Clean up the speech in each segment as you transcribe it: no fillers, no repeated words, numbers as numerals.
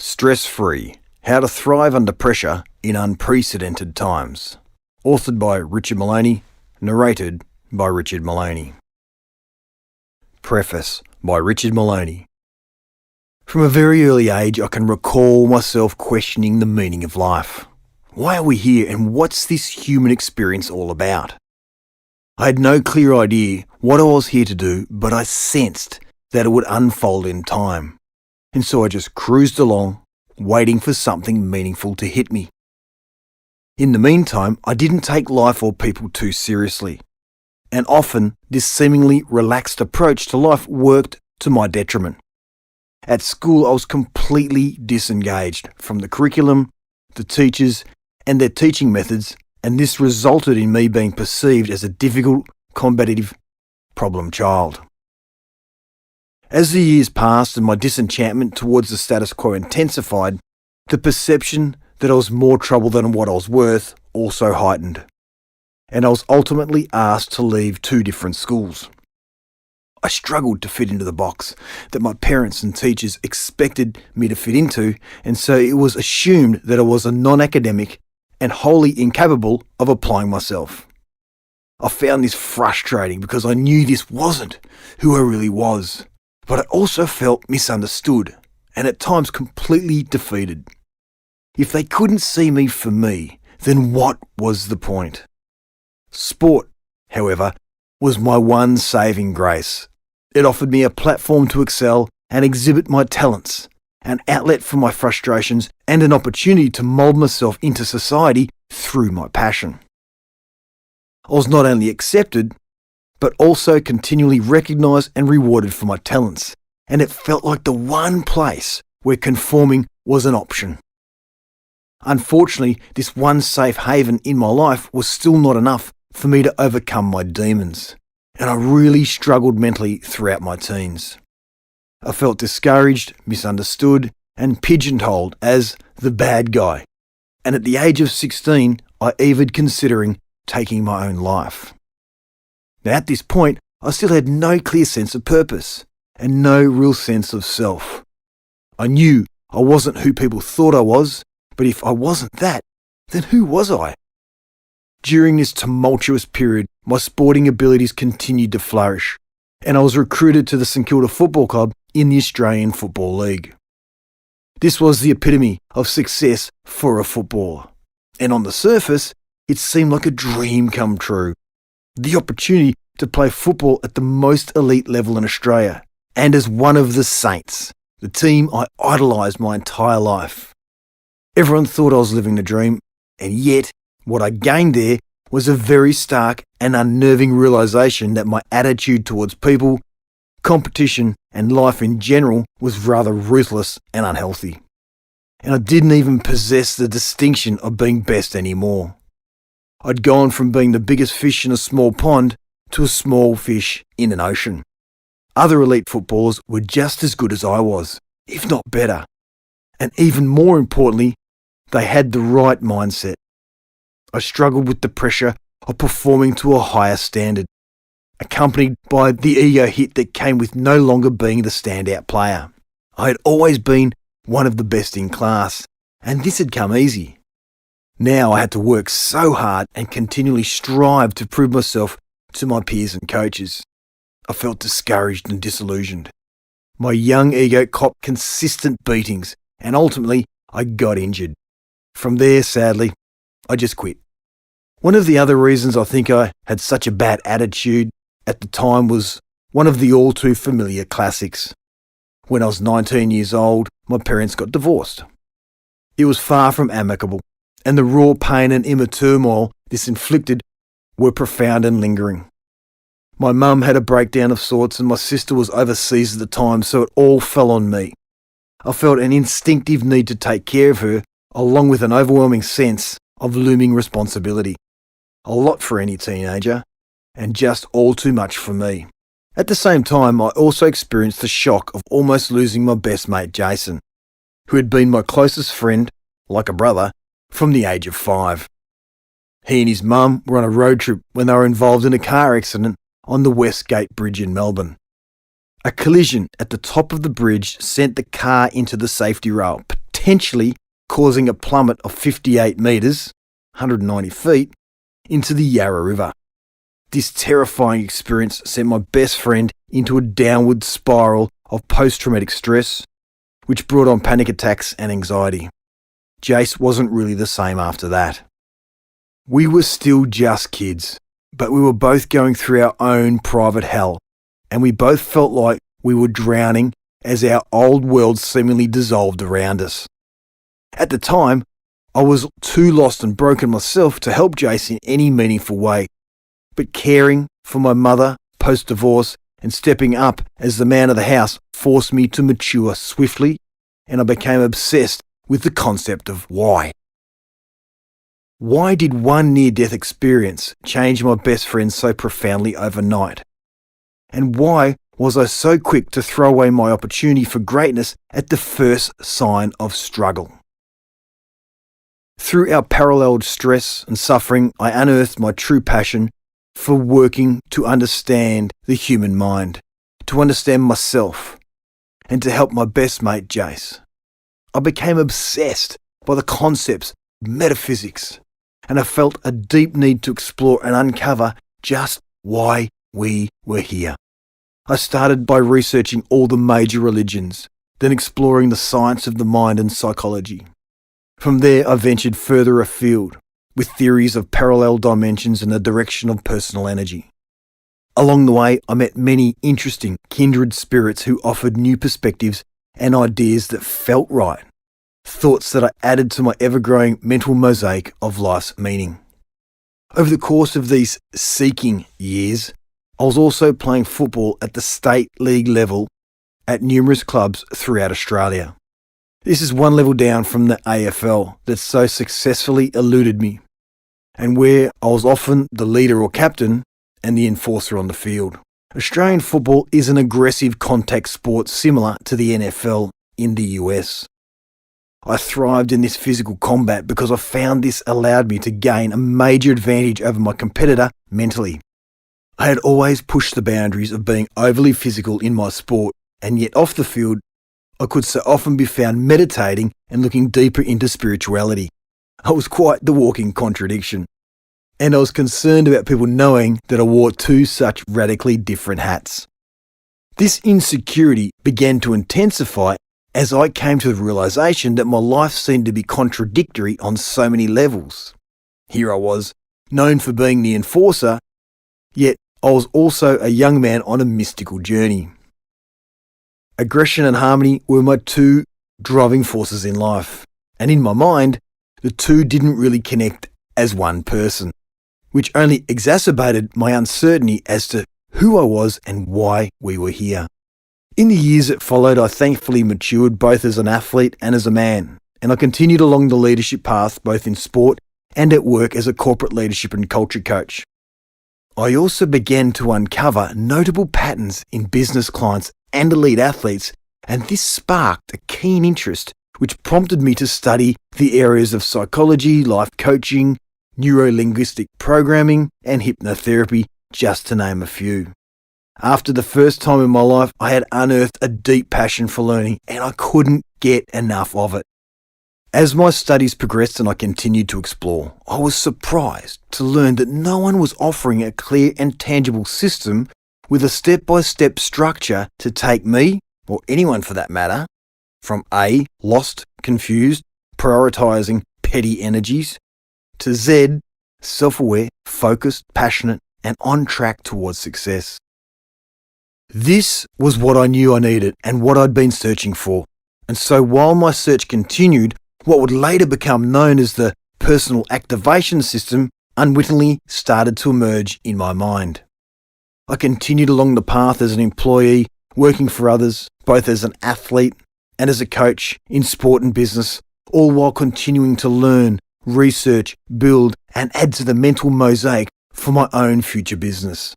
Stress-Free: How to Thrive Under Pressure in Unprecedented Times. Authored by Richard Maloney. Narrated by Richard Maloney. Preface by Richard Maloney. From a very early age, I can recall myself questioning the meaning of life. Why are we here, and what's this human experience all about? I had no clear idea what I was here to do, but I sensed that it would unfold in time. And so I just cruised along, waiting for something meaningful to hit me. In the meantime, I didn't take life or people too seriously. And often, this seemingly relaxed approach to life worked to my detriment. At school, I was completely disengaged from the curriculum, the teachers, and their teaching methods, and this resulted in me being perceived as a difficult, combative, problem child. As the years passed and my disenchantment towards the status quo intensified, the perception that I was more trouble than what I was worth also heightened, and I was ultimately asked to leave 2 different schools. I struggled to fit into the box that my parents and teachers expected me to fit into, and so it was assumed that I was a non-academic and wholly incapable of applying myself. I found this frustrating because I knew this wasn't who I really was, but I also felt misunderstood and at times completely defeated. If they couldn't see me for me, then what was the point? Sport, however, was my one saving grace. It offered me a platform to excel and exhibit my talents, an outlet for my frustrations, and an opportunity to mould myself into society through my passion. I was not only accepted, but also continually recognised and rewarded for my talents, and it felt like the one place where conforming was an option. Unfortunately, this one safe haven in my life was still not enough for me to overcome my demons, and I really struggled mentally throughout my teens. I felt discouraged, misunderstood, and pigeonholed as the bad guy, and at the age of 16, I even considering taking my own life. Now at this point, I still had no clear sense of purpose and no real sense of self. I knew I wasn't who people thought I was, but if I wasn't that, then who was I? During this tumultuous period, my sporting abilities continued to flourish, and I was recruited to the St Kilda Football Club in the Australian Football League. This was the epitome of success for a footballer, and on the surface, it seemed like a dream come true. The opportunity to play football at the most elite level in Australia, and as one of the Saints, the team I idolised my entire life. Everyone thought I was living the dream, and yet what I gained there was a very stark and unnerving realisation that my attitude towards people, competition, and life in general was rather ruthless and unhealthy. And I didn't even possess the distinction of being best anymore. I'd gone from being the biggest fish in a small pond to a small fish in an ocean. Other elite footballers were just as good as I was, if not better. And even more importantly, they had the right mindset. I struggled with the pressure of performing to a higher standard, accompanied by the ego hit that came with no longer being the standout player. I had always been one of the best in class, and this had come easy. Now I had to work so hard and continually strive to prove myself to my peers and coaches. I felt discouraged and disillusioned. My young ego copped consistent beatings, and ultimately I got injured. From there, sadly, I just quit. One of the other reasons I think I had such a bad attitude at the time was one of the all too familiar classics. When I was 19 years old, my parents got divorced. It was far from amicable, and the raw pain and inner turmoil this inflicted were profound and lingering. My mum had a breakdown of sorts, and my sister was overseas at the time, so it all fell on me. I felt an instinctive need to take care of her, along with an overwhelming sense of looming responsibility. A lot for any teenager, and just all too much for me. At the same time, I also experienced the shock of almost losing my best mate Jason, who had been my closest friend, like a brother, from the age of 5. He and his mum were on a road trip when they were involved in a car accident on the Westgate Bridge in Melbourne. A collision at the top of the bridge sent the car into the safety rail, potentially causing a plummet of 58 metres, 190 feet, into the Yarra River. This terrifying experience sent my best friend into a downward spiral of post-traumatic stress, which brought on panic attacks and anxiety. Jace wasn't really the same after that. We were still just kids, but we were both going through our own private hell, and we both felt like we were drowning as our old world seemingly dissolved around us. At the time, I was too lost and broken myself to help Jace in any meaningful way, but caring for my mother post-divorce and stepping up as the man of the house forced me to mature swiftly, and I became obsessed with the concept of why. Why did one near-death experience change my best friend so profoundly overnight? And why was I so quick to throw away my opportunity for greatness at the first sign of struggle? Through our paralleled stress and suffering, I unearthed my true passion for working to understand the human mind, to understand myself, and to help my best mate Jace. I became obsessed by the concepts of metaphysics, and I felt a deep need to explore and uncover just why we were here. I started by researching all the major religions, then exploring the science of the mind and psychology. From there, I ventured further afield, with theories of parallel dimensions and the direction of personal energy. Along the way, I met many interesting kindred spirits who offered new perspectives and ideas that felt right, thoughts that I added to my ever-growing mental mosaic of life's meaning. Over the course of these seeking years, I was also playing football at the state league level at numerous clubs throughout Australia. This is one level down from the AFL that so successfully eluded me, and where I was often the leader or captain and the enforcer on the field. Australian football is an aggressive contact sport similar to the NFL in the US. I thrived in this physical combat because I found this allowed me to gain a major advantage over my competitor mentally. I had always pushed the boundaries of being overly physical in my sport, and yet off the field, I could so often be found meditating and looking deeper into spirituality. I was quite the walking contradiction, and I was concerned about people knowing that I wore two such radically different hats. This insecurity began to intensify as I came to the realization that my life seemed to be contradictory on so many levels. Here I was, known for being the enforcer, yet I was also a young man on a mystical journey. Aggression and harmony were my two driving forces in life, and in my mind, the two didn't really connect as one person, which only exacerbated my uncertainty as to who I was and why we were here. In the years that followed, I thankfully matured both as an athlete and as a man, and I continued along the leadership path both in sport and at work as a corporate leadership and culture coach. I also began to uncover notable patterns in business clients and elite athletes, and this sparked a keen interest which prompted me to study the areas of psychology, life coaching, neuro-linguistic programming, and hypnotherapy, just to name a few. After the first time in my life, I had unearthed a deep passion for learning, and I couldn't get enough of it. As my studies progressed and I continued to explore, I was surprised to learn that no one was offering a clear and tangible system with a step-by-step structure to take me, or anyone for that matter, from A, lost, confused, prioritising petty energies, to Z, self-aware, focused, passionate, and on track towards success. This was what I knew I needed and what I'd been searching for. And so while my search continued, what would later become known as the personal activation system unwittingly started to emerge in my mind. I continued along the path as an employee, working for others, both as an athlete and as a coach in sport and business, all while continuing to learn, research, build, and add to the mental mosaic for my own future business.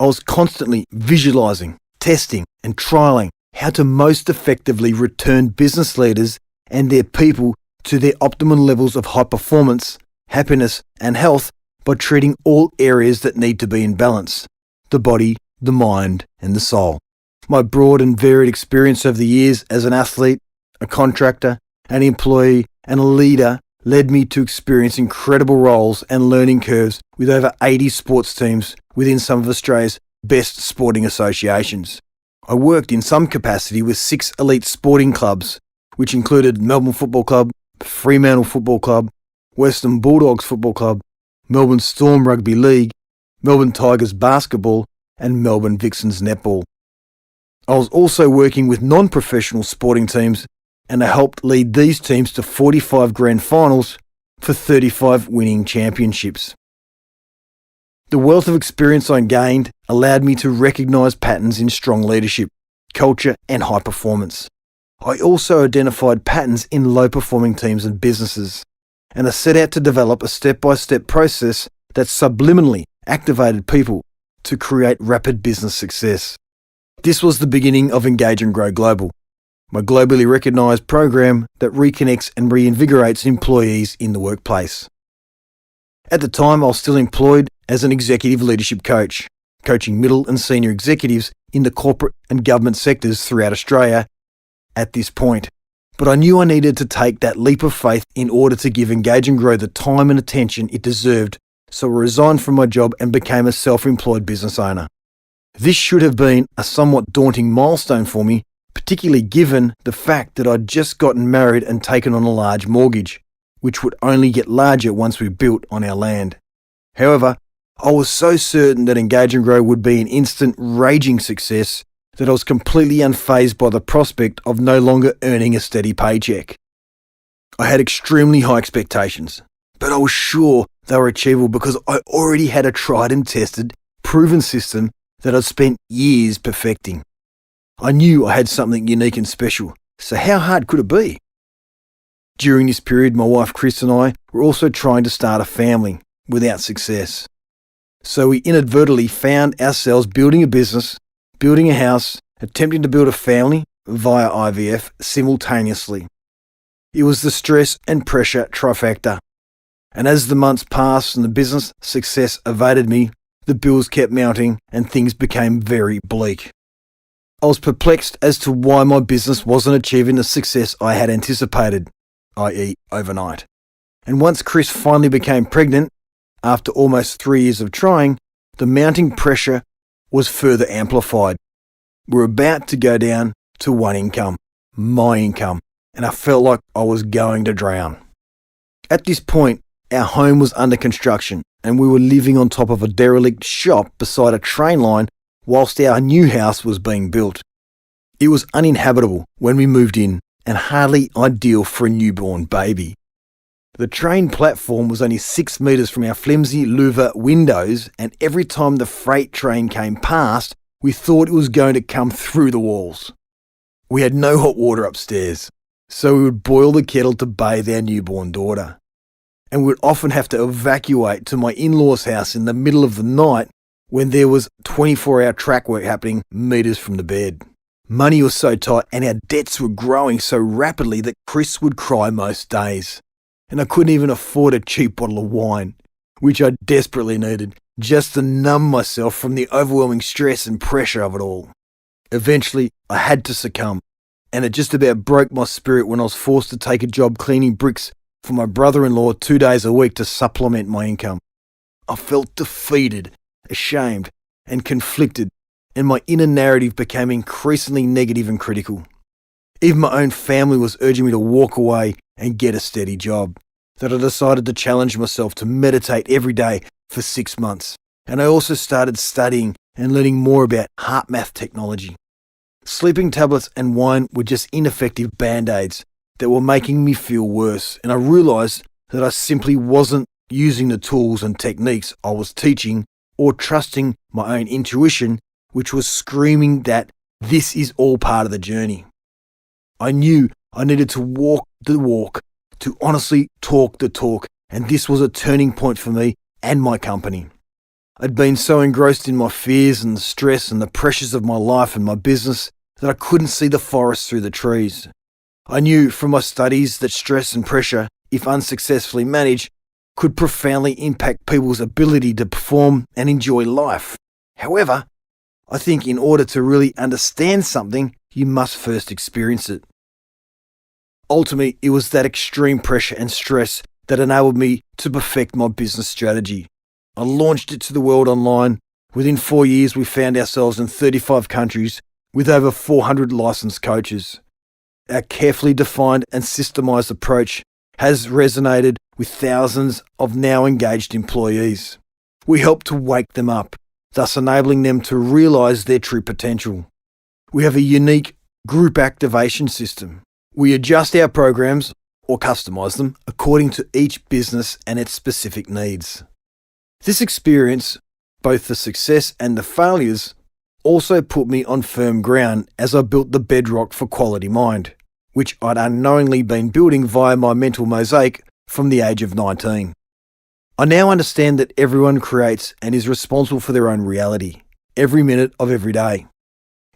I was constantly visualizing, testing, and trialing how to most effectively return business leaders and their people to their optimal levels of high performance, happiness, and health by treating all areas that need to be in balance: the body, the mind, and the soul. My broad and varied experience over the years as an athlete, a contractor, an employee, and a leader led me to experience incredible roles and learning curves with over 80 sports teams within some of Australia's best sporting associations. I worked in some capacity with 6 elite sporting clubs, which included Melbourne Football Club, Fremantle Football Club, Western Bulldogs Football Club, Melbourne Storm Rugby League, Melbourne Tigers Basketball, and Melbourne Vixens Netball. I was also working with non-professional sporting teams, and I helped lead these teams to 45 grand finals for 35 winning championships. The wealth of experience I gained allowed me to recognise patterns in strong leadership, culture, and high performance. I also identified patterns in low-performing teams and businesses, and I set out to develop a step-by-step process that subliminally activated people to create rapid business success. This was the beginning of Engage and Grow Global, my globally recognised program that reconnects and reinvigorates employees in the workplace. At the time, I was still employed as an executive leadership coach, coaching middle and senior executives in the corporate and government sectors throughout Australia at this point. But I knew I needed to take that leap of faith in order to give Engage and Grow the time and attention it deserved, so I resigned from my job and became a self-employed business owner. This should have been a somewhat daunting milestone for me, particularly given the fact that I'd just gotten married and taken on a large mortgage, which would only get larger once we built on our land. However, I was so certain that Engage and Grow would be an instant raging success that I was completely unfazed by the prospect of no longer earning a steady paycheck. I had extremely high expectations, but I was sure they were achievable because I already had a tried and tested, proven system that I'd spent years perfecting. I knew I had something unique and special, so how hard could it be? During this period, my wife Chris and I were also trying to start a family without success. So we inadvertently found ourselves building a business, building a house, attempting to build a family via IVF simultaneously. It was the stress and pressure trifecta. And as the months passed and the business success evaded me, the bills kept mounting and things became very bleak. I was perplexed as to why my business wasn't achieving the success I had anticipated, i.e. overnight. And once Chris finally became pregnant, after almost 3 years of trying, the mounting pressure was further amplified. We were about to go down to one income, my income, and I felt like I was going to drown. At this point, our home was under construction and we were living on top of a derelict shop beside a train line whilst our new house was being built. It was uninhabitable when we moved in and hardly ideal for a newborn baby. The train platform was only 6 metres from our flimsy louver windows, and every time the freight train came past, we thought it was going to come through the walls. We had no hot water upstairs, so we would boil the kettle to bathe our newborn daughter. And we would often have to evacuate to my in-laws' house in the middle of the night when there was 24-hour track work happening metres from the bed. Money was so tight and our debts were growing so rapidly that Chris would cry most days. And I couldn't even afford a cheap bottle of wine, which I desperately needed, just to numb myself from the overwhelming stress and pressure of it all. Eventually, I had to succumb, and it just about broke my spirit when I was forced to take a job cleaning bricks for my brother-in-law 2 days a week to supplement my income. I felt defeated, ashamed, and conflicted, and my inner narrative became increasingly negative and critical. Even my own family was urging me to walk away and get a steady job, that I decided to challenge myself to meditate every day for 6 months. And I also started studying and learning more about heart math technology. Sleeping tablets and wine were just ineffective band-aids that were making me feel worse, and I realised that I simply wasn't using the tools and techniques I was teaching or trusting my own intuition, which was screaming that this is all part of the journey. I knew I needed to walk the walk, to honestly talk the talk, and this was a turning point for me and my company. I'd been so engrossed in my fears and the stress and the pressures of my life and my business that I couldn't see the forest through the trees. I knew from my studies that stress and pressure, if unsuccessfully managed, could profoundly impact people's ability to perform and enjoy life. However, I think in order to really understand something, you must first experience it. ultimately, it was that extreme pressure and stress that enabled me to perfect my business strategy. I launched it to the world online. Within 4 years, we found ourselves in 35 countries with over 400 licensed coaches. Our carefully defined and systemized approach has resonated with thousands of now engaged employees. We help to wake them up, thus enabling them to realize their true potential. We have a unique group activation system. We adjust our programs or customize them according to each business and its specific needs. This experience, both the success and the failures, also put me on firm ground as I built the bedrock for quality mind, which I'd unknowingly been building via my mental mosaic from the age of 19. I now understand that everyone creates and is responsible for their own reality, every minute of every day.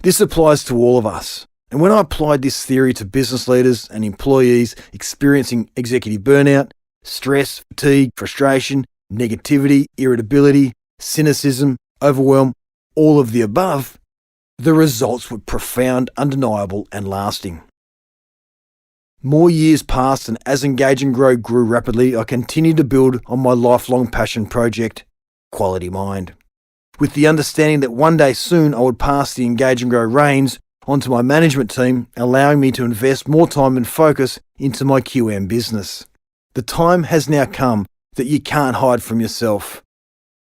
This applies to all of us. And when I applied this theory to business leaders and employees experiencing executive burnout, stress, fatigue, frustration, negativity, irritability, cynicism, overwhelm, all of the above, the results were profound, undeniable, and lasting. More years passed, and as Engage and Grow grew rapidly, I continued to build on my lifelong passion project, Quality Mind, with the understanding that one day soon I would pass the Engage and Grow reins onto my management team, allowing me to invest more time and focus into my QM business. The time has now come that you can't hide from yourself.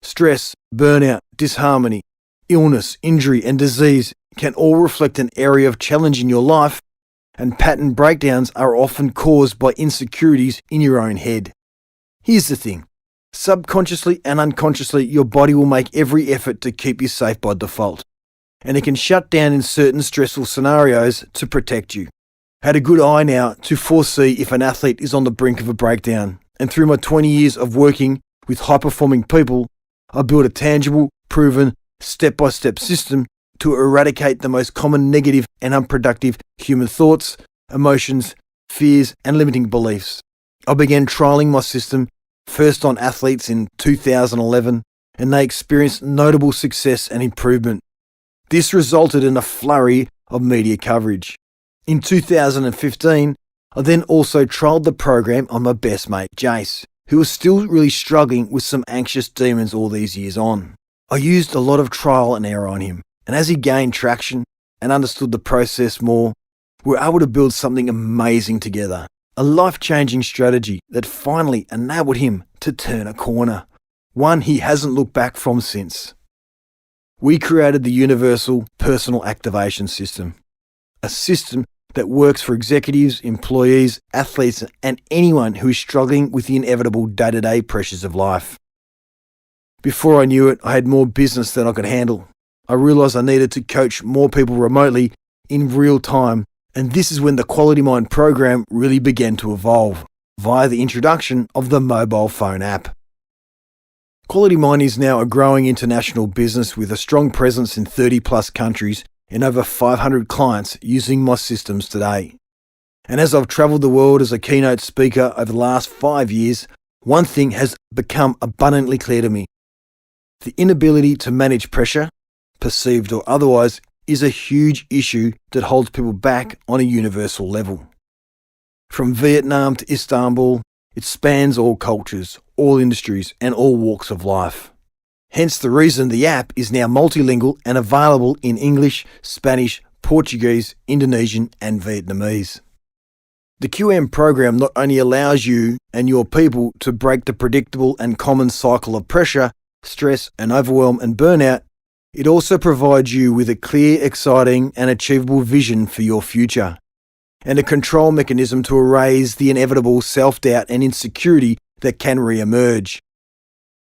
Stress, burnout, disharmony, illness, injury, and disease can all reflect an area of challenge in your life, and pattern breakdowns are often caused by insecurities in your own head. Here's the thing. Subconsciously and unconsciously, your body will make every effort to keep you safe by default, and it can shut down in certain stressful scenarios to protect you. I had a good eye now to foresee if an athlete is on the brink of a breakdown, and through my 20 years of working with high-performing people, I built a tangible, proven, step-by-step system to eradicate the most common negative and unproductive human thoughts, emotions, fears, and limiting beliefs. I began trialing my system first on athletes in 2011, and they experienced notable success and improvement. This resulted in a flurry of media coverage. In 2015, I then also trialled the program on my best mate, Jace, who was still really struggling with some anxious demons all these years on. I used a lot of trial and error on him, and as he gained traction and understood the process more, we were able to build something amazing together, a life-changing strategy that finally enabled him to turn a corner, one he hasn't looked back from since. We created the Universal Personal Activation System, a system that works for executives, employees, athletes, and anyone who is struggling with the inevitable day-to-day pressures of life. Before I knew it, I had more business than I could handle. I realised I needed to coach more people remotely in real time, and this is when the Quality Mind program really began to evolve, via the introduction of the mobile phone app. Quality Mind is now a growing international business with a strong presence in 30 plus countries and over 500 clients using my systems today. And as I've travelled the world as a keynote speaker over the last 5 years, one thing has become abundantly clear to me. The inability to manage pressure, perceived or otherwise, is a huge issue that holds people back on a universal level. From Vietnam to Istanbul, it spans all cultures, all industries, and all walks of life. Hence the reason the app is now multilingual and available in English, Spanish, Portuguese, Indonesian, and Vietnamese. The QM program not only allows you and your people to break the predictable and common cycle of pressure, stress, and overwhelm and burnout, it also provides you with a clear, exciting, and achievable vision for your future, and a control mechanism to erase the inevitable self-doubt and insecurity that can re-emerge.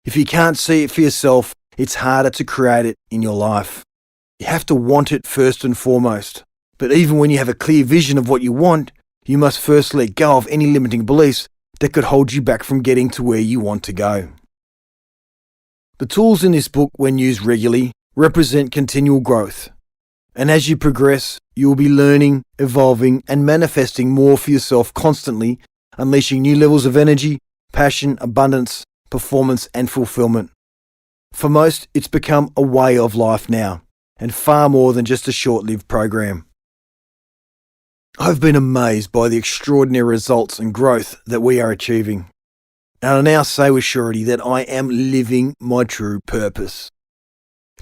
If you can't see it for yourself, it's harder to create it in your life. You have to want it first and foremost. But even when you have a clear vision of what you want, you must first let go of any limiting beliefs that could hold you back from getting to where you want to go. The tools in this book, when used regularly, represent continual growth. And as you progress, you will be learning, evolving, and manifesting more for yourself constantly, unleashing new levels of energy, passion, abundance, performance, and fulfillment. For most, it's become a way of life now, and far more than just a short-lived program. I've been amazed by the extraordinary results and growth that we are achieving. And I now say with surety that I am living my true purpose.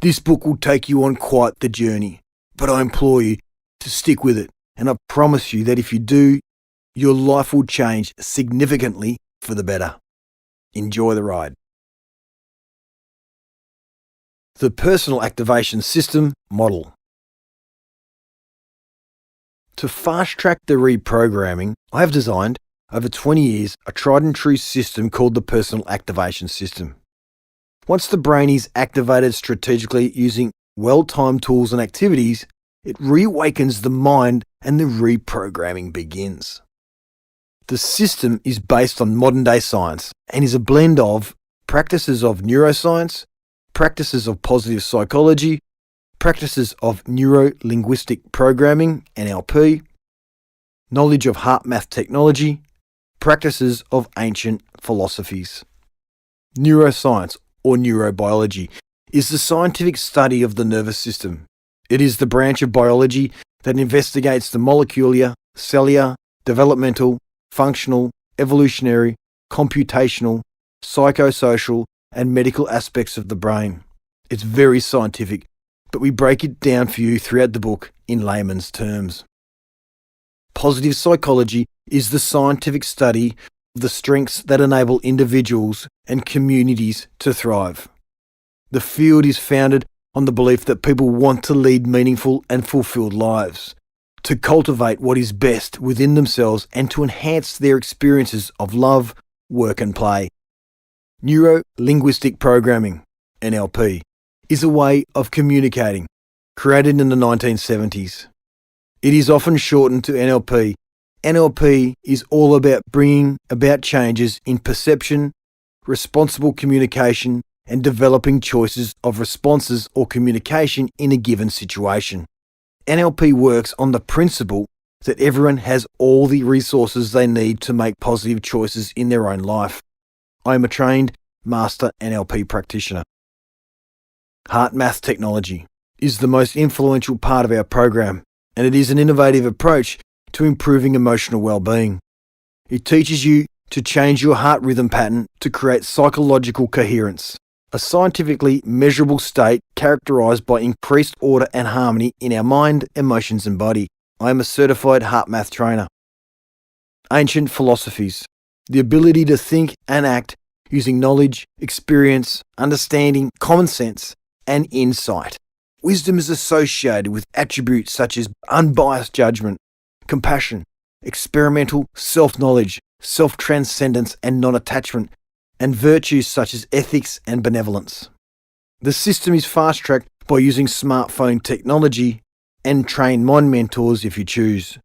This book will take you on quite the journey, but I implore you to stick with it, and I promise you that if you do, your life will change significantly for the better. Enjoy the ride. The Personal Activation System Model. To fast-track the reprogramming, I have designed, over 20 years, a tried and true system called the Personal Activation System. Once the brain is activated strategically using well-timed tools and activities, it reawakens the mind and the reprogramming begins. The system is based on modern-day science and is a blend of practices of neuroscience, practices of positive psychology, practices of neuro-linguistic programming, NLP, knowledge of heart math technology, practices of ancient philosophies. Neuroscience, or neurobiology, is the scientific study of the nervous system. It is the branch of biology that investigates the molecular, cellular, developmental, functional, evolutionary, computational, psychosocial, and medical aspects of the brain. It's very scientific, but we break it down for you throughout the book in layman's terms. Positive psychology is the scientific study of the strengths that enable individuals and communities to thrive. The field is founded on the belief that people want to lead meaningful and fulfilled lives, to cultivate what is best within themselves and to enhance their experiences of love, work and play. Neuro-linguistic programming, NLP, is a way of communicating, created in the 1970s. It is often shortened to NLP. NLP is all about bringing about changes in perception, responsible communication, and developing choices of responses or communication in a given situation. NLP works on the principle that everyone has all the resources they need to make positive choices in their own life. I am a trained master NLP practitioner. Heart math technology is the most influential part of our program, and it is an innovative approach to improving emotional well-being. It teaches you to change your heart rhythm pattern to create psychological coherence, a scientifically measurable state characterized by increased order and harmony in our mind, emotions and body. I am a certified heart math trainer. Ancient philosophies, the ability to think and act using knowledge, experience, understanding, common sense, and insight. Wisdom is associated with attributes such as unbiased judgment, compassion, experimental self-knowledge, self-transcendence and non-attachment, and virtues such as ethics and benevolence. The system is fast-tracked by using smartphone technology and train mind mentors if you choose,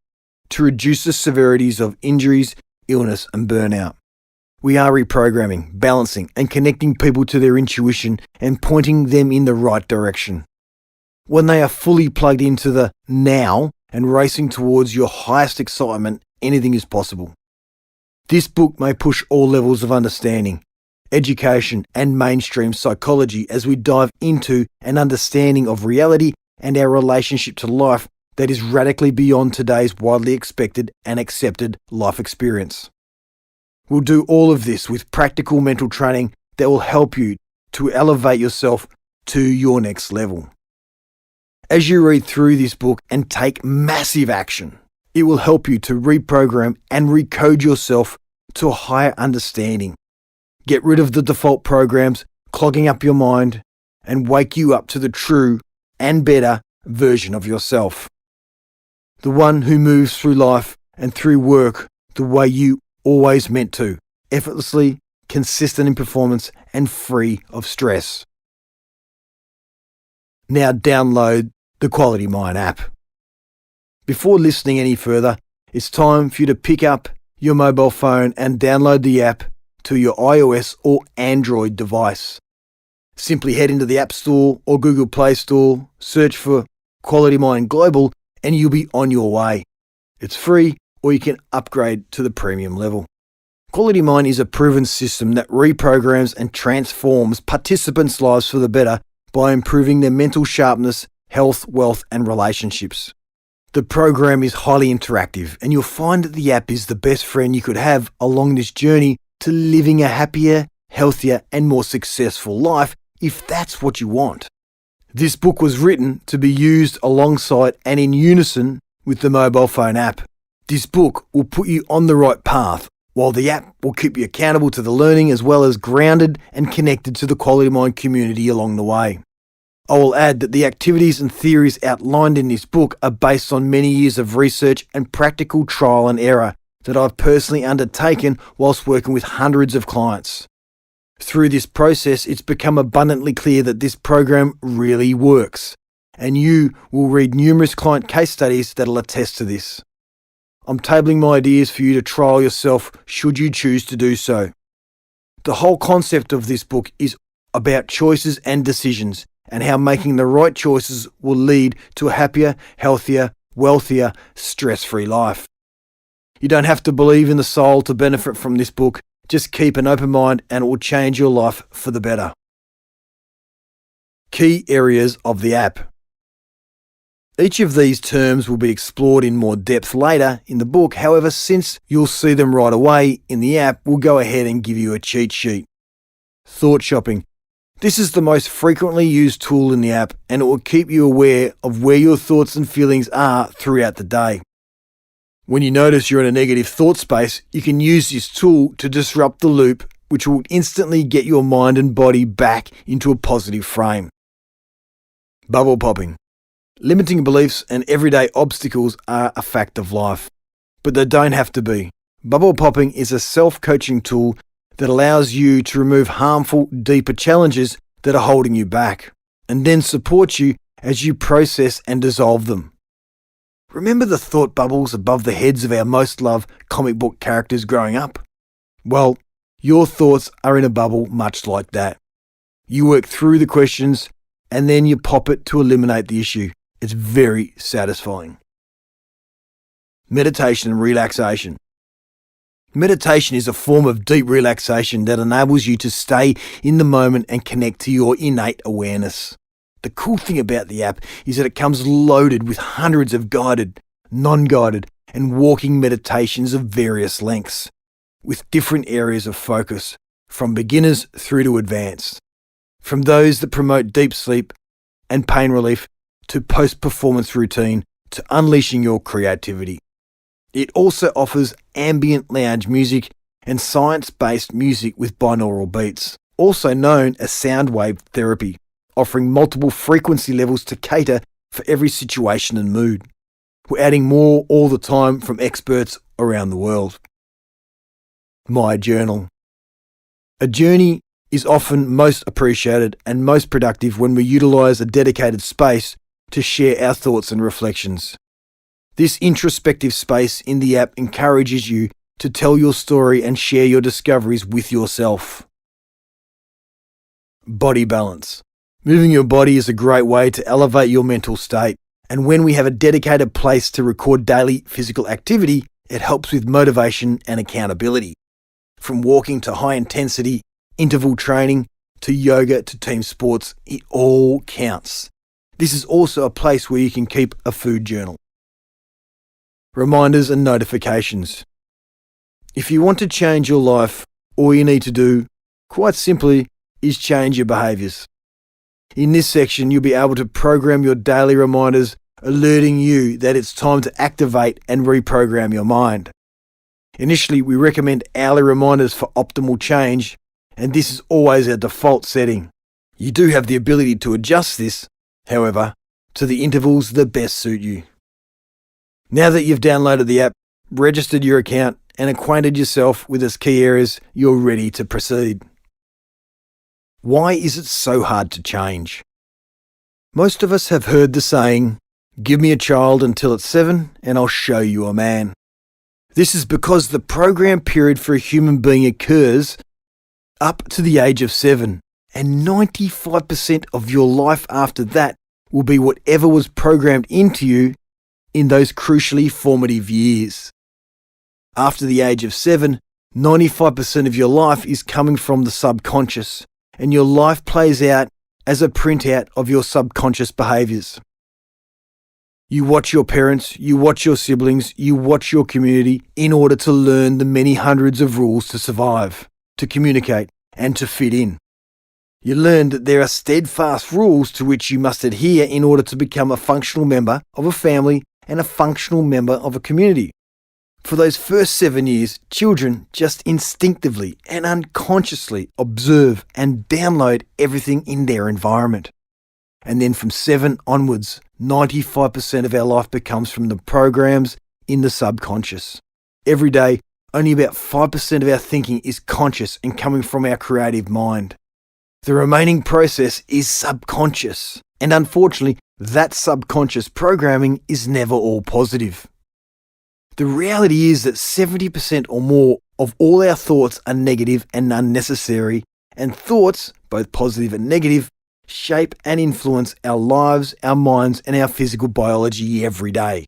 to reduce the severities of injuries, illness and burnout. We are reprogramming, balancing and connecting people to their intuition and pointing them in the right direction. When they are fully plugged into the now and racing towards your highest excitement, anything is possible. This book may push all levels of understanding, education and mainstream psychology as we dive into an understanding of reality and our relationship to life that is radically beyond today's widely expected and accepted life experience. We'll do all of this with practical mental training that will help you to elevate yourself to your next level. As you read through this book and take massive action, it will help you to reprogram and recode yourself to a higher understanding. Get rid of the default programs clogging up your mind and wake you up to the true and better version of yourself. The one who moves through life and through work the way you always meant to, effortlessly, consistent in performance and free of stress. Now download the Quality Mind app. Before listening any further, it's time for you to pick up your mobile phone and download the app to your iOS or Android device. Simply head into the App Store or Google Play Store, search for Quality Mind Global and you'll be on your way. It's free or you can upgrade to the premium level. Quality Mind is a proven system that reprograms and transforms participants' lives for the better by improving their mental sharpness, health, wealth and relationships. The program is highly interactive, and you'll find that the app is the best friend you could have along this journey to living a happier, healthier, and more successful life if that's what you want. This book was written to be used alongside and in unison with the mobile phone app. This book will put you on the right path, while the app will keep you accountable to the learning as well as grounded and connected to the Quality Mind community along the way. I will add that the activities and theories outlined in this book are based on many years of research and practical trial and error that I've personally undertaken whilst working with hundreds of clients. Through this process, it's become abundantly clear that this program really works, and you will read numerous client case studies that'll attest to this. I'm tabling my ideas for you to trial yourself should you choose to do so. The whole concept of this book is about choices and decisions, and how making the right choices will lead to a happier, healthier, wealthier, stress-free life. You don't have to believe in the soul to benefit from this book. Just keep an open mind and it will change your life for the better. Key areas of the app. Each of these terms will be explored in more depth later in the book. However, since you'll see them right away in the app, we'll go ahead and give you a cheat sheet. Thought shopping. This is the most frequently used tool in the app, and it will keep you aware of where your thoughts and feelings are throughout the day. When you notice you're in a negative thought space, you can use this tool to disrupt the loop, which will instantly get your mind and body back into a positive frame. Bubble popping. Limiting beliefs and everyday obstacles are a fact of life, but they don't have to be. Bubble popping is a self-coaching tool that allows you to remove harmful, deeper challenges that are holding you back, and then support you as you process and dissolve them. Remember the thought bubbles above the heads of our most loved comic book characters growing up? Well, your thoughts are in a bubble much like that. You work through the questions and then you pop it to eliminate the issue. It's very satisfying. Meditation and relaxation. Meditation is a form of deep relaxation that enables you to stay in the moment and connect to your innate awareness. The cool thing about the app is that it comes loaded with hundreds of guided, non-guided, and walking meditations of various lengths, with different areas of focus, from beginners through to advanced. From those that promote deep sleep and pain relief, to post-performance routine, to unleashing your creativity. It also offers ambient lounge music and science-based music with binaural beats, also known as sound wave therapy, offering multiple frequency levels to cater for every situation and mood. We're adding more all the time from experts around the world. My journal. A journey is often most appreciated and most productive when we utilise a dedicated space to share our thoughts and reflections. This introspective space in the app encourages you to tell your story and share your discoveries with yourself. Body balance. Moving your body is a great way to elevate your mental state, and when we have a dedicated place to record daily physical activity, it helps with motivation and accountability. From walking to high intensity, interval training, to yoga to team sports, it all counts. This is also a place where you can keep a food journal. Reminders and notifications. If you want to change your life, all you need to do, quite simply, is change your behaviours. In this section, you'll be able to program your daily reminders, alerting you that it's time to activate and reprogram your mind. Initially, we recommend hourly reminders for optimal change, and this is always our default setting. You do have the ability to adjust this, however, to the intervals that best suit you. Now that you've downloaded the app, registered your account, and acquainted yourself with its key areas, you're ready to proceed. Why is it so hard to change? Most of us have heard the saying, "Give me a child until it's 7 and I'll show you a man." This is because the program period for a human being occurs up to the age of 7, and 95% of your life after that will be whatever was programmed into you in those crucially formative years. After the age of 7, 95% of your life is coming from the subconscious, and your life plays out as a printout of your subconscious behaviours. You watch your parents, you watch your siblings, you watch your community in order to learn the many hundreds of rules to survive, to communicate, and to fit in. You learn that there are steadfast rules to which you must adhere in order to become a functional member of a family and a functional member of a community. For those first 7 years, children just instinctively and unconsciously observe and download everything in their environment. And then from 7 onwards, 95% of our life becomes from the programs in the subconscious. Every day, only about 5% of our thinking is conscious and coming from our creative mind. The remaining process is subconscious, and unfortunately, that subconscious programming is never all positive. The reality is that 70% or more of all our thoughts are negative and unnecessary, and thoughts, both positive and negative, shape and influence our lives, our minds, and our physical biology every day.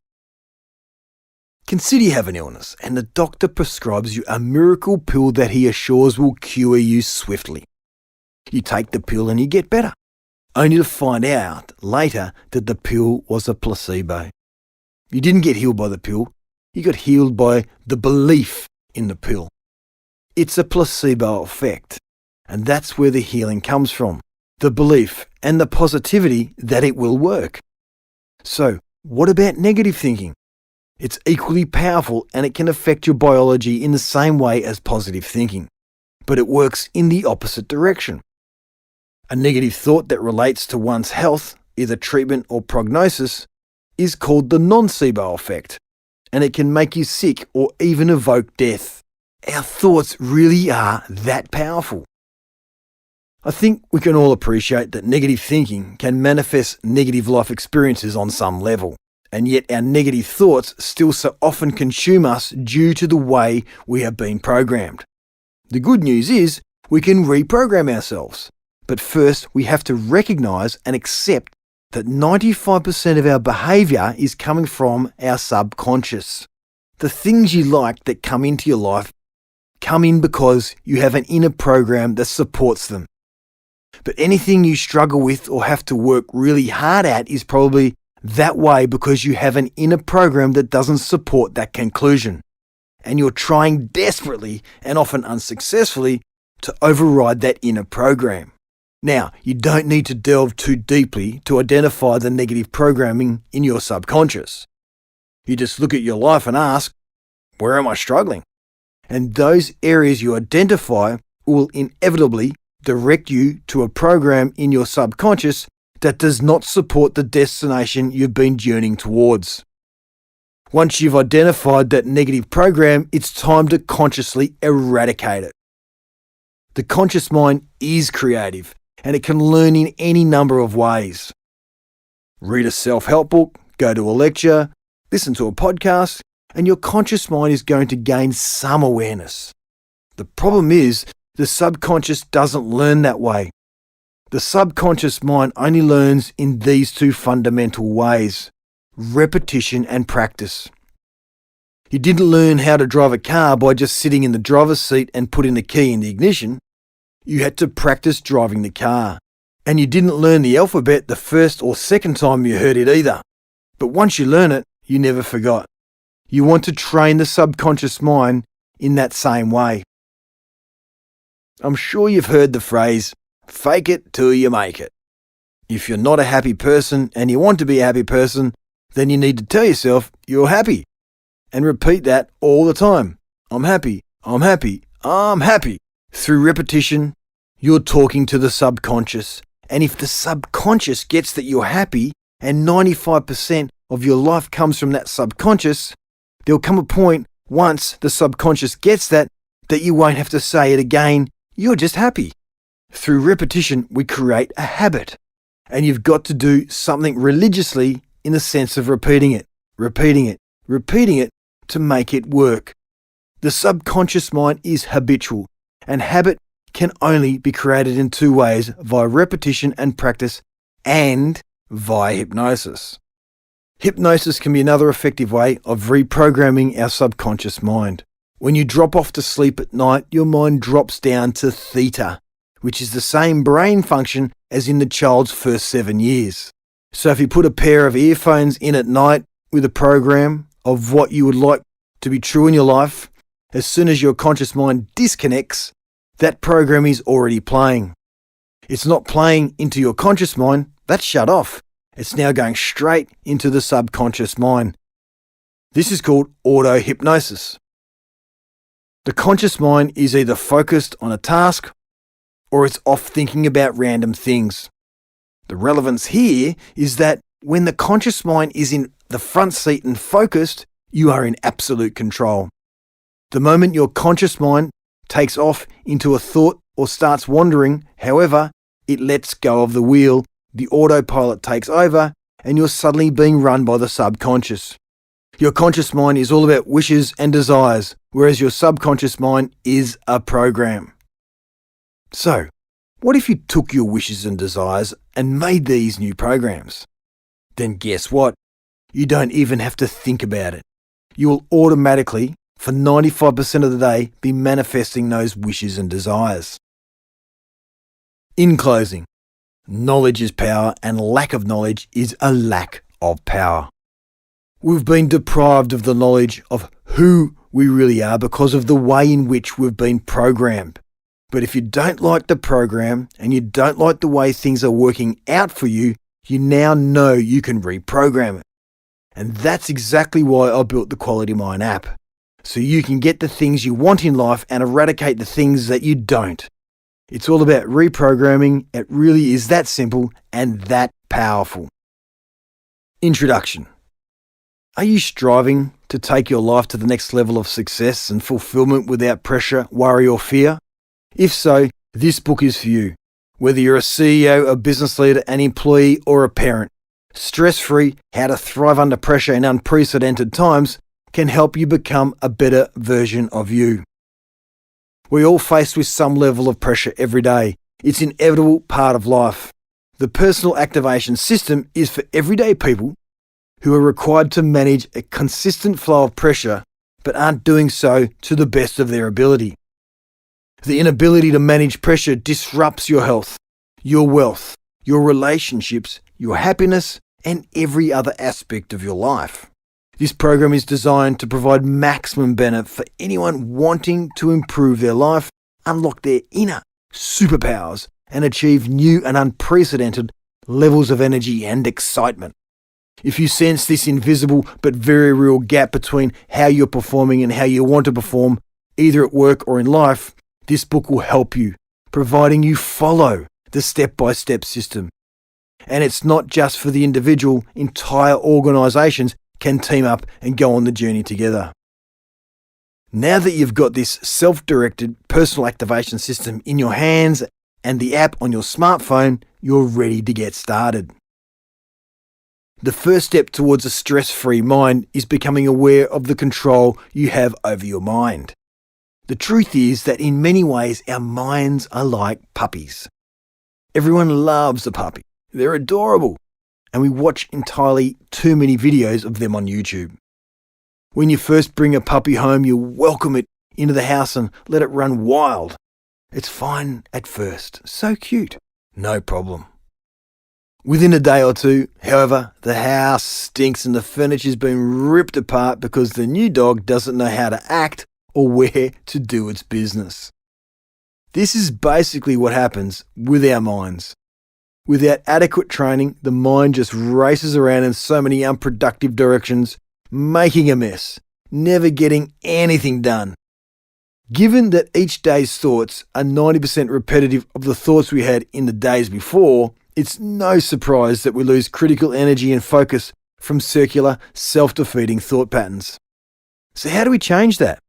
Consider you have an illness and the doctor prescribes you a miracle pill that he assures will cure you swiftly. You take the pill and you get better, only to find out later that the pill was a placebo. You didn't get healed by the pill, you got healed by the belief in the pill. It's a placebo effect, and that's where the healing comes from. The belief and the positivity that it will work. So, what about negative thinking? It's equally powerful and it can affect your biology in the same way as positive thinking, but it works in the opposite direction. A negative thought that relates to one's health, either treatment or prognosis, is called the nocebo effect, and it can make you sick or even evoke death. Our thoughts really are that powerful. I think we can all appreciate that negative thinking can manifest negative life experiences on some level, and yet our negative thoughts still so often consume us due to the way we have been programmed. The good news is we can reprogram ourselves, but first we have to recognise and accept that 95% of our behaviour is coming from our subconscious. The things you like that come into your life come in because you have an inner program that supports them. But anything you struggle with or have to work really hard at is probably that way because you have an inner program that doesn't support that conclusion. And you're trying desperately and often unsuccessfully to override that inner program. Now, you don't need to delve too deeply to identify the negative programming in your subconscious. You just look at your life and ask, where am I struggling? And those areas you identify will inevitably direct you to a program in your subconscious that does not support the destination you've been journeying towards. Once you've identified that negative program, it's time to consciously eradicate it. The conscious mind is creative, and it can learn in any number of ways. Read a self-help book, go to a lecture, listen to a podcast, and your conscious mind is going to gain some awareness. The problem is, the subconscious doesn't learn that way. The subconscious mind only learns in these two fundamental ways: repetition and practice. You didn't learn how to drive a car by just sitting in the driver's seat and putting the key in the ignition. You had to practice driving the car. And you didn't learn the alphabet the first or second time you heard it either. But once you learn it, you never forgot. You want to train the subconscious mind in that same way. I'm sure you've heard the phrase, fake it till you make it. If you're not a happy person and you want to be a happy person, then you need to tell yourself you're happy. And repeat that all the time. I'm happy, I'm happy, I'm happy. Through repetition, you're talking to the subconscious. And if the subconscious gets that you're happy and 95% of your life comes from that subconscious, there'll come a point once the subconscious gets that you won't have to say it again. You're just happy. Through repetition, we create a habit. And you've got to do something religiously in the sense of repeating it to make it work. The subconscious mind is habitual, and habit can only be created in two ways: via repetition and practice, and via hypnosis. Hypnosis can be another effective way of reprogramming our subconscious mind. When you drop off to sleep at night, your mind drops down to theta, which is the same brain function as in the child's first 7 years. So if you put a pair of earphones in at night with a program of what you would like to be true in your life, as soon as your conscious mind disconnects, that program is already playing. It's not playing into your conscious mind, that's shut off. It's now going straight into the subconscious mind. This is called auto-hypnosis. The conscious mind is either focused on a task or it's off thinking about random things. The relevance here is that when the conscious mind is in the front seat and focused, you are in absolute control. The moment your conscious mind takes off into a thought or starts wandering, however, it lets go of the wheel, the autopilot takes over, and you're suddenly being run by the subconscious. Your conscious mind is all about wishes and desires, whereas your subconscious mind is a program. So, what if you took your wishes and desires and made these new programs? Then guess what? You don't even have to think about it. You will automatically, for 95% of the day, be manifesting those wishes and desires. In closing, knowledge is power and lack of knowledge is a lack of power. We've been deprived of the knowledge of who we really are because of the way in which we've been programmed. But if you don't like the program and you don't like the way things are working out for you, you now know you can reprogram it. And that's exactly why I built the Quality Mind app. So you can get the things you want in life and eradicate the things that you don't. It's all about reprogramming. It really is that simple and that powerful. Introduction. Are you striving to take your life to the next level of success and fulfillment without pressure, worry or fear? If so, this book is for you. Whether you're a CEO, a business leader, an employee or a parent, Stress-Free: How to Thrive Under Pressure in Unprecedented Times can help you become a better version of you. We're all faced with some level of pressure every day. It's an inevitable part of life. The personal activation system is for everyday people who are required to manage a consistent flow of pressure but aren't doing so to the best of their ability. The inability to manage pressure disrupts your health, your wealth, your relationships, your happiness, and every other aspect of your life. This program is designed to provide maximum benefit for anyone wanting to improve their life, unlock their inner superpowers, and achieve new and unprecedented levels of energy and excitement. If you sense this invisible but very real gap between how you're performing and how you want to perform, either at work or in life, this book will help you, providing you follow the step-by-step system. And it's not just for the individual, entire organisations can team up and go on the journey together. Now that you've got this self-directed personal activation system in your hands and the app on your smartphone, you're ready to get started. The first step towards a stress-free mind is becoming aware of the control you have over your mind. The truth is that in many ways our minds are like puppies. Everyone loves a puppy. They're adorable. And we watch entirely too many videos of them on YouTube. When you first bring a puppy home, you welcome it into the house and let it run wild. It's fine at first. So cute. No problem. Within a day or two, however, the house stinks and the furniture's been ripped apart because the new dog doesn't know how to act or where to do its business. This is basically what happens with our minds. Without adequate training, the mind just races around in so many unproductive directions, making a mess, never getting anything done. Given that each day's thoughts are 90% repetitive of the thoughts we had in the days before, it's no surprise that we lose critical energy and focus from circular, self-defeating thought patterns. So how do we change that?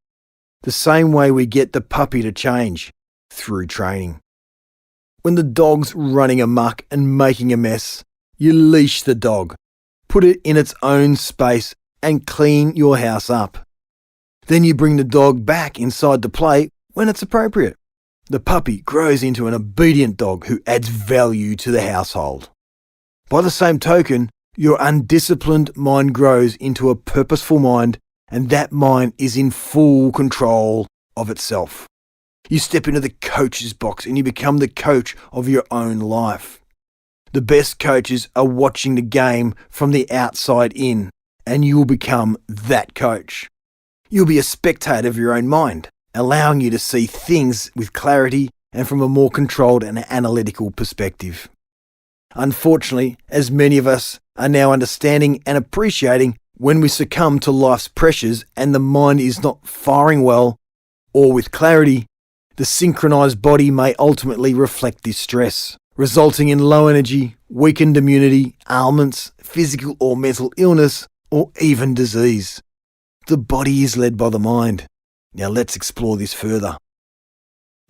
The same way we get the puppy to change, through training. When the dog's running amok and making a mess, you leash the dog, put it in its own space and clean your house up. Then you bring the dog back inside to play when it's appropriate. The puppy grows into an obedient dog who adds value to the household. By the same token, your undisciplined mind grows into a purposeful mind, and that mind is in full control of itself. You step into the coach's box and you become the coach of your own life. The best coaches are watching the game from the outside in, and you will become that coach. You'll be a spectator of your own mind, allowing you to see things with clarity and from a more controlled and analytical perspective. Unfortunately, as many of us are now understanding and appreciating, when we succumb to life's pressures and the mind is not firing well or with clarity, the synchronized body may ultimately reflect this stress, resulting in low energy, weakened immunity, ailments, physical or mental illness, or even disease. The body is led by the mind. Now let's explore this further.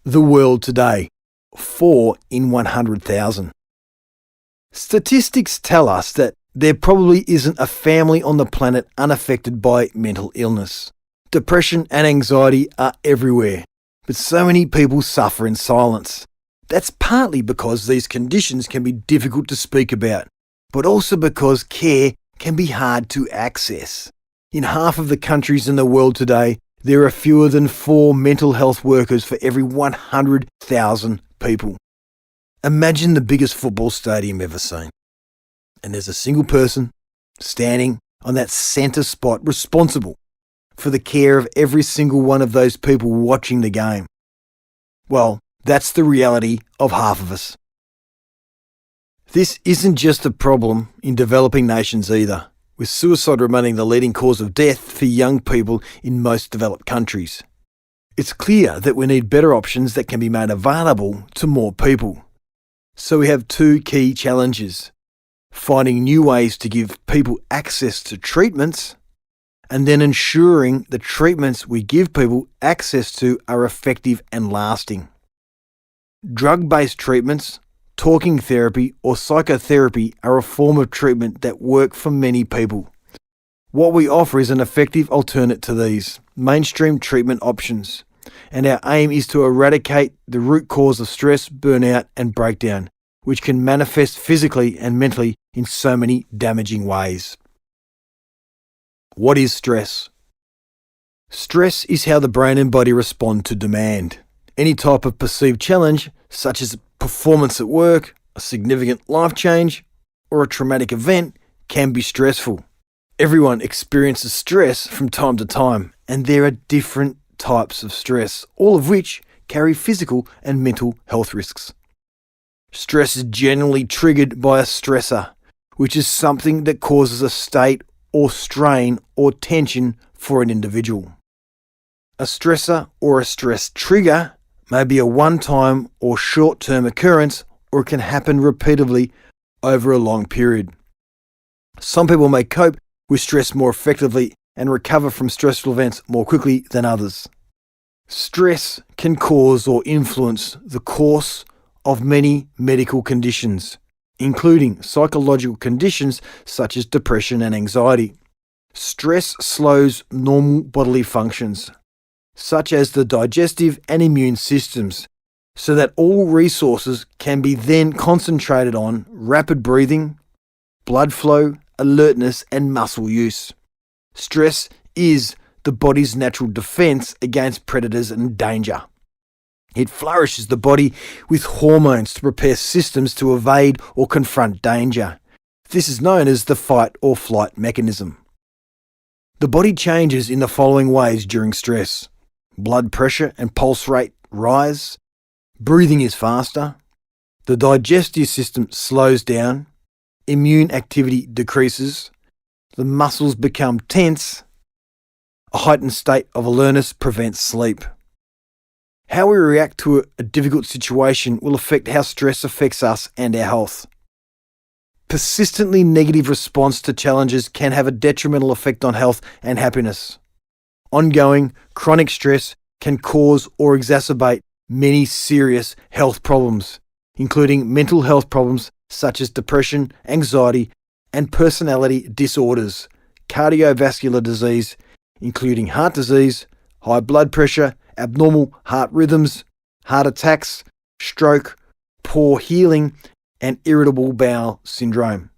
The world today, 4 in 100,000. Statistics tell us that there probably isn't a family on the planet unaffected by mental illness. Depression and anxiety are everywhere, but so many people suffer in silence. That's partly because these conditions can be difficult to speak about, but also because care can be hard to access. In half of the countries in the world today, there are fewer than 4 mental health workers for every 100,000 people. Imagine the biggest football stadium ever seen, and there's a single person standing on that centre spot responsible for the care of every single one of those people watching the game. Well, that's the reality of half of us. This isn't just a problem in developing nations either, with suicide remaining the leading cause of death for young people in most developed countries. It's clear that we need better options that can be made available to more people. So we have 2 key challenges: finding new ways to give people access to treatments, and then ensuring the treatments we give people access to are effective and lasting. Drug-based treatments, talking therapy, or psychotherapy are a form of treatment that work for many people. What we offer is an effective alternate to these mainstream treatment options, and our aim is to eradicate the root cause of stress, burnout, and breakdown, which can manifest physically and mentally in so many damaging ways. What is stress? Stress is how the brain and body respond to demand. Any type of perceived challenge, such as performance at work, a significant life change, or a traumatic event, can be stressful. Everyone experiences stress from time to time, and there are different types of stress, all of which carry physical and mental health risks. Stress is generally triggered by a stressor, which is something that causes a state or strain or tension for an individual. A stressor or a stress trigger may be a one-time or short-term occurrence, or it can happen repeatedly over a long period. Some people may cope with stress more effectively and recover from stressful events more quickly than others. Stress can cause or influence the course of many medical conditions, including psychological conditions such as depression and anxiety. Stress slows normal bodily functions, such as the digestive and immune systems, so that all resources can be then concentrated on rapid breathing, blood flow, alertness, and muscle use. Stress is the body's natural defense against predators and danger. It flourishes the body with hormones to prepare systems to evade or confront danger. This is known as the fight or flight mechanism. The body changes in the following ways during stress. Blood pressure and pulse rate rise. Breathing is faster. The digestive system slows down. Immune activity decreases. The muscles become tense. A heightened state of alertness prevents sleep. How we react to a difficult situation will affect how stress affects us and our health. Persistently negative response to challenges can have a detrimental effect on health and happiness. Ongoing chronic stress can cause or exacerbate many serious health problems, including mental health problems such as depression, anxiety, and personality disorders, cardiovascular disease, including heart disease, high blood pressure, abnormal heart rhythms, heart attacks, stroke, poor healing, and irritable bowel syndrome.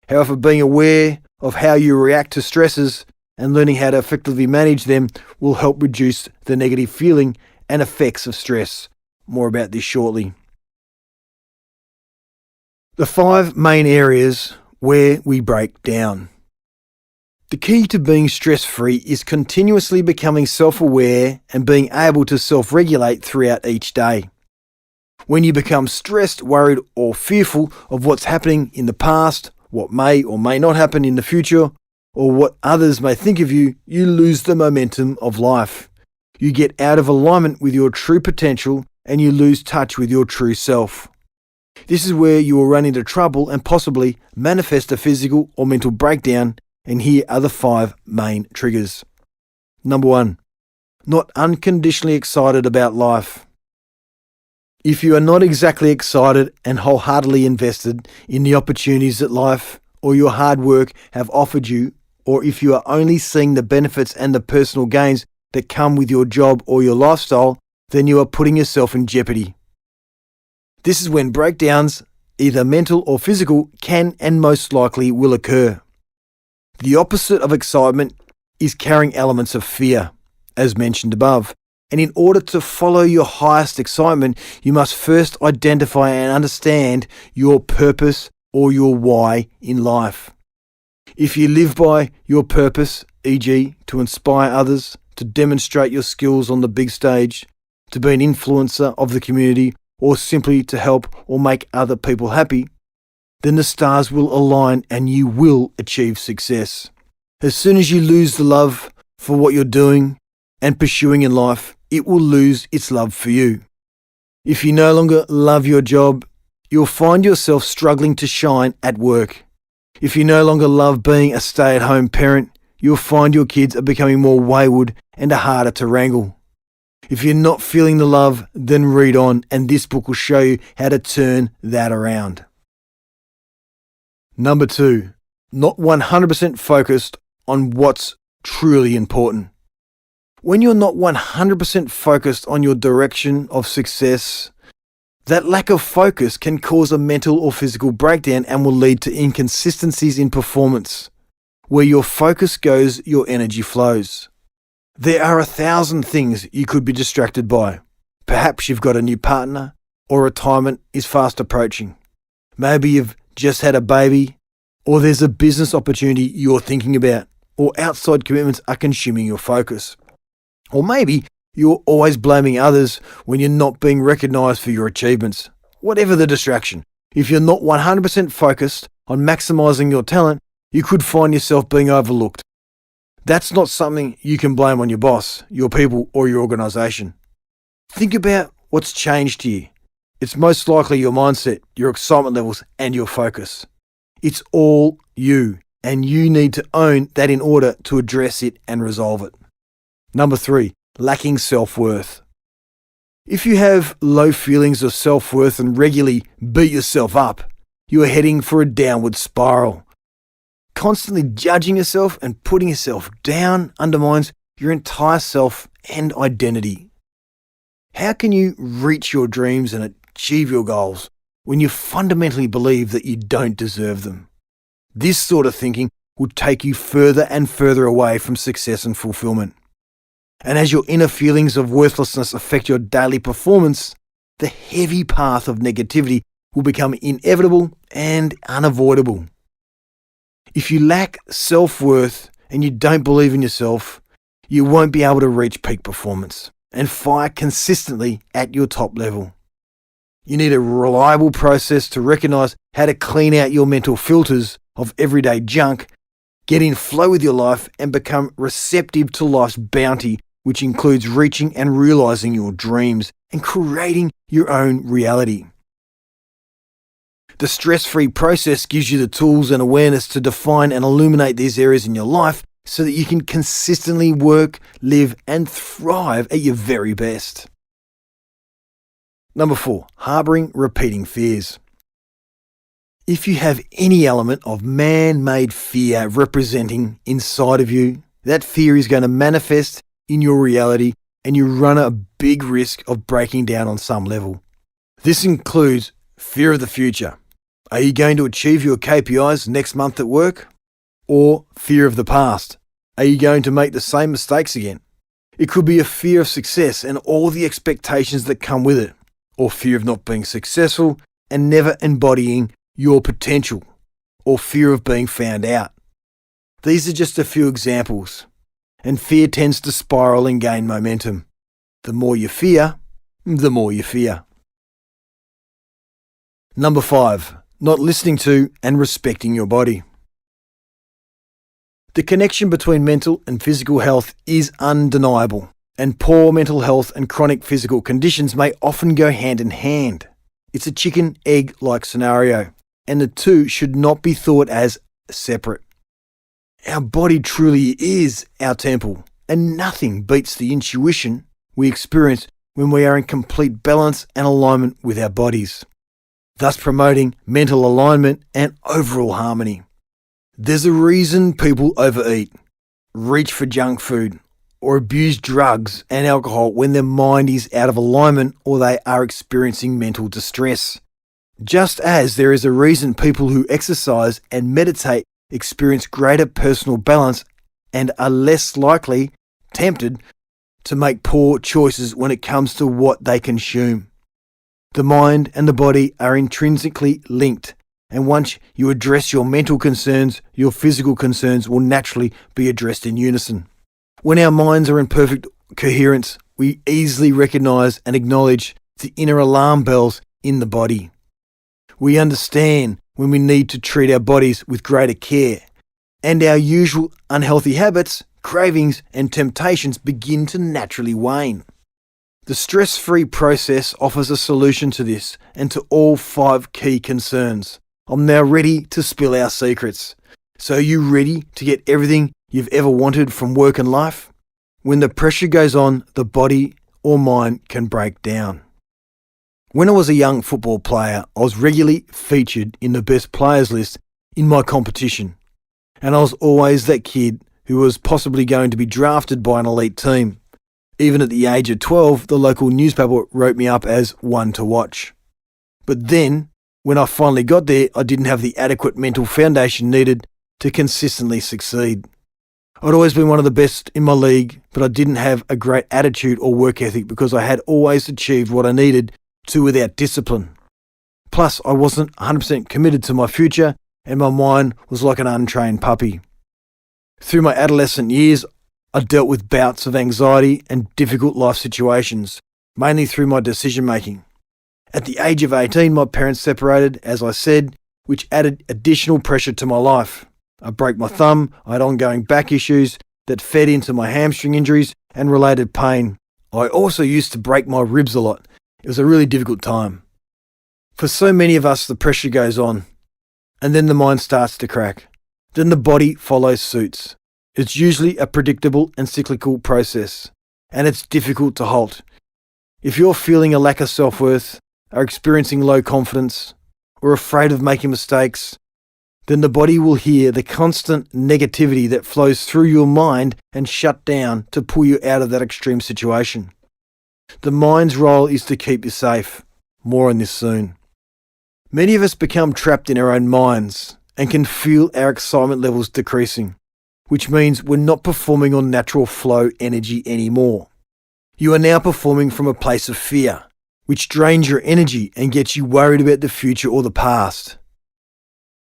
However, being aware of how you react to stresses and learning how to effectively manage them will help reduce the negative feeling and effects of stress. More about this shortly. The 5 main areas where we break down. The key to being stress-free is continuously becoming self-aware and being able to self-regulate throughout each day. When you become stressed, worried, or fearful of what's happening in the past, what may or may not happen in the future, or what others may think of you, you lose the momentum of life. You get out of alignment with your true potential and you lose touch with your true self. This is where you will run into trouble and possibly manifest a physical or mental breakdown, and here are the 5 main triggers. Number 1, not unconditionally excited about life. If you are not exactly excited and wholeheartedly invested in the opportunities that life or your hard work have offered you, or if you are only seeing the benefits and the personal gains that come with your job or your lifestyle, then you are putting yourself in jeopardy. This is when breakdowns, either mental or physical, can and most likely will occur. The opposite of excitement is carrying elements of fear, as mentioned above. And in order to follow your highest excitement, you must first identify and understand your purpose or your why in life. If you live by your purpose, e.g. to inspire others, to demonstrate your skills on the big stage, to be an influencer of the community, or simply to help or make other people happy, then the stars will align and you will achieve success. As soon as you lose the love for what you're doing and pursuing in life, it will lose its love for you. If you no longer love your job, you'll find yourself struggling to shine at work. If you no longer love being a stay-at-home parent, you'll find your kids are becoming more wayward and are harder to wrangle. If you're not feeling the love, then read on, and this book will show you how to turn that around. Number 2, not 100% focused on what's truly important. When you're not 100% focused on your direction of success, that lack of focus can cause a mental or physical breakdown and will lead to inconsistencies in performance. Where your focus goes, your energy flows. There are 1,000 things you could be distracted by. Perhaps you've got a new partner, or retirement is fast approaching. Maybe you've just had a baby, or there's a business opportunity you're thinking about, or outside commitments are consuming your focus. Or maybe you're always blaming others when you're not being recognised for your achievements. Whatever the distraction, if you're not 100% focused on maximising your talent, you could find yourself being overlooked. That's not something you can blame on your boss, your people, or your organisation. Think about what's changed here. It's most likely your mindset, your excitement levels, and your focus. It's all you, and you need to own that in order to address it and resolve it. Number 3, lacking self-worth. If you have low feelings of self-worth and regularly beat yourself up, you are heading for a downward spiral. Constantly judging yourself and putting yourself down undermines your entire self and identity. How can you reach your dreams and achieve your goals when you fundamentally believe that you don't deserve them? This sort of thinking will take you further and further away from success and fulfillment. And as your inner feelings of worthlessness affect your daily performance, the heavy path of negativity will become inevitable and unavoidable. If you lack self-worth and you don't believe in yourself, you won't be able to reach peak performance and fire consistently at your top level. You need a reliable process to recognize how to clean out your mental filters of everyday junk, get in flow with your life, and become receptive to life's bounty, which includes reaching and realizing your dreams and creating your own reality. The stress-free process gives you the tools and awareness to define and illuminate these areas in your life so that you can consistently work, live, and thrive at your very best. Number 4, harboring repeating fears. If you have any element of man-made fear representing inside of you, that fear is going to manifest in your reality and you run a big risk of breaking down on some level. This includes fear of the future. Are you going to achieve your KPIs next month at work? Or fear of the past. Are you going to make the same mistakes again? It could be a fear of success and all the expectations that come with it, or fear of not being successful and never embodying your potential, or fear of being found out. These are just a few examples, and fear tends to spiral and gain momentum. The more you fear, the more you fear. Number 5, not listening to and respecting your body. The connection between mental and physical health is undeniable, and poor mental health and chronic physical conditions may often go hand in hand. It's a chicken-egg-like scenario, and the two should not be thought as separate. Our body truly is our temple, and nothing beats the intuition we experience when we are in complete balance and alignment with our bodies, thus promoting mental alignment and overall harmony. There's a reason people overeat, reach for junk food, or abuse drugs and alcohol when their mind is out of alignment or they are experiencing mental distress. Just as there is a reason people who exercise and meditate experience greater personal balance and are less likely tempted to make poor choices when it comes to what they consume. The mind and the body are intrinsically linked, and once you address your mental concerns, your physical concerns will naturally be addressed in unison. When our minds are in perfect coherence, we easily recognize and acknowledge the inner alarm bells in the body. We understand when we need to treat our bodies with greater care, and our usual unhealthy habits, cravings, and temptations begin to naturally wane. The stress-free process offers a solution to this and to all 5 key concerns. I'm now ready to spill our secrets. So are you ready to get everything you've ever wanted from work and life? When the pressure goes on, the body or mind can break down. When I was a young football player, I was regularly featured in the best players list in my competition. And I was always that kid who was possibly going to be drafted by an elite team. Even at the age of 12, the local newspaper wrote me up as one to watch. But then, when I finally got there, I didn't have the adequate mental foundation needed to consistently succeed. I'd always been one of the best in my league, but I didn't have a great attitude or work ethic because I had always achieved what I needed to without discipline. Plus, I wasn't 100% committed to my future, and my mind was like an untrained puppy. Through my adolescent years, I dealt with bouts of anxiety and difficult life situations, mainly through my decision making. At the age of 18, my parents separated, as I said, which added additional pressure to my life. I broke my thumb, I had ongoing back issues that fed into my hamstring injuries and related pain. I also used to break my ribs a lot. It was a really difficult time. For so many of us, the pressure goes on, and then the mind starts to crack. Then the body follows suit. It's usually a predictable and cyclical process, and it's difficult to halt. If you're feeling a lack of self-worth, are experiencing low confidence, or afraid of making mistakes, then the body will hear the constant negativity that flows through your mind and shut down to pull you out of that extreme situation. The mind's role is to keep you safe. More on this soon. Many of us become trapped in our own minds and can feel our excitement levels decreasing, which means we're not performing on natural flow energy anymore. You are now performing from a place of fear, which drains your energy and gets you worried about the future or the past.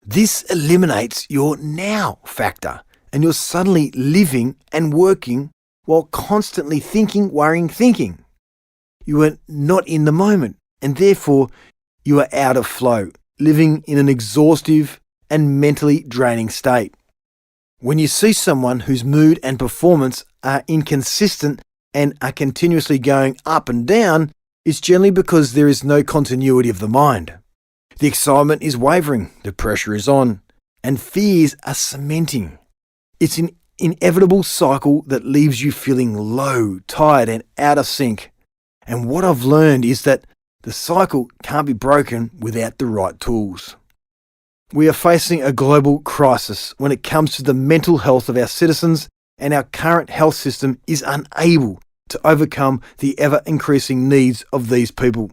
This eliminates your now factor, and you're suddenly living and working while constantly thinking, worrying, thinking. You are not in the moment, and therefore you are out of flow, living in an exhaustive and mentally draining state. When you see someone whose mood and performance are inconsistent and are continuously going up and down, it's generally because there is no continuity of the mind. The excitement is wavering, the pressure is on, and fears are cementing. It's an inevitable cycle that leaves you feeling low, tired, and out of sync. And what I've learned is that the cycle can't be broken without the right tools. We are facing a global crisis when it comes to the mental health of our citizens, and our current health system is unable to overcome the ever-increasing needs of these people,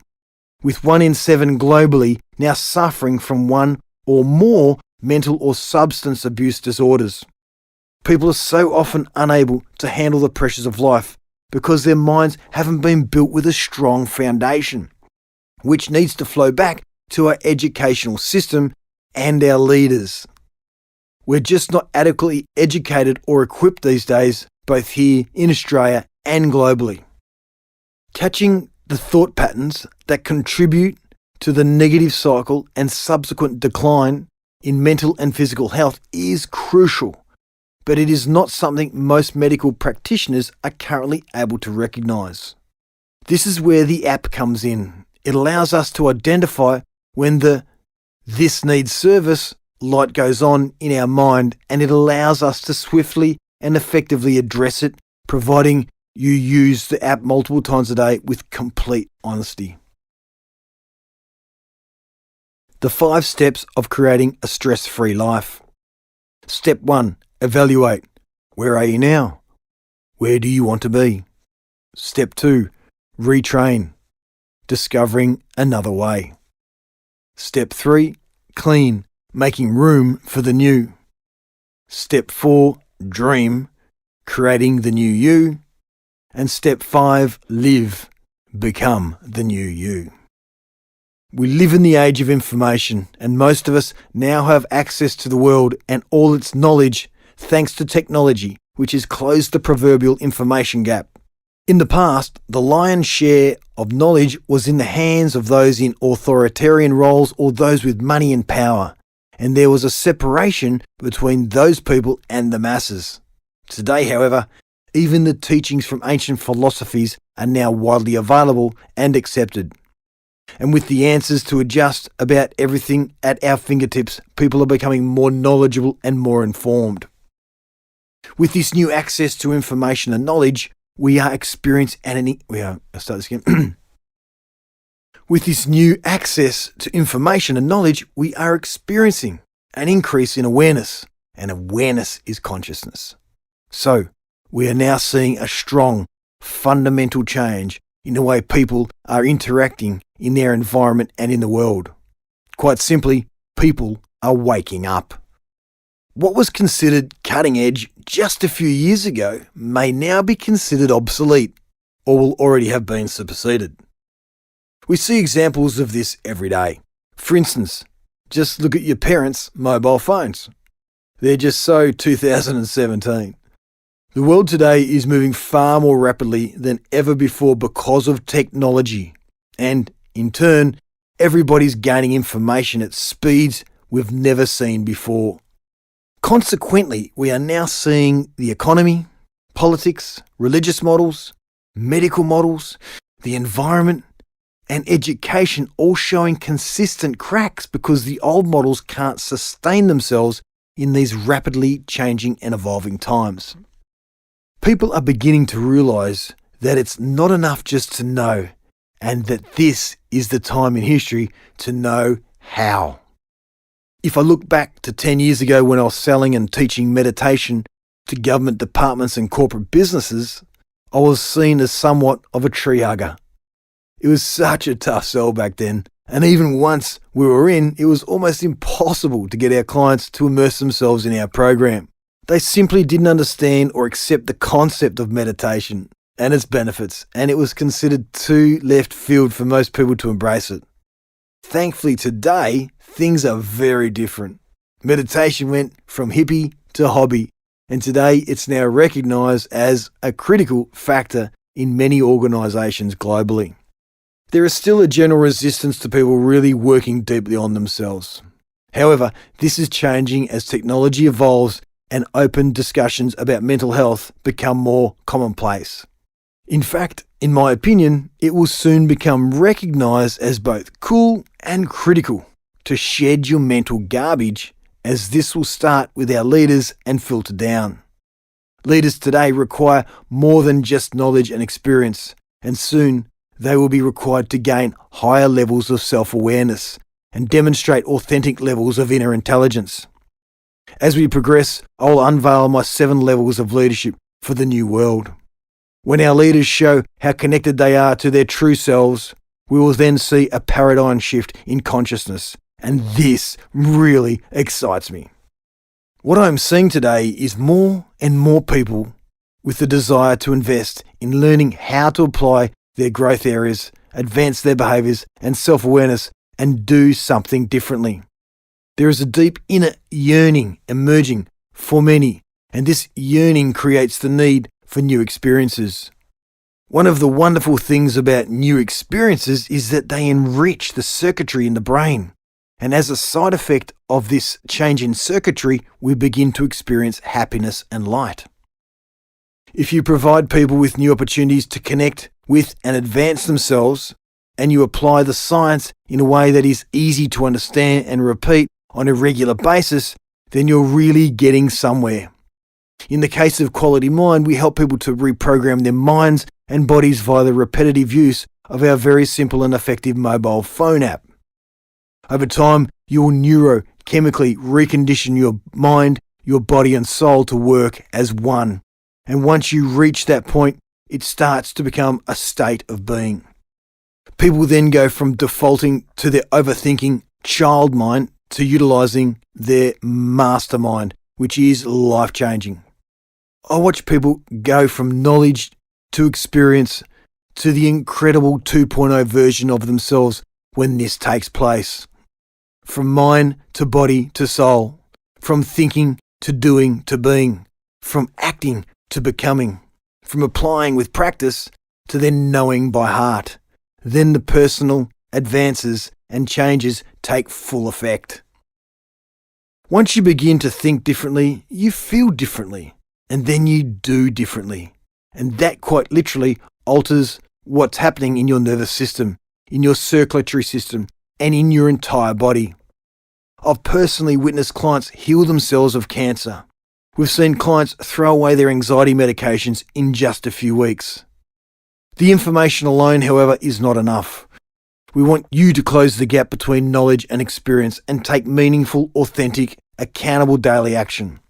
with 1 in 7 globally now suffering from one or more mental or substance abuse disorders. People are so often unable to handle the pressures of life because their minds haven't been built with a strong foundation, which needs to flow back to our educational system and our leaders. We're just not adequately educated or equipped these days, both here in Australia and globally. Catching the thought patterns that contribute to the negative cycle and subsequent decline in mental and physical health is crucial, but it is not something most medical practitioners are currently able to recognise. This is where the app comes in. It allows us to identify when the "this needs service" light goes on in our mind, and it allows us to swiftly and effectively address it, providing you use the app multiple times a day with complete honesty. The 5 steps of creating a stress-free life. Step 1. Evaluate. Where are you now? Where do you want to be? Step 2. Retrain. Discovering another way. Step 3. Clean. Making room for the new. Step 4. Dream. Creating the new you. And step 5. Live. Become the new you. We live in the age of information, and most of us now have access to the world and all its knowledge thanks to technology, which has closed the proverbial information gap. In the past, the lion's share of knowledge was in the hands of those in authoritarian roles or those with money and power, and there was a separation between those people and the masses. Today, however, even the teachings from ancient philosophies are now widely available and accepted. And with the answers to just about everything at our fingertips, people are becoming more knowledgeable and more informed. With this new access to information and knowledge, we are experiencing With this new access to information and knowledge, we are experiencing an increase in awareness, and awareness is consciousness. So, we are now seeing a strong, fundamental change in the way people are interacting in their environment and in the world. Quite simply, people are waking up. What was considered cutting edge just a few years ago may now be considered obsolete, or will already have been superseded. We see examples of this every day. For instance, just look at your parents' mobile phones. They're just so 2017. The world today is moving far more rapidly than ever before because of technology. And, in turn, everybody's gaining information at speeds we've never seen before. Consequently, we are now seeing the economy, politics, religious models, medical models, the environment, and education all showing consistent cracks because the old models can't sustain themselves in these rapidly changing and evolving times. People are beginning to realise that it's not enough just to know, and that this is the time in history to know how. If I look back to 10 years ago when I was selling and teaching meditation to government departments and corporate businesses, I was seen as somewhat of a tree hugger. It was such a tough sell back then, and even once we were in, it was almost impossible to get our clients to immerse themselves in our program. They simply didn't understand or accept the concept of meditation and its benefits, and it was considered too left field for most people to embrace it. Thankfully today, things are very different. Meditation went from hippie to hobby, and today it's now recognised as a critical factor in many organisations globally. There is still a general resistance to people really working deeply on themselves. However, this is changing as technology evolves and open discussions about mental health become more commonplace. In fact, in my opinion, it will soon become recognised as both cool and critical to shed your mental garbage, as this will start with our leaders and filter down. Leaders today require more than just knowledge and experience, and soon they will be required to gain higher levels of self-awareness and demonstrate authentic levels of inner intelligence. As we progress, I'll unveil my 7 levels of leadership for the new world. When our leaders show how connected they are to their true selves, we will then see a paradigm shift in consciousness, and this really excites me. What I'm seeing today is more and more people with the desire to invest in learning how to apply their growth areas, advance their behaviours and self-awareness, and do something differently. There is a deep inner yearning emerging for many, and this yearning creates the need for new experiences. One of the wonderful things about new experiences is that they enrich the circuitry in the brain. And as a side effect of this change in circuitry, we begin to experience happiness and light. If you provide people with new opportunities to connect with and advance themselves, and you apply the science in a way that is easy to understand and repeat on a regular basis, then you're really getting somewhere. In the case of Quality Mind, we help people to reprogram their minds and bodies via the repetitive use of our very simple and effective mobile phone app. Over time, you will neurochemically recondition your mind, your body and soul to work as one. And once you reach that point, it starts to become a state of being. People then go from defaulting to their overthinking child mind to utilising their mastermind, which is life-changing. I watch people go from knowledge to experience to the incredible 2.0 version of themselves when this takes place. From mind to body to soul, from thinking to doing to being, from acting to becoming, from applying with practice to then knowing by heart. Then the personal advances and changes take full effect. Once you begin to think differently, you feel differently, and then you do differently. And that quite literally alters what's happening in your nervous system, in your circulatory system, and in your entire body. I've personally witnessed clients heal themselves of cancer. We've seen clients throw away their anxiety medications in just a few weeks. The information alone, however, is not enough. We want you to close the gap between knowledge and experience and take meaningful, authentic, accountable daily action.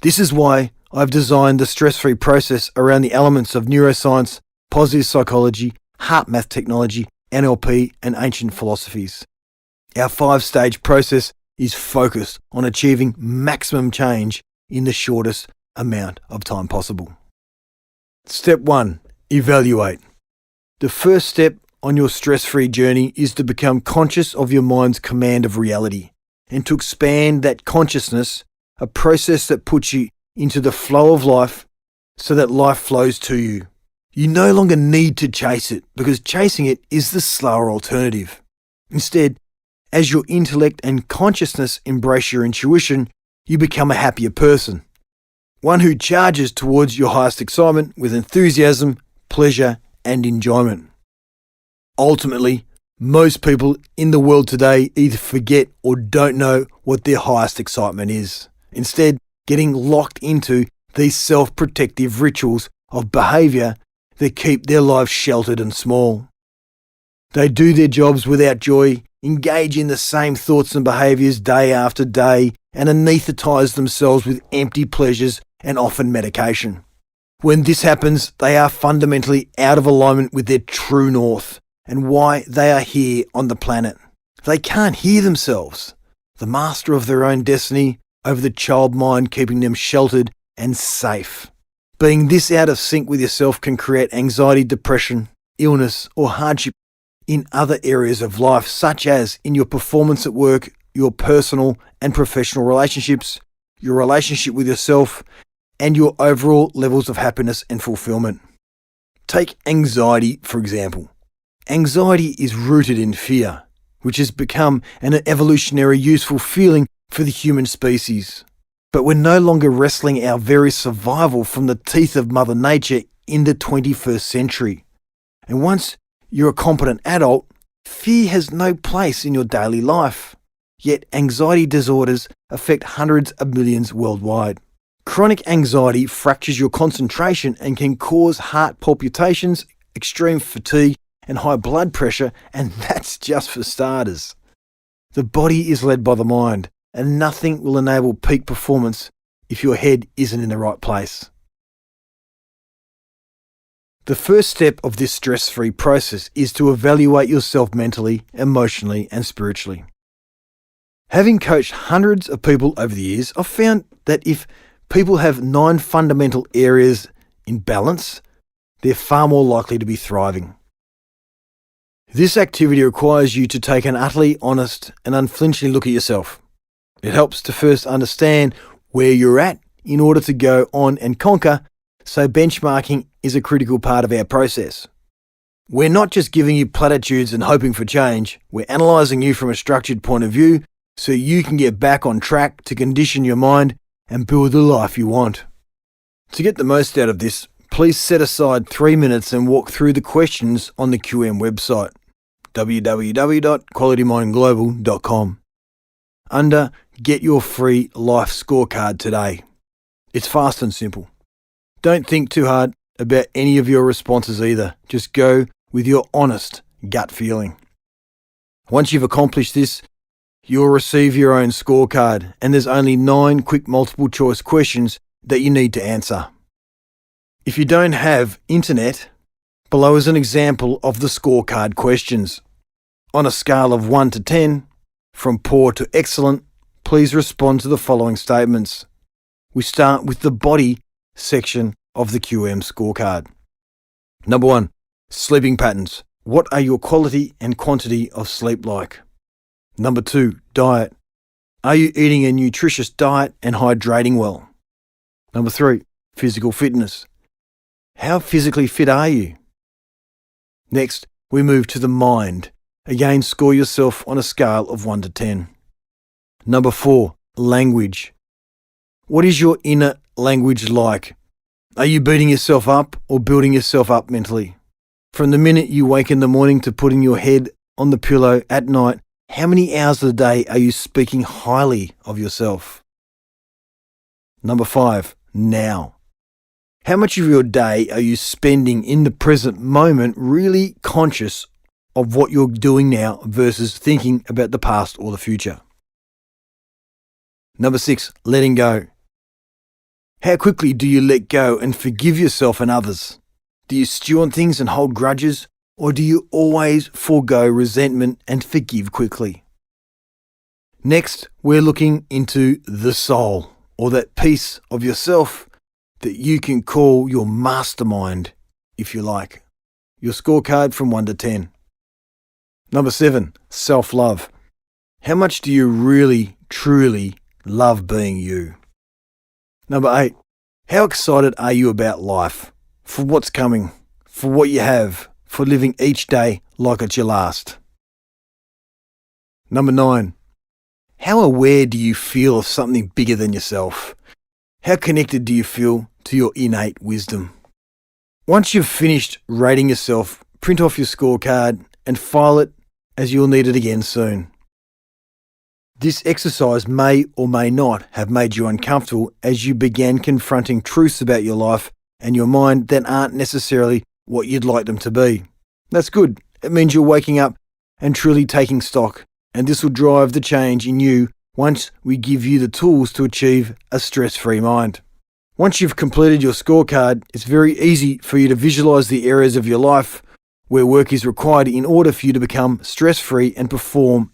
This is why I've designed the stress-free process around the elements of neuroscience, positive psychology, heart math technology, NLP, and ancient philosophies. Our 5-stage process is focused on achieving maximum change in the shortest amount of time possible. Step 1. Evaluate. The first step on your stress-free journey is to become conscious of your mind's command of reality and to expand that consciousness, a process that puts you into the flow of life so that life flows to you. You no longer need to chase it because chasing it is the slower alternative. Instead, as your intellect and consciousness embrace your intuition, you become a happier person. One who charges towards your highest excitement with enthusiasm, pleasure, and enjoyment. Ultimately, most people in the world today either forget or don't know what their highest excitement is. Instead, getting locked into these self-protective rituals of behaviour that keep their lives sheltered and small. They do their jobs without joy, engage in the same thoughts and behaviours day after day, and anaesthetise themselves with empty pleasures and often medication. When this happens, they are fundamentally out of alignment with their true north and why they are here on the planet. They can't hear themselves, the master of their own destiny, over the child mind keeping them sheltered and safe. Being this out of sync with yourself can create anxiety, depression, illness, or hardship in other areas of life, such as in your performance at work, your personal and professional relationships, your relationship with yourself, and your overall levels of happiness and fulfillment. Take anxiety, for example. Anxiety is rooted in fear, which has become an evolutionary useful feeling for the human species. But we're no longer wrestling our very survival from the teeth of Mother Nature in the 21st century. And once you're a competent adult, fear has no place in your daily life. Yet anxiety disorders affect hundreds of millions worldwide. Chronic anxiety fractures your concentration and can cause heart palpitations, extreme fatigue, and high blood pressure, and that's just for starters. The body is led by the mind, and nothing will enable peak performance if your head isn't in the right place. The first step of this stress-free process is to evaluate yourself mentally, emotionally, and spiritually. Having coached hundreds of people over the years, I've found that if people have 9 fundamental areas in balance, they're far more likely to be thriving. This activity requires you to take an utterly honest and unflinching look at yourself. It helps to first understand where you're at in order to go on and conquer, so benchmarking is a critical part of our process. We're not just giving you platitudes and hoping for change, we're analysing you from a structured point of view so you can get back on track to condition your mind and build the life you want. To get the most out of this, please set aside 3 minutes and walk through the questions on the QM website, www.qualitymindglobal.com. Under Get Your Free Life Scorecard today. It's fast and simple. Don't think too hard about any of your responses either. Just go with your honest gut feeling. Once you've accomplished this, you'll receive your own scorecard, and there's only 9 quick multiple choice questions that you need to answer. If you don't have internet, below is an example of the scorecard questions. On a scale of 1 to 10, from poor to excellent, please respond to the following statements. We start with the body section of the QM scorecard. Number 1, sleeping patterns. What are your quality and quantity of sleep like? Number 2, diet. Are you eating a nutritious diet and hydrating well? Number 3, physical fitness. How physically fit are you? Next, we move to the mind. Again, score yourself on a scale of 1 to 10. Number 4, language. What is your inner language like? Are you beating yourself up or building yourself up mentally? From the minute you wake in the morning to putting your head on the pillow at night, how many hours of the day are you speaking highly of yourself? Number 5, now. How much of your day are you spending in the present moment really conscious of what you're doing now versus thinking about the past or the future? Number 6, letting go. How quickly do you let go and forgive yourself and others? Do you stew on things and hold grudges, or do you always forego resentment and forgive quickly? Next, we're looking into the soul, or that piece of yourself that you can call your mastermind, if you like. Your scorecard from 1 to 10. Number 7, self-love. How much do you really, truly love being you? Number 8, how excited are you about life? For what's coming, for what you have, for living each day like it's your last? Number 9, how aware do you feel of something bigger than yourself? How connected do you feel to your innate wisdom? Once you've finished rating yourself, print off your scorecard and file it as you'll need it again soon. This exercise may or may not have made you uncomfortable as you began confronting truths about your life and your mind that aren't necessarily what you'd like them to be. That's good. It means you're waking up and truly taking stock, and this will drive the change in you once we give you the tools to achieve a stress-free mind. Once you've completed your scorecard, it's very easy for you to visualize the areas of your life where work is required in order for you to become stress-free and perform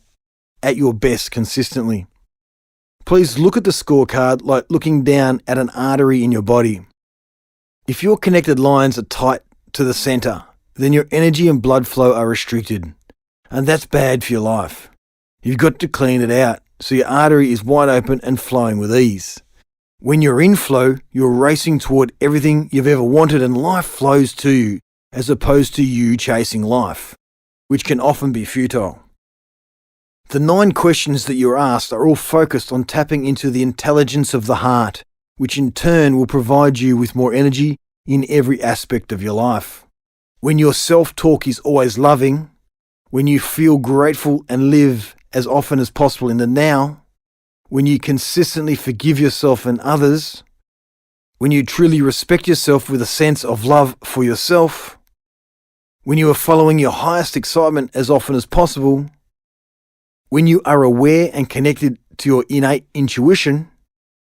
at your best consistently. Please look at the scorecard like looking down at an artery in your body. If your connected lines are tight to the center, then your energy and blood flow are restricted, and that's bad for your life. You've got to clean it out so your artery is wide open and flowing with ease. When you're in flow, you're racing toward everything you've ever wanted and life flows to you as opposed to you chasing life, which can often be futile. The 9 questions that you're asked are all focused on tapping into the intelligence of the heart, which in turn will provide you with more energy in every aspect of your life. When your self-talk is always loving, when you feel grateful and live as often as possible in the now, when you consistently forgive yourself and others, when you truly respect yourself with a sense of love for yourself, when you are following your highest excitement as often as possible, when you are aware and connected to your innate intuition,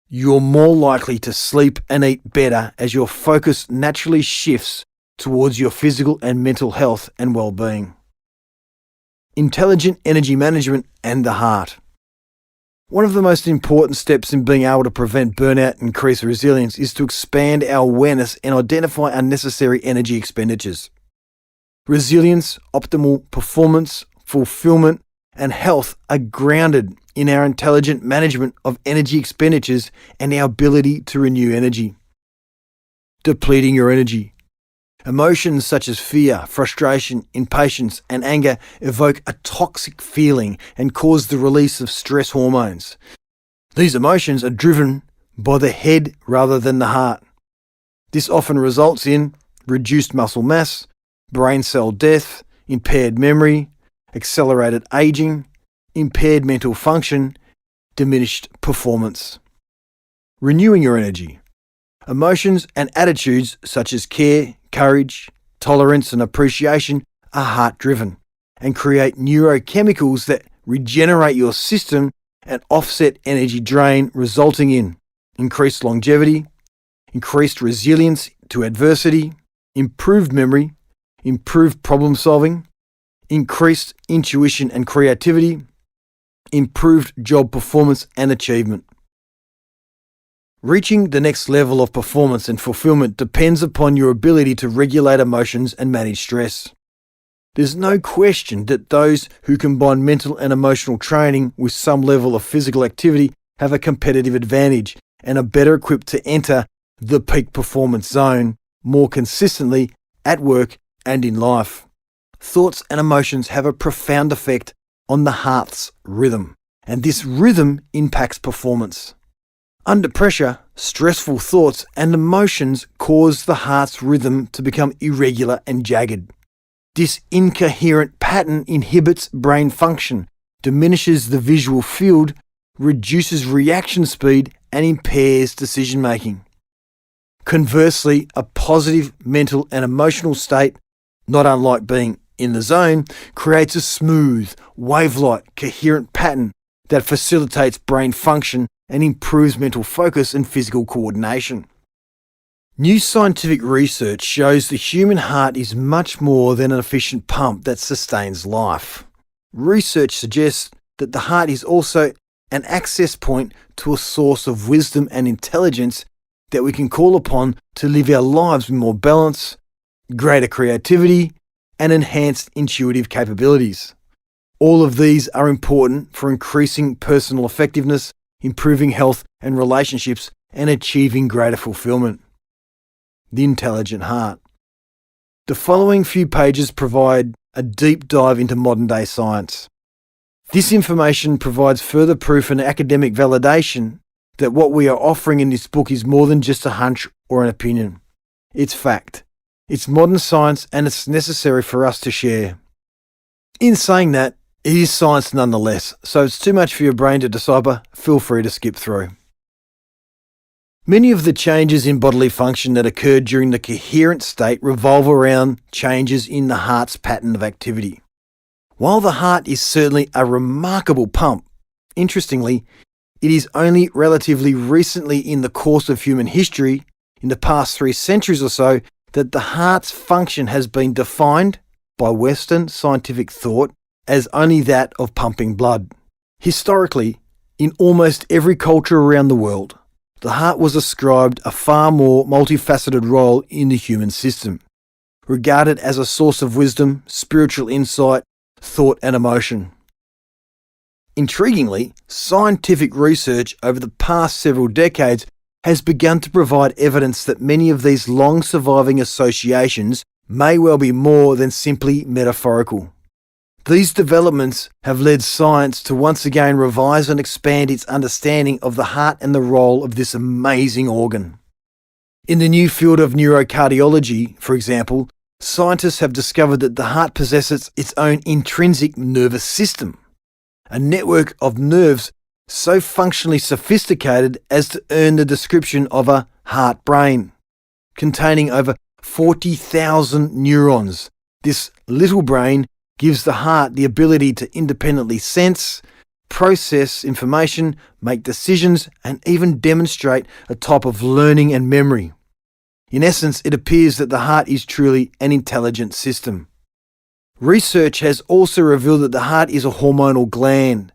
you're more likely to sleep and eat better as your focus naturally shifts towards your physical and mental health and well-being. Intelligent energy management and the heart. One of the most important steps in being able to prevent burnout and increase resilience is to expand our awareness and identify unnecessary energy expenditures. Resilience, optimal performance, fulfillment, and health are grounded in our intelligent management of energy expenditures and our ability to renew energy. Depleting your energy. Emotions such as fear, frustration, impatience, and anger evoke a toxic feeling and cause the release of stress hormones. These emotions are driven by the head rather than the heart. This often results in reduced muscle mass, brain cell death, impaired memory, accelerated aging, impaired mental function, diminished performance. Renewing your energy. Emotions and attitudes such as care, courage, tolerance, and appreciation are heart-driven and create neurochemicals that regenerate your system and offset energy drain, resulting in increased longevity, increased resilience to adversity, improved memory, improved problem solving, increased intuition and creativity, improved job performance and achievement. Reaching the next level of performance and fulfillment depends upon your ability to regulate emotions and manage stress. There's no question that those who combine mental and emotional training with some level of physical activity have a competitive advantage and are better equipped to enter the peak performance zone more consistently at work and in life. Thoughts and emotions have a profound effect on the heart's rhythm, and this rhythm impacts performance. Under pressure, stressful thoughts and emotions cause the heart's rhythm to become irregular and jagged. This incoherent pattern inhibits brain function, diminishes the visual field, reduces reaction speed, and impairs decision-making. Conversely, a positive mental and emotional state, not unlike being in the zone, creates a smooth, wave-like, coherent pattern that facilitates brain function and improves mental focus and physical coordination. New scientific research shows the human heart is much more than an efficient pump that sustains life. Research suggests that the heart is also an access point to a source of wisdom and intelligence that we can call upon to live our lives with more balance, greater creativity, and enhanced intuitive capabilities. All of these are important for increasing personal effectiveness, improving health and relationships, and achieving greater fulfillment. The intelligent heart. The following few pages provide a deep dive into modern-day science. This information provides further proof and academic validation that what we are offering in this book is more than just a hunch or an opinion. It's fact. It's modern science, and it's necessary for us to share. In saying that, it is science nonetheless, so if it's too much for your brain to decipher, feel free to skip through. Many of the changes in bodily function that occur during the coherent state revolve around changes in the heart's pattern of activity. While the heart is certainly a remarkable pump, interestingly, it is only relatively recently in the course of human history, in the past 3 centuries or so, that the heart's function has been defined by Western scientific thought as only that of pumping blood. Historically, in almost every culture around the world, the heart was ascribed a far more multifaceted role in the human system, regarded as a source of wisdom, spiritual insight, thought and emotion. Intriguingly, scientific research over the past several decades has begun to provide evidence that many of these long-surviving associations may well be more than simply metaphorical. These developments have led science to once again revise and expand its understanding of the heart and the role of this amazing organ. In the new field of neurocardiology, for example, scientists have discovered that the heart possesses its own intrinsic nervous system, a network of nerves so functionally sophisticated as to earn the description of a heart brain, containing over 40,000 neurons. This little brain gives the heart the ability to independently sense, process information, make decisions, and even demonstrate a type of learning and memory. In essence, it appears that the heart is truly an intelligent system. Research has also revealed that the heart is a hormonal gland,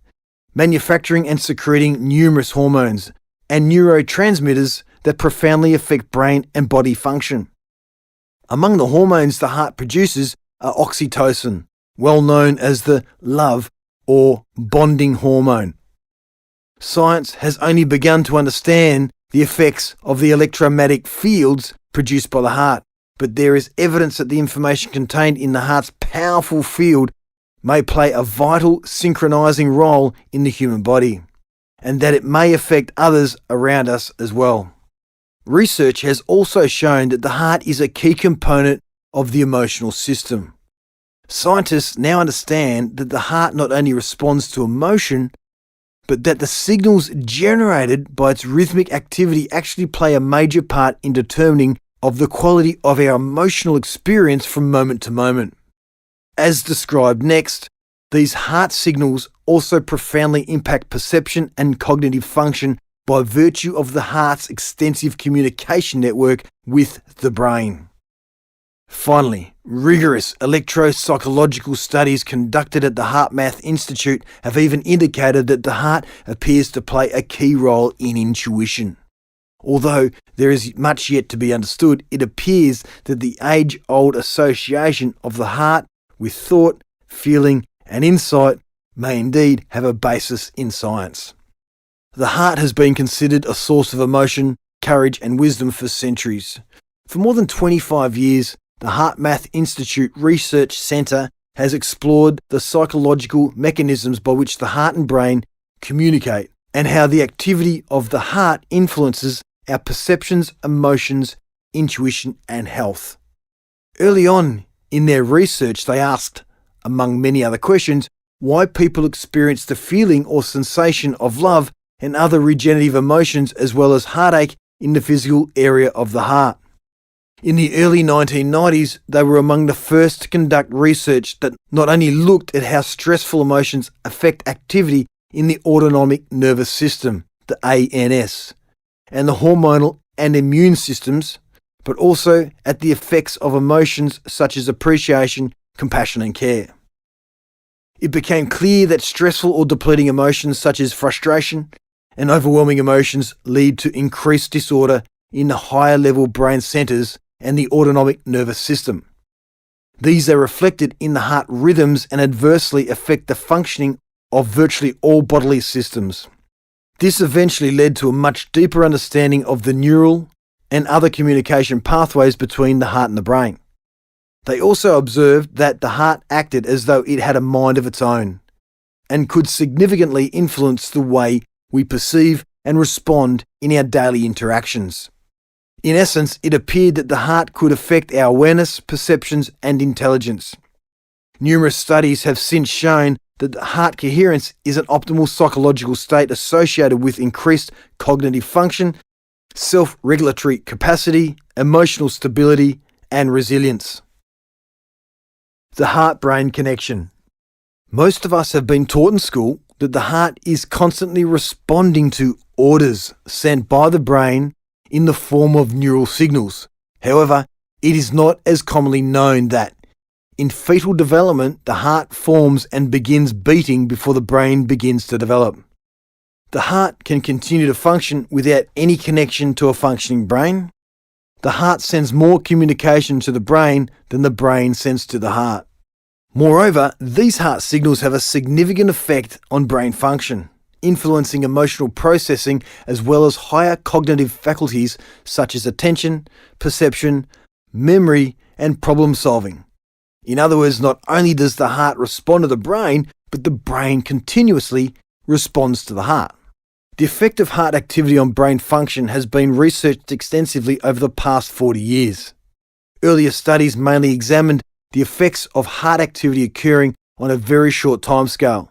manufacturing and secreting numerous hormones and neurotransmitters that profoundly affect brain and body function. Among the hormones the heart produces are oxytocin, well known as the love or bonding hormone. Science has only begun to understand the effects of the electromagnetic fields produced by the heart, but there is evidence that the information contained in the heart's powerful field may play a vital synchronizing role in the human body, and that it may affect others around us as well. Research has also shown that the heart is a key component of the emotional system. Scientists now understand that the heart not only responds to emotion, but that the signals generated by its rhythmic activity actually play a major part in determining of the quality of our emotional experience from moment to moment. As described next, these heart signals also profoundly impact perception and cognitive function by virtue of the heart's extensive communication network with the brain. Finally, rigorous electropsychological studies conducted at the HeartMath Institute have even indicated that the heart appears to play a key role in intuition. Although there is much yet to be understood, it appears that the age-old association of the heart with thought, feeling, and insight may indeed have a basis in science. The heart has been considered a source of emotion, courage, and wisdom for centuries. For more than 25 years, the HeartMath Institute Research Centre has explored the psychological mechanisms by which the heart and brain communicate and how the activity of the heart influences our perceptions, emotions, intuition, and health. Early on in their research, they asked, among many other questions, why people experience the feeling or sensation of love and other regenerative emotions as well as heartache in the physical area of the heart. In the early 1990s, they were among the first to conduct research that not only looked at how stressful emotions affect activity in the autonomic nervous system, the ANS, and the hormonal and immune systems, but also at the effects of emotions such as appreciation, compassion, and care. It became clear that stressful or depleting emotions such as frustration and overwhelming emotions lead to increased disorder in the higher level brain centers and the autonomic nervous system. These are reflected in the heart rhythms and adversely affect the functioning of virtually all bodily systems. This eventually led to a much deeper understanding of the neural and other communication pathways between the heart and the brain. They also observed that the heart acted as though it had a mind of its own and could significantly influence the way we perceive and respond in our daily interactions. In essence, it appeared that the heart could affect our awareness, perceptions, and intelligence. Numerous studies have since shown that the heart coherence is an optimal psychological state associated with increased cognitive function, self-regulatory capacity, emotional stability, and resilience. The heart-brain connection. Most of us have been taught in school that the heart is constantly responding to orders sent by the brain in the form of neural signals. However, it is not as commonly known that in fetal development, the heart forms and begins beating before the brain begins to develop. The heart can continue to function without any connection to a functioning brain. The heart sends more communication to the brain than the brain sends to the heart. Moreover, these heart signals have a significant effect on brain function, influencing emotional processing as well as higher cognitive faculties such as attention, perception, memory, and problem solving. In other words, not only does the heart respond to the brain, but the brain continuously responds to the heart. The effect of heart activity on brain function has been researched extensively over the past 40 years. Earlier studies mainly examined the effects of heart activity occurring on a very short timescale,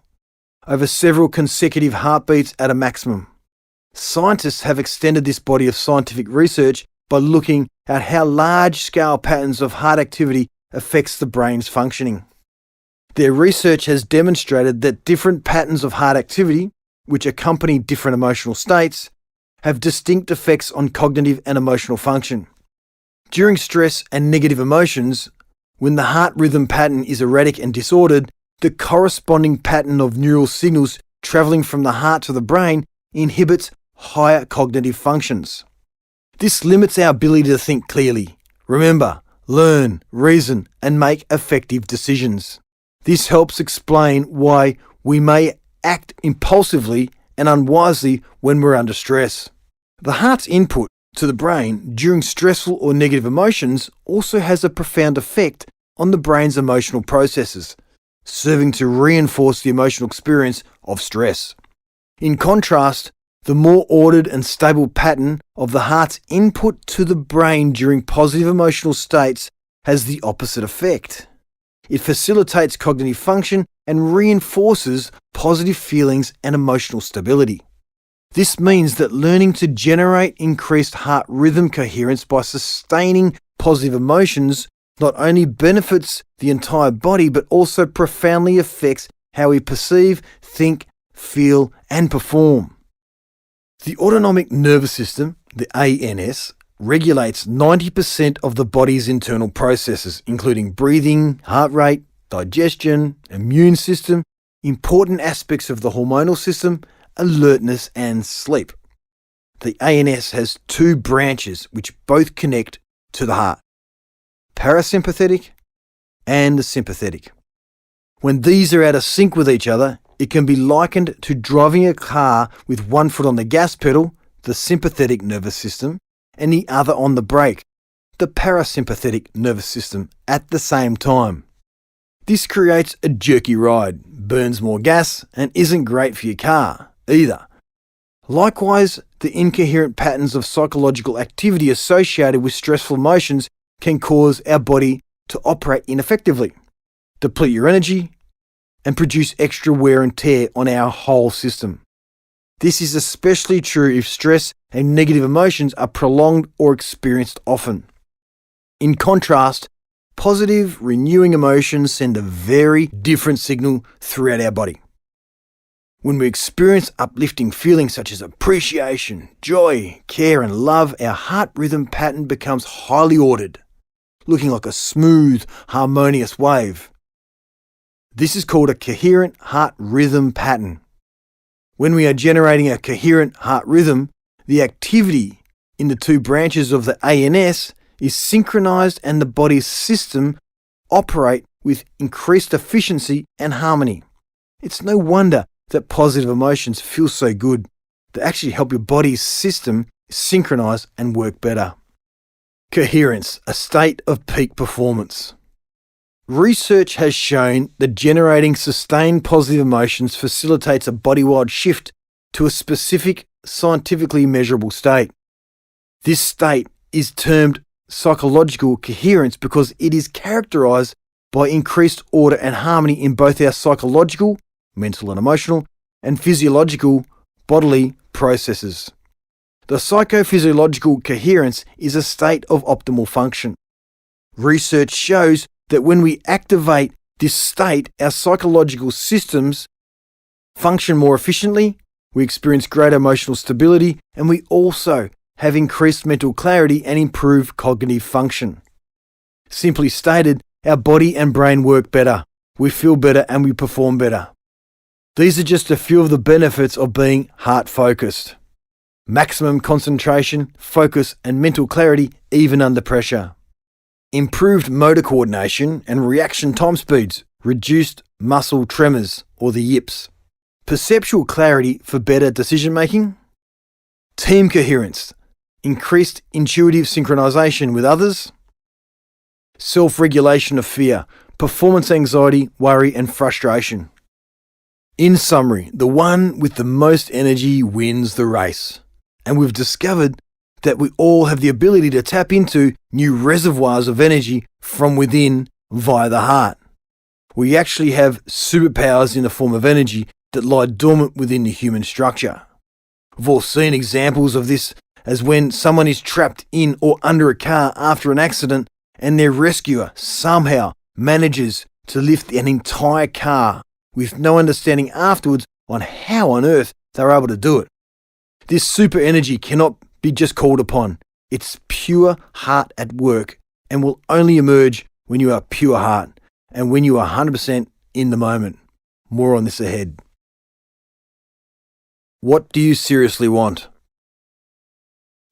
over several consecutive heartbeats at a maximum. Scientists have extended this body of scientific research by looking at how large-scale patterns of heart activity affects the brain's functioning. Their research has demonstrated that different patterns of heart activity, which accompany different emotional states, have distinct effects on cognitive and emotional function. During stress and negative emotions, when the heart rhythm pattern is erratic and disordered, the corresponding pattern of neural signals travelling from the heart to the brain inhibits higher cognitive functions. This limits our ability to think clearly. Remember, learn, reason, and make effective decisions. This helps explain why we may act impulsively and unwisely when we're under stress. The heart's input to the brain during stressful or negative emotions also has a profound effect on the brain's emotional processes, serving to reinforce the emotional experience of stress. In contrast, the more ordered and stable pattern of the heart's input to the brain during positive emotional states has the opposite effect. It facilitates cognitive function and reinforces positive feelings and emotional stability. This means that learning to generate increased heart rhythm coherence by sustaining positive emotions not only benefits the entire body but also profoundly affects how we perceive, think, feel, and perform. The autonomic nervous system, the ANS, regulates 90% of the body's internal processes, including breathing, heart rate, digestion, immune system, important aspects of the hormonal system, alertness, and sleep. The ANS has two branches which both connect to the heart: parasympathetic and the sympathetic. When these are out of sync with each other, it can be likened to driving a car with one foot on the gas pedal, the sympathetic nervous system, and the other on the brake, the parasympathetic nervous system, at the same time. This creates a jerky ride, burns more gas, and isn't great for your car either. Likewise, the incoherent patterns of psychological activity associated with stressful emotions can cause our body to operate ineffectively, deplete your energy, and produce extra wear and tear on our whole system. This is especially true if stress and negative emotions are prolonged or experienced often. In contrast, positive, renewing emotions send a very different signal throughout our body. When we experience uplifting feelings such as appreciation, joy, care, and love, our heart rhythm pattern becomes highly ordered, looking like a smooth, harmonious wave. This is called a coherent heart rhythm pattern. When we are generating a coherent heart rhythm, the activity in the two branches of the ANS is synchronized and the body's system operate with increased efficiency and harmony. It's no wonder that positive emotions feel so good. They actually help your body's system synchronize and work better. Coherence, a state of peak performance. Research has shown that generating sustained positive emotions facilitates a body-wide shift to a specific, scientifically measurable state. This state is termed psychological coherence because it is characterized by increased order and harmony in both our psychological, mental and emotional, and physiological, bodily processes. The psychophysiological coherence is a state of optimal function. Research shows that when we activate this state, our psychological systems function more efficiently, we experience greater emotional stability, and we also have increased mental clarity and improved cognitive function. Simply stated, our body and brain work better, we feel better, and we perform better. These are just a few of the benefits of being heart-focused. Maximum concentration, focus, and mental clarity even under pressure. Improved motor coordination and reaction time speeds, reduced muscle tremors or the yips. Perceptual clarity for better decision making. Team coherence, increased intuitive synchronization with others. Self-regulation of fear, performance anxiety, worry and frustration. In summary, the one with the most energy wins the race. And we've discovered that we all have the ability to tap into new reservoirs of energy from within via the heart. We actually have superpowers in the form of energy that lie dormant within the human structure. We've all seen examples of this as when someone is trapped in or under a car after an accident and their rescuer somehow manages to lift an entire car with no understanding afterwards on how on earth they were able to do it. This super energy cannot be just called upon. It's pure heart at work and will only emerge when you are pure heart and when you are 100% in the moment. More on this ahead. What do you seriously want?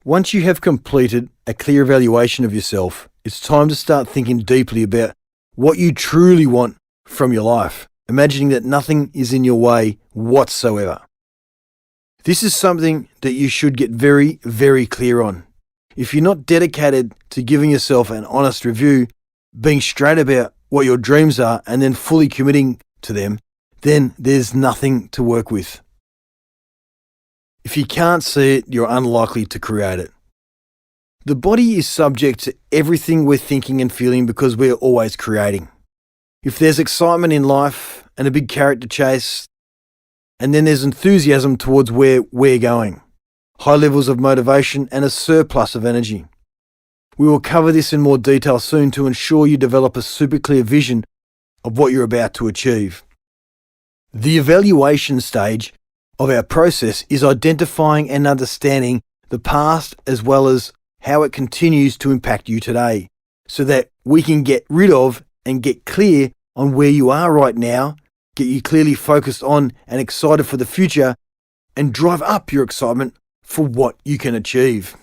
Once you have completed a clear evaluation of yourself, it's time to start thinking deeply about what you truly want from your life, imagining that nothing is in your way whatsoever. This is something that you should get very, very clear on. If you're not dedicated to giving yourself an honest review, being straight about what your dreams are and then fully committing to them, then there's nothing to work with. If you can't see it, you're unlikely to create it. The body is subject to everything we're thinking and feeling because we're always creating. If there's excitement in life and a big carrot to chase, and then there's enthusiasm towards where we're going, high levels of motivation and a surplus of energy. We will cover this in more detail soon to ensure you develop a super clear vision of what you're about to achieve. The evaluation stage of our process is identifying and understanding the past as well as how it continues to impact you today, so that we can get rid of and get clear on where you are right now, get you clearly focused on and excited for the future, and drive up your excitement for what you can achieve.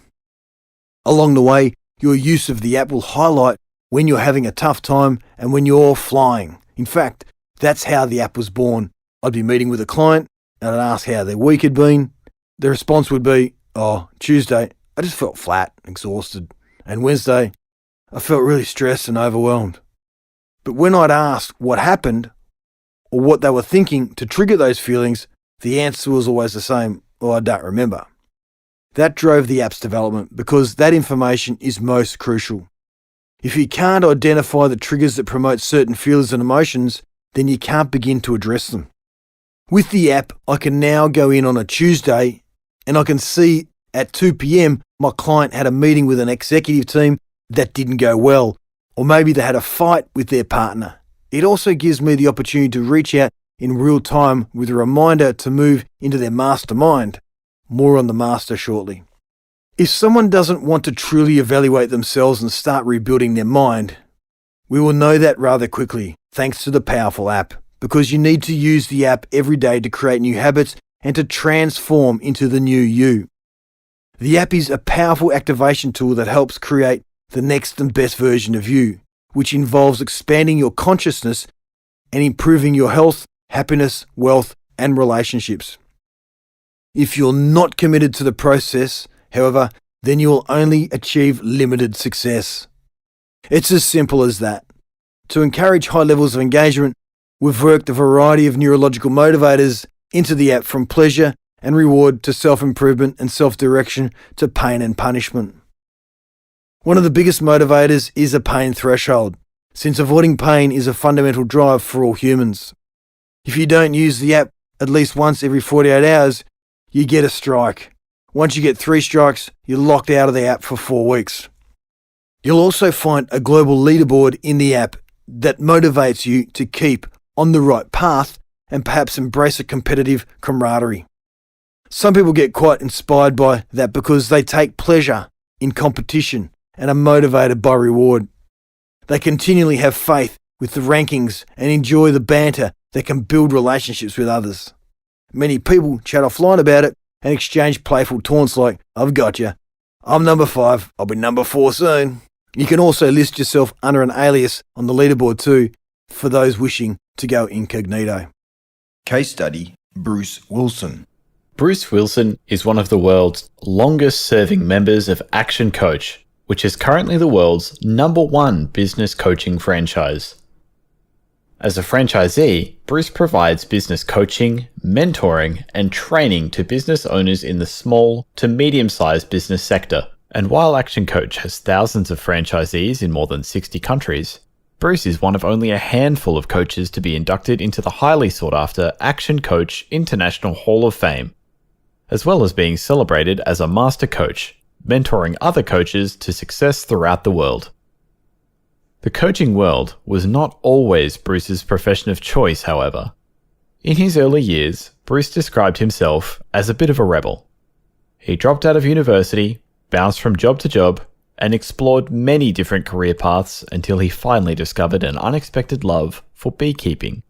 Along the way, your use of the app will highlight when you're having a tough time and when you're flying. In fact, that's how the app was born. I'd be meeting with a client and I'd ask how their week had been. The response would be, Tuesday, I just felt flat, exhausted. And Wednesday, I felt really stressed and overwhelmed. But when I'd asked what happened or what they were thinking to trigger those feelings, the answer was always the same, I don't remember. That drove the app's development because that information is most crucial. If you can't identify the triggers that promote certain feelings and emotions, then you can't begin to address them. With the app, I can now go in on a Tuesday and I can see at 2 p.m. my client had a meeting with an executive team that didn't go well, or maybe they had a fight with their partner. It also gives me the opportunity to reach out in real time with a reminder to move into their mastermind. More on the master shortly. If someone doesn't want to truly evaluate themselves and start rebuilding their mind, we will know that rather quickly, thanks to the powerful app, because you need to use the app every day to create new habits and to transform into the new you. The app is a powerful activation tool that helps create the next and best version of you, which involves expanding your consciousness and improving your health, happiness, wealth, and relationships. If you're not committed to the process, however, then you will only achieve limited success. It's as simple as that. To encourage high levels of engagement, we've worked a variety of neurological motivators into the app, from pleasure and reward to self-improvement and self-direction to pain and punishment. One of the biggest motivators is a pain threshold, since avoiding pain is a fundamental drive for all humans. If you don't use the app at least once every 48 hours, you get a strike. Once you get 3 strikes, you're locked out of the app for 4 weeks. You'll also find a global leaderboard in the app that motivates you to keep on the right path and perhaps embrace a competitive camaraderie. Some people get quite inspired by that because they take pleasure in competition and are motivated by reward. They continually have faith with the rankings and enjoy the banter that can build relationships with others. Many people chat offline about it and exchange playful taunts like, I've got you. I'm number 5. I'll be number 4 soon. You can also list yourself under an alias on the leaderboard too, for those wishing to go incognito. Case study, Bruce Wilson. Bruce Wilson is one of the world's longest-serving members of Action Coach, which is currently the world's #1 business coaching franchise. As a franchisee, Bruce provides business coaching, mentoring, and training to business owners in the small to medium-sized business sector. And while Action Coach has thousands of franchisees in more than 60 countries, Bruce is one of only a handful of coaches to be inducted into the highly sought-after Action Coach International Hall of Fame, as well as being celebrated as a master coach, mentoring other coaches to success throughout the world. The coaching world was not always Bruce's profession of choice, however. In his early years, Bruce described himself as a bit of a rebel. He dropped out of university, bounced from job to job, and explored many different career paths until he finally discovered an unexpected love for beekeeping.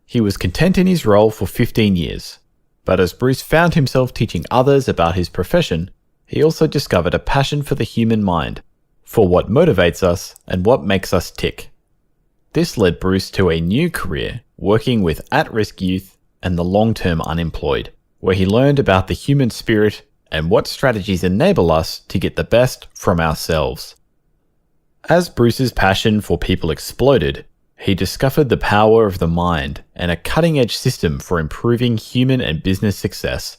He was content in his role for 15 years, but as Bruce found himself teaching others about his profession, he also discovered a passion for the human mind, for what motivates us and what makes us tick. This led Bruce to a new career working with at-risk youth and the long-term unemployed, where he learned about the human spirit and what strategies enable us to get the best from ourselves. As Bruce's passion for people exploded, he discovered the power of the mind and a cutting-edge system for improving human and business success.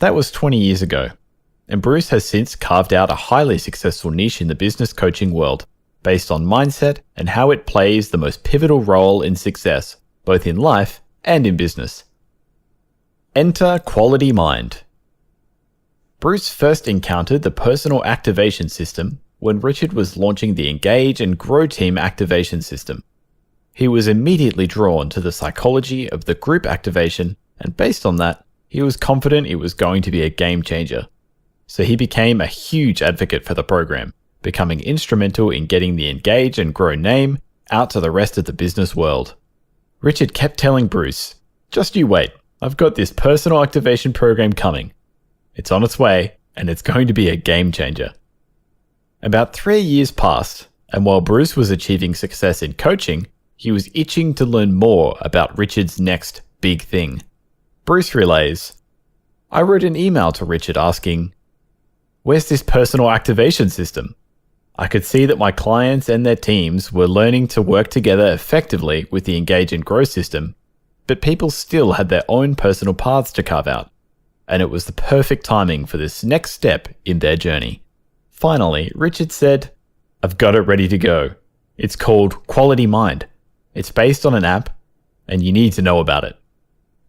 That was 20 years ago, and Bruce has since carved out a highly successful niche in the business coaching world, based on mindset and how it plays the most pivotal role in success, both in life and in business. Enter Quality Mind. Bruce first encountered the personal activation system when Richard was launching the Engage and Grow Team activation system. He was immediately drawn to the psychology of the group activation, and based on that, he was confident it was going to be a game changer. So he became a huge advocate for the program, becoming instrumental in getting the Engage and Grow name out to the rest of the business world. Richard kept telling Bruce, "Just you wait, I've got this personal activation program coming. It's on its way, and it's going to be a game changer." About 3 years passed, and while Bruce was achieving success in coaching, he was itching to learn more about Richard's next big thing. Bruce relays, "I wrote an email to Richard asking, 'Where's this personal activation system?' I could see that my clients and their teams were learning to work together effectively with the Engage and Grow system, but people still had their own personal paths to carve out, and it was the perfect timing for this next step in their journey." Finally, Richard said, "I've got it ready to go. It's called Quality Mind. It's based on an app, and you need to know about it."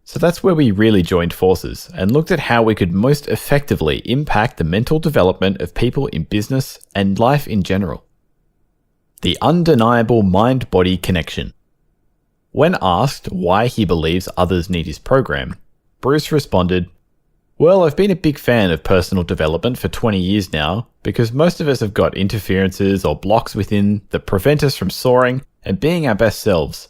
So that's where we really joined forces and looked at how we could most effectively impact the mental development of people in business and life in general. The undeniable mind-body connection. When asked why he believes others need his program, Bruce responded, "Well, I've been a big fan of personal development for 20 years now because most of us have got interferences or blocks within that prevent us from soaring and being our best selves.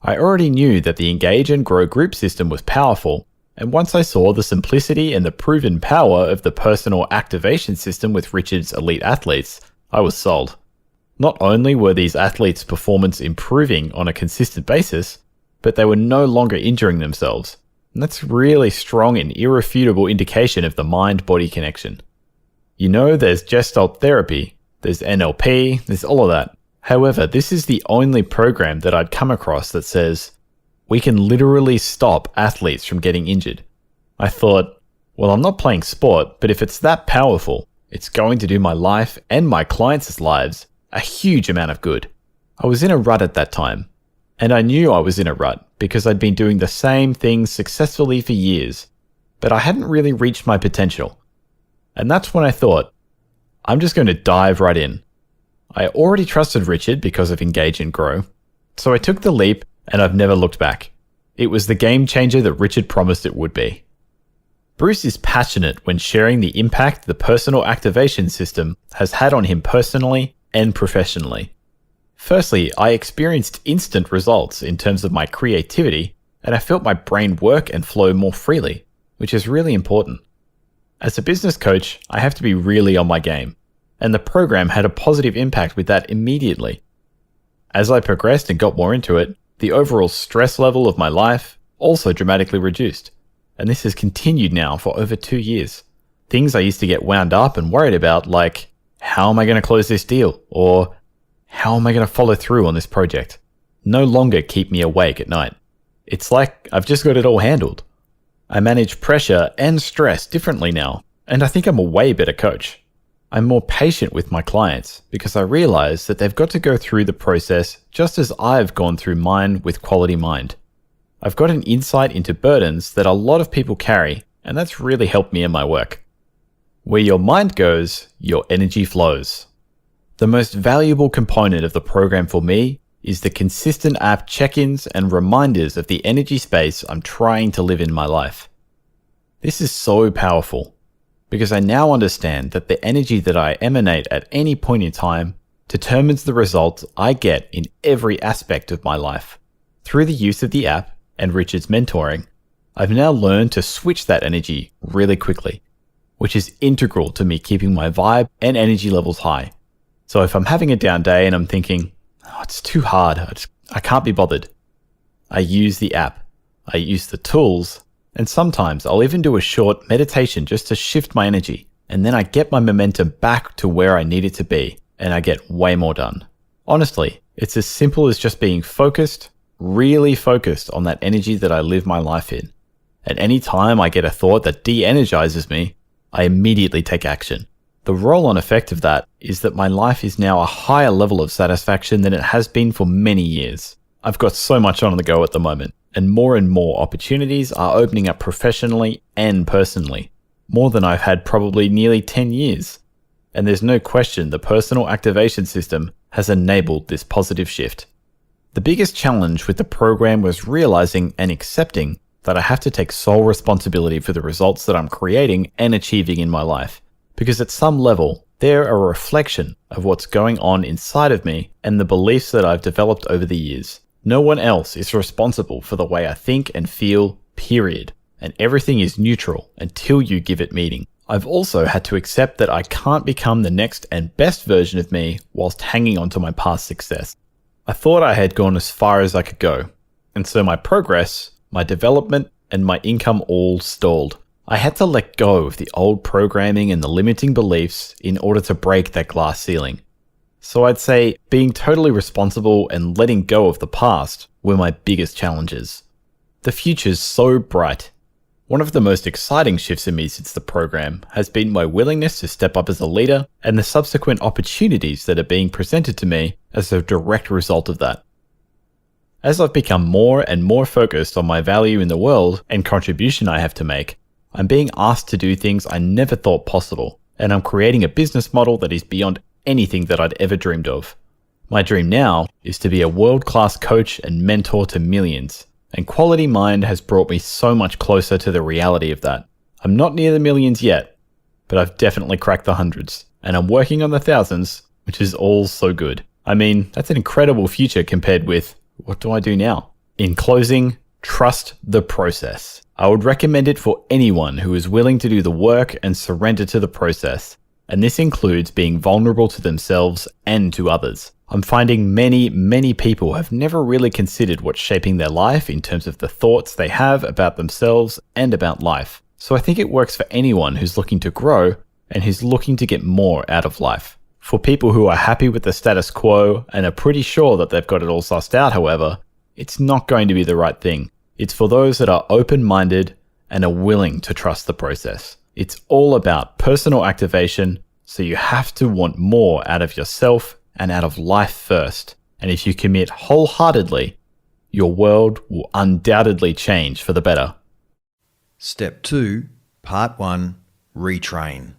I already knew that the Engage and Grow group system was powerful, and once I saw the simplicity and the proven power of the personal activation system with Richard's elite athletes, I was sold. Not only were these athletes' performance improving on a consistent basis, but they were no longer injuring themselves. And that's really strong and irrefutable indication of the mind-body connection. You know, there's Gestalt therapy, there's NLP, there's all of that. However, this is the only program that I'd come across that says, we can literally stop athletes from getting injured. I thought, well, I'm not playing sport, but if it's that powerful, it's going to do my life and my clients' lives a huge amount of good. I was in a rut at that time, and I knew I was in a rut because I'd been doing the same things successfully for years, but I hadn't really reached my potential. And that's when I thought, I'm just going to dive right in. I already trusted Richard because of Engage and Grow, so I took the leap and I've never looked back. It was the game changer that Richard promised it would be. Bruce is passionate when sharing the impact the personal activation system has had on him personally and professionally. Firstly, I experienced instant results in terms of my creativity, and I felt my brain work and flow more freely, which is really important. As a business coach, I have to be really on my game, and the program had a positive impact with that immediately. As I progressed and got more into it, the overall stress level of my life also dramatically reduced, and this has continued now for over 2 years. Things I used to get wound up and worried about, like, how am I going to close this deal? Or how am I going to follow through on this project? No longer keep me awake at night. It's like I've just got it all handled. I manage pressure and stress differently now, and I think I'm a way better coach. I'm more patient with my clients because I realize that they've got to go through the process just as I've gone through mine with Quality Mind. I've got an insight into burdens that a lot of people carry, and that's really helped me in my work. Where your mind goes, your energy flows. The most valuable component of the program for me is the consistent app check-ins and reminders of the energy space I'm trying to live in my life. This is so powerful because I now understand that the energy that I emanate at any point in time determines the results I get in every aspect of my life. Through the use of the app and Richard's mentoring, I've now learned to switch that energy really quickly, which is integral to me keeping my vibe and energy levels high. So if I'm having a down day and I'm thinking, oh, it's too hard, I can't be bothered, I use the app, I use the tools, and sometimes I'll even do a short meditation just to shift my energy, and then I get my momentum back to where I need it to be, and I get way more done. Honestly, it's as simple as just being focused, really focused on that energy that I live my life in. At any time I get a thought that de-energizes me, I immediately take action. The roll-on effect of that is that my life is now a higher level of satisfaction than it has been for many years. I've got so much on the go at the moment, and more opportunities are opening up professionally and personally, more than I've had probably nearly 10 years. And there's no question the personal activation system has enabled this positive shift. The biggest challenge with the program was realizing and accepting that I have to take sole responsibility for the results that I'm creating and achieving in my life. Because at some level, they're a reflection of what's going on inside of me and the beliefs that I've developed over the years. No one else is responsible for the way I think and feel, period. And everything is neutral until you give it meaning. I've also had to accept that I can't become the next and best version of me whilst hanging on to my past success. I thought I had gone as far as I could go. And so my progress, my development, and my income all stalled. I had to let go of the old programming and the limiting beliefs in order to break that glass ceiling. So I'd say being totally responsible and letting go of the past were my biggest challenges. The future's so bright. One of the most exciting shifts in me since the program has been my willingness to step up as a leader and the subsequent opportunities that are being presented to me as a direct result of that. As I've become more and more focused on my value in the world and contribution I have to make, I'm being asked to do things I never thought possible, and I'm creating a business model that is beyond anything that I'd ever dreamed of. My dream now is to be a world-class coach and mentor to millions, and Quality Mind has brought me so much closer to the reality of that. I'm not near the millions yet, but I've definitely cracked the hundreds, and I'm working on the thousands, which is all so good. I mean, that's an incredible future compared with, what do I do now? In closing, trust the process. I would recommend it for anyone who is willing to do the work and surrender to the process. And this includes being vulnerable to themselves and to others. I'm finding many people have never really considered what's shaping their life in terms of the thoughts they have about themselves and about life. So I think it works for anyone who's looking to grow and who's looking to get more out of life. For people who are happy with the status quo and are pretty sure that they've got it all sussed out, however, it's not going to be the right thing. It's for those that are open-minded and are willing to trust the process. It's all about personal activation, so you have to want more out of yourself and out of life first. And if you commit wholeheartedly, your world will undoubtedly change for the better. Step 2, Part 1, Retrain.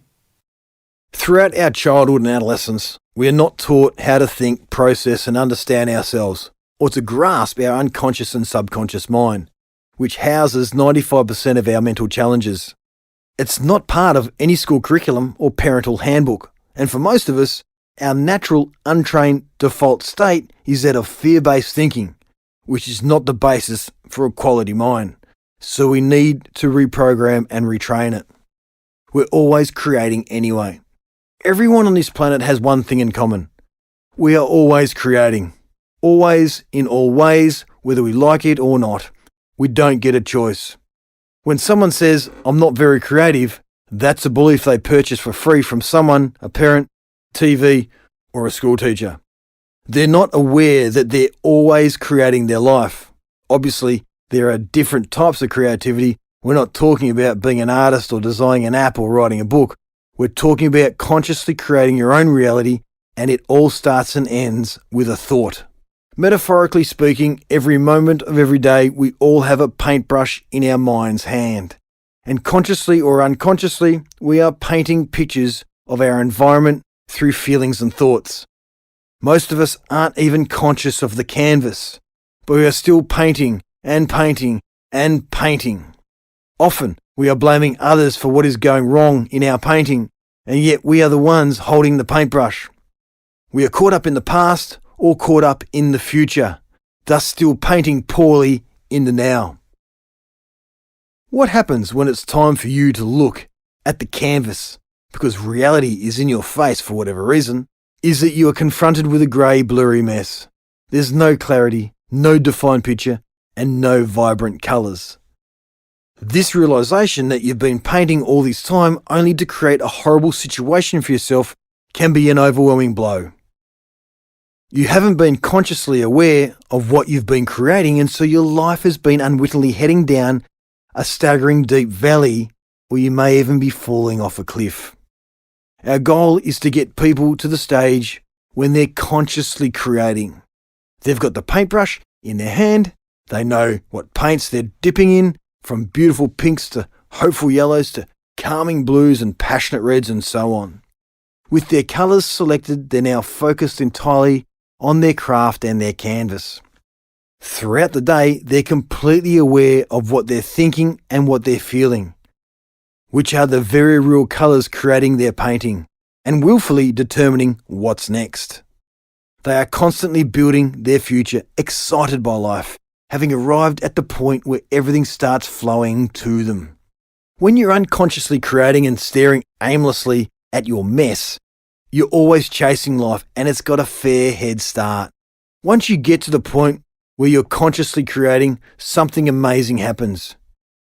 Throughout our childhood and adolescence, we are not taught how to think, process and understand ourselves, or to grasp our unconscious and subconscious mind, which houses 95% of our mental challenges. It's not part of any school curriculum or parental handbook, and for most of us, our natural, untrained default state is that of fear-based thinking, which is not the basis for a quality mind. So we need to reprogram and retrain it. We're always creating anyway. Everyone on this planet has one thing in common. We are always creating. Always, in all ways, whether we like it or not. We don't get a choice. When someone says, I'm not very creative, that's a belief they purchase for free from someone, a parent, TV, or a school teacher. They're not aware that they're always creating their life. Obviously, there are different types of creativity. We're not talking about being an artist or designing an app or writing a book. We're talking about consciously creating your own reality, and it all starts and ends with a thought. Metaphorically speaking, every moment of every day, we all have a paintbrush in our mind's hand. And consciously or unconsciously, we are painting pictures of our environment through feelings and thoughts. Most of us aren't even conscious of the canvas, but we are still painting and painting and painting. Often, we are blaming others for what is going wrong in our painting, and yet we are the ones holding the paintbrush. We are caught up in the past or caught up in the future, thus still painting poorly in the now. What happens when it's time for you to look at the canvas? Because reality is in your face for whatever reason. is that you are confronted with a grey, blurry mess. There's no clarity, no defined picture, and no vibrant colours. This realisation that you've been painting all this time only to create a horrible situation for yourself can be an overwhelming blow. You haven't been consciously aware of what you've been creating, and so your life has been unwittingly heading down a staggering deep valley, or you may even be falling off a cliff. Our goal is to get people to the stage when they're consciously creating. They've got the paintbrush in their hand, they know what paints they're dipping in, from beautiful pinks to hopeful yellows to calming blues and passionate reds and so on. With their colours selected, they're now focused entirely on their craft and their canvas. Throughout the day, they're completely aware of what they're thinking and what they're feeling, which are the very real colours creating their painting, and willfully determining what's next. They are constantly building their future, excited by life, having arrived at the point where everything starts flowing to them. When you're unconsciously creating and staring aimlessly at your mess, you're always chasing life, and it's got a fair head start. Once you get to the point where you're consciously creating, something amazing happens.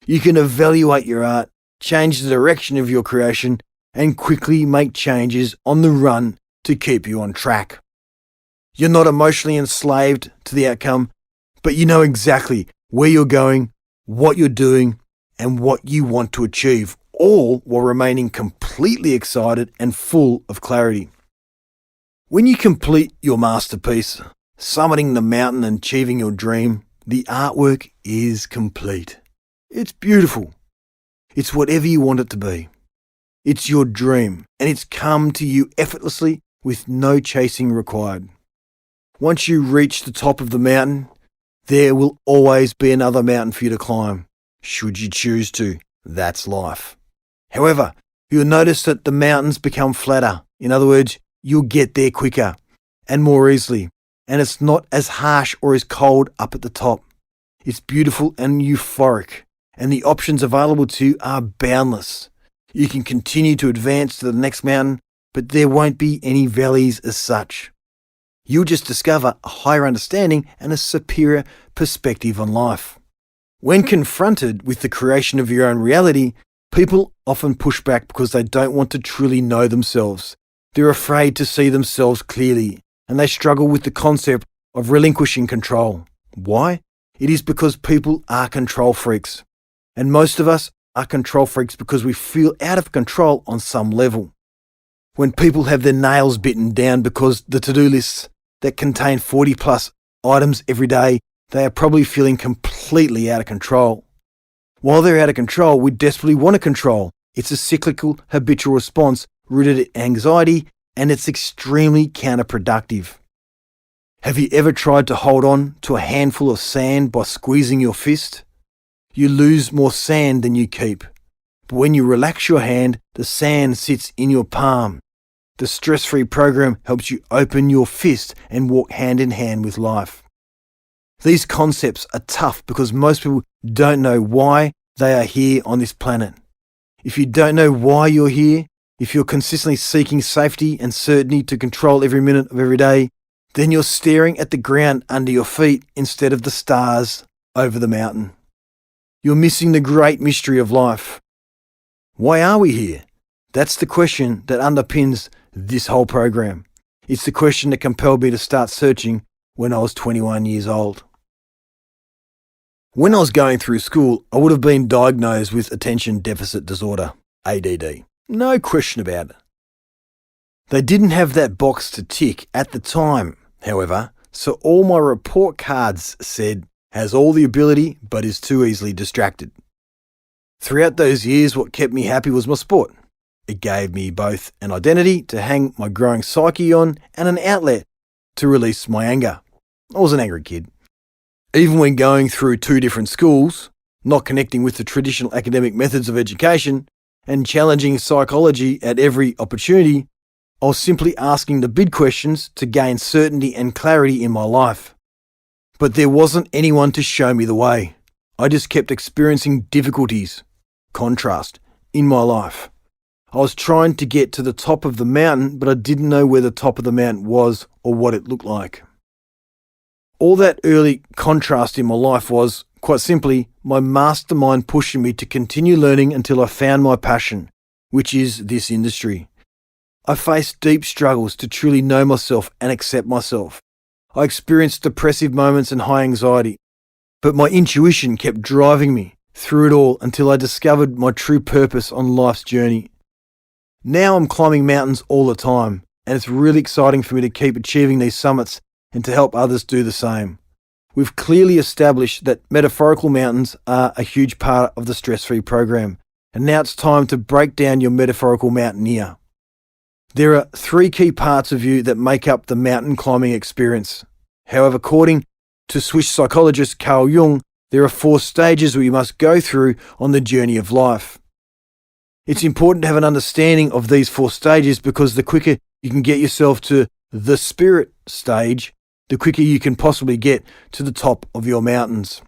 You can evaluate your art, change the direction of your creation, and quickly make changes on the run to keep you on track. You're not emotionally enslaved to the outcome, but you know exactly where you're going, what you're doing, and what you want to achieve, all while remaining completely excited and full of clarity. When you complete your masterpiece, summiting the mountain and achieving your dream, the artwork is complete. It's beautiful. It's whatever you want it to be. It's your dream, and it's come to you effortlessly with no chasing required. Once you reach the top of the mountain, there will always be another mountain for you to climb, should you choose to. That's life. However, you'll notice that the mountains become flatter. In other words, you'll get there quicker and more easily, and it's not as harsh or as cold up at the top. It's beautiful and euphoric, and the options available to you are boundless. You can continue to advance to the next mountain, but there won't be any valleys as such. You'll just discover a higher understanding and a superior perspective on life. When confronted with the creation of your own reality, people often push back because they don't want to truly know themselves. They're afraid to see themselves clearly, and they struggle with the concept of relinquishing control. Why? It is because people are control freaks. And most of us are control freaks because we feel out of control on some level. When people have their nails bitten down because the to-do lists that contain 40 plus items every day, they are probably feeling completely out of control. While they're out of control, we desperately want to control. It's a cyclical, habitual response rooted in anxiety, and it's extremely counterproductive. Have you ever tried to hold on to a handful of sand by squeezing your fist? You lose more sand than you keep. But when you relax your hand, the sand sits in your palm. The stress-free program helps you open your fist and walk hand in hand with life. These concepts are tough because most people don't know why they are here on this planet. If you don't know why you're here, if you're consistently seeking safety and certainty to control every minute of every day, then you're staring at the ground under your feet instead of the stars over the mountain. You're missing the great mystery of life. Why are we here? That's the question that underpins this whole program. It's the question that compelled me to start searching when I was 21 years old. When I was going through school, I would have been diagnosed with attention deficit disorder, ADD. No question about it. They didn't have that box to tick at the time, however, so all my report cards said, has all the ability but is too easily distracted. Throughout those years, what kept me happy was my sport. It gave me both an identity to hang my growing psyche on and an outlet to release my anger. I was an angry kid. Even when going through two different schools, not connecting with the traditional academic methods of education, and challenging psychology at every opportunity, I was simply asking the big questions to gain certainty and clarity in my life. But there wasn't anyone to show me the way. I just kept experiencing difficulties, contrast, in my life. I was trying to get to the top of the mountain, but I didn't know where the top of the mountain was or what it looked like. All that early contrast in my life was, quite simply, my mastermind pushing me to continue learning until I found my passion, which is this industry. I faced deep struggles to truly know myself and accept myself. I experienced depressive moments and high anxiety, but my intuition kept driving me through it all until I discovered my true purpose on life's journey. Now I'm climbing mountains all the time, and it's really exciting for me to keep achieving these summits and to help others do the same. We've clearly established that metaphorical mountains are a huge part of the stress-free program, and now it's time to break down your metaphorical mountaineer. There are 3 key parts of you that make up the mountain climbing experience. However, according to Swiss psychologist Carl Jung, there are 4 stages we must go through on the journey of life. It's important to have an understanding of these 4 stages because the quicker you can get yourself to the spirit stage, the quicker you can possibly get to the top of your mountains.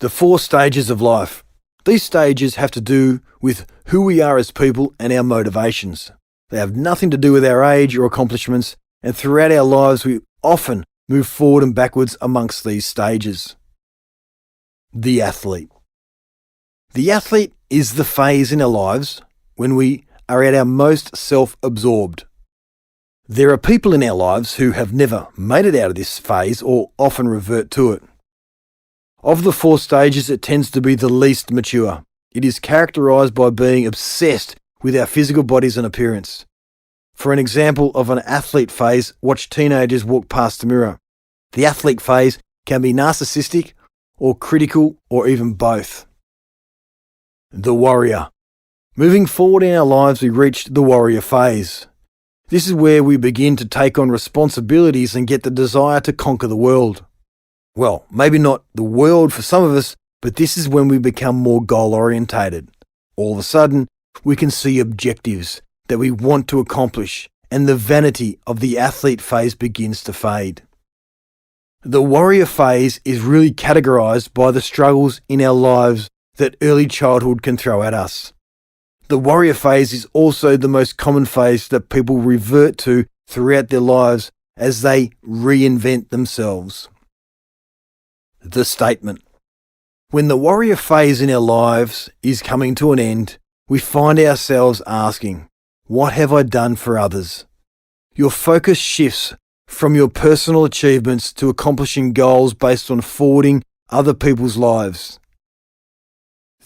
The 4 stages of life. These stages have to do with who we are as people and our motivations. They have nothing to do with our age or accomplishments, and throughout our lives we often move forward and backwards amongst these stages. The athlete. The athlete is the phase in our lives when we are at our most self-absorbed. There are people in our lives who have never made it out of this phase or often revert to it. Of the 4 stages, it tends to be the least mature. It is characterized by being obsessed with our physical bodies and appearance. For an example of an athlete phase, watch teenagers walk past the mirror. The athlete phase can be narcissistic or critical or even both. The warrior. Moving forward in our lives, we reach the warrior phase. This is where we begin to take on responsibilities and get the desire to conquer the world. Well, maybe not the world for some of us, but this is when we become more goal-orientated. All of a sudden, we can see objectives that we want to accomplish, and the vanity of the athlete phase begins to fade. The warrior phase is really categorized by the struggles in our lives that early childhood can throw at us. The warrior phase is also the most common phase that people revert to throughout their lives as they reinvent themselves. The statement. When the warrior phase in our lives is coming to an end, we find ourselves asking, what have I done for others? Your focus shifts from your personal achievements to accomplishing goals based on forwarding other people's lives.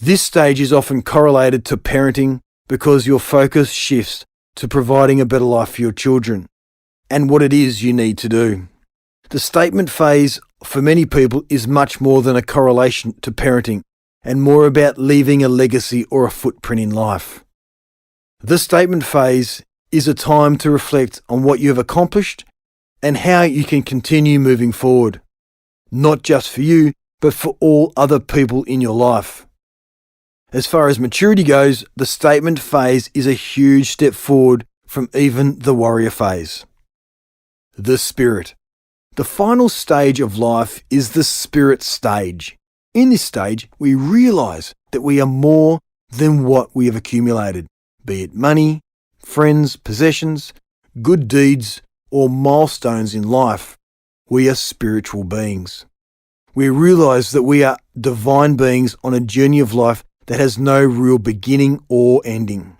This stage is often correlated to parenting because your focus shifts to providing a better life for your children and what it is you need to do. The statement phase for many people is much more than a correlation to parenting and more about leaving a legacy or a footprint in life. The statement phase is a time to reflect on what you have accomplished and how you can continue moving forward, not just for you, but for all other people in your life. As far as maturity goes, the statement phase is a huge step forward from even the warrior phase. The spirit. The final stage of life is the spirit stage. In this stage, we realize that we are more than what we have accumulated, be it money, friends, possessions, good deeds, or milestones in life. We are spiritual beings. We realize that we are divine beings on a journey of life that has no real beginning or ending.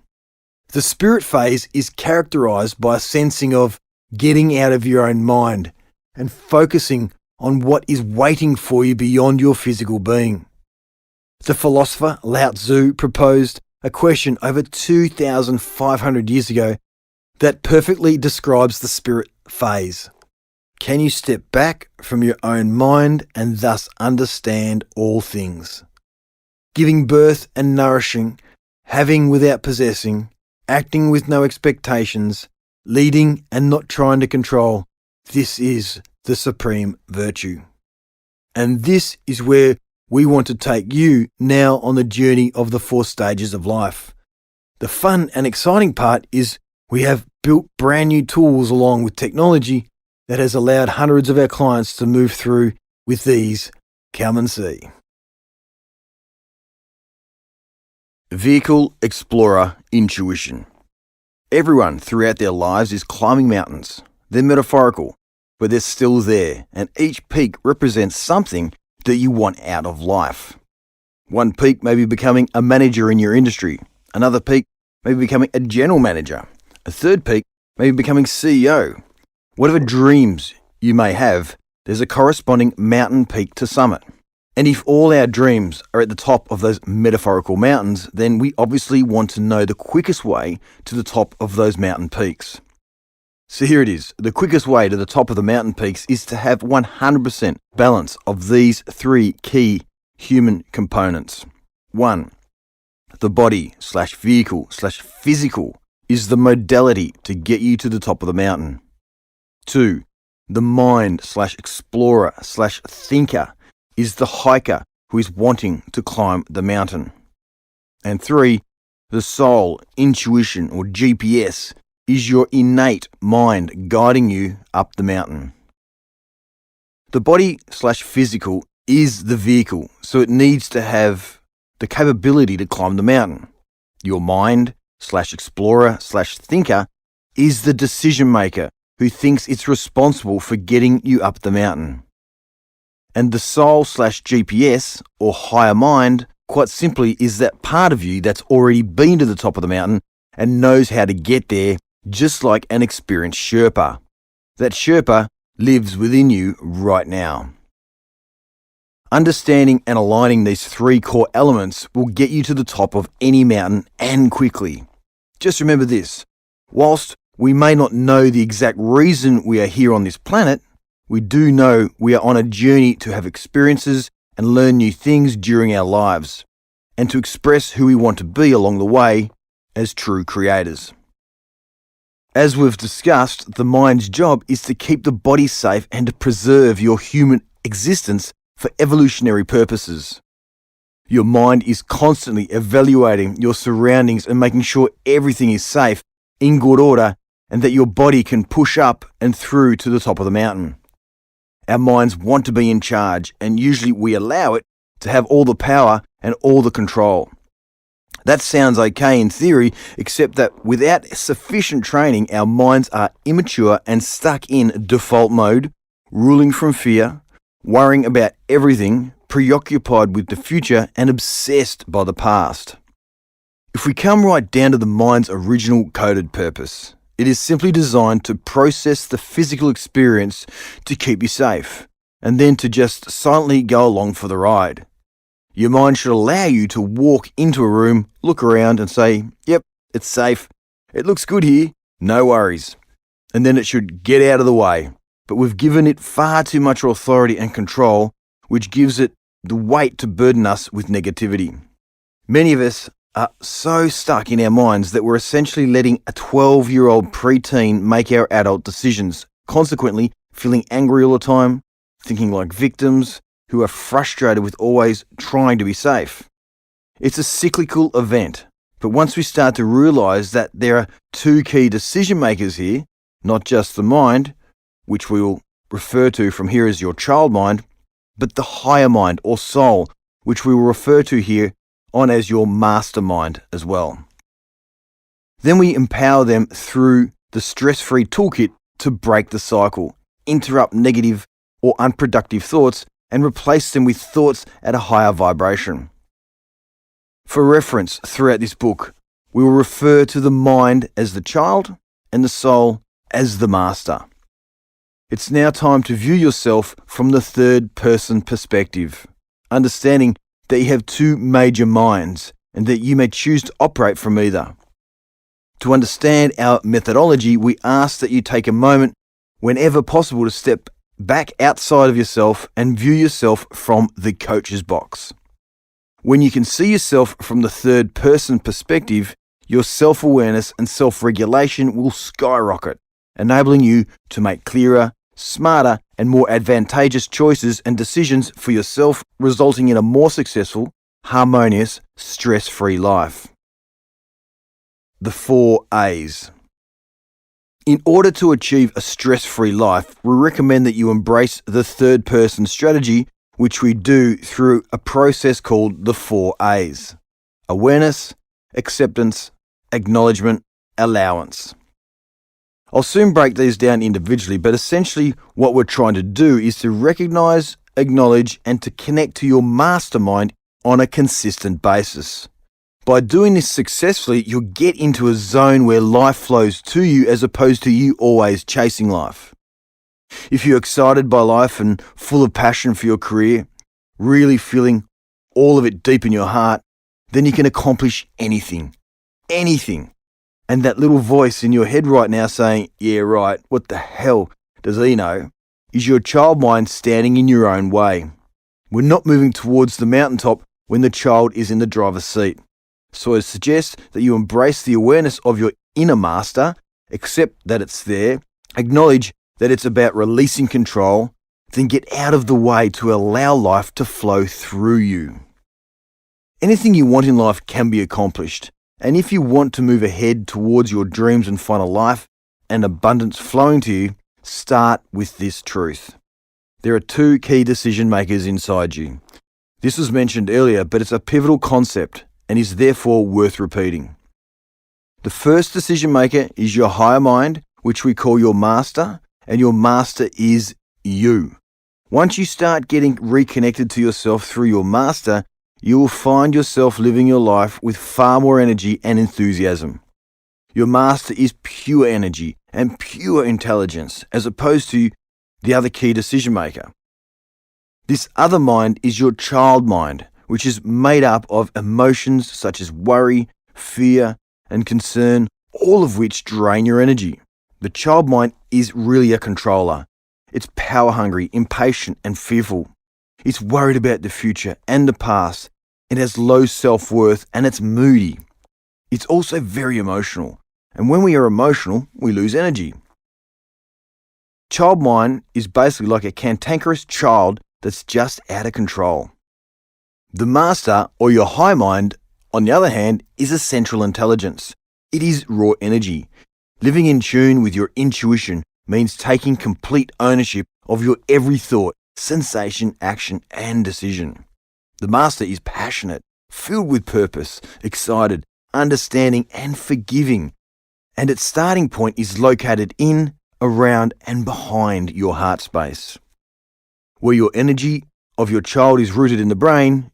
The spirit phase is characterized by a sensing of getting out of your own mind and focusing on what is waiting for you beyond your physical being. The philosopher Lao Tzu proposed a question over 2,500 years ago that perfectly describes the spirit phase. Can you step back from your own mind and thus understand all things? Giving birth and nourishing, having without possessing, acting with no expectations, leading and not trying to control, this is the supreme virtue. And this is where we want to take you now on the journey of the 4 stages of life. The fun and exciting part is we have built brand new tools along with technology that has allowed hundreds of our clients to move through with these. Come and see. Vehicle, explorer, intuition. Everyone throughout their lives is climbing mountains. They're metaphorical, but they're still there, and each peak represents something that you want out of life. One peak may be becoming a manager in your industry. Another peak may be becoming a general manager. A third peak may be becoming CEO. Whatever dreams you may have, there's a corresponding mountain peak to summit. And if all our dreams are at the top of those metaphorical mountains, then we obviously want to know the quickest way to the top of those mountain peaks. So here it is. The quickest way to the top of the mountain peaks is to have 100% balance of these three key human components. 1. The body/vehicle/physical is the modality to get you to the top of the mountain. 2. The mind/explorer/thinker is the hiker who is wanting to climb the mountain. And 3. The soul, intuition or GPS is your innate mind guiding you up the mountain. The body/physical is the vehicle, so it needs to have the capability to climb the mountain. Your mind/explorer/thinker is the decision maker who thinks it's responsible for getting you up the mountain. And the soul/GPS or higher mind, quite simply, is that part of you that's already been to the top of the mountain and knows how to get there, just like an experienced Sherpa. That Sherpa lives within you right now. Understanding and aligning these three core elements will get you to the top of any mountain and quickly. Just remember this: whilst we may not know the exact reason we are here on this planet, we do know we are on a journey to have experiences and learn new things during our lives, and to express who we want to be along the way as true creators. As we've discussed, the mind's job is to keep the body safe and to preserve your human existence for evolutionary purposes. Your mind is constantly evaluating your surroundings and making sure everything is safe, in good order, and that your body can push up and through to the top of the mountain. Our minds want to be in charge, and usually we allow it to have all the power and all the control. That sounds okay in theory, except that without sufficient training, our minds are immature and stuck in default mode, ruling from fear, worrying about everything, preoccupied with the future, and obsessed by the past. If we come right down to the mind's original coded purpose, it is simply designed to process the physical experience to keep you safe, and then to just silently go along for the ride. Your mind should allow you to walk into a room, look around and say, "Yep, it's safe. It looks good here. No worries." And then it should get out of the way. But we've given it far too much authority and control, which gives it the weight to burden us with negativity. Many of us are so stuck in our minds that we're essentially letting a 12-year-old preteen make our adult decisions, consequently feeling angry all the time, thinking like victims, who are frustrated with always trying to be safe. It's a cyclical event, but once we start to realize that there are two key decision makers here, not just the mind, which we will refer to from here as your child mind, but the higher mind or soul, which we will refer to here on as your mastermind as well. Then we empower them through the stress-free toolkit to break the cycle, interrupt negative or unproductive thoughts, and replace them with thoughts at a higher vibration. For reference, throughout this book, we will refer to the mind as the child and the soul as the master. It's now time to view yourself from the third-person perspective, understanding that you have two major minds and that you may choose to operate from either. To understand our methodology, we ask that you take a moment whenever possible to step back outside of yourself and view yourself from the coach's box. When you can see yourself from the third-person perspective, your self-awareness and self-regulation will skyrocket, enabling you to make clearer, smarter, and more advantageous choices and decisions for yourself, resulting in a more successful, harmonious, stress-free life. The 4 A's. In order to achieve a stress-free life, we recommend that you embrace the third-person strategy, which we do through a process called the 4 A's: awareness, acceptance, acknowledgement, allowance. I'll soon break these down individually, but essentially what we're trying to do is to recognize, acknowledge, and to connect to your mastermind on a consistent basis. By doing this successfully, you'll get into a zone where life flows to you as opposed to you always chasing life. If you're excited by life and full of passion for your career, really feeling all of it deep in your heart, then you can accomplish anything. Anything. And that little voice in your head right now saying, yeah, right, what the hell does he know, is your child mind standing in your own way. We're not moving towards the mountaintop when the child is in the driver's seat. So I suggest that you embrace the awareness of your inner master, accept that it's there, acknowledge that it's about releasing control, then get out of the way to allow life to flow through you. Anything you want in life can be accomplished, and if you want to move ahead towards your dreams and find a life and abundance flowing to you, start with this truth. There are two key decision makers inside you. This was mentioned earlier, but it's a pivotal concept and is therefore worth repeating. The first decision maker is your higher mind, which we call your master, and your master is you. Once you start getting reconnected to yourself through your master, you will find yourself living your life with far more energy and enthusiasm. Your master is pure energy and pure intelligence, as opposed to the other key decision maker. This other mind is your child mind, which is made up of emotions such as worry, fear, and concern, all of which drain your energy. The child mind is really a controller. It's power-hungry, impatient, and fearful. It's worried about the future and the past. It has low self-worth and it's moody. It's also very emotional. And when we are emotional, we lose energy. Child mind is basically like a cantankerous child that's just out of control. The master, or your high mind, on the other hand, is a central intelligence. It is raw energy. Living in tune with your intuition means taking complete ownership of your every thought, sensation, action, and decision. The master is passionate, filled with purpose, excited, understanding, and forgiving. And its starting point is located in, around, and behind your heart space. Where your energy of your child is rooted in the brain,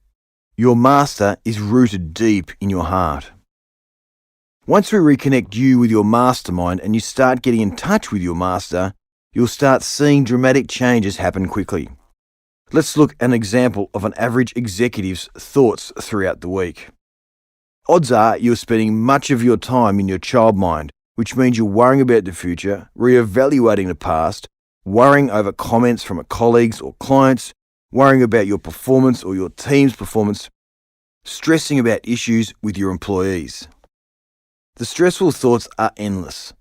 your master is rooted deep in your heart. Once we reconnect you with your mastermind and you start getting in touch with your master, you'll start seeing dramatic changes happen quickly. Let's look at an example of an average executive's thoughts throughout the week. Odds are you're spending much of your time in your child mind, which means you're worrying about the future, reevaluating the past, worrying over comments from colleagues or clients, worrying about your performance or your team's performance, stressing about issues with your employees. The stressful thoughts are endless.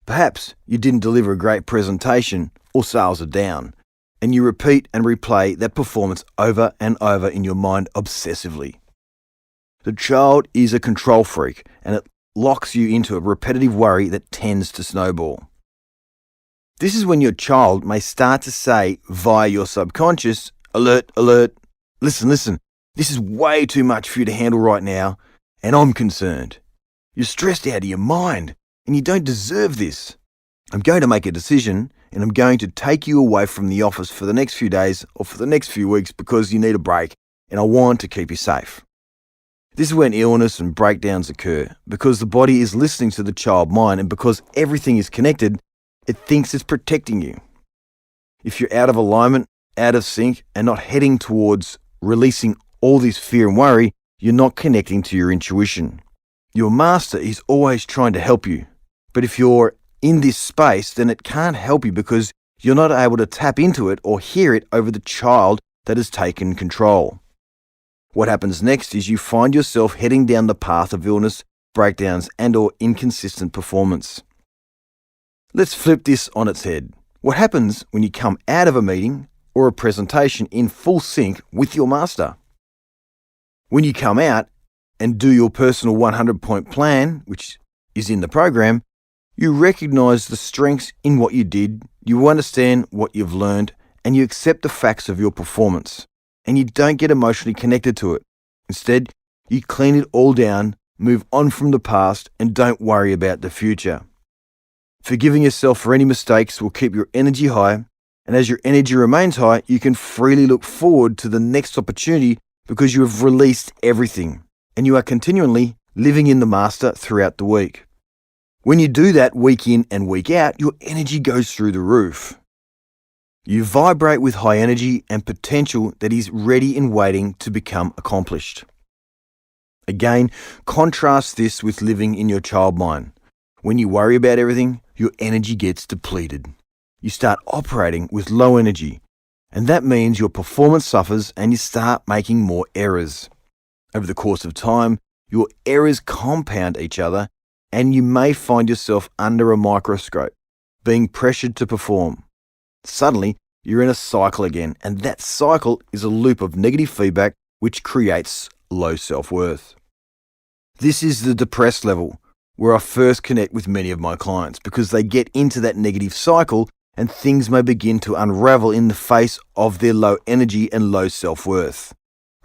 Perhaps you didn't deliver a great presentation or sales are down, and you repeat and replay that performance over and over in your mind obsessively. The child is a control freak, and it locks you into a repetitive worry that tends to snowball. This is when your child may start to say via your subconscious, alert, alert, listen, this is way too much for you to handle right now, and I'm concerned. You're stressed out of your mind, and you don't deserve this. I'm going to make a decision, and I'm going to take you away from the office for the next few days or for the next few weeks because you need a break, and I want to keep you safe. This is when illness and breakdowns occur, because the body is listening to the child mind, and because everything is connected, it thinks it's protecting you. If you're out of alignment, out of sync, and not heading towards releasing all this fear and worry, you're not connecting to your intuition. Your master is always trying to help you, but if you're in this space, then it can't help you because you're not able to tap into it or hear it over the child that has taken control. What happens next is you find yourself heading down the path of illness, breakdowns, and/or inconsistent performance. Let's flip this on its head. What happens when you come out of a meeting or a presentation in full sync with your master? When you come out and do your personal 100-point plan, which is in the program, you recognize the strengths in what you did, you understand what you've learned, and you accept the facts of your performance, and you don't get emotionally connected to it. Instead, you clean it all down move on from the past, and don't worry about the future. Forgiving yourself for any mistakes will keep your energy high, and as your energy remains high, you can freely look forward to the next opportunity because you have released everything, and you are continually living in the master throughout the week. When you do that week in and week out, your energy goes through the roof. You vibrate with high energy and potential that is ready and waiting to become accomplished. Again, contrast this with living in your child mind. When you worry about everything, your energy gets depleted. You start operating with low energy, and that means your performance suffers and you start making more errors. Over the course of time, your errors compound each other, and you may find yourself under a microscope, being pressured to perform. Suddenly, you're in a cycle again, and that cycle is a loop of negative feedback which creates low self-worth. This is the depressed level, where I first connect with many of my clients because they get into that negative cycle and things may begin to unravel in the face of their low energy and low self-worth.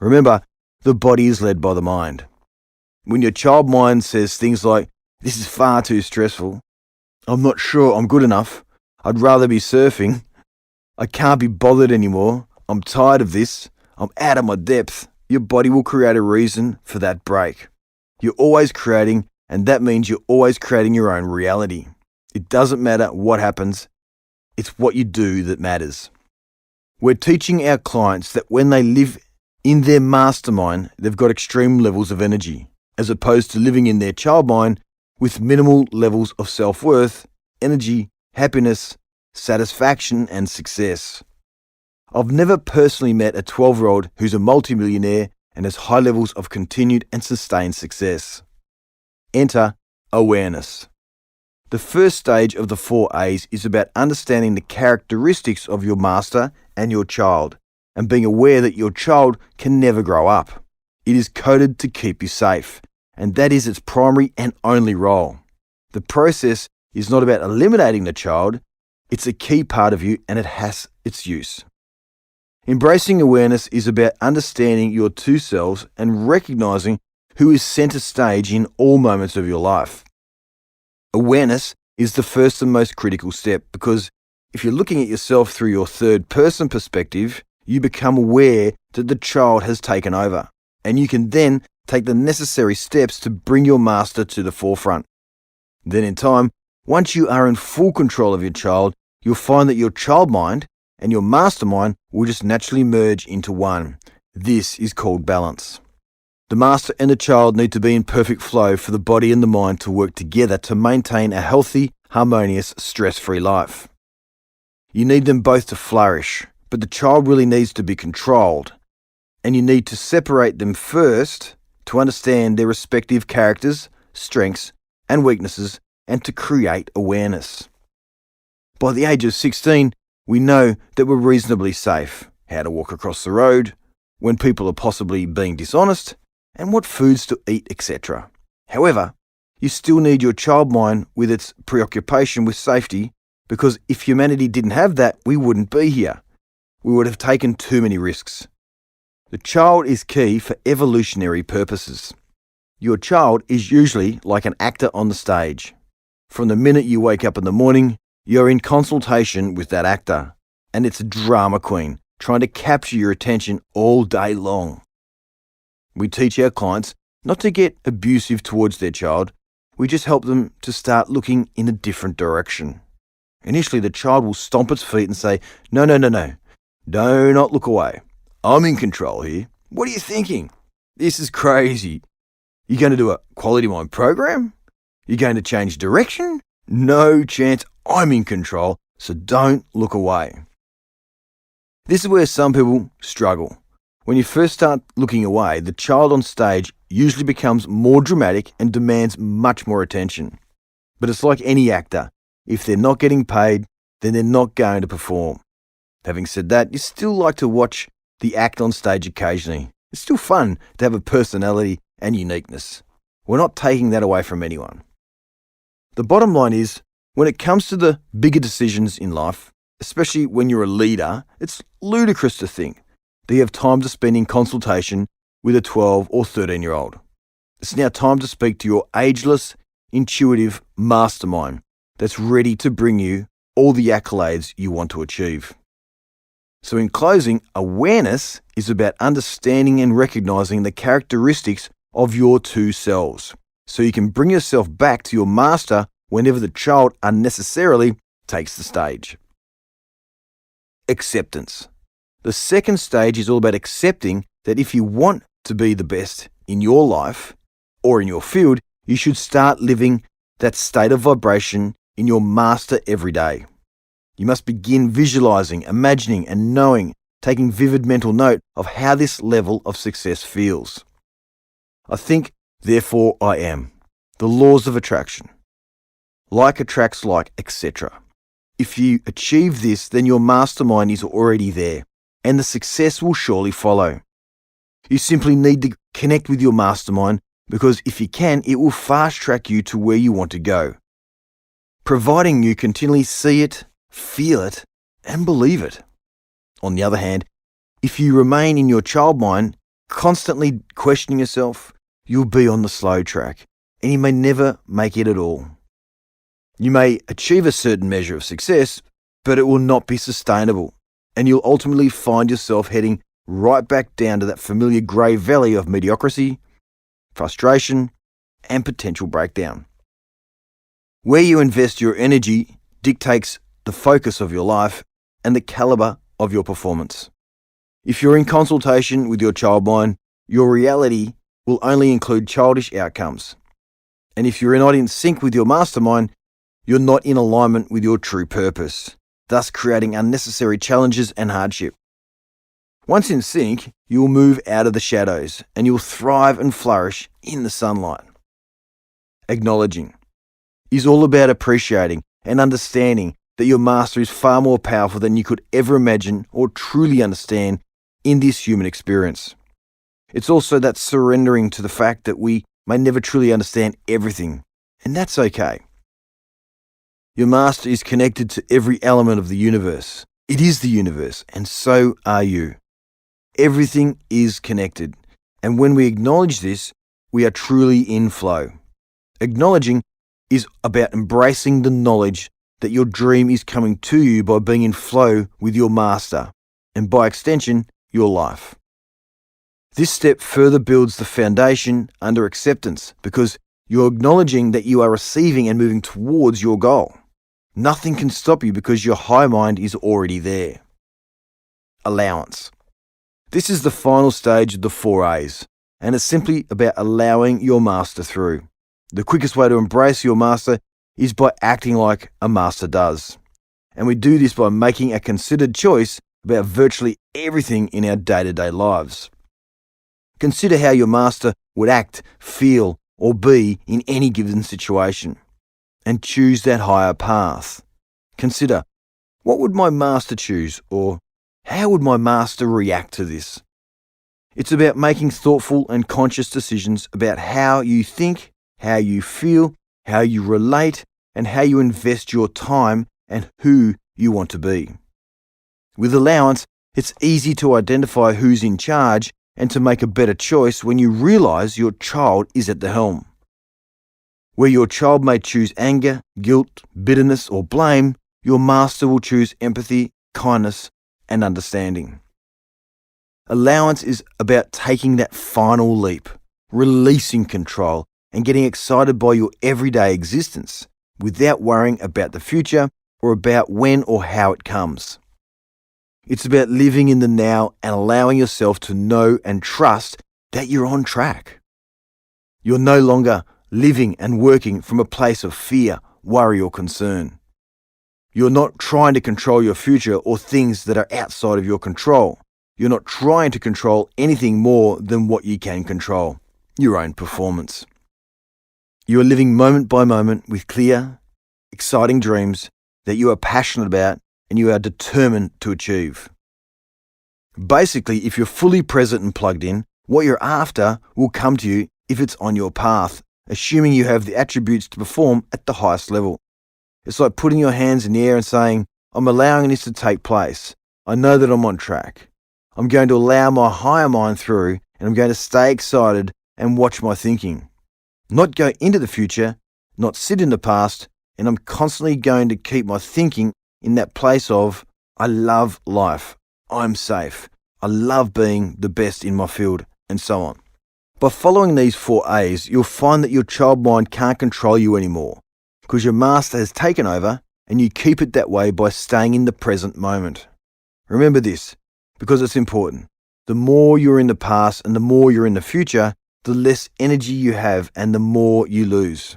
Remember, the body is led by the mind. When your child mind says things like, "This is far too stressful," "I'm not sure I'm good enough," "I'd rather be surfing," "I can't be bothered anymore," "I'm tired of this," "I'm out of my depth," your body will create a reason for that break. You're always creating, and that means you're always creating your own reality. It doesn't matter what happens, it's what you do that matters. We're teaching our clients that when they live in their mastermind, they've got extreme levels of energy, as opposed to living in their child mind with minimal levels of self-worth, energy, happiness, satisfaction, and success. I've never personally met a 12-year-old who's a multimillionaire and has high levels of continued and sustained success. Enter awareness. The first stage of the 4 A's is about understanding the characteristics of your master and your child, and being aware that your child can never grow up. It is coded to keep you safe, and that is its primary and only role. The process is not about eliminating the child, it's a key part of you and it has its use. Embracing awareness is about understanding your two selves and recognizing who is center stage in all moments of your life. Awareness is the first and most critical step because if you're looking at yourself through your third person perspective, you become aware that the child has taken over, and you can then take the necessary steps to bring your master to the forefront. Then in time, once you are in full control of your child, you'll find that your child mind and your mastermind will just naturally merge into one. This is called balance. The master and the child need to be in perfect flow for the body and the mind to work together to maintain a healthy, harmonious, stress-free life. You need them both to flourish, but the child really needs to be controlled, and you need to separate them first to understand their respective characters, strengths, and weaknesses, and to create awareness. By the age of 16, we know that we're reasonably safe, how to walk across the road, when people are possibly being dishonest, and what foods to eat, etc. However, you still need your child mind with its preoccupation with safety, because if humanity didn't have that, we wouldn't be here. We would have taken too many risks. The child is key for evolutionary purposes. Your child is usually like an actor on the stage. From the minute you wake up in the morning, you're in consultation with that actor, and it's a drama queen trying to capture your attention all day long. We teach our clients not to get abusive towards their child, we just help them to start looking in a different direction. Initially, the child will stomp its feet and say, No, do not look away. I'm in control here. What are you thinking? This is crazy. You going to do a quality mind program? You going to change direction? No chance. I'm in control, so don't look away. This is where some people struggle. When you first start looking away, the child on stage usually becomes more dramatic and demands much more attention. But it's like any actor. If they're not getting paid, then they're not going to perform. Having said that, you still like to watch the act on stage occasionally. It's still fun to have a personality and uniqueness. We're not taking that away from anyone. The bottom line is, when it comes to the bigger decisions in life, especially when you're a leader, it's ludicrous to think that you have time to spend in consultation with a 12 or 13-year-old. It's now time to speak to your ageless, intuitive mastermind that's ready to bring you all the accolades you want to achieve. So in closing, awareness is about understanding and recognizing the characteristics of your two selves, so you can bring yourself back to your master whenever the child unnecessarily takes the stage. Acceptance. The second stage is all about accepting that if you want to be the best in your life or in your field, you should start living that state of vibration in your master every day. You must begin visualizing, imagining, and knowing, taking vivid mental note of how this level of success feels. I think, therefore I am. The laws of attraction. Like attracts like, etc. If you achieve this, then your mastermind is already there, and the success will surely follow. You simply need to connect with your mastermind, because if you can, it will fast track you to where you want to go, providing you continually see it, feel it, and believe it. On the other hand, if you remain in your child mind, constantly questioning yourself, you'll be on the slow track, and you may never make it at all. You may achieve a certain measure of success, but it will not be sustainable, and you'll ultimately find yourself heading right back down to that familiar grey valley of mediocrity, frustration, and potential breakdown. Where you invest your energy dictates the focus of your life and the caliber of your performance. If you're in consultation with your child mind, your reality will only include childish outcomes. And if you're not in sync with your mastermind, you're not in alignment with your true purpose, thus creating unnecessary challenges and hardship. Once in sync, you will move out of the shadows and you will thrive and flourish in the sunlight. Acknowledging is all about appreciating and understanding that your master is far more powerful than you could ever imagine or truly understand in this human experience. It's also that surrendering to the fact that we may never truly understand everything, and that's okay. Your master is connected to every element of the universe. It is the universe, and so are you. Everything is connected, and when we acknowledge this, we are truly in flow. Acknowledging is about embracing the knowledge that your dream is coming to you by being in flow with your master, and by extension, your life. This step further builds the foundation under acceptance because you're acknowledging that you are receiving and moving towards your goal. Nothing can stop you because your high mind is already there. Allowance. This is the final stage of the 4 A's, and it's simply about allowing your master through. The quickest way to embrace your master is by acting like a master does. And we do this by making a considered choice about virtually everything in our day-to-day lives. Consider how your master would act, feel, or be in any given situation, and choose that higher path. Consider, what would my master choose, or how would my master react to this? It's about making thoughtful and conscious decisions about how you think, how you feel, how you relate, and how you invest your time and who you want to be. With allowance, it's easy to identify who's in charge and to make a better choice when you realize your child is at the helm. Where your child may choose anger, guilt, bitterness, or blame, your master will choose empathy, kindness, and understanding. Allowance is about taking that final leap, releasing control, and getting excited by your everyday existence without worrying about the future or about when or how it comes. It's about living in the now and allowing yourself to know and trust that you're on track. You're no longer living and working from a place of fear, worry, or concern. You're not trying to control your future or things that are outside of your control. You're not trying to control anything more than what you can control, your own performance. You are living moment by moment with clear, exciting dreams that you are passionate about and you are determined to achieve. Basically, if you're fully present and plugged in, what you're after will come to you if it's on your path, assuming you have the attributes to perform at the highest level. It's like putting your hands in the air and saying, I'm allowing this to take place. I know that I'm on track. I'm going to allow my higher mind through and I'm going to stay excited and watch my thinking. not go into the future, not sit in the past, and I'm constantly going to keep my thinking in that place of, I love life, I'm safe, I love being the best in my field, and so on. By following these 4 A's, you'll find that your child mind can't control you anymore, because your master has taken over, and you keep it that way by staying in the present moment. Remember this, because it's important. The more you're in the past and the more you're in the future, the less energy you have and the more you lose.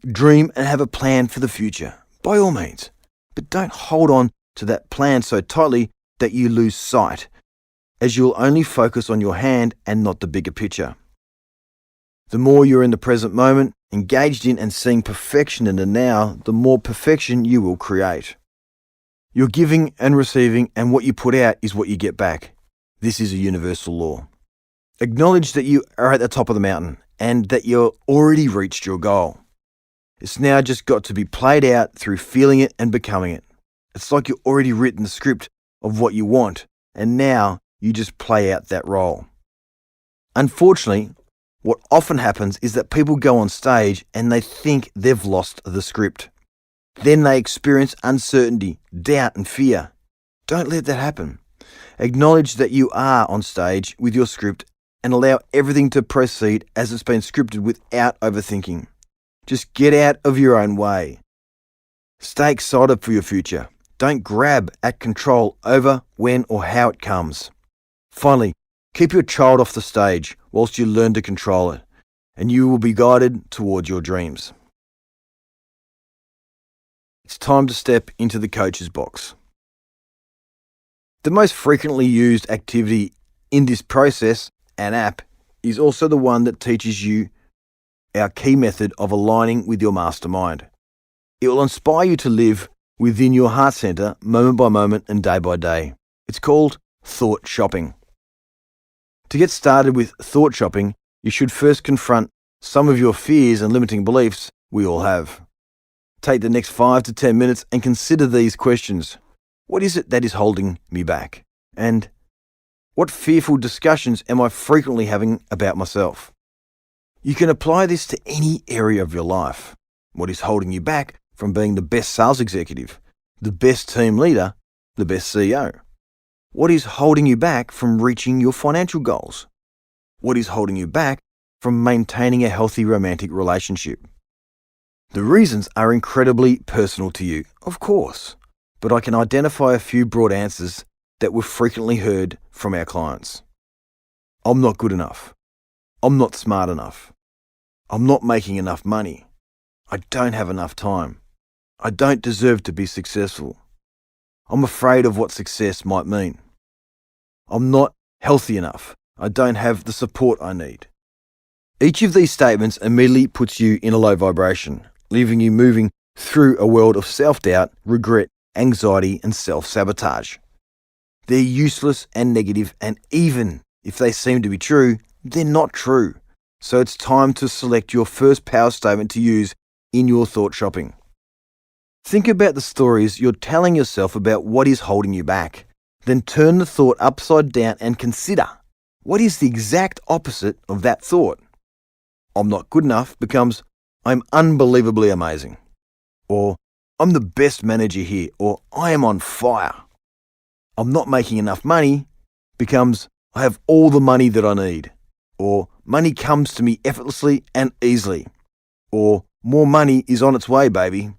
Dream and have a plan for the future, by all means, but don't hold on to that plan so tightly that you lose sight, as you'll only focus on your hand and not the bigger picture. The more you're in the present moment, engaged in and seeing perfection in the now, the more perfection you will create. You're giving and receiving, and what you put out is what you get back. This is a universal law. Acknowledge that you are at the top of the mountain and that you've already reached your goal. It's now just got to be played out through feeling it and becoming it. It's like you've already written the script of what you want, and now you just play out that role. Unfortunately, what often happens is that people go on stage and they think they've lost the script. Then they experience uncertainty, doubt and fear. Don't let that happen. Acknowledge that you are on stage with your script and allow everything to proceed as it's been scripted without overthinking. Just get out of your own way. Stay excited for your future. Don't grab at control over when or how it comes. Finally, keep your child off the stage whilst you learn to control it, and you will be guided towards your dreams. It's time to step into the coach's box. The most frequently used activity in this process, an app, is also the one that teaches you our key method of aligning with your mastermind. It will inspire you to live within your heart center moment by moment and day by day. It's called thought shopping. To get started with thought shopping, you should first confront some of your fears and limiting beliefs we all have. Take the next 5 to 10 minutes and consider these questions. What is it that is holding me back? And what fearful discussions am I frequently having about myself? You can apply this to any area of your life. What is holding you back from being the best sales executive, the best team leader, the best CEO? What is holding you back from reaching your financial goals? What is holding you back from maintaining a healthy romantic relationship? The reasons are incredibly personal to you, of course, but I can identify a few broad answers that we've frequently heard from our clients. I'm not good enough. I'm not smart enough. I'm not making enough money. I don't have enough time. I don't deserve to be successful. I'm afraid of what success might mean. I'm not healthy enough. I don't have the support I need. Each of these statements immediately puts you in a low vibration, leaving you moving through a world of self-doubt, regret, anxiety, and self-sabotage. They're useless and negative, and even if they seem to be true, they're not true. So it's time to select your first power statement to use in your thought shopping. Think about the stories you're telling yourself about what is holding you back. Then turn the thought upside down and consider, what is the exact opposite of that thought? I'm not good enough becomes, I'm unbelievably amazing. Or, I'm the best manager here. Or, I am on fire. I'm not making enough money becomes, I have all the money that I need. Or, money comes to me effortlessly and easily. Or, more money is on its way, baby.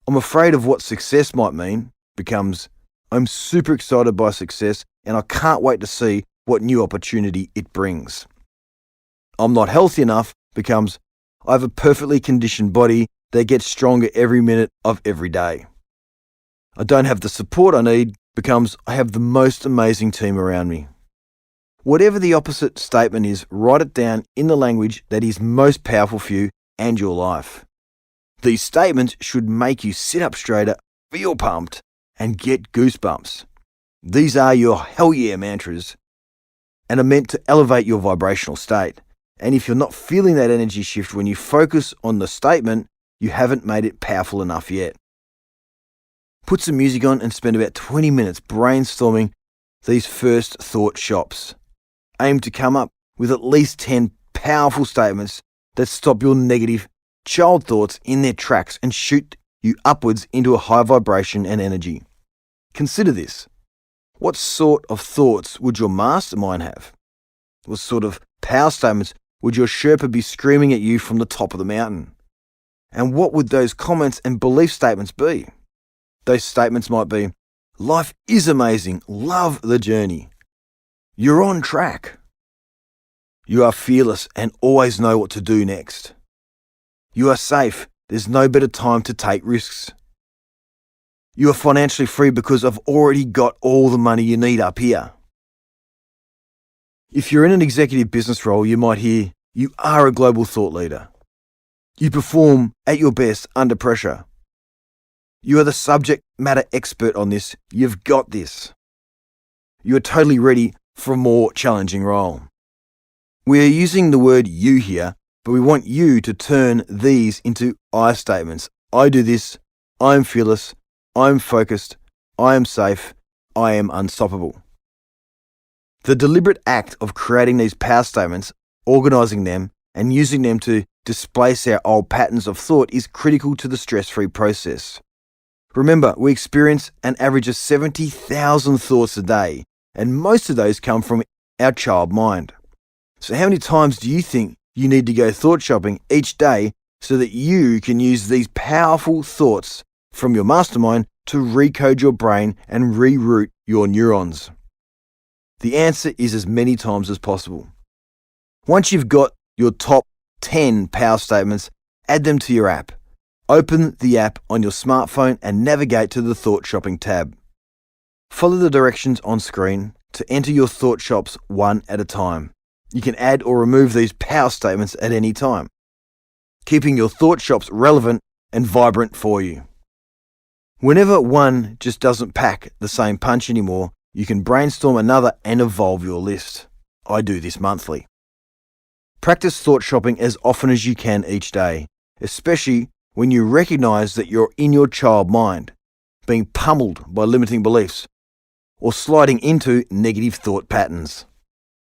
I'm afraid of what success might mean becomes, I'm super excited by success and I can't wait to see what new opportunity it brings. I'm not healthy enough becomes, I have a perfectly conditioned body that gets stronger every minute of every day. I don't have the support I need becomes, I have the most amazing team around me. Whatever the opposite statement is, write it down in the language that is most powerful for you and your life. These statements should make you sit up straighter, feel pumped, and get goosebumps. These are your hell yeah mantras and are meant to elevate your vibrational state. And if you're not feeling that energy shift when you focus on the statement, you haven't made it powerful enough yet. Put some music on and spend about 20 minutes brainstorming these first thought shops. Aim to come up with at least 10 powerful statements that stop your negative child thoughts in their tracks and shoot you upwards into a high vibration and energy. Consider this. What sort of thoughts would your mastermind have? What sort of power statements would your Sherpa be screaming at you from the top of the mountain? And what would those comments and belief statements be? Those statements might be, life is amazing, love the journey. You're on track. You are fearless and always know what to do next. You are safe, there's no better time to take risks. You are financially free because I've already got all the money you need up here. If you're in an executive business role, you might hear, you are a global thought leader. You perform at your best under pressure. You are the subject matter expert on this. You've got this. You are totally ready for a more challenging role. We are using the word you here, but we want you to turn these into I statements. I do this. I am fearless. I am focused. I am safe. I am unstoppable. The deliberate act of creating these power statements, organising them, and using them to displace our old patterns of thought is critical to the stress-free process. Remember, we experience an average of 70,000 thoughts a day, and most of those come from our child mind. So how many times do you think you need to go thought shopping each day so that you can use these powerful thoughts from your mastermind to recode your brain and reroute your neurons? The answer is as many times as possible. Once you've got your top 10 power statements, add them to your app. Open the app on your smartphone and navigate to the Thought Shopping tab. Follow the directions on screen to enter your thought shops one at a time. You can add or remove these power statements at any time, keeping your thought shops relevant and vibrant for you. Whenever one just doesn't pack the same punch anymore, you can brainstorm another and evolve your list. I do this monthly. Practice thought shopping as often as you can each day, especially when you recognize that you're in your child mind, being pummeled by limiting beliefs, or sliding into negative thought patterns.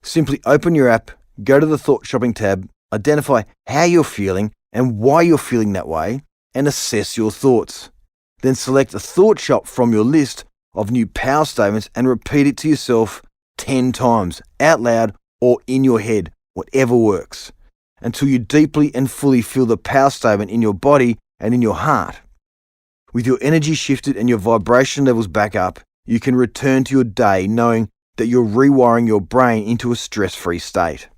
Simply open your app, go to the Thought Shopping tab, identify how you're feeling and why you're feeling that way, and assess your thoughts. Then select a thought shop from your list of new power statements and repeat it to yourself 10 times, out loud or in your head, whatever works, until you deeply and fully feel the power statement in your body and in your heart. With your energy shifted and your vibration levels back up, you can return to your day knowing that you're rewiring your brain into a stress-free state.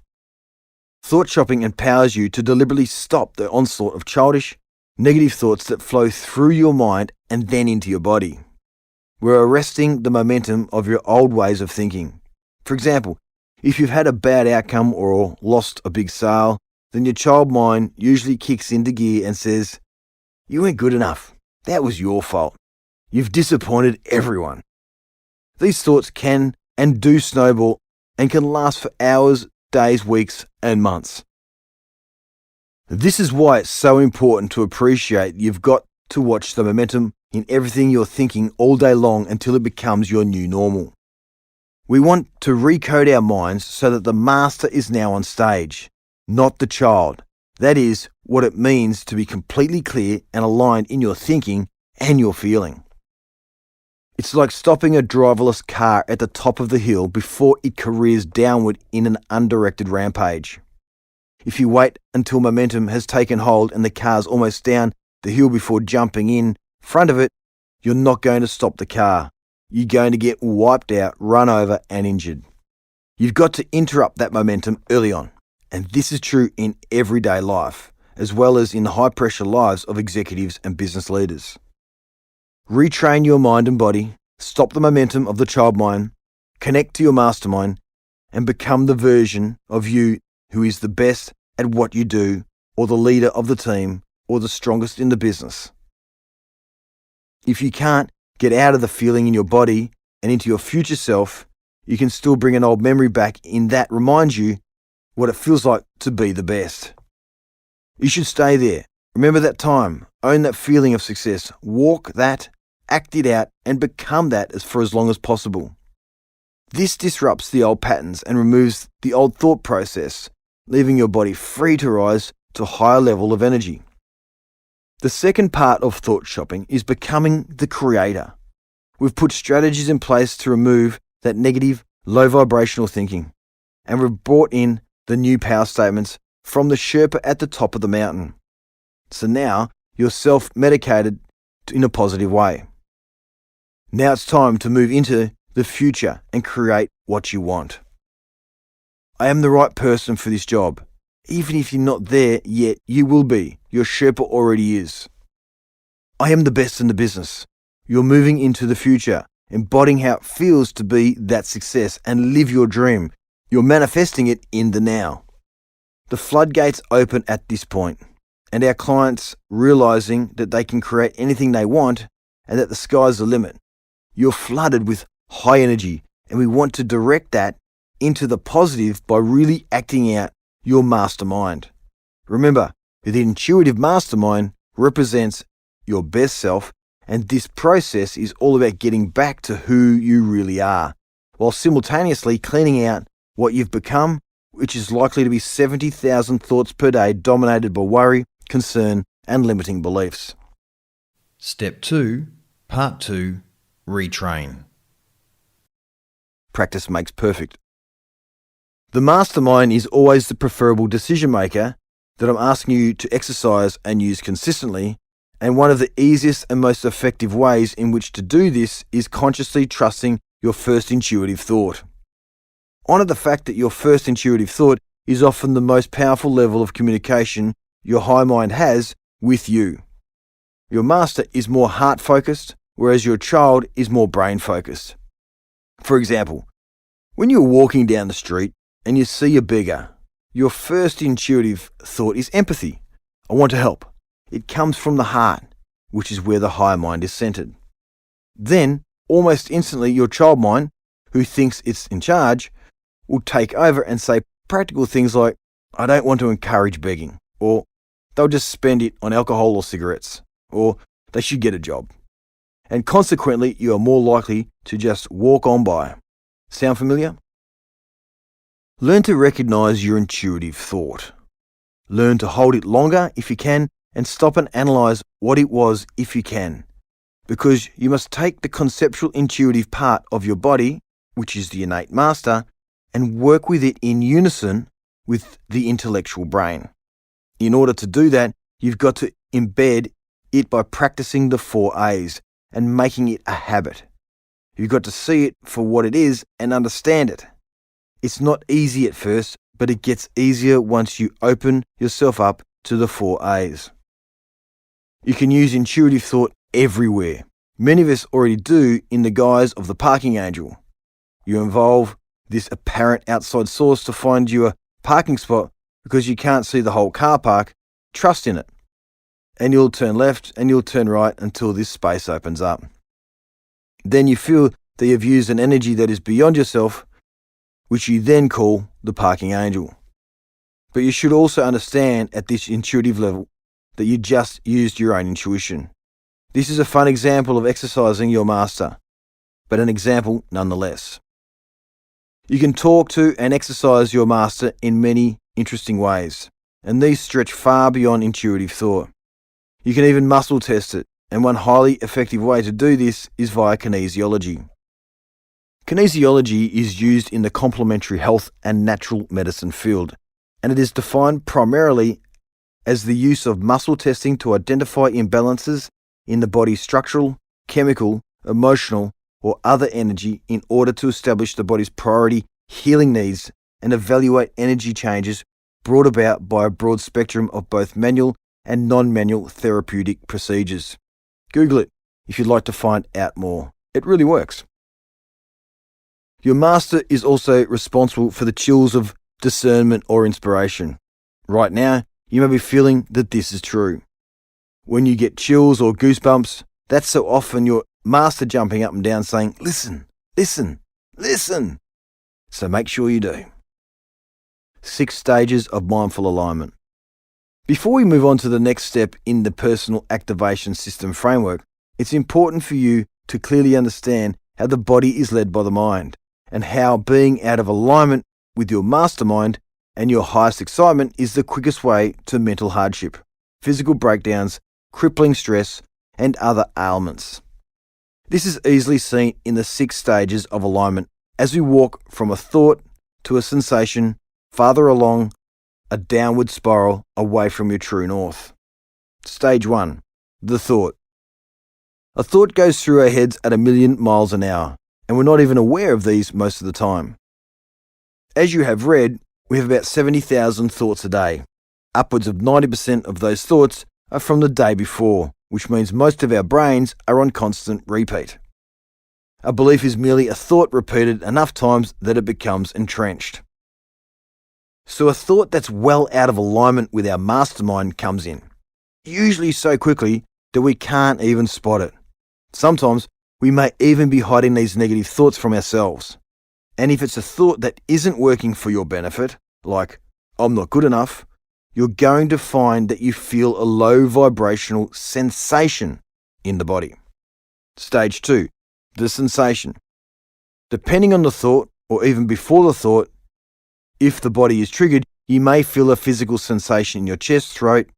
Thought shopping empowers you to deliberately stop the onslaught of childish, negative thoughts that flow through your mind and then into your body. We're arresting the momentum of your old ways of thinking. For example, if you've had a bad outcome or lost a big sale, then your child mind usually kicks into gear and says, "You weren't good enough. That was your fault. You've disappointed everyone." These thoughts can and do snowball and can last for hours, days, weeks, and months. This is why it's so important to appreciate you've got to watch the momentum in everything you're thinking all day long until it becomes your new normal. We want to recode our minds so that the master is now on stage, not the child. That is what it means to be completely clear and aligned in your thinking and your feeling. It's like stopping a driverless car at the top of the hill before it careers downward in an undirected rampage. If you wait until momentum has taken hold and the car's almost down the hill before jumping in front of it, you're not going to stop the car. You're going to get wiped out, run over and injured. You've got to interrupt that momentum early on. And this is true in everyday life, as well as in the high-pressure lives of executives and business leaders. Retrain your mind and body, stop the momentum of the child mind, connect to your mastermind, and become the version of you who is the best at what you do, or the leader of the team, or the strongest in the business. If you can't get out of the feeling in your body and into your future self, you can still bring an old memory back in that reminds you what it feels like to be the best. You should stay there. Remember that time. Own that feeling of success. Walk that, act it out, and become that for as long as possible. This disrupts the old patterns and removes the old thought process, leaving your body free to rise to a higher level of energy. The second part of thought shopping is becoming the creator. We've put strategies in place to remove that negative, low vibrational thinking, and we've brought in the new power statements from the Sherpa at the top of the mountain. So now you're self-medicated in a positive way. Now it's time to move into the future and create what you want. I am the right person for this job. Even if you're not there yet, you will be. Your Sherpa already is. I am the best in the business. You're moving into the future, embodying how it feels to be that success and live your dream. You're manifesting it in the now. The floodgates open at this point, and our clients realizing that they can create anything they want and that the sky's the limit. You're flooded with high energy, and we want to direct that into the positive by really acting out your mastermind. Remember, the intuitive mastermind represents your best self, and this process is all about getting back to who you really are, while simultaneously cleaning out what you've become, which is likely to be 70,000 thoughts per day dominated by worry, concern, and limiting beliefs. Step 2, Part 2, Retrain. Practice makes perfect. The mastermind is always the preferable decision maker that I'm asking you to exercise and use consistently, and one of the easiest and most effective ways in which to do this is consciously trusting your first intuitive thought. Honor the fact that your first intuitive thought is often the most powerful level of communication your high mind has with you. Your master is more heart-focused, whereas your child is more brain-focused. For example, when you're walking down the street and you see a beggar, your first intuitive thought is empathy. I want to help. It comes from the heart, which is where the higher mind is centered. Then, almost instantly, your child mind, who thinks it's in charge, will take over and say practical things like, I don't want to encourage begging, or they'll just spend it on alcohol or cigarettes, or they should get a job. And consequently, you are more likely to just walk on by. Sound familiar? Learn to recognize your intuitive thought. Learn to hold it longer if you can, and stop and analyze what it was if you can. Because you must take the conceptual intuitive part of your body, which is the innate master, and work with it in unison with the intellectual brain. In order to do that, you've got to embed it by practicing the 4 A's and making it a habit. You've got to see it for what it is and understand it. It's not easy at first, but it gets easier once you open yourself up to the 4 A's. You can use intuitive thought everywhere. Many of us already do in the guise of the parking angel. You involve this apparent outside source to find you a parking spot because you can't see the whole car park. Trust in it. And you'll turn left and you'll turn right until this space opens up. Then you feel that you've used an energy that is beyond yourself, which you then call the parking angel. But you should also understand at this intuitive level that you just used your own intuition. This is a fun example of exercising your master, but an example nonetheless. You can talk to and exercise your master in many interesting ways, and these stretch far beyond intuitive thought. You can even muscle test it, and one highly effective way to do this is via kinesiology. Kinesiology is used in the complementary health and natural medicine field, and it is defined primarily as the use of muscle testing to identify imbalances in the body's structural, chemical, emotional, or other energy in order to establish the body's priority healing needs and evaluate energy changes brought about by a broad spectrum of both manual and non-manual therapeutic procedures. Google it if you'd like to find out more. It really works. Your master is also responsible for the chills of discernment or inspiration. Right now, you may be feeling that this is true. When you get chills or goosebumps, that's so often your master jumping up and down saying, listen, listen, listen. So make sure you do. 6 stages of mindful alignment. Before we move on to the next step in the personal activation system framework, it's important for you to clearly understand how the body is led by the mind and how being out of alignment with your mastermind and your highest excitement is the quickest way to mental hardship, physical breakdowns, crippling stress, and other ailments. This is easily seen in the 6 stages of alignment as we walk from a thought to a sensation farther along a downward spiral away from your true north. Stage 1. The thought. A thought goes through our heads at 1,000,000 miles an hour, and we're not even aware of these most of the time. As you have read, we have about 70,000 thoughts a day. Upwards of 90% of those thoughts are from the day before, which means most of our brains are on constant repeat. A belief is merely a thought repeated enough times that it becomes entrenched. So a thought that's well out of alignment with our mastermind comes in, usually so quickly that we can't even spot it. Sometimes we may even be hiding these negative thoughts from ourselves. And if it's a thought that isn't working for your benefit, like, I'm not good enough, you're going to find that you feel a low vibrational sensation in the body. Stage 2, the sensation. Depending on the thought, or even before the thought, if the body is triggered, you may feel a physical sensation in your chest, throat,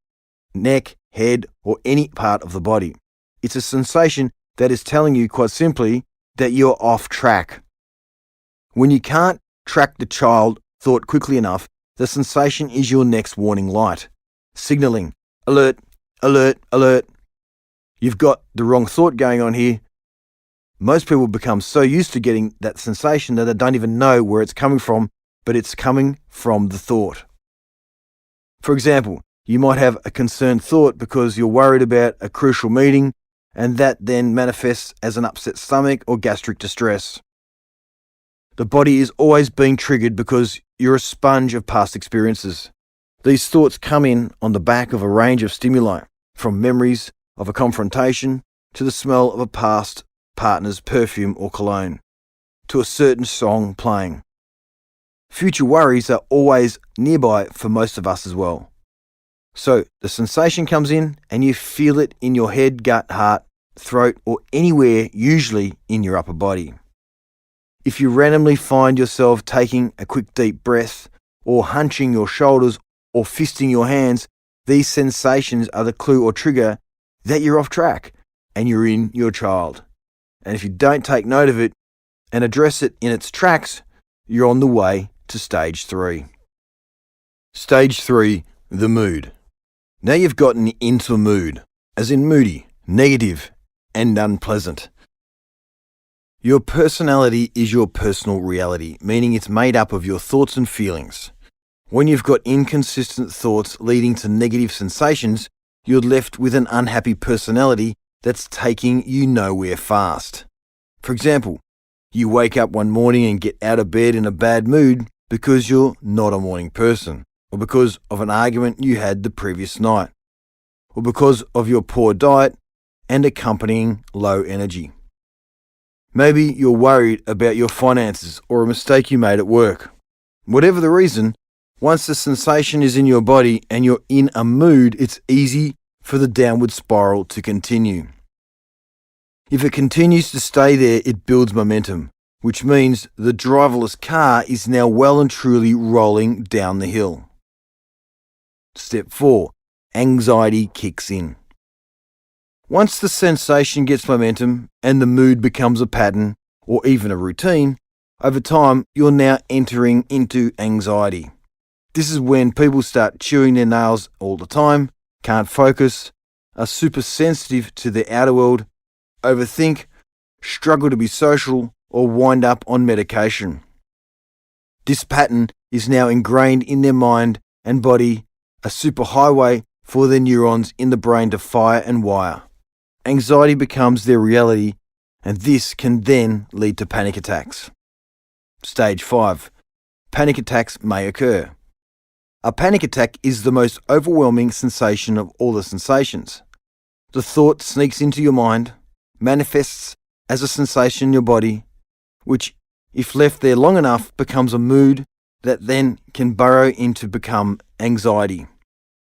neck, head, or any part of the body. It's a sensation that is telling you, quite simply, that you're off track. When you can't track the child thought quickly enough, the sensation is your next warning light, signaling, alert, alert, alert. You've got the wrong thought going on here. Most people become so used to getting that sensation that they don't even know where it's coming from, but it's coming from the thought. For example, you might have a concerned thought because you're worried about a crucial meeting, and that then manifests as an upset stomach or gastric distress. The body is always being triggered because you're a sponge of past experiences. These thoughts come in on the back of a range of stimuli, from memories of a confrontation to the smell of a past partner's perfume or cologne, to a certain song playing. Future worries are always nearby for most of us as well. So the sensation comes in and you feel it in your head, gut, heart, throat, or anywhere, usually in your upper body. If you randomly find yourself taking a quick deep breath, or hunching your shoulders, or fisting your hands, these sensations are the clue or trigger that you're off track and you're in your child. And if you don't take note of it and address it in its tracks, you're on the way to stage 3. Stage 3, the mood. Now you've gotten into a mood, as in moody, negative, and unpleasant. Your personality is your personal reality, meaning it's made up of your thoughts and feelings. When you've got inconsistent thoughts leading to negative sensations, you're left with an unhappy personality that's taking you nowhere fast. For example, you wake up one morning and get out of bed in a bad mood because you're not a morning person, or because of an argument you had the previous night, or because of your poor diet and accompanying low energy. Maybe you're worried about your finances or a mistake you made at work. Whatever the reason, once the sensation is in your body and you're in a mood, it's easy for the downward spiral to continue. If it continues to stay there, it builds momentum, which means the driverless car is now well and truly rolling down the hill. Step 4. Anxiety kicks in. Once the sensation gets momentum and the mood becomes a pattern or even a routine, over time you're now entering into anxiety. This is when people start chewing their nails all the time, can't focus, are super sensitive to the outer world, overthink, struggle to be social, or wind up on medication. This pattern is now ingrained in their mind and body, a superhighway for their neurons in the brain to fire and wire. Anxiety becomes their reality, and this can then lead to panic attacks. Stage 5. Panic attacks may occur. A panic attack is the most overwhelming sensation of all the sensations. The thought sneaks into your mind, manifests as a sensation in your body, which, if left there long enough, becomes a mood that then can burrow into become anxiety.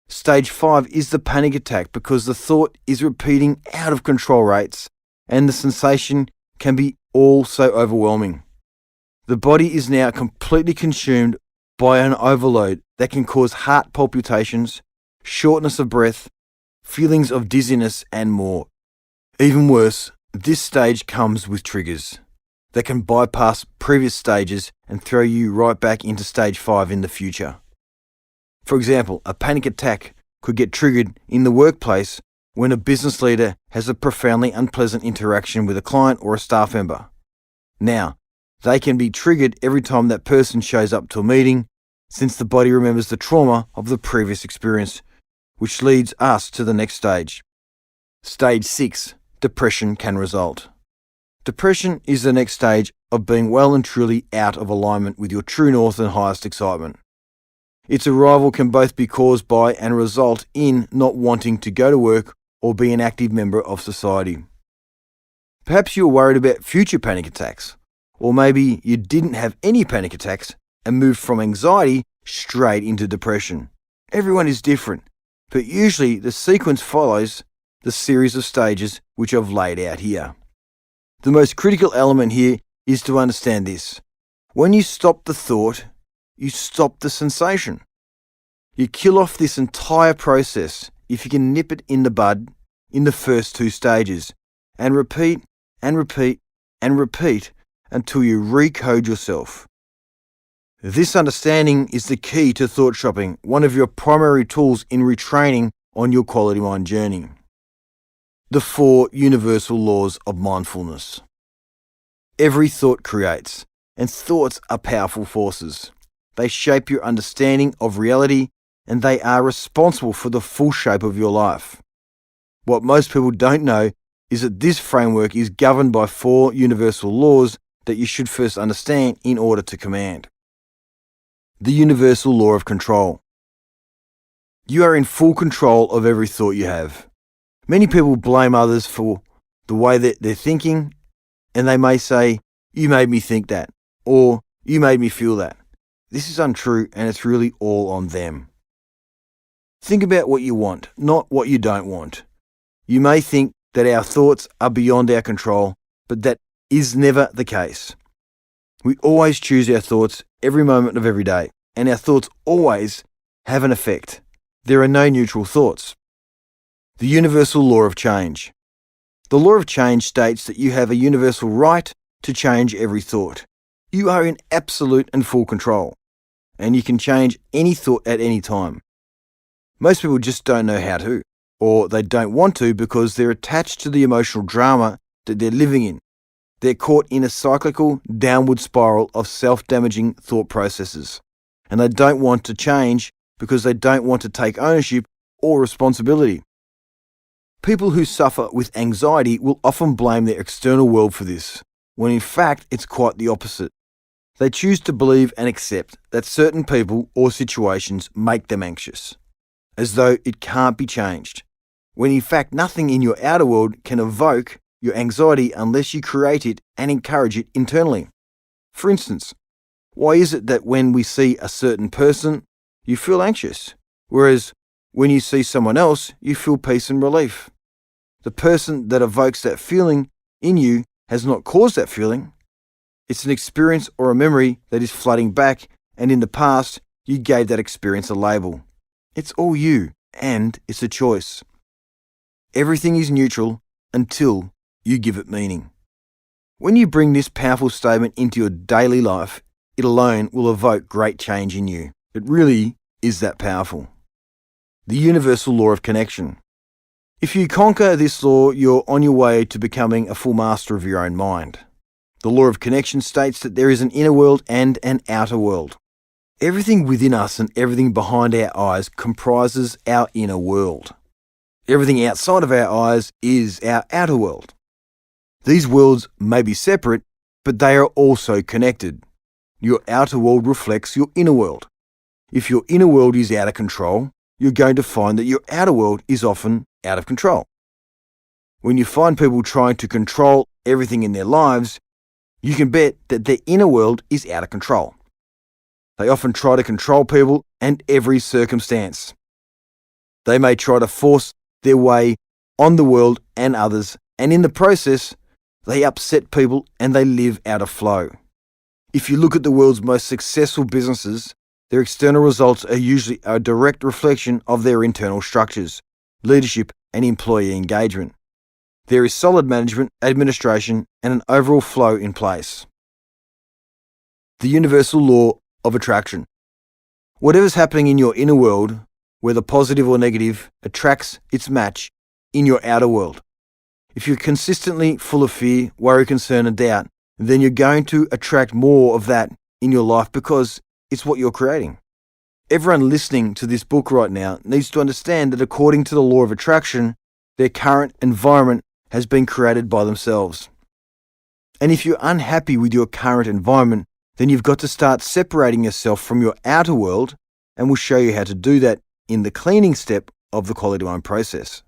Stage 5 is the panic attack because the thought is repeating out of control rates and the sensation can be all so overwhelming. The body is now completely consumed by an overload that can cause heart palpitations, shortness of breath, feelings of dizziness, and more. Even worse, this stage comes with triggers that can bypass previous stages and throw you right back into stage 5 in the future. For example, a panic attack could get triggered in the workplace when a business leader has a profoundly unpleasant interaction with a client or a staff member. Now, they can be triggered every time that person shows up to a meeting, since the body remembers the trauma of the previous experience, which leads us to the next stage. Stage 6, depression can result. Depression is the next stage of being well and truly out of alignment with your true north and highest excitement. Its arrival can both be caused by and result in not wanting to go to work or be an active member of society. Perhaps you're worried about future panic attacks, or maybe you didn't have any panic attacks and moved from anxiety straight into depression. Everyone is different, but usually the sequence follows the series of stages which I've laid out here. The most critical element here is to understand this. When you stop the thought, you stop the sensation. You kill off this entire process if you can nip it in the bud in the first 2 stages, and repeat and repeat and repeat until you recode yourself. This understanding is the key to thought shopping, one of your primary tools in retraining on your quality mind journey. The 4 universal laws of mindfulness. Every thought creates, and thoughts are powerful forces. They shape your understanding of reality, and they are responsible for the full shape of your life. What most people don't know is that this framework is governed by 4 universal laws that you should first understand in order to command. The universal law of control. You are in full control of every thought you have. Many people blame others for the way that they're thinking, and they may say, "You made me think that," or "You made me feel that." This is untrue, and it's really all on them. Think about what you want, not what you don't want. You may think that our thoughts are beyond our control, but that is never the case. We always choose our thoughts every moment of every day, and our thoughts always have an effect. There are no neutral thoughts. The universal law of change. The law of change states that you have a universal right to change every thought. You are in absolute and full control, and you can change any thought at any time. Most people just don't know how to, or they don't want to because they're attached to the emotional drama that they're living in. They're caught in a cyclical downward spiral of self-damaging thought processes, and they don't want to change because they don't want to take ownership or responsibility. People who suffer with anxiety will often blame their external world for this, when in fact it's quite the opposite. They choose to believe and accept that certain people or situations make them anxious, as though it can't be changed, when in fact nothing in your outer world can evoke your anxiety unless you create it and encourage it internally. For instance, why is it that when we see a certain person, you feel anxious, whereas when you see someone else, you feel peace and relief? The person that evokes that feeling in you has not caused that feeling. It's an experience or a memory that is flooding back, and in the past, you gave that experience a label. It's all you, and it's a choice. Everything is neutral until you give it meaning. When you bring this powerful statement into your daily life, it alone will evoke great change in you. It really is that powerful. The universal law of connection. If you conquer this law, you're on your way to becoming a full master of your own mind. The law of connection states that there is an inner world and an outer world. Everything within us and everything behind our eyes comprises our inner world. Everything outside of our eyes is our outer world. These worlds may be separate, but they are also connected. Your outer world reflects your inner world. If your inner world is out of control, you're going to find that your outer world is often out of control. When you find people trying to control everything in their lives, you can bet that their inner world is out of control. They often try to control people and every circumstance. They may try to force their way on the world and others, and in the process, they upset people and they live out of flow. If you look at the world's most successful businesses, Their external results are usually a direct reflection of their internal structures, leadership and employee engagement. There is solid management, administration, and an overall flow in place. The universal law of attraction. Whatever's happening in your inner world, whether positive or negative, attracts its match in your outer world. If you're consistently full of fear, worry, concern, and doubt, then you're going to attract more of that in your life because it's what you're creating. Everyone listening to this book right now needs to understand that according to the law of attraction, their current environment has been created by themselves. And if you're unhappy with your current environment, then you've got to start separating yourself from your outer world, and we'll show you how to do that in the cleaning step of the quality mind process.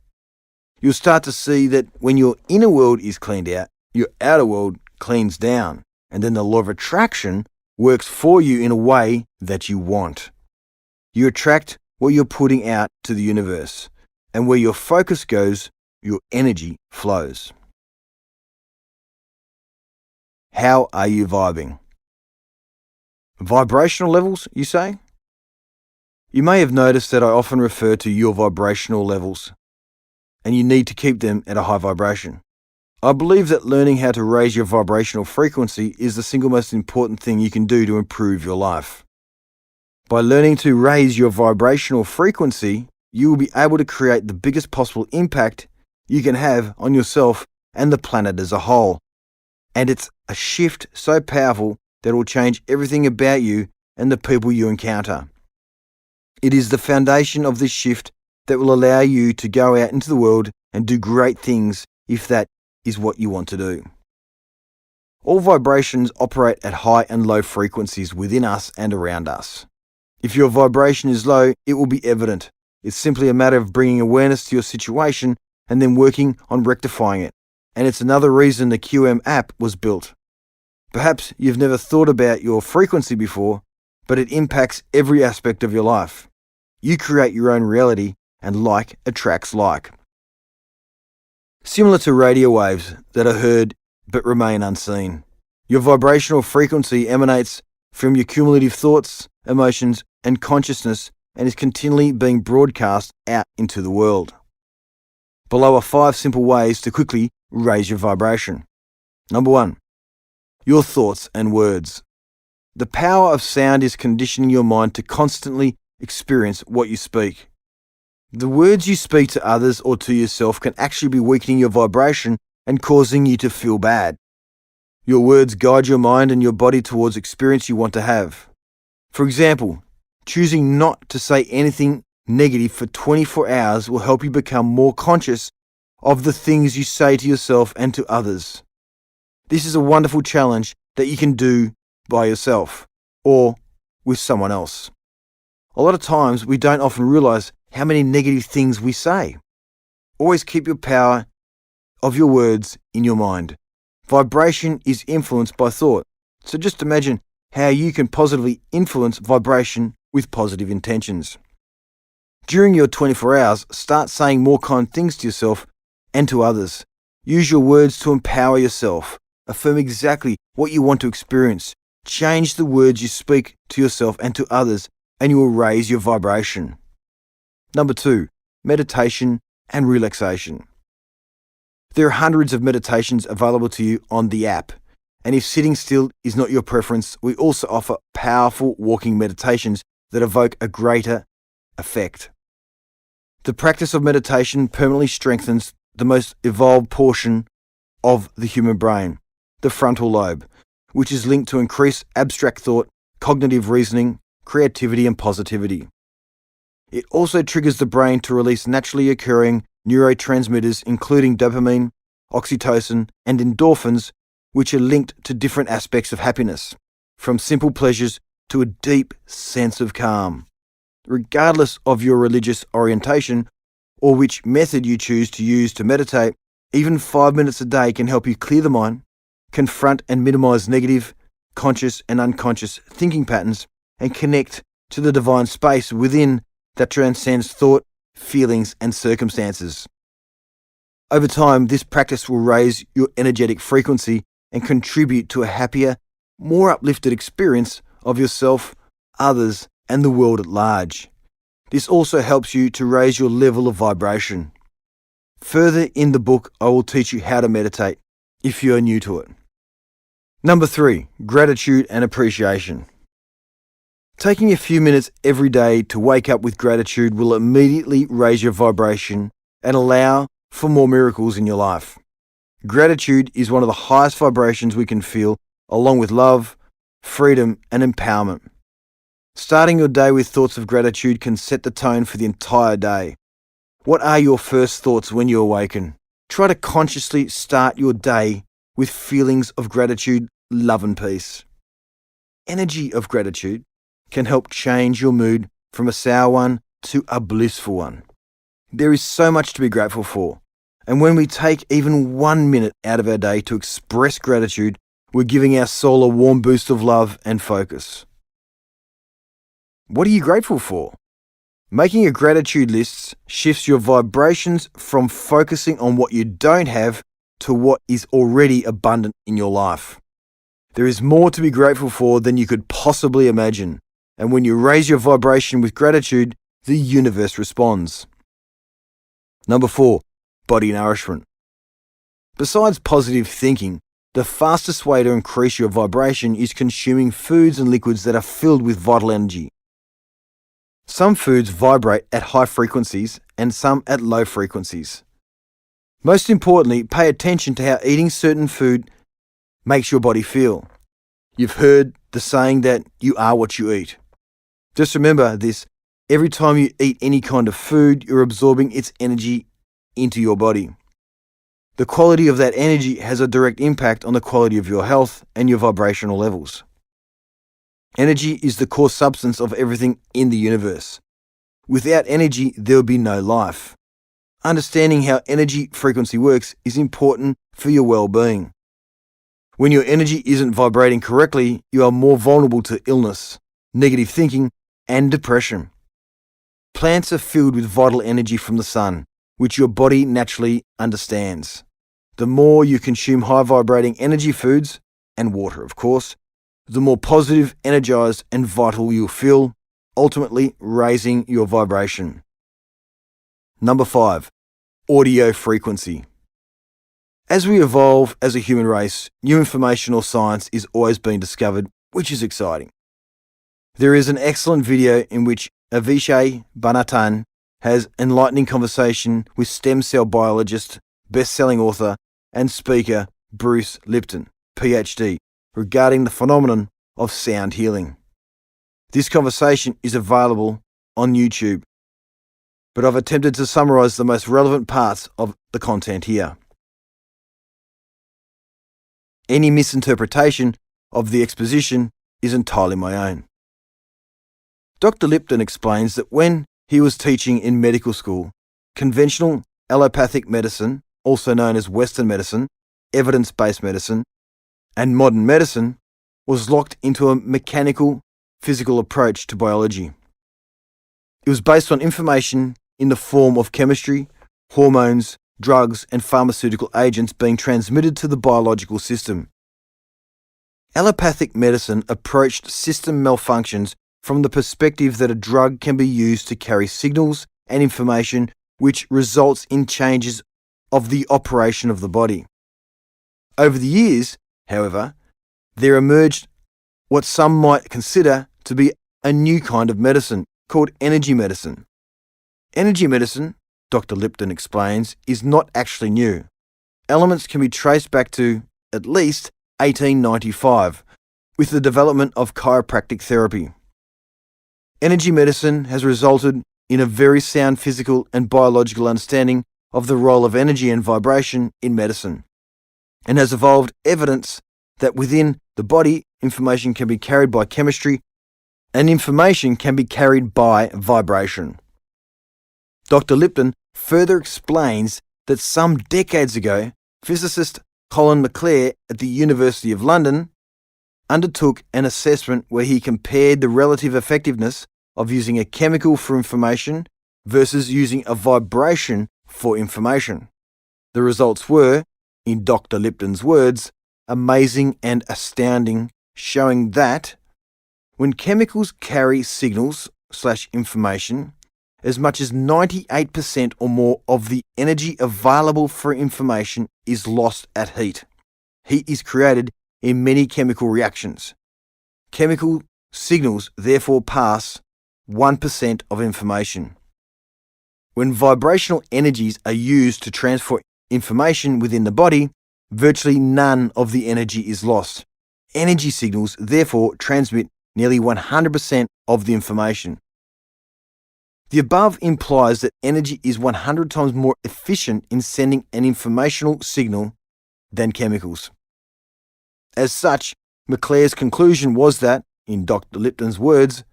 You'll start to see that when your inner world is cleaned out, your outer world cleans down, and then the law of attraction works for you in a way that you want. You attract what you're putting out to the universe, and where your focus goes, your energy flows. How are you vibing? Vibrational levels, you say? You may have noticed that I often refer to your vibrational levels, and you need to keep them at a high vibration. I believe that learning how to raise your vibrational frequency is the single most important thing you can do to improve your life. By learning to raise your vibrational frequency, you will be able to create the biggest possible impact you can have on yourself and the planet as a whole. And it's a shift so powerful that will change everything about you and the people you encounter. It is the foundation of this shift that will allow you to go out into the world and do great things if that is what you want to do. All vibrations operate at high and low frequencies within us and around us. If your vibration is low, it will be evident. It's simply a matter of bringing awareness to your situation and then working on rectifying it. And it's another reason the QM app was built. Perhaps you've never thought about your frequency before, but it impacts every aspect of your life. You create your own reality, and like attracts like. Similar to radio waves that are heard but remain unseen, your vibrational frequency emanates from your cumulative thoughts, emotions, and consciousness and is continually being broadcast out into the world. Below are 5 simple ways to quickly raise your vibration. Number 1. Your thoughts and words. The power of sound is conditioning your mind to constantly experience what you speak. The words you speak to others or to yourself can actually be weakening your vibration and causing you to feel bad. Your words guide your mind and your body towards experience you want to have. For example, choosing not to say anything negative for 24 hours will help you become more conscious of the things you say to yourself and to others. This is a wonderful challenge that you can do by yourself or with someone else. A lot of times we don't often realize how many negative things we say. Always keep your power of your words in your mind. Vibration is influenced by thought. So just imagine how you can positively influence vibration with positive intentions. During your 24 hours, start saying more kind things to yourself and to others. Use your words to empower yourself. Affirm exactly what you want to experience. Change the words you speak to yourself and to others, and you will raise your vibration. Number 2, meditation and relaxation. There are hundreds of meditations available to you on the app, and if sitting still is not your preference, we also offer powerful walking meditations that evoke a greater effect. The practice of meditation permanently strengthens the most evolved portion of the human brain, the frontal lobe, which is linked to increased abstract thought, cognitive reasoning, creativity, and positivity. It also triggers the brain to release naturally occurring neurotransmitters including dopamine, oxytocin, and endorphins, which are linked to different aspects of happiness, from simple pleasures to a deep sense of calm. Regardless of your religious orientation or which method you choose to use to meditate, even 5 minutes a day can help you clear the mind, confront and minimize negative, conscious and unconscious thinking patterns, and connect to the divine space within that transcends thought, feelings, and circumstances. Over time, this practice will raise your energetic frequency and contribute to a happier, more uplifted experience of yourself, others, and the world at large. This also helps you to raise your level of vibration. Further in the book, I will teach you how to meditate if you are new to it. Number 3, gratitude and appreciation. Taking a few minutes every day to wake up with gratitude will immediately raise your vibration and allow for more miracles in your life. Gratitude is one of the highest vibrations we can feel, along with love, freedom, and empowerment. Starting your day with thoughts of gratitude can set the tone for the entire day. What are your first thoughts when you awaken? Try to consciously start your day with feelings of gratitude, love, and peace. Energy of gratitude can help change your mood from a sour one to a blissful one. There is so much to be grateful for, and when we take even 1 minute out of our day to express gratitude, we're giving our soul a warm boost of love and focus. What are you grateful for? Making a gratitude list shifts your vibrations from focusing on what you don't have to what is already abundant in your life. There is more to be grateful for than you could possibly imagine, and when you raise your vibration with gratitude, the universe responds. Number 4, body nourishment. Besides positive thinking, the fastest way to increase your vibration is consuming foods and liquids that are filled with vital energy. Some foods vibrate at high frequencies and some at low frequencies. Most importantly, pay attention to how eating certain food makes your body feel. You've heard the saying that you are what you eat. Just remember this, every time you eat any kind of food, you're absorbing its energy into your body. The quality of that energy has a direct impact on the quality of your health and your vibrational levels. Energy is the core substance of everything in the universe. Without energy, there will be no life. Understanding how energy frequency works is important for your well-being. When your energy isn't vibrating correctly, you are more vulnerable to illness, negative thinking, and depression. Plants are filled with vital energy from the sun, which your body naturally understands. The more you consume high-vibrating energy foods, and water of course, the more positive, energized, and vital you'll feel, ultimately raising your vibration. Number 5, audio frequency. As we evolve as a human race, new information or science is always being discovered, which is exciting. There is an excellent video in which Avishai Banatan has enlightening conversation with stem cell biologist, best-selling author, and speaker Bruce Lipton, PhD, regarding the phenomenon of sound healing. This conversation is available on YouTube, but I've attempted to summarize the most relevant parts of the content here. Any misinterpretation of the exposition is entirely my own. Dr. Lipton explains that when he was teaching in medical school, conventional allopathic medicine, also known as Western medicine, evidence-based medicine, and modern medicine, was locked into a mechanical, physical approach to biology. It was based on information in the form of chemistry, hormones, drugs, and pharmaceutical agents being transmitted to the biological system. Allopathic medicine approached system malfunctions from the perspective that a drug can be used to carry signals and information which results in changes of the operation of the body. Over the years, however, there emerged what some might consider to be a new kind of medicine called energy medicine. Energy medicine, Dr. Lipton explains, is not actually new. Elements can be traced back to at least 1895 with the development of chiropractic therapy. Energy medicine has resulted in a very sound physical and biological understanding of the role of energy and vibration in medicine, and has evolved evidence that within the body, information can be carried by chemistry and information can be carried by vibration. Dr. Lipton further explains that some decades ago, physicist Colin McClure at the University of London undertook an assessment where he compared the relative effectiveness of using a chemical for information versus using a vibration for information. The results were, in Dr. Lipton's words, amazing and astounding, showing that When chemicals carry signals/information, as much as 98% or more of the energy available for information is lost at heat. Heat is created in many chemical reactions. Chemical signals therefore pass 1% of information. When vibrational energies are used to transfer information within the body, virtually none of the energy is lost. Energy signals therefore transmit nearly 100% of the information. The above implies that energy is 100 times more efficient in sending an informational signal than chemicals. As such, McClare's conclusion was that, in Dr. Lipton's words,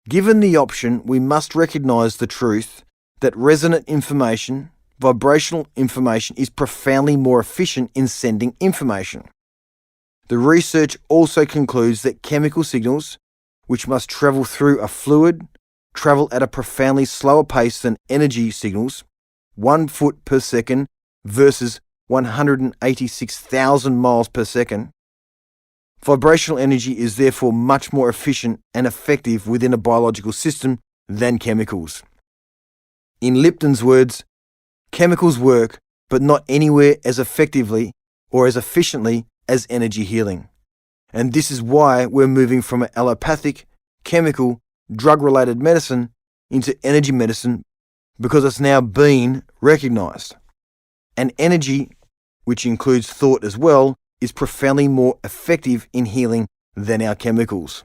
given the option, we must recognize the truth that resonant information, vibrational information, is profoundly more efficient in sending information. The research also concludes that chemical signals, which must travel through a fluid, travel at a profoundly slower pace than energy signals, 1 foot per second versus 186,000 miles per second. Vibrational energy is therefore much more efficient and effective within a biological system than chemicals. In Lipton's words, chemicals work, but not anywhere as effectively or as efficiently as energy healing. And this is why we're moving from an allopathic, chemical, drug-related medicine into energy medicine, because it's now been recognised. And energy, which includes thought as well, is profoundly more effective in healing than our chemicals.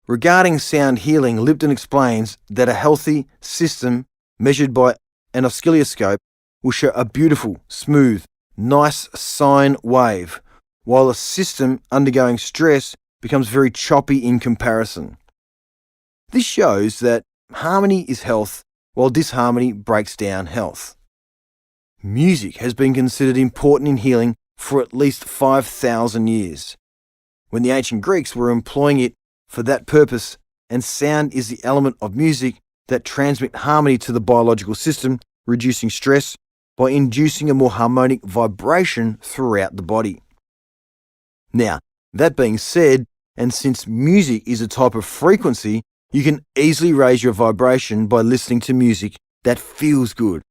Regarding sound healing, Lipton explains that a healthy system measured by an oscilloscope will show a beautiful, smooth, nice sine wave, while a system undergoing stress becomes very choppy in comparison. This shows that harmony is health, while disharmony breaks down health. Music has been considered important in healing for at least 5,000 years, when the ancient Greeks were employing it for that purpose, and sound is the element of music that transmit harmony to the biological system, reducing stress by inducing a more harmonic vibration throughout the body. Now, that being said, and since music is a type of frequency, you can easily raise your vibration by listening to music that feels good.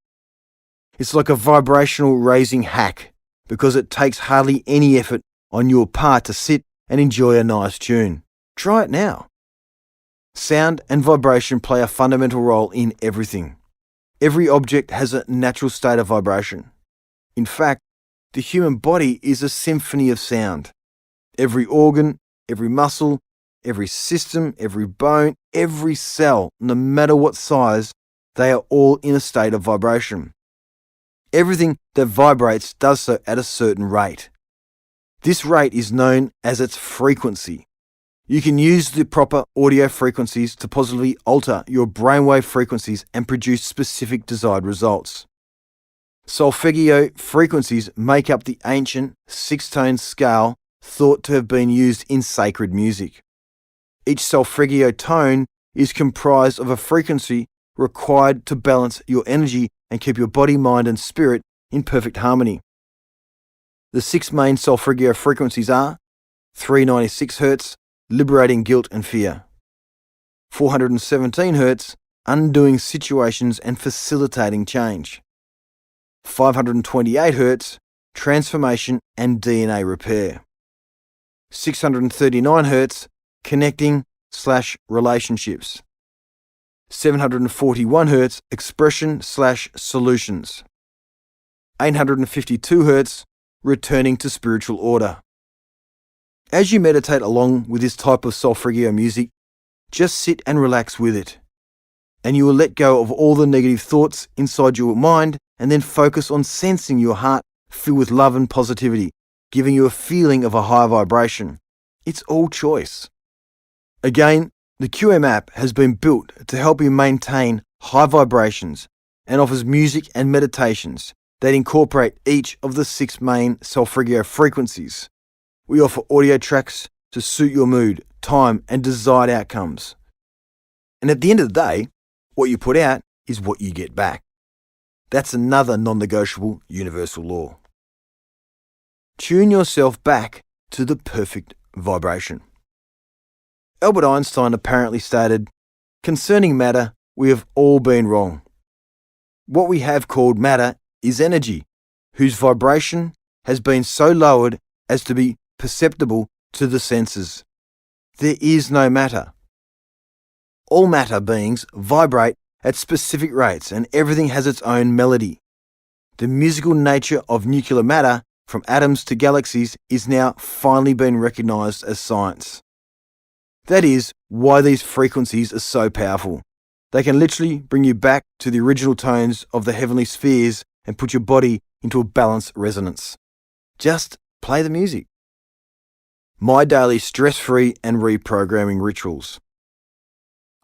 It's like a vibrational raising hack because it takes hardly any effort on your part to sit and enjoy a nice tune. Try it now. Sound and vibration play a fundamental role in everything. Every object has a natural state of vibration. In fact, the human body is a symphony of sound. Every organ, every muscle, every system, every bone, every cell, no matter what size, they are all in a state of vibration. Everything that vibrates does so at a certain rate. This rate is known as its frequency. You can use the proper audio frequencies to positively alter your brainwave frequencies and produce specific desired results. Solfeggio frequencies make up the ancient 6-tone scale thought to have been used in sacred music. Each solfeggio tone is comprised of a frequency required to balance your energy and keep your body, mind and spirit in perfect harmony. The 6 main solfeggio frequencies are 396 Hz, liberating guilt and fear; 417 Hz, undoing situations and facilitating change; 528 Hz, transformation and DNA repair; 639 Hz, connecting/relationships; 741 Hz, expression/solutions; 852 Hz, returning to spiritual order. As you meditate along with this type of solfeggio music, just sit and relax with it, and you will let go of all the negative thoughts inside your mind and then focus on sensing your heart filled with love and positivity, giving you a feeling of a higher vibration. It's all choice. Again, the QM app has been built to help you maintain high vibrations and offers music and meditations that incorporate each of the 6 main solfeggio frequencies. We offer audio tracks to suit your mood, time, and desired outcomes. And at the end of the day, what you put out is what you get back. That's another non-negotiable universal law. Tune yourself back to the perfect vibration. Albert Einstein apparently stated, "Concerning matter, we have all been wrong. What we have called matter is energy, whose vibration has been so lowered as to be perceptible to the senses. There is no matter. All matter beings vibrate at specific rates and everything has its own melody. The musical nature of nuclear matter, from atoms to galaxies, is now finally being recognised as science. That is why these frequencies are so powerful. They can literally bring you back to the original tones of the heavenly spheres and put your body into a balanced resonance. Just play the music." My daily stress-free and reprogramming rituals.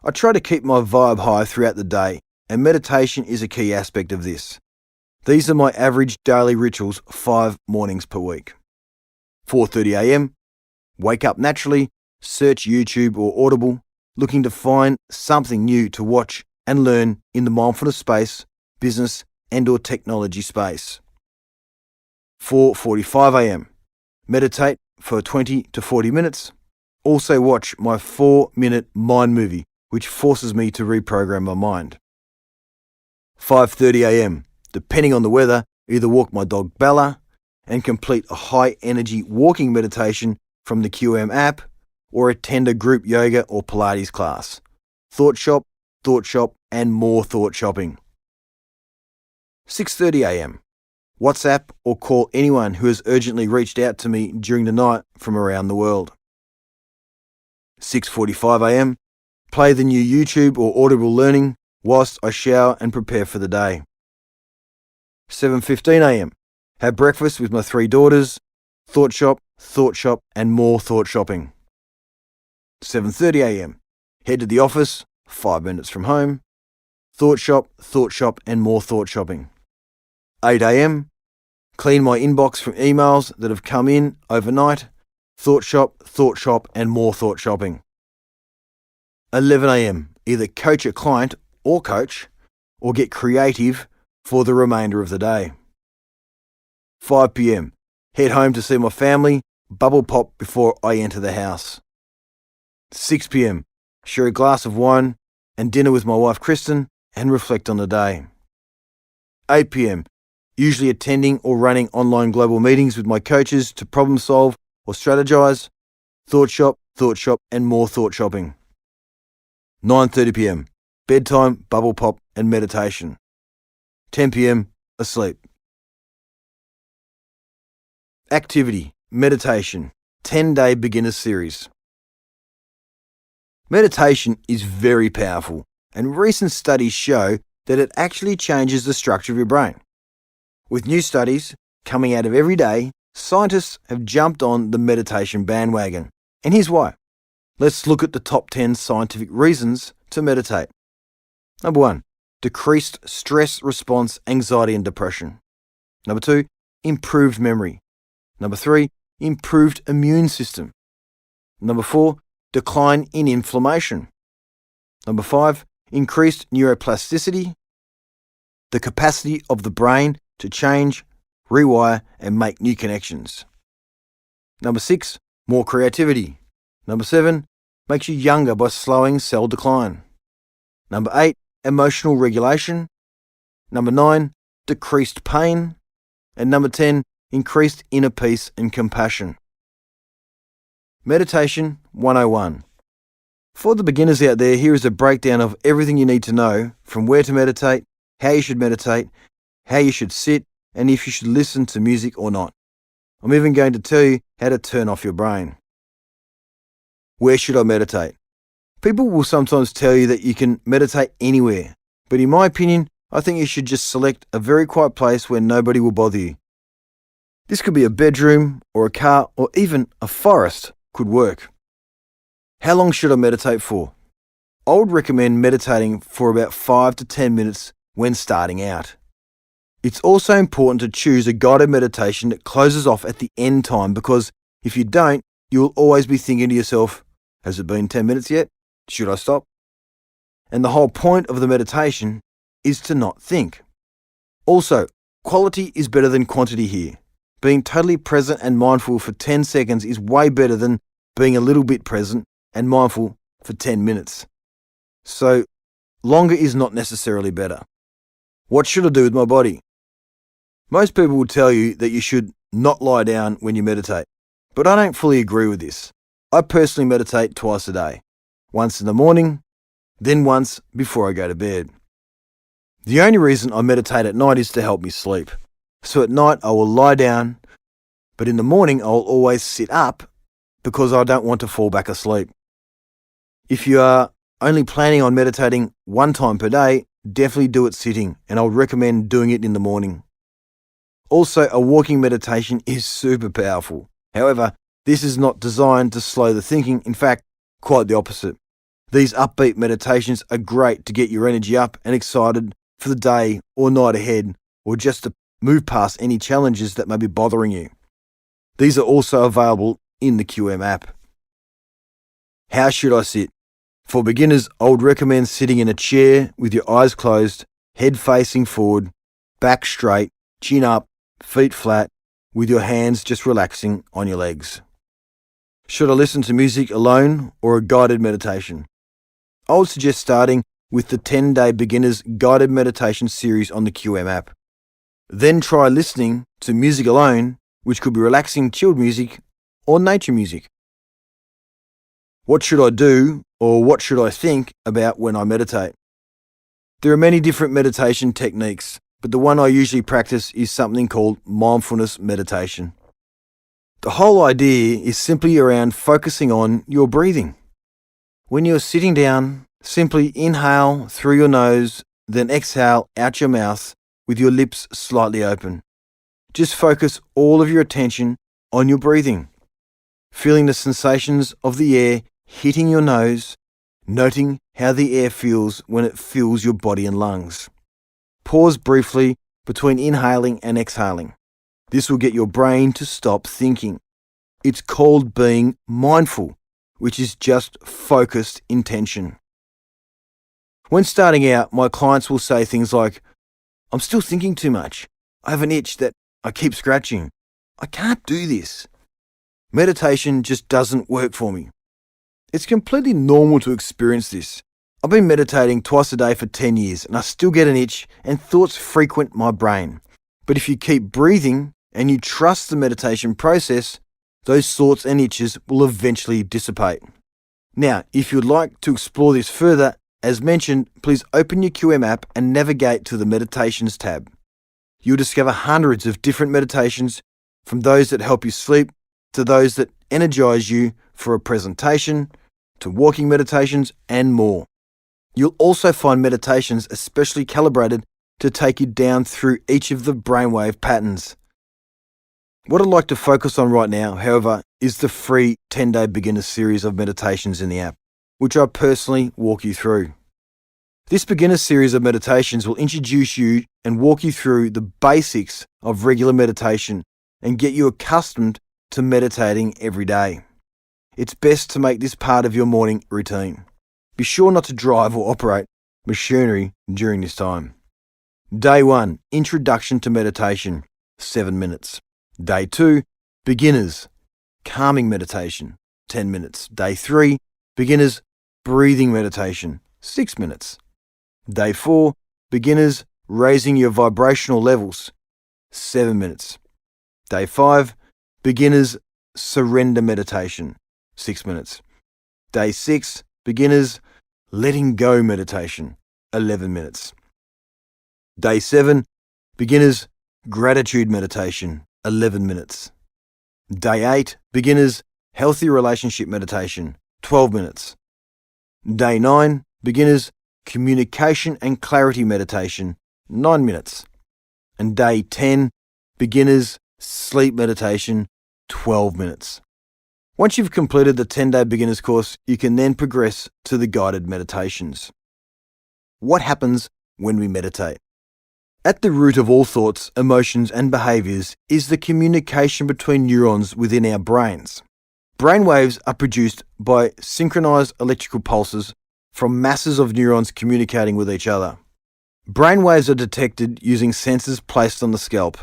I try to keep my vibe high throughout the day, and meditation is a key aspect of this. These are my average daily rituals 5 mornings per week. 4:30 a.m, wake up naturally, search YouTube or Audible, looking to find something new to watch and learn in the mindfulness space, business and/or technology space. 4:45 a.m, meditate for 20 to 40 minutes. Also watch my 4-minute mind movie, which forces me to reprogram my mind. 5:30 a.m, depending on the weather, either walk my dog Bella and complete a high-energy walking meditation from the QM app, or attend a group yoga or Pilates class. Thought shop, and more thought shopping. 6:30 a.m, WhatsApp or call anyone who has urgently reached out to me during the night from around the world. 6:45 a.m, play the new YouTube or Audible learning whilst I shower and prepare for the day. 7:15 a.m, have breakfast with my 3 daughters, thought shop, and more thought shopping. 7:30 a.m, head to the office, 5 minutes from home, thought shop, and more thought shopping. 8 a.m, clean my inbox from emails that have come in overnight, thought shop, and more thought shopping. 11 a.m, either coach a client or coach, or get creative for the remainder of the day. 5 p.m, head home to see my family, bubble pop before I enter the house. 6 p.m, share a glass of wine and dinner with my wife Kristen and reflect on the day. 8 p.m, usually attending or running online global meetings with my coaches to problem solve or strategize, thought shop, and more thought shopping. 9:30 p.m, bedtime, bubble pop and meditation. 10 p.m, asleep. Activity, meditation, 10-day beginner series. Meditation is very powerful, and recent studies show that it actually changes the structure of your brain. With new studies coming out of every day, scientists have jumped on the meditation bandwagon. And here's why. Let's look at the top 10 scientific reasons to meditate. Number 1, decreased stress response, anxiety and depression. Number 2, improved memory. Number 3, improved immune system. Number 4, decline in inflammation. Number 5, increased neuroplasticity, the capacity of the brain to change, rewire, and make new connections. Number 6, more creativity. Number 7, makes you younger by slowing cell decline. Number 8, emotional regulation. Number 9, decreased pain. And number 10, increased inner peace and compassion. Meditation 101. For the beginners out there, here is a breakdown of everything you need to know, from where to meditate, how you should meditate, how you should sit, and if you should listen to music or not. I'm even going to tell you how to turn off your brain. Where should I meditate? People will sometimes tell you that you can meditate anywhere, but in my opinion, I think you should just select a very quiet place where nobody will bother you. This could be a bedroom or a car or even a forest could work. How long should I meditate for? I would recommend meditating for about 5 to 10 minutes when starting out. It's also important to choose a guided meditation that closes off at the end time, because if you don't, you will always be thinking to yourself, has it been 10 minutes yet? Should I stop? And the whole point of the meditation is to not think. Also, quality is better than quantity here. Being totally present and mindful for 10 seconds is way better than being a little bit present and mindful for 10 minutes. So, longer is not necessarily better. What should I do with my body? Most people will tell you that you should not lie down when you meditate, but I don't fully agree with this. I personally meditate twice a day, once in the morning, then once before I go to bed. The only reason I meditate at night is to help me sleep. So at night I will lie down, but in the morning I will always sit up because I don't want to fall back asleep. If you are only planning on meditating one time per day, definitely do it sitting, and I would recommend doing it in the morning. Also, a walking meditation is super powerful. However, this is not designed to slow the thinking. In fact, quite the opposite. These upbeat meditations are great to get your energy up and excited for the day or night ahead, or just to move past any challenges that may be bothering you. These are also available in the QM app. How should I sit? For beginners, I would recommend sitting in a chair with your eyes closed, head facing forward, back straight, chin up, feet flat, with your hands just relaxing on your legs. Should I listen to music alone or a guided meditation? I would suggest starting with the 10-day beginners guided meditation series on the QM app. Then try listening to music alone, which could be relaxing chilled music or nature music. What should I do or what should I think about when I meditate? There are many different meditation techniques, but the one I usually practice is something called mindfulness meditation. The whole idea is simply around focusing on your breathing. When you're sitting down, simply inhale through your nose, then exhale out your mouth with your lips slightly open. Just focus all of your attention on your breathing, feeling the sensations of the air hitting your nose, noting how the air feels when it fills your body and lungs. Pause briefly between inhaling and exhaling. This will get your brain to stop thinking. It's called being mindful, which is just focused intention. When starting out, my clients will say things like, "I'm still thinking too much. I have an itch that I keep scratching. I can't do this. Meditation just doesn't work for me." It's completely normal to experience this. I've been meditating twice a day for 10 years and I still get an itch and thoughts frequent my brain. But if you keep breathing and you trust the meditation process, those thoughts and itches will eventually dissipate. Now, if you'd like to explore this further, as mentioned, please open your QM app and navigate to the Meditations tab. You'll discover hundreds of different meditations, from those that help you sleep to those that energize you for a presentation, to walking meditations and more. You'll also find meditations especially calibrated to take you down through each of the brainwave patterns. What I'd like to focus on right now, however, is the free 10-day beginner series of meditations in the app, which I personally walk you through. This beginner series of meditations will introduce you and walk you through the basics of regular meditation and get you accustomed to meditating every day. It's best to make this part of your morning routine. Be sure not to drive or operate machinery during this time. Day 1, Introduction to Meditation, 7 minutes. Day 2, Beginners, Calming Meditation, 10 minutes. Day 3, Beginners, Breathing Meditation, 6 minutes. Day 4, Beginners, Raising Your Vibrational Levels, 7 minutes. Day 5, Beginners, Surrender Meditation, 6 minutes. Day 6, Beginners, Letting Go Meditation, 11 minutes. Day 7, Beginners, Gratitude Meditation, 11 minutes. Day 8, Beginners, Healthy Relationship Meditation, 12 minutes. Day 9, Beginners, Communication and Clarity Meditation, 9 minutes. And Day 10, Beginners, Sleep Meditation, 12 minutes. Once you've completed the 10-day beginners course, you can then progress to the guided meditations. What happens when we meditate? At the root of all thoughts, emotions, and behaviours is the communication between neurons within our brains. Brainwaves are produced by synchronized electrical pulses from masses of neurons communicating with each other. Brainwaves are detected using sensors placed on the scalp.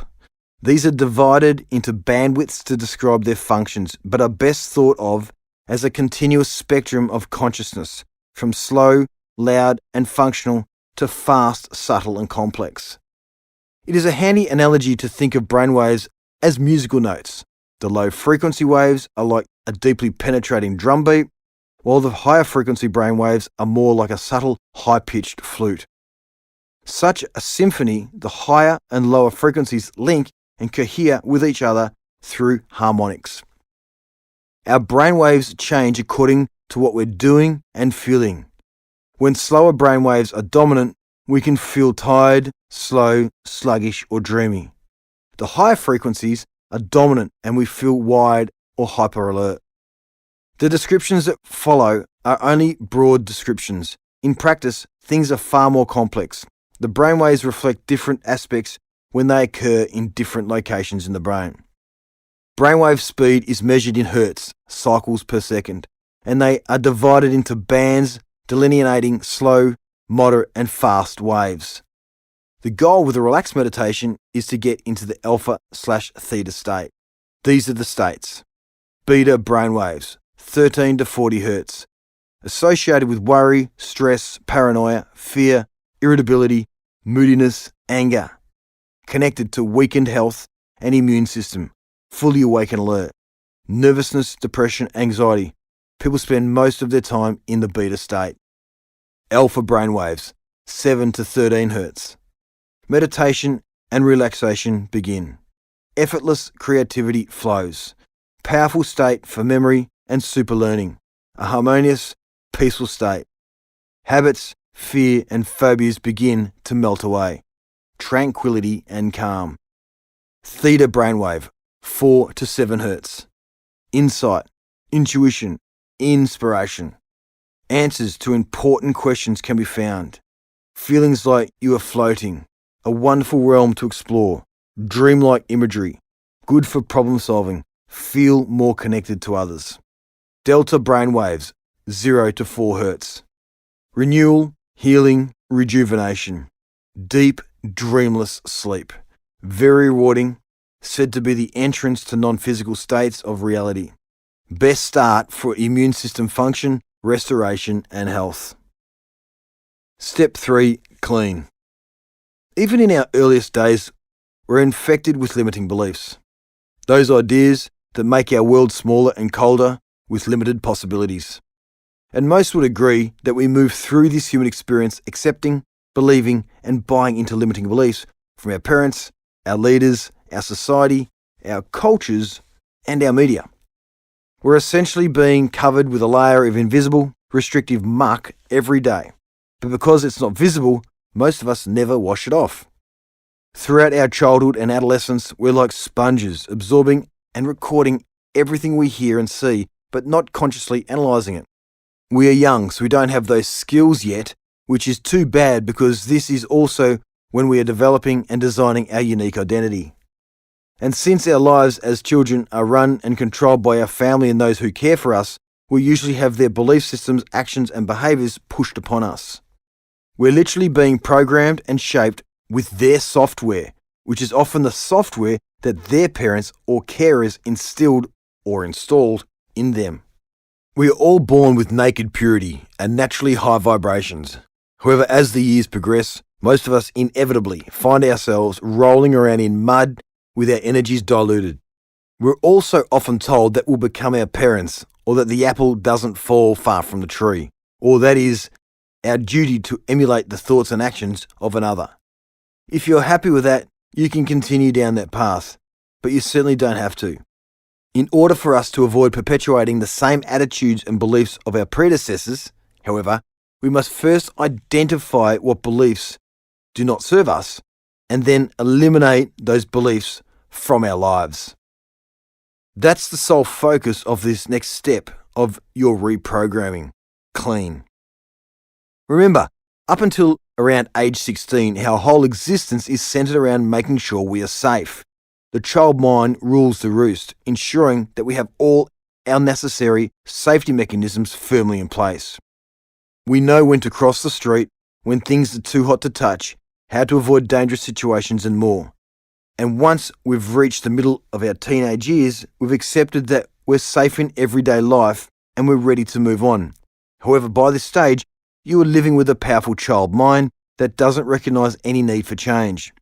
These are divided into bandwidths to describe their functions, but are best thought of as a continuous spectrum of consciousness, from slow, loud, and functional to fast, subtle, and complex. It is a handy analogy to think of brainwaves as musical notes. The low frequency waves are like a deeply penetrating drum beat, while the higher frequency brainwaves are more like a subtle, high-pitched flute. Such a symphony, the higher and lower frequencies link and cohere with each other through harmonics. Our brainwaves change according to what we're doing and feeling. When slower brainwaves are dominant, we can feel tired, slow, sluggish, or dreamy. The higher frequencies are dominant and we feel wide or hyper alert. The descriptions that follow are only broad descriptions. In practice, things are far more complex. The brainwaves reflect different aspects when they occur in different locations in the brain. Brainwave speed is measured in hertz, cycles per second, and they are divided into bands delineating slow, moderate, and fast waves. The goal with a relaxed meditation is to get into the alpha/theta state. These are the states. Beta brainwaves, 13 to 40 hertz, associated with worry, stress, paranoia, fear, irritability, moodiness, anger, connected to weakened health and immune system, fully awake and alert, nervousness, depression, anxiety. People spend most of their time in the beta state. Alpha brainwaves, 7 to 13 hertz. Meditation and relaxation begin. Effortless creativity flows. Powerful state for memory and super learning. A harmonious, peaceful state. Habits, fear, and phobias begin to melt away. Tranquility and calm. Theta brainwave, 4 to 7 hertz. Insight, intuition, inspiration. Answers to important questions can be found. Feelings like you are floating. A wonderful realm to explore. Dreamlike imagery. Good for problem solving. Feel more connected to others. Delta brainwaves, 0 to 4 hertz. Renewal, healing, rejuvenation. Deep, dreamless sleep. Very rewarding. Said to be the entrance to non-physical states of reality. Best start for immune system function, restoration, and health. Step 3. Clean. Even in our earliest days, we're infected with limiting beliefs. Those ideas that make our world smaller and colder with limited possibilities. And most would agree that we move through this human experience accepting, believing, and buying into limiting beliefs from our parents, our leaders, our society, our cultures, and our media. We're essentially being covered with a layer of invisible, restrictive muck every day. But because it's not visible, most of us never wash it off. Throughout our childhood and adolescence, we're like sponges, absorbing and recording everything we hear and see, but not consciously analysing it. We are young, so we don't have those skills yet, which is too bad because this is also when we are developing and designing our unique identity. And since our lives as children are run and controlled by our family and those who care for us, we usually have their belief systems, actions, and behaviours pushed upon us. We're literally being programmed and shaped with their software, which is often the software that their parents or carers instilled or installed in them. We are all born with naked purity and naturally high vibrations. However, as the years progress, most of us inevitably find ourselves rolling around in mud with our energies diluted. We're also often told that we'll become our parents, or that the apple doesn't fall far from the tree, or that is our duty to emulate the thoughts and actions of another. If you're happy with that, you can continue down that path, but you certainly don't have to. In order for us to avoid perpetuating the same attitudes and beliefs of our predecessors, however, we must first identify what beliefs do not serve us, and then eliminate those beliefs from our lives. That's the sole focus of this next step of your reprogramming. Clean. Remember, up until around age 16, our whole existence is centered around making sure we are safe. The child mind rules the roost, ensuring that we have all our necessary safety mechanisms firmly in place. We know when to cross the street, when things are too hot to touch, how to avoid dangerous situations and more. And once we've reached the middle of our teenage years, we've accepted that we're safe in everyday life and we're ready to move on. However, by this stage, you are living with a powerful child mind that doesn't recognise any need for change,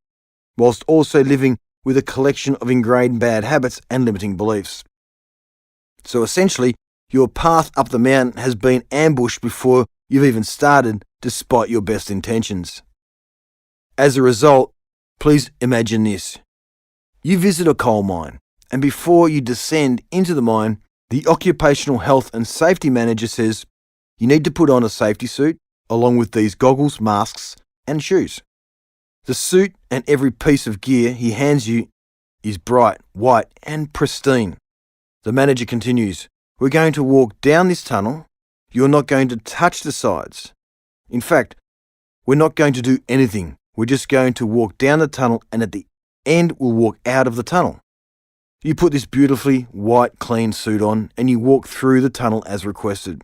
whilst also living with a collection of ingrained bad habits and limiting beliefs. So essentially, your path up the mountain has been ambushed before you've even started, despite your best intentions. As a result, please imagine this. You visit a coal mine, and before you descend into the mine, the occupational health and safety manager says you need to put on a safety suit along with these goggles, masks, and shoes. The suit and every piece of gear he hands you is bright, white, and pristine. The manager continues, "We're going to walk down this tunnel. You're not going to touch the sides. In fact, we're not going to do anything. We're just going to walk down the tunnel, and at the end, we'll walk out of the tunnel." You put this beautifully white, clean suit on, and you walk through the tunnel as requested.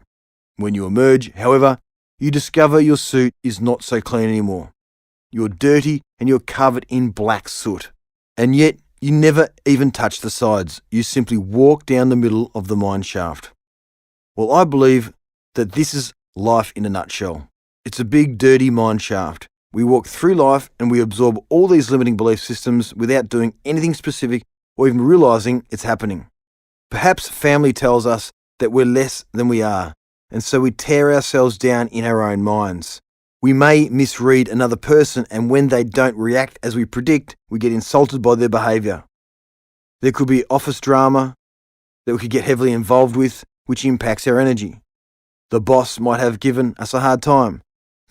When you emerge, however, you discover your suit is not so clean anymore. You're dirty and you're covered in black soot. And yet, you never even touch the sides. You simply walk down the middle of the mine shaft. Well, I believe that this is life in a nutshell. It's a big, dirty mine shaft. We walk through life and we absorb all these limiting belief systems without doing anything specific or even realising it's happening. Perhaps family tells us that we're less than we are, and so we tear ourselves down in our own minds. We may misread another person, and when they don't react as we predict, we get insulted by their behaviour. There could be office drama that we could get heavily involved with, which impacts our energy. The boss might have given us a hard time.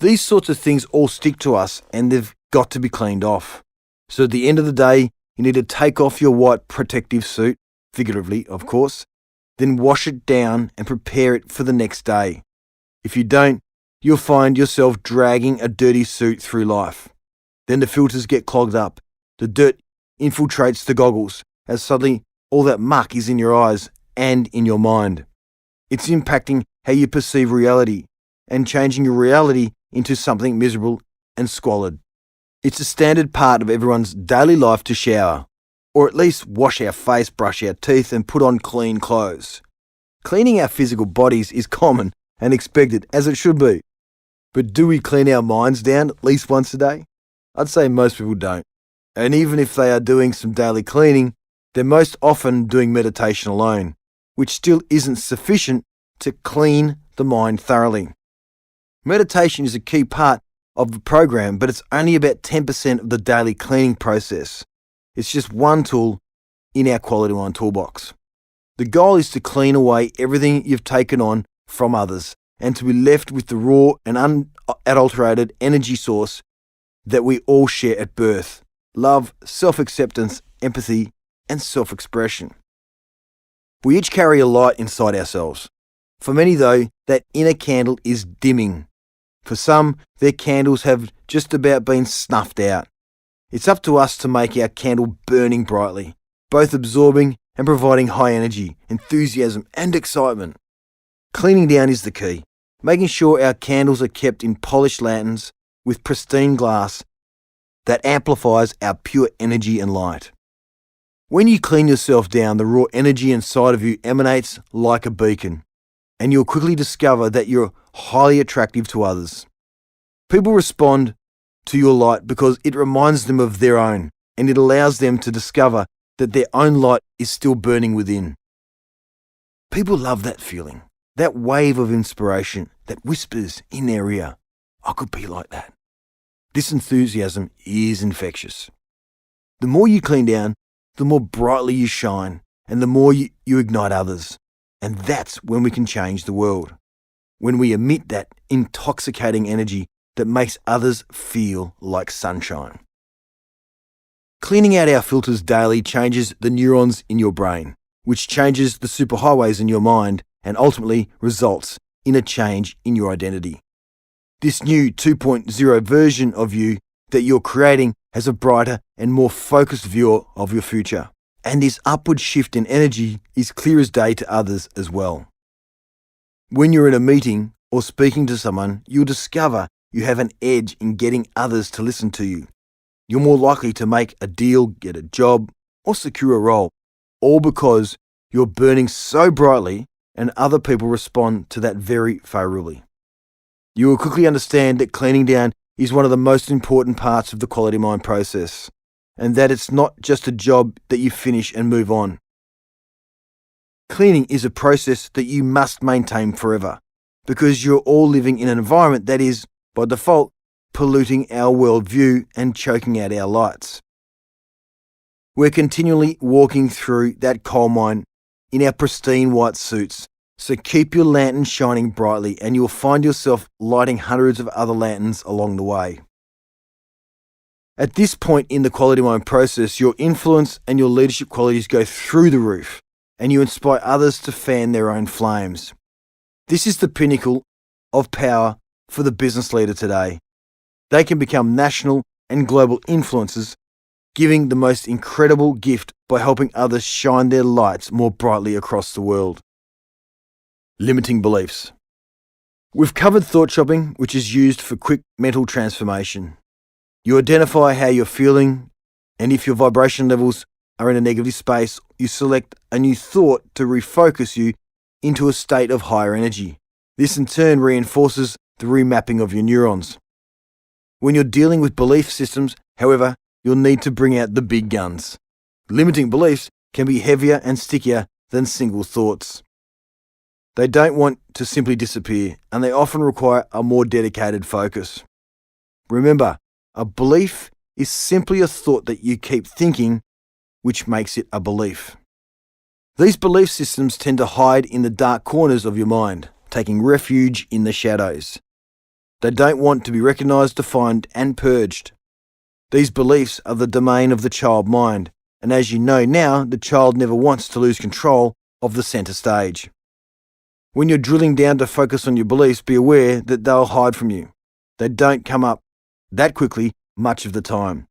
These sorts of things all stick to us, and they've got to be cleaned off. So at the end of the day, you need to take off your white protective suit, figuratively, of course, then wash it down and prepare it for the next day. If you don't, you'll find yourself dragging a dirty suit through life. Then the filters get clogged up. The dirt infiltrates the goggles, as suddenly all that muck is in your eyes and in your mind. It's impacting how you perceive reality and changing your reality into something miserable and squalid. It's a standard part of everyone's daily life to shower, or at least wash our face, brush our teeth, and put on clean clothes. Cleaning our physical bodies is common and expected, as it should be. But do we clean our minds down at least once a day? I'd say most people don't. And even if they are doing some daily cleaning, they're most often doing meditation alone, which still isn't sufficient to clean the mind thoroughly. Meditation is a key part of the program, but it's only about 10% of the daily cleaning process. It's just one tool in our Quality Mind toolbox. The goal is to clean away everything you've taken on from others and to be left with the raw and unadulterated energy source that we all share at birth: love, self-acceptance, empathy, and self-expression. We each carry a light inside ourselves. For many, though, that inner candle is dimming. For some, their candles have just about been snuffed out. It's up to us to make our candle burning brightly, both absorbing and providing high energy, enthusiasm, and excitement. Cleaning down is the key, making sure our candles are kept in polished lanterns with pristine glass that amplifies our pure energy and light. When you clean yourself down, the raw energy inside of you emanates like a beacon, and you'll quickly discover that you're highly attractive to others. People respond to your light because it reminds them of their own, and it allows them to discover that their own light is still burning within. People love that feeling, that wave of inspiration that whispers in their ear, "I could be like that." This enthusiasm is infectious. The more you clean down, the more brightly you shine, and the more you ignite others. And that's when we can change the world. When we emit that intoxicating energy that makes others feel like sunshine. Cleaning out our filters daily changes the neurons in your brain, which changes the superhighways in your mind and ultimately results in a change in your identity. This new 2.0 version of you that you're creating has a brighter and more focused view of your future. And this upward shift in energy is clear as day to others as well. When you're in a meeting or speaking to someone, you'll discover you have an edge in getting others to listen to you. You're more likely to make a deal, get a job, or secure a role, all because you're burning so brightly and other people respond to that very favourably. You will quickly understand that cleaning down is one of the most important parts of the quality mind process, and that it's not just a job that you finish and move on. Cleaning is a process that you must maintain forever, because you're all living in an environment that is, by default, polluting our worldview and choking out our lights. We're continually walking through that coal mine in our pristine white suits, so keep your lantern shining brightly and you'll find yourself lighting hundreds of other lanterns along the way. At this point in the quality mind process, your influence and your leadership qualities go through the roof, and you inspire others to fan their own flames. This is the pinnacle of power for the business leader today. They can become national and global influencers, giving the most incredible gift by helping others shine their lights more brightly across the world. Limiting beliefs. We've covered thought shopping, which is used for quick mental transformation. You identify how you're feeling, and if your vibration levels are in a negative space, you select a new thought to refocus you into a state of higher energy. This in turn reinforces the remapping of your neurons. When you're dealing with belief systems, however, you'll need to bring out the big guns. Limiting beliefs can be heavier and stickier than single thoughts. They don't want to simply disappear, and they often require a more dedicated focus. Remember, a belief is simply a thought that you keep thinking, which makes it a belief. These belief systems tend to hide in the dark corners of your mind, taking refuge in the shadows. They don't want to be recognized, defined, and purged. These beliefs are the domain of the child mind, and as you know now, the child never wants to lose control of the center stage. When you're drilling down to focus on your beliefs, be aware that they'll hide from you. They don't come up that quickly much of the time.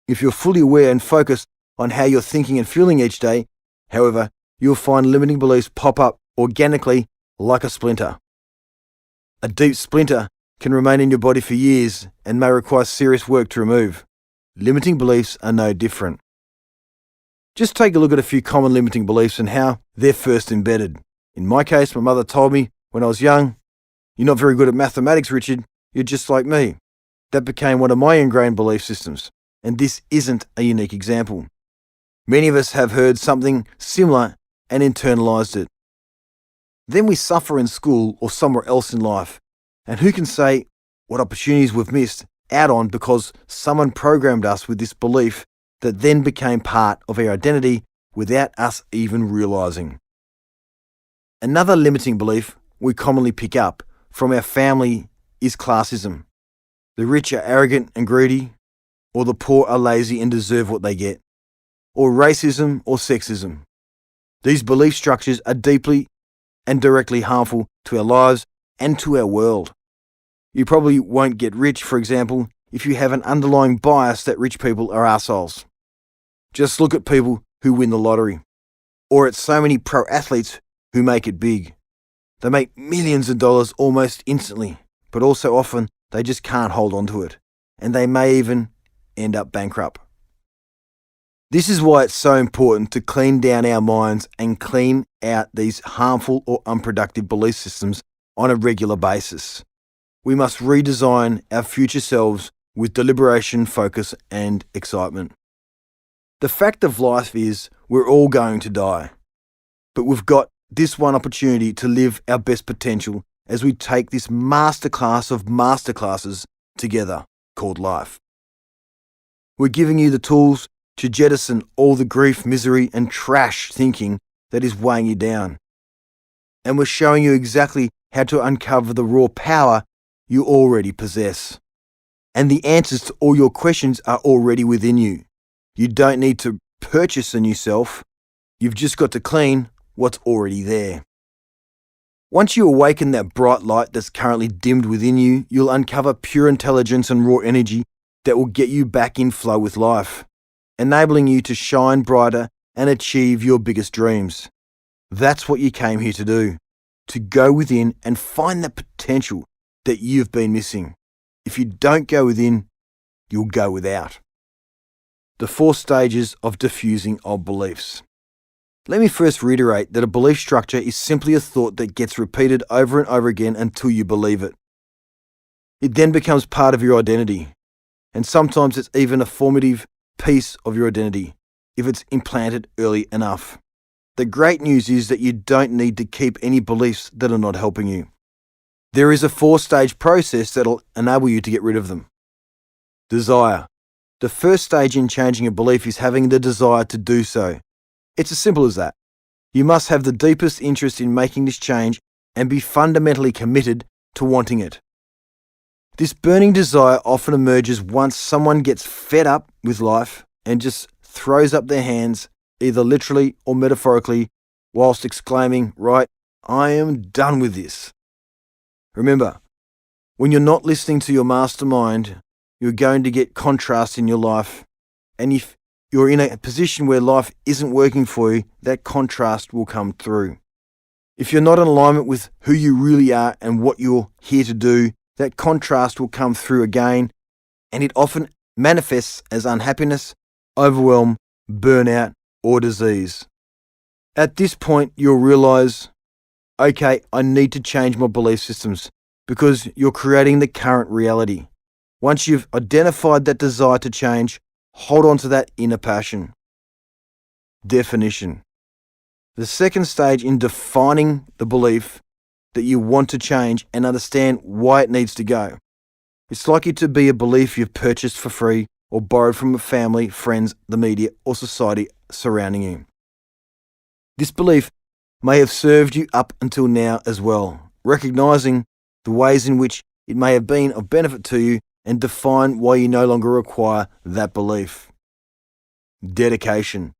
If you're fully aware and focused on how you're thinking and feeling each day, however, you'll find limiting beliefs pop up organically like a splinter. A deep splinter can remain in your body for years and may require serious work to remove. Limiting beliefs are no different. Just take a look at a few common limiting beliefs and how they're first embedded. In my case, my mother told me when I was young, "You're not very good at mathematics, Richard. You're just like me." That became one of my ingrained belief systems, and this isn't a unique example. Many of us have heard something similar and internalized it. Then we suffer in school or somewhere else in life, and who can say what opportunities we've missed out on because someone programmed us with this belief that then became part of our identity without us even realizing. Another limiting belief we commonly pick up from our family is classism. The rich are arrogant and greedy, or the poor are lazy and deserve what they get, or racism or sexism. These belief structures are deeply and directly harmful to our lives and to our world. You probably won't get rich, for example, if you have an underlying bias that rich people are assholes. Just look at people who win the lottery, or at so many pro athletes who make it big. They make millions of dollars almost instantly, but also often they just can't hold on to it, and they may even end up bankrupt. This is why it's so important to clean down our minds and clean out these harmful or unproductive belief systems on a regular basis. We must redesign our future selves with deliberation, focus, and excitement. The fact of life is we're all going to die, but we've got this one opportunity to live our best potential as we take this masterclass of masterclasses together called life. We're giving you the tools to jettison all the grief, misery, and trash thinking that is weighing you down. And we're showing you exactly how to uncover the raw power you already possess. And the answers to all your questions are already within you. You don't need to purchase a new self. You've just got to clean what's already there. Once you awaken that bright light that's currently dimmed within you, you'll uncover pure intelligence and raw energy that will get you back in flow with life, enabling you to shine brighter and achieve your biggest dreams. That's what you came here to do, to go within and find that potential that you've been missing. If you don't go within, you'll go without. The 4 stages of diffusing old beliefs. Let me first reiterate that a belief structure is simply a thought that gets repeated over and over again until you believe it. It then becomes part of your identity, and sometimes it's even a formative piece of your identity if it's implanted early enough. The great news is that you don't need to keep any beliefs that are not helping you. There is a 4-stage process that'll enable you to get rid of them. Desire. The first stage in changing a belief is having the desire to do so. It's as simple as that. You must have the deepest interest in making this change and be fundamentally committed to wanting it. This burning desire often emerges once someone gets fed up with life and just throws up their hands, either literally or metaphorically, whilst exclaiming, "Right, I am done with this." Remember, when you're not listening to your mastermind, you're going to get contrast in your life, and if you're in a position where life isn't working for you, that contrast will come through. If you're not in alignment with who you really are and what you're here to do, that contrast will come through again, and it often manifests as unhappiness, overwhelm, burnout, or disease. At this point, you'll realize, okay, I need to change my belief systems, because you're creating the current reality. Once you've identified that desire to change, hold on to that inner passion. Definition. The second stage in defining the belief that you want to change and understand why it needs to go. It's likely to be a belief you've purchased for free or borrowed from a family, friends, the media, or society surrounding you. This belief may have served you up until now as well, recognizing the ways in which it may have been of benefit to you and define why you no longer require that belief. Dedication.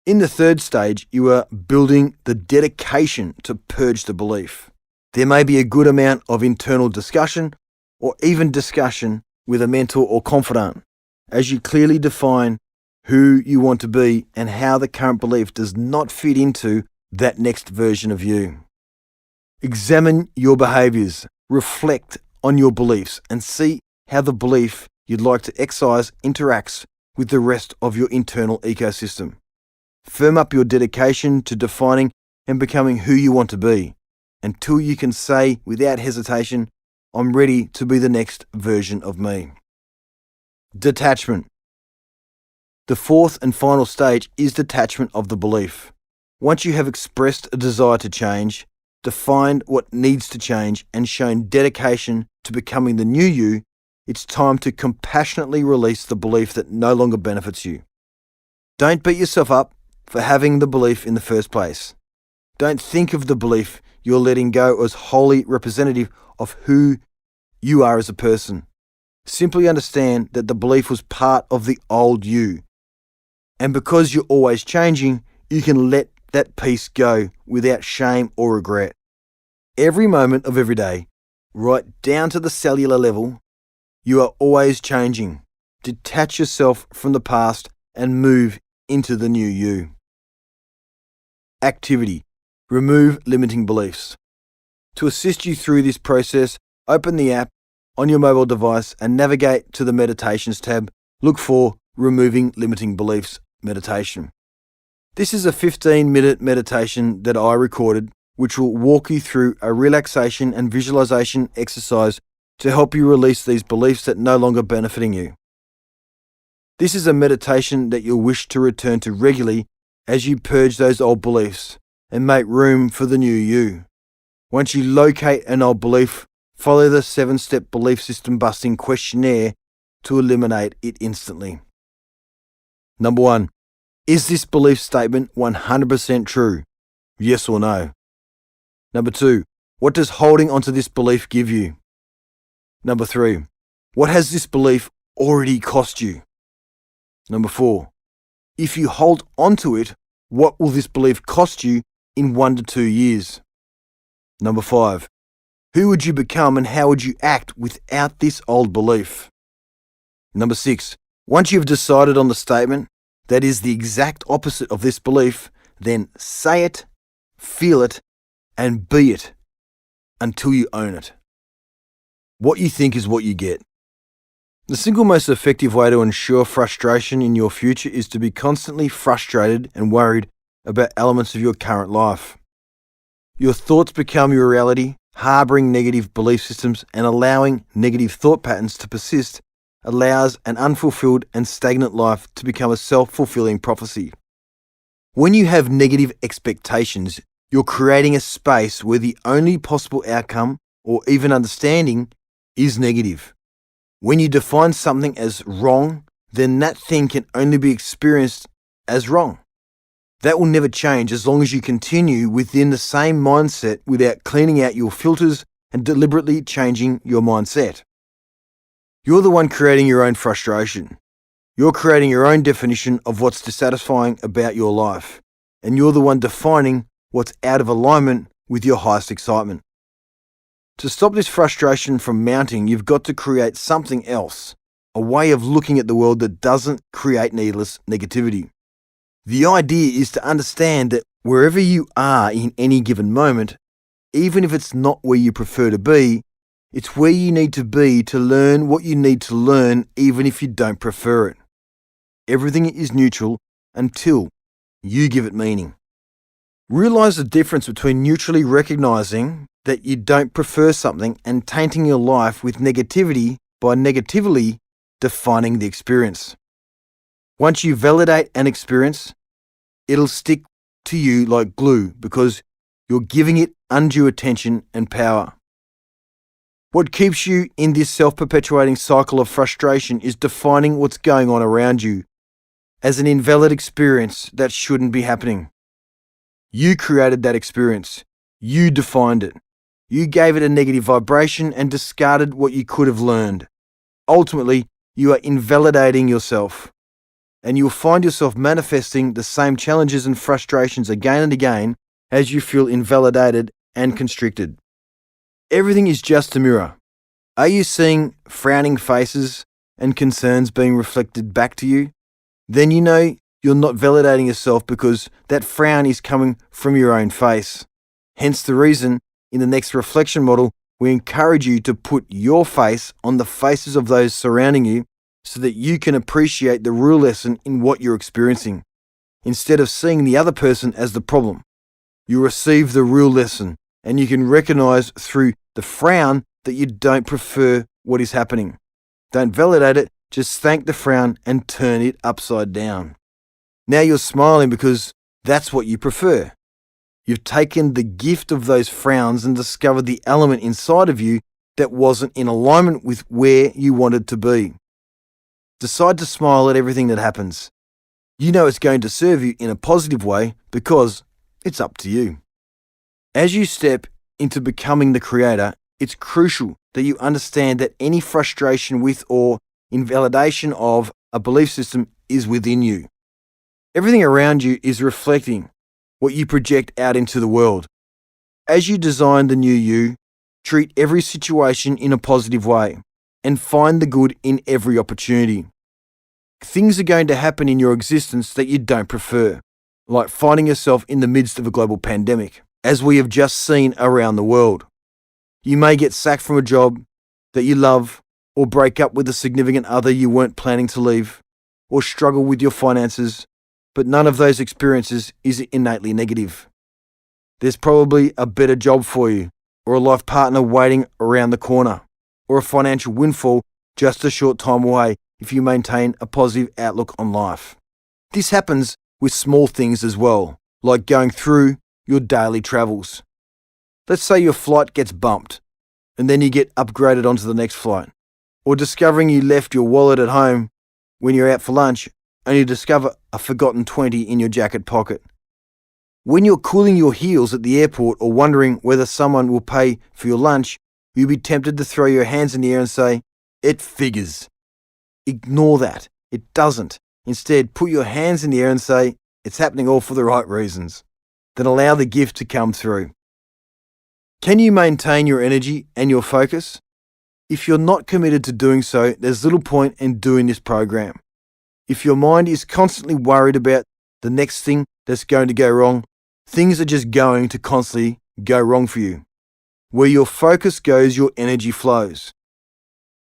In the third stage, you are building the dedication to purge the belief. There may be a good amount of internal discussion or even discussion with a mentor or confidant as you clearly define who you want to be and how the current belief does not fit into that next version of you. Examine your behaviours, reflect on your beliefs, and see how the belief you'd like to excise interacts with the rest of your internal ecosystem. Firm up your dedication to defining and becoming who you want to be until you can say without hesitation, "I'm ready to be the next version of me." Detachment. The fourth and final stage is detachment of the belief. Once you have expressed a desire to change, defined what needs to change, and shown dedication to becoming the new you, it's time to compassionately release the belief that no longer benefits you. Don't beat yourself up for having the belief in the first place. Don't think of the belief you're letting go as wholly representative of who you are as a person. Simply understand that the belief was part of the old you. And because you're always changing, you can let that piece go without shame or regret. Every moment of every day, right down to the cellular level, you are always changing. Detach yourself from the past and move into the new you. Activity. Remove limiting beliefs. To assist you through this process, open the app on your mobile device and navigate to the Meditations tab. Look for Removing Limiting Beliefs meditation. This is a 15-minute meditation that I recorded, which will walk you through a relaxation and visualization exercise to help you release these beliefs that no longer benefiting you. This is a meditation that you'll wish to return to regularly as you purge those old beliefs and make room for the new you. Once you locate an old belief, follow the 7-step belief system busting questionnaire to eliminate it instantly. Number 1. Is this belief statement 100% true? Yes or no? Number 2. What does holding onto this belief give you? Number 3. What has this belief already cost you? Number 4. If you hold onto it, what will this belief cost you in 1 to 2 years? Number 5. Who would you become and how would you act without this old belief? Number 6. Once you've decided on the statement that is the exact opposite of this belief, then say it, feel it, and be it until you own it. What you think is what you get. The single most effective way to ensure frustration in your future is to be constantly frustrated and worried about elements of your current life. Your thoughts become your reality. Harbouring negative belief systems and allowing negative thought patterns to persist allows an unfulfilled and stagnant life to become a self-fulfilling prophecy. When you have negative expectations, you're creating a space where the only possible outcome or even understanding is negative. When you define something as wrong, then that thing can only be experienced as wrong. That will never change as long as you continue within the same mindset without cleaning out your filters and deliberately changing your mindset. You're the one creating your own frustration. You're creating your own definition of what's dissatisfying about your life, and you're the one defining what's out of alignment with your highest excitement. To stop this frustration from mounting, you've got to create something else, a way of looking at the world that doesn't create needless negativity. The idea is to understand that wherever you are in any given moment, even if it's not where you prefer to be, it's where you need to be to learn what you need to learn, even if you don't prefer it. Everything is neutral until you give it meaning. Realize the difference between neutrally recognizing that you don't prefer something and tainting your life with negativity by negatively defining the experience. Once you validate an experience, it'll stick to you like glue because you're giving it undue attention and power. What keeps you in this self-perpetuating cycle of frustration is defining what's going on around you as an invalid experience that shouldn't be happening. You created that experience. You defined it. You gave it a negative vibration and discarded what you could have learned. Ultimately, you are invalidating yourself, and you'll find yourself manifesting the same challenges and frustrations again and again as you feel invalidated and constricted. Everything is just a mirror. Are you seeing frowning faces and concerns being reflected back to you? Then you know you're not validating yourself because that frown is coming from your own face. Hence the reason in the next reflection model, we encourage you to put your face on the faces of those surrounding you so that you can appreciate the real lesson in what you're experiencing. Instead of seeing the other person as the problem, you receive the real lesson and you can recognize through the frown that you don't prefer what is happening. Don't validate it, just thank the frown and turn it upside down. Now you're smiling because that's what you prefer. You've taken the gift of those frowns and discovered the element inside of you that wasn't in alignment with where you wanted to be. Decide to smile at everything that happens. You know it's going to serve you in a positive way because it's up to you. As you step into becoming the creator, it's crucial that you understand that any frustration with or invalidation of a belief system is within you. Everything around you is reflecting what you project out into the world. As you design the new you, treat every situation in a positive way and find the good in every opportunity. Things are going to happen in your existence that you don't prefer, like finding yourself in the midst of a global pandemic, as we have just seen around the world. You may get sacked from a job that you love, or break up with a significant other you weren't planning to leave, or struggle with your finances, but none of those experiences is innately negative. There's probably a better job for you, or a life partner waiting around the corner, or a financial windfall just a short time away if you maintain a positive outlook on life. This happens with small things as well, like going through your daily travels. Let's say your flight gets bumped, and then you get upgraded onto the next flight, or discovering you left your wallet at home when you're out for lunch and you discover a forgotten 20 in your jacket pocket. When you're cooling your heels at the airport or wondering whether someone will pay for your lunch, you'll be tempted to throw your hands in the air and say, "It figures." Ignore that. It doesn't. Instead, put your hands in the air and say, "It's happening all for the right reasons." Then allow the gift to come through. Can you maintain your energy and your focus? If you're not committed to doing so, there's little point in doing this program. If your mind is constantly worried about the next thing that's going to go wrong, things are just going to constantly go wrong for you. Where your focus goes, your energy flows.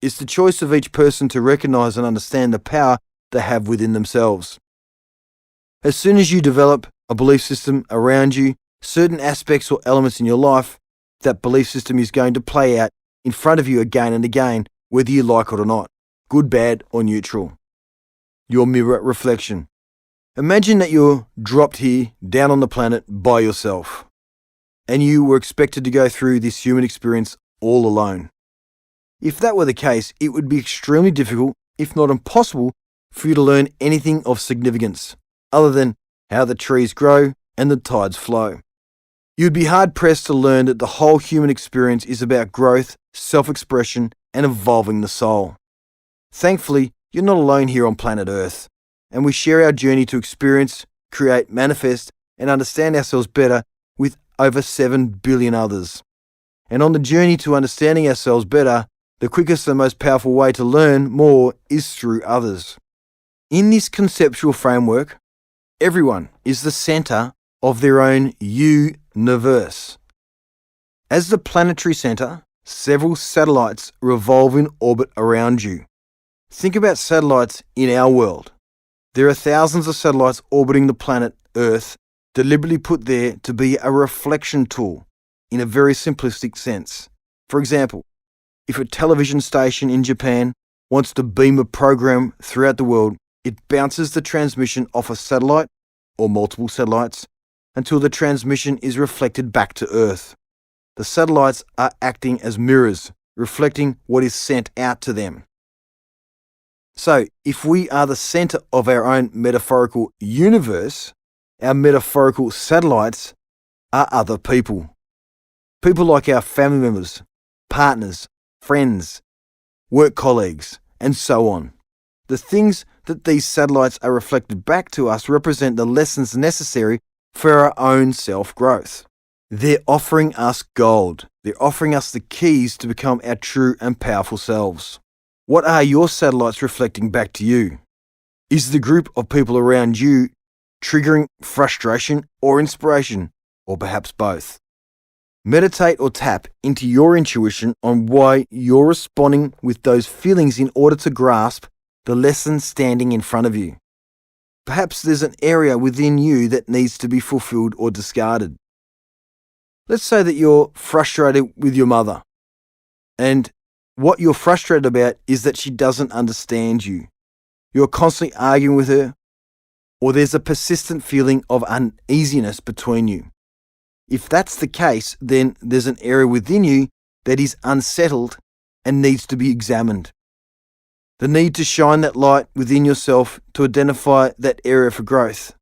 It's the choice of each person to recognize and understand the power they have within themselves. As soon as you develop a belief system around you, certain aspects or elements in your life, that belief system is going to play out in front of you again and again, whether you like it or not, good, bad, or neutral. Your mirror reflection. Imagine that you're dropped here, down on the planet, by yourself, and you were expected to go through this human experience all alone. If that were the case, it would be extremely difficult, if not impossible, for you to learn anything of significance, other than how the trees grow and the tides flow. You'd be hard-pressed to learn that the whole human experience is about growth, self-expression, and evolving the soul. Thankfully, you're not alone here on planet Earth, and we share our journey to experience, create, manifest, and understand ourselves better with over 7 billion others. And on the journey to understanding ourselves better, the quickest and most powerful way to learn more is through others. In this conceptual framework, everyone is the center of their own universe. As the planetary center, several satellites revolve in orbit around you. Think about satellites in our world. There are thousands of satellites orbiting the planet Earth, deliberately put there to be a reflection tool in a very simplistic sense. For example, if a television station in Japan wants to beam a program throughout the world, it bounces the transmission off a satellite or multiple satellites until the transmission is reflected back to Earth. The satellites are acting as mirrors, reflecting what is sent out to them. So, if we are the center of our own metaphorical universe, our metaphorical satellites are other people. People like our family members, partners, friends, work colleagues, and so on. The things that these satellites are reflected back to us represent the lessons necessary for our own self-growth. They're offering us gold. They're offering us the keys to become our true and powerful selves. What are your satellites reflecting back to you? Is the group of people around you triggering frustration or inspiration, or perhaps both? Meditate or tap into your intuition on why you're responding with those feelings in order to grasp the lesson standing in front of you. Perhaps there's an area within you that needs to be fulfilled or discarded. Let's say that you're frustrated with your mother, and what you're frustrated about is that she doesn't understand you. You're constantly arguing with her, or there's a persistent feeling of uneasiness between you. If that's the case, then there's an area within you that is unsettled and needs to be examined. The need to shine that light within yourself to identify that area for growth.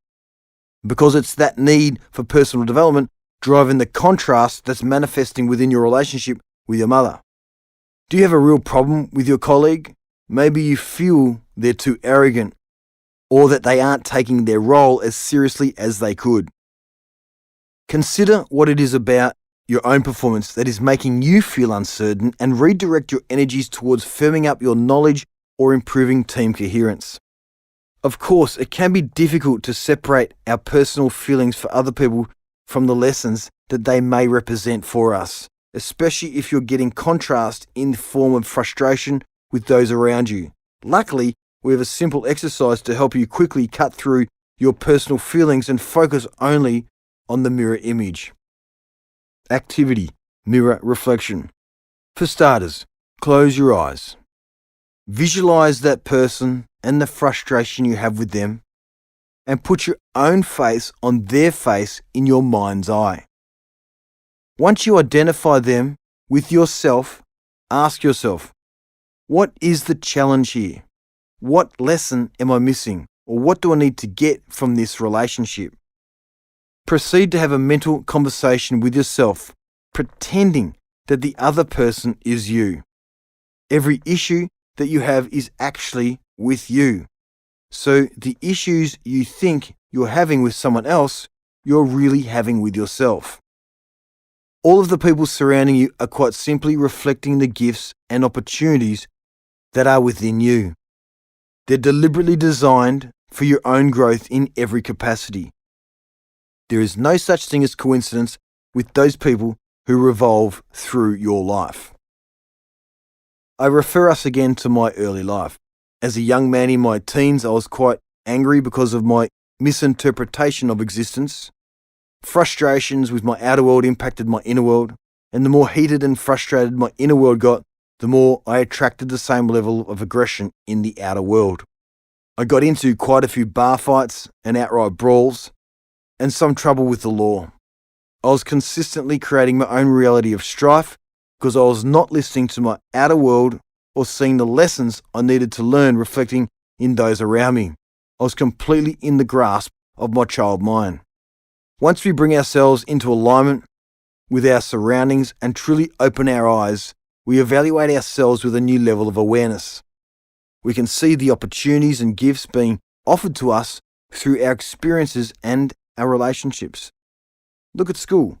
Because it's that need for personal development driving the contrast that's manifesting within your relationship with your mother. Do you have a real problem with your colleague? Maybe you feel they're too arrogant, or that they aren't taking their role as seriously as they could. Consider what it is about your own performance that is making you feel uncertain, and redirect your energies towards firming up your knowledge or improving team coherence. Of course, it can be difficult to separate our personal feelings for other people from the lessons that they may represent for us, especially if you're getting contrast in the form of frustration with those around you. Luckily, we have a simple exercise to help you quickly cut through your personal feelings and focus only on the mirror image. Activity, mirror reflection. For starters, close your eyes. Visualize that person and the frustration you have with them, and put your own face on their face in your mind's eye. Once you identify them with yourself, ask yourself, what is the challenge here? What lesson am I missing? Or what do I need to get from this relationship? Proceed to have a mental conversation with yourself, pretending that the other person is you. Every issue that you have is actually with you. So the issues you think you're having with someone else, you're really having with yourself. All of the people surrounding you are quite simply reflecting the gifts and opportunities that are within you. They're deliberately designed for your own growth in every capacity. There is no such thing as coincidence with those people who revolve through your life. I refer us again to my early life. As a young man in my teens, I was quite angry because of my misinterpretation of existence, frustrations with my outer world impacted my inner world, and the more heated and frustrated my inner world got, the more I attracted the same level of aggression in the outer world. I got into quite a few bar fights and outright brawls, and some trouble with the law. I was consistently creating my own reality of strife because I was not listening to my outer world or seeing the lessons I needed to learn reflecting in those around me. I was completely in the grasp of my child mind. Once we bring ourselves into alignment with our surroundings and truly open our eyes, we evaluate ourselves with a new level of awareness. We can see the opportunities and gifts being offered to us through our experiences and our relationships. Look at school.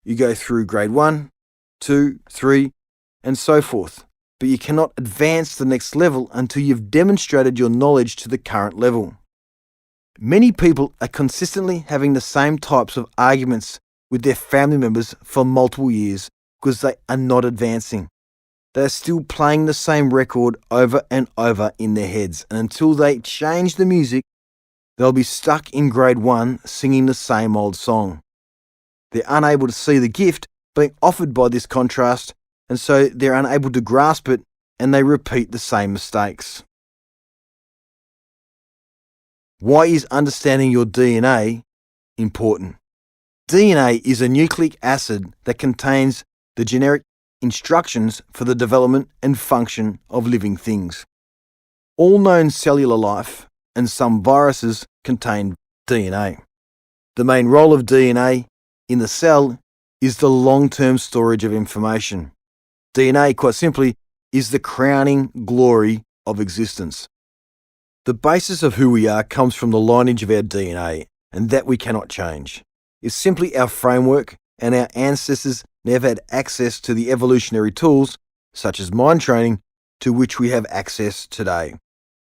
You go through grade 1, 2, 3, and so forth, but you cannot advance to the next level until you've demonstrated your knowledge to the current level. Many people are consistently having the same types of arguments with their family members for multiple years because they are not advancing. They are still playing the same record over and over in their heads, and until they change the music, they'll be stuck in grade 1 singing the same old song. They're unable to see the gift being offered by this contrast, and so they're unable to grasp it, and they repeat the same mistakes. Why is understanding your DNA important? DNA is a nucleic acid that contains the generic instructions for the development and function of living things. All known cellular life and some viruses contain DNA. The main role of DNA in the cell is the long-term storage of information. DNA, quite simply, is the crowning glory of existence. The basis of who we are comes from the lineage of our DNA, and that we cannot change. It's simply our framework, and our ancestors never had access to the evolutionary tools, such as mind training, to which we have access today.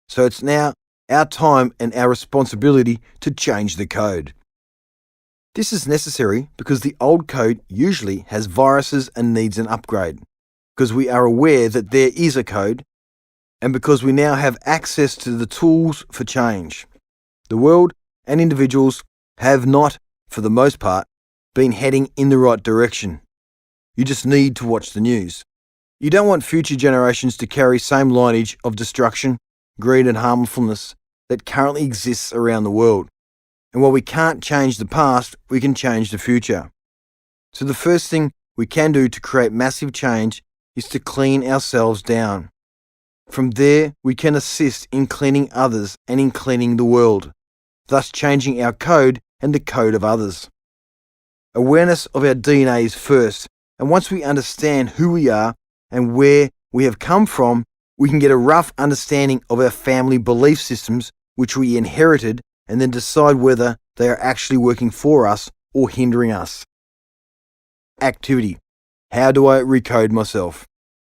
So it's now our time and our responsibility to change the code. This is necessary because the old code usually has viruses and needs an upgrade, because we are aware that there is a code, and because we now have access to the tools for change. The world and individuals have not, for the most part, been heading in the right direction. You just need to watch the news. You don't want future generations to carry same lineage of destruction, greed and harmfulness that currently exists around the world. And while we can't change the past, we can change the future. So the first thing we can do to create massive change is to clean ourselves down. From there, we can assist in cleaning others and in cleaning the world, thus changing our code and the code of others. Awareness of our DNA is first, and once we understand who we are and where we have come from, we can get a rough understanding of our family belief systems which we inherited and then decide whether they are actually working for us or hindering us. Activity. How do I recode myself?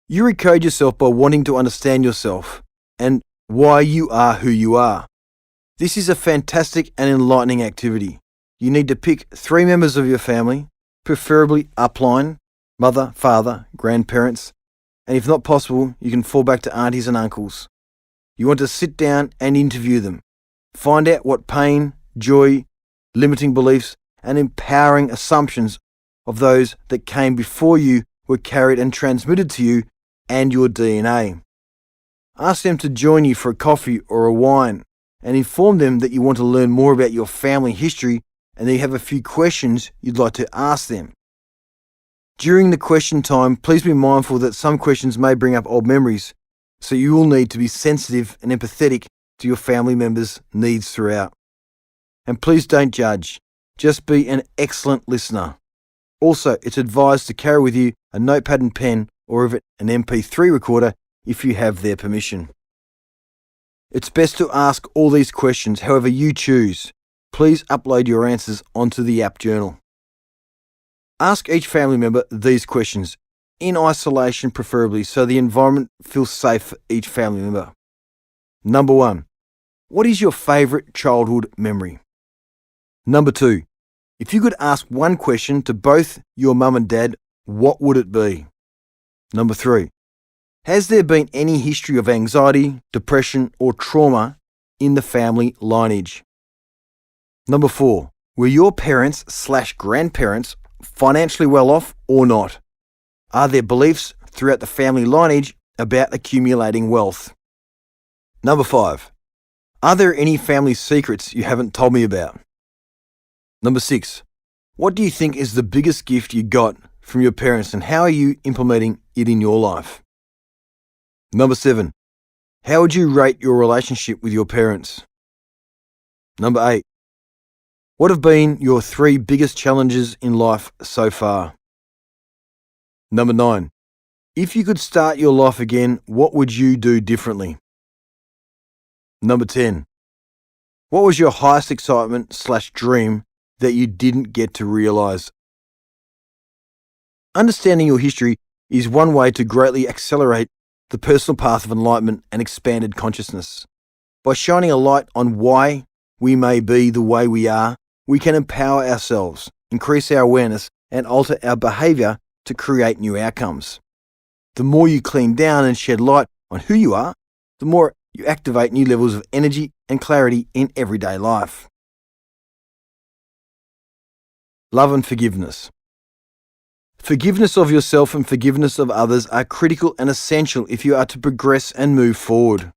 You recode yourself by wanting to understand yourself and why you are who you are. This is a fantastic and enlightening activity. You need to pick 3 members of your family, preferably upline, mother, father, grandparents, and if not possible, you can fall back to aunties and uncles. You want to sit down and interview them. Find out what pain, joy, limiting beliefs, and empowering assumptions of those that came before you were carried and transmitted to you and your DNA. Ask them to join you for a coffee or a wine and inform them that you want to learn more about your family history and that you have a few questions you'd like to ask them. During the question time, please be mindful that some questions may bring up old memories, so you will need to be sensitive and empathetic to your family members' needs throughout. And please don't judge, just be an excellent listener. Also, it's advised to carry with you a notepad and pen or even an MP3 recorder if you have their permission. It's best to ask all these questions however you choose. Please upload your answers onto the app journal. Ask each family member these questions, in isolation preferably, so the environment feels safe for each family member. Number 1. What is your favourite childhood memory? Number 2. If you could ask one question to both your mum and dad, what would it be? Number 3. Has there been any history of anxiety, depression or trauma in the family lineage? Number 4, were your parents/grandparents financially well off or not? Are there beliefs throughout the family lineage about accumulating wealth? Number 5, are there any family secrets you haven't told me about? Number 6, what do you think is the biggest gift you got from your parents and how are you implementing it in your life? Number 7, how would you rate your relationship with your parents? Number 8, what have been your 3 biggest challenges in life so far? Number 9, if you could start your life again, what would you do differently? Number 10, what was your highest excitement/dream that you didn't get to realize? Understanding your history is one way to greatly accelerate the personal path of enlightenment and expanded consciousness. By shining a light on why we may be the way we are, we can empower ourselves, increase our awareness, and alter our behavior to create new outcomes. The more you clean down and shed light on who you are, the more you activate new levels of energy and clarity in everyday life. Love and forgiveness. Forgiveness of yourself and forgiveness of others are critical and essential if you are to progress and move forward.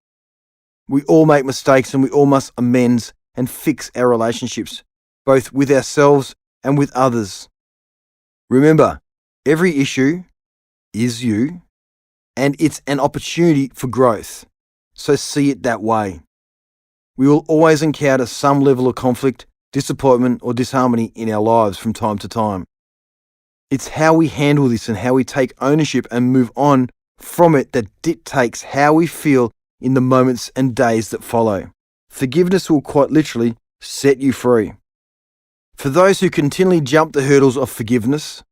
We all make mistakes and we all must amends and fix our relationships, both with ourselves and with others. Remember, every issue is you, and it's an opportunity for growth, so see it that way. We will always encounter some level of conflict, disappointment, or disharmony in our lives from time to time. It's how we handle this and how we take ownership and move on from it that dictates how we feel in the moments and days that follow. Forgiveness will quite literally set you free. For those who continually jump the hurdles of forgiveness,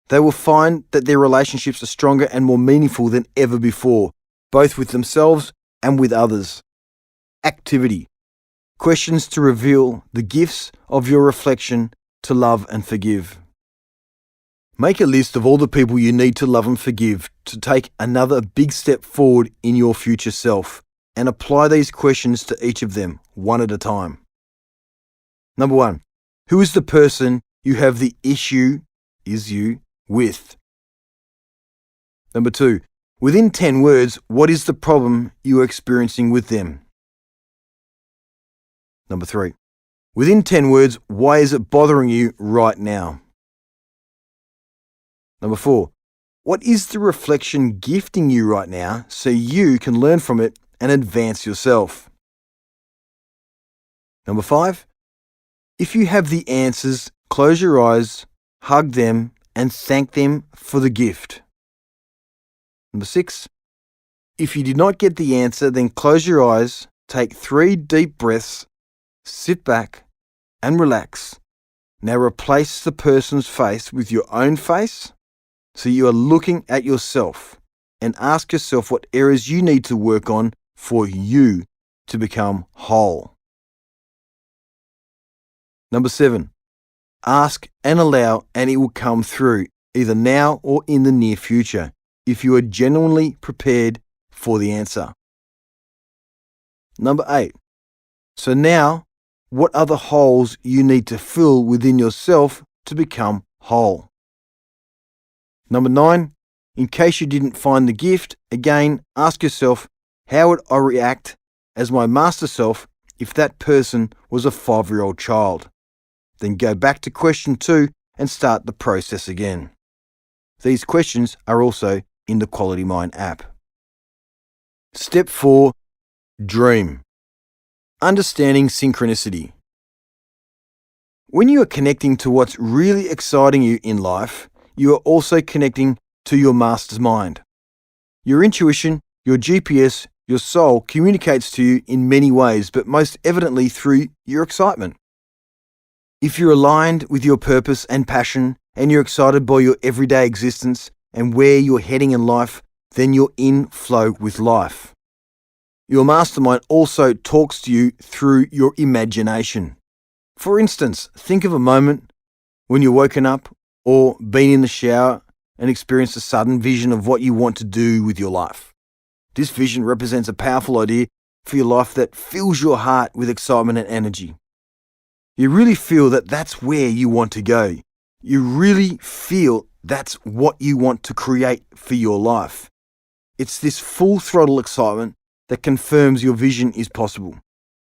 they will find that their relationships are stronger and more meaningful than ever before, both with themselves and with others. Activity. Questions to reveal the gifts of your reflection to love and forgive. Make a list of all the people you need to love and forgive to take another big step forward in your future self, and apply these questions to each of them, one at a time. Number 1, who is the person you have the issue, is you, with? Number 2, within 10 words, what is the problem you are experiencing with them? Number 3, within 10 words, why is it bothering you right now? Number 4, what is the reflection gifting you right now so you can learn from it and advance yourself? Number 5, if you have the answers, close your eyes, hug them, and thank them for the gift. Number 6, if you did not get the answer, then close your eyes, take 3 deep breaths, sit back, and relax. Now replace the person's face with your own face, so you are looking at yourself, and ask yourself what areas you need to work on for you to become whole. Number 7, ask and allow, and it will come through, either now or in the near future, if you are genuinely prepared for the answer. Number 8, so now, what are the holes you need to fill within yourself to become whole? Number 9, in case you didn't find the gift, again, ask yourself, how would I react as my master self if that person was a 5-year-old child? Then go back to question 2 and start the process again. These questions are also in the Quality Mind app. Step 4, dream. Understanding synchronicity. When you are connecting to what's really exciting you in life, you are also connecting to your master's mind. Your intuition, your GPS, your soul communicates to you in many ways, but most evidently through your excitement. If you're aligned with your purpose and passion, and you're excited by your everyday existence and where you're heading in life, then you're in flow with life. Your mastermind also talks to you through your imagination. For instance, think of a moment when you're woken up or been in the shower and experienced a sudden vision of what you want to do with your life. This vision represents a powerful idea for your life that fills your heart with excitement and energy. You really feel that that's where you want to go. You really feel that's what you want to create for your life. It's this full throttle excitement that confirms your vision is possible.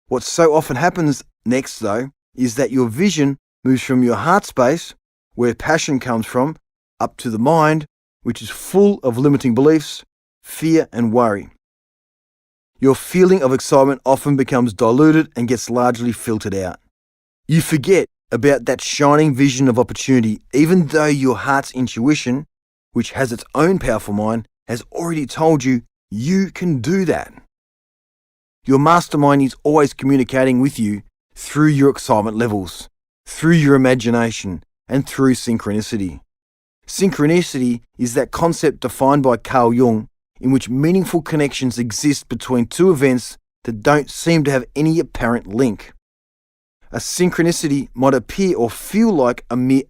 What so often happens next, though, is that your vision moves from your heart space, where passion comes from, up to the mind, which is full of limiting beliefs, fear and worry. Your feeling of excitement often becomes diluted and gets largely filtered out. You forget about that shining vision of opportunity, even though your heart's intuition, which has its own powerful mind, has already told you you can do that. Your mastermind is always communicating with you through your excitement levels, through your imagination, and through synchronicity. Synchronicity is that concept defined by Carl Jung in which meaningful connections exist between two events that don't seem to have any apparent link. A synchronicity might appear or feel like a mere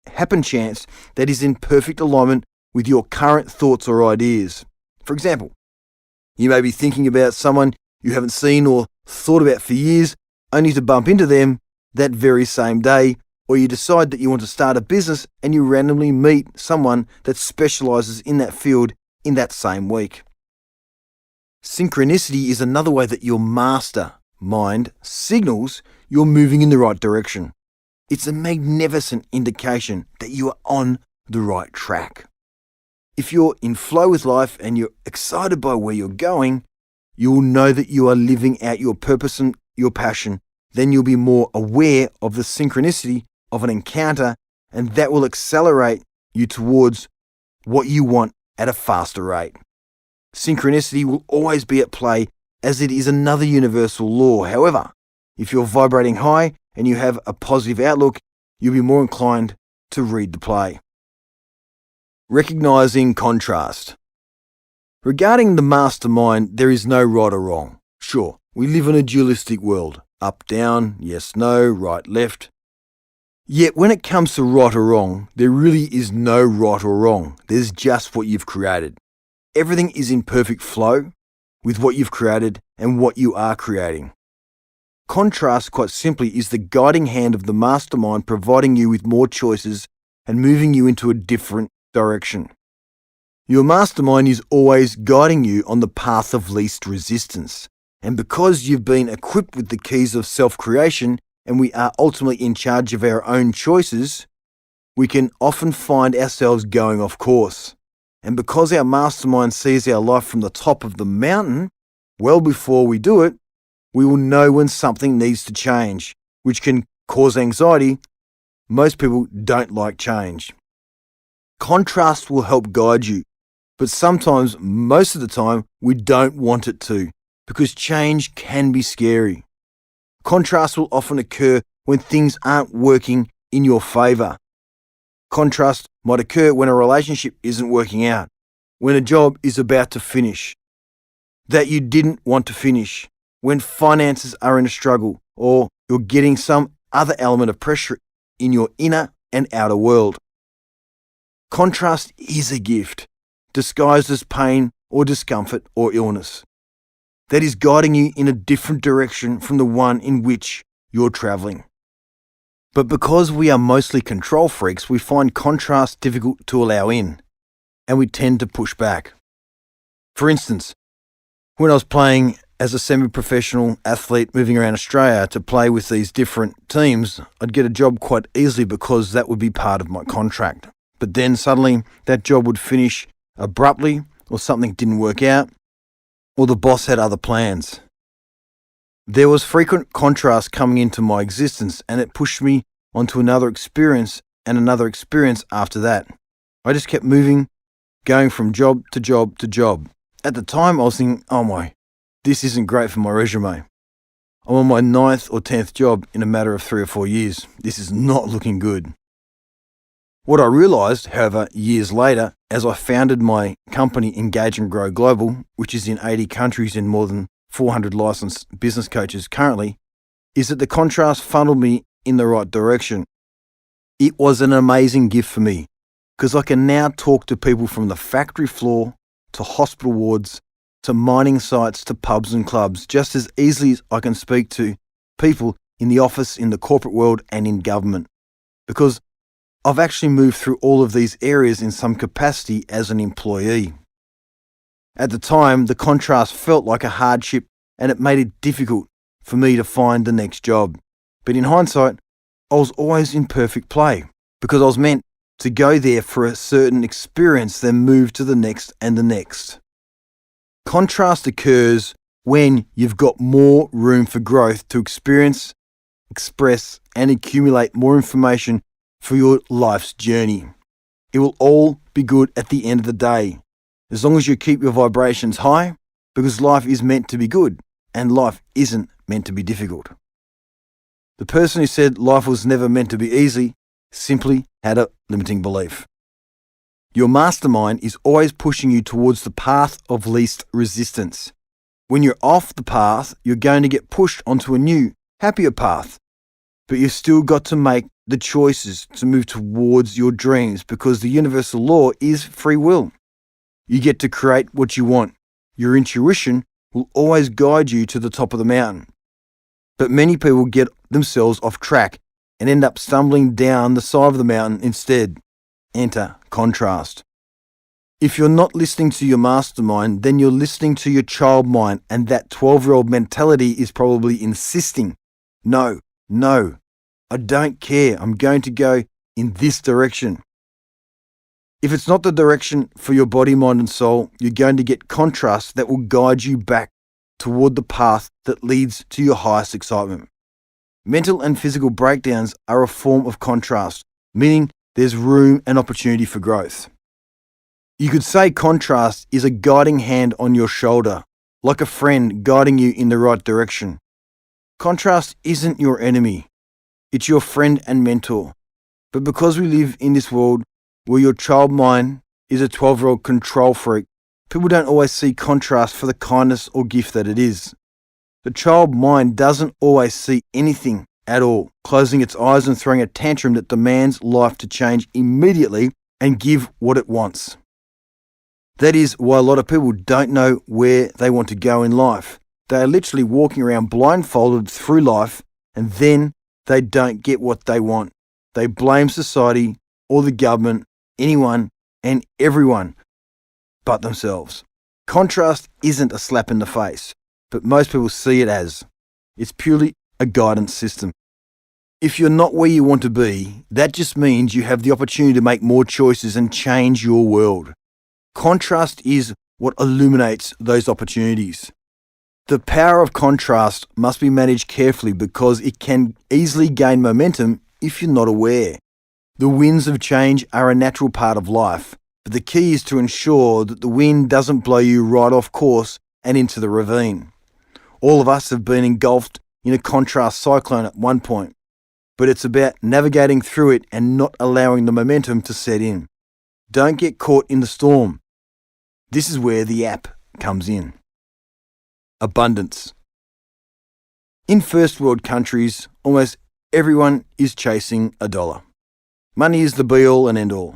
happen chance that is in perfect alignment with your current thoughts or ideas. For example, you may be thinking about someone you haven't seen or thought about for years, only to bump into them that very same day, or you decide that you want to start a business and you randomly meet someone that specializes in that field in that same week. Synchronicity is another way that your master mind signals you're moving in the right direction. It's a magnificent indication that you are on the right track. If you're in flow with life and you're excited by where you're going, you will know that you are living out your purpose and your passion. Then you'll be more aware of the synchronicity of an encounter, and that will accelerate you towards what you want at a faster rate. Synchronicity will always be at play as it is another universal law. However, if you're vibrating high and you have a positive outlook, you'll be more inclined to read the play. Recognizing contrast. Regarding the mastermind, there is no right or wrong. Sure, we live in a dualistic world. Up, down, yes, no, right, left. Yet when it comes to right or wrong, there really is no right or wrong. There's just what you've created. Everything is in perfect flow with what you've created and what you are creating. Contrast, quite simply, is the guiding hand of the mastermind, providing you with more choices and moving you into a different direction. Your mastermind is always guiding you on the path of least resistance. And because you've been equipped with the keys of self-creation and we are ultimately in charge of our own choices, we can often find ourselves going off course. And because our mastermind sees our life from the top of the mountain, well before we do it, we will know when something needs to change, which can cause anxiety. Most people don't like change. Contrast will help guide you, but sometimes, most of the time, we don't want it to, because change can be scary. Contrast will often occur when things aren't working in your favour. Contrast might occur when a relationship isn't working out, when a job is about to finish, that you didn't want to finish, when finances are in a struggle, or you're getting some other element of pressure in your inner and outer world. Contrast is a gift, disguised as pain or discomfort or illness, that is guiding you in a different direction from the one in which you're travelling. But because we are mostly control freaks, we find contrast difficult to allow in, and we tend to push back. For instance, when I was playing as a semi-professional athlete moving around Australia to play with these different teams, I'd get a job quite easily because that would be part of my contract. But then suddenly that job would finish abruptly, or something didn't work out, or the boss had other plans. There was frequent contrast coming into my existence, and it pushed me onto another experience and another experience after that. I just kept moving, going from job to job to job. At the time I was thinking, this isn't great for my resume. I'm on my 9th or 10th job in a matter of 3 or 4 years. This is not looking good. What I realised, however, years later, as I founded my company Engage and Grow Global, which is in 80 countries and more than 400 licensed business coaches currently, is that the contrast funneled me in the right direction. It was an amazing gift for me because I can now talk to people from the factory floor to hospital wards to mining sites to pubs and clubs just as easily as I can speak to people in the office, in the corporate world, and in government. Because I've actually moved through all of these areas in some capacity as an employee. At the time, the contrast felt like a hardship and it made it difficult for me to find the next job. But in hindsight, I was always in perfect play because I was meant to go there for a certain experience, then move to the next and the next. Contrast occurs when you've got more room for growth to experience, express, and accumulate more information for your life's journey. It will all be good at the end of the day, as long as you keep your vibrations high, because life is meant to be good, and life isn't meant to be difficult. The person who said life was never meant to be easy simply had a limiting belief. Your mastermind is always pushing you towards the path of least resistance. When you're off the path, you're going to get pushed onto a new, happier path. But you've still got to make the choices to move towards your dreams because the universal law is free will. You get to create what you want. Your intuition will always guide you to the top of the mountain. But many people get themselves off track and end up stumbling down the side of the mountain instead. Enter contrast. If you're not listening to your mastermind, then you're listening to your child mind, and that 12-year-old mentality is probably insisting, no, I don't care, I'm going to go in this direction. If it's not the direction for your body, mind and soul, you're going to get contrast that will guide you back toward the path that leads to your highest excitement. Mental and physical breakdowns are a form of contrast, meaning there's room and opportunity for growth. You could say contrast is a guiding hand on your shoulder, like a friend guiding you in the right direction. Contrast isn't your enemy, it's your friend and mentor. But because we live in this world where your child mind is a 12-year-old control freak, people don't always see contrast for the kindness or gift that it is. The child mind doesn't always see anything at all, closing its eyes and throwing a tantrum that demands life to change immediately and give what it wants. That is why a lot of people don't know where they want to go in life. They are literally walking around blindfolded through life, and then they don't get what they want. They blame society or the government, anyone and everyone but themselves. Contrast isn't a slap in the face, but most people see it as. It's purely a guidance system. If you're not where you want to be, that just means you have the opportunity to make more choices and change your world. Contrast is what illuminates those opportunities. The power of contrast must be managed carefully because it can easily gain momentum if you're not aware. The winds of change are a natural part of life, but the key is to ensure that the wind doesn't blow you right off course and into the ravine. All of us have been engulfed in a contrast cyclone at one point, but it's about navigating through it and not allowing the momentum to set in. Don't get caught in the storm. This is where the app comes in. Abundance. In first world countries, almost everyone is chasing a dollar. Money is the be-all and end-all.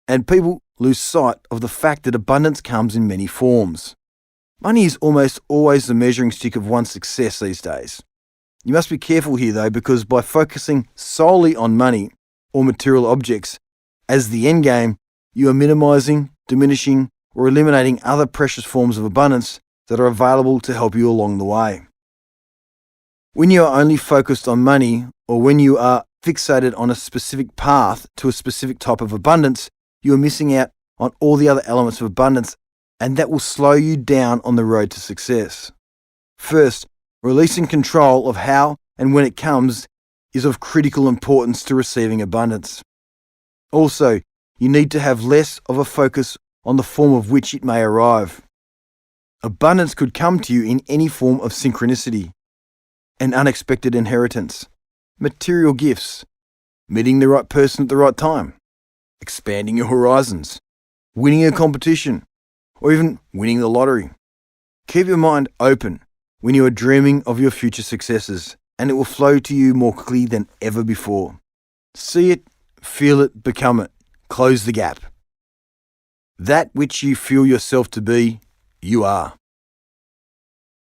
And people lose sight of the fact that abundance comes in many forms. Money is almost always the measuring stick of one's success these days. You must be careful here though, because by focusing solely on money or material objects as the end game, you are minimizing, diminishing, or eliminating other precious forms of abundance that are available to help you along the way. When you are only focused on money, or when you are fixated on a specific path to a specific type of abundance, you are missing out on all the other elements of abundance, and that will slow you down on the road to success. First, releasing control of how and when it comes is of critical importance to receiving abundance. Also, you need to have less of a focus on the form of which it may arrive. Abundance could come to you in any form of synchronicity, an unexpected inheritance, material gifts, meeting the right person at the right time, expanding your horizons, winning a competition, or even winning the lottery. Keep your mind open when you are dreaming of your future successes, and it will flow to you more quickly than ever before. See it, feel it, become it. Close the gap. That which you feel yourself to be, you are.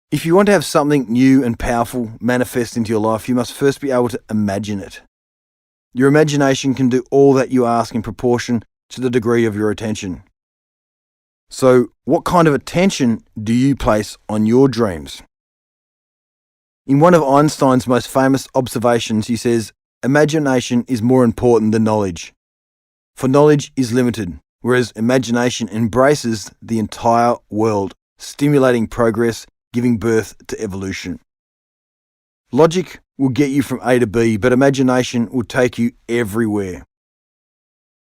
If you want to have something new and powerful manifest into your life, you must first be able to imagine it. Your imagination can do all that you ask in proportion to the degree of your attention. So, what kind of attention do you place on your dreams? In one of Einstein's most famous observations, he says, "Imagination is more important than knowledge, for knowledge is limited, whereas imagination embraces the entire world, stimulating progress, giving birth to evolution." Logic will get you from A to B, but imagination will take you everywhere.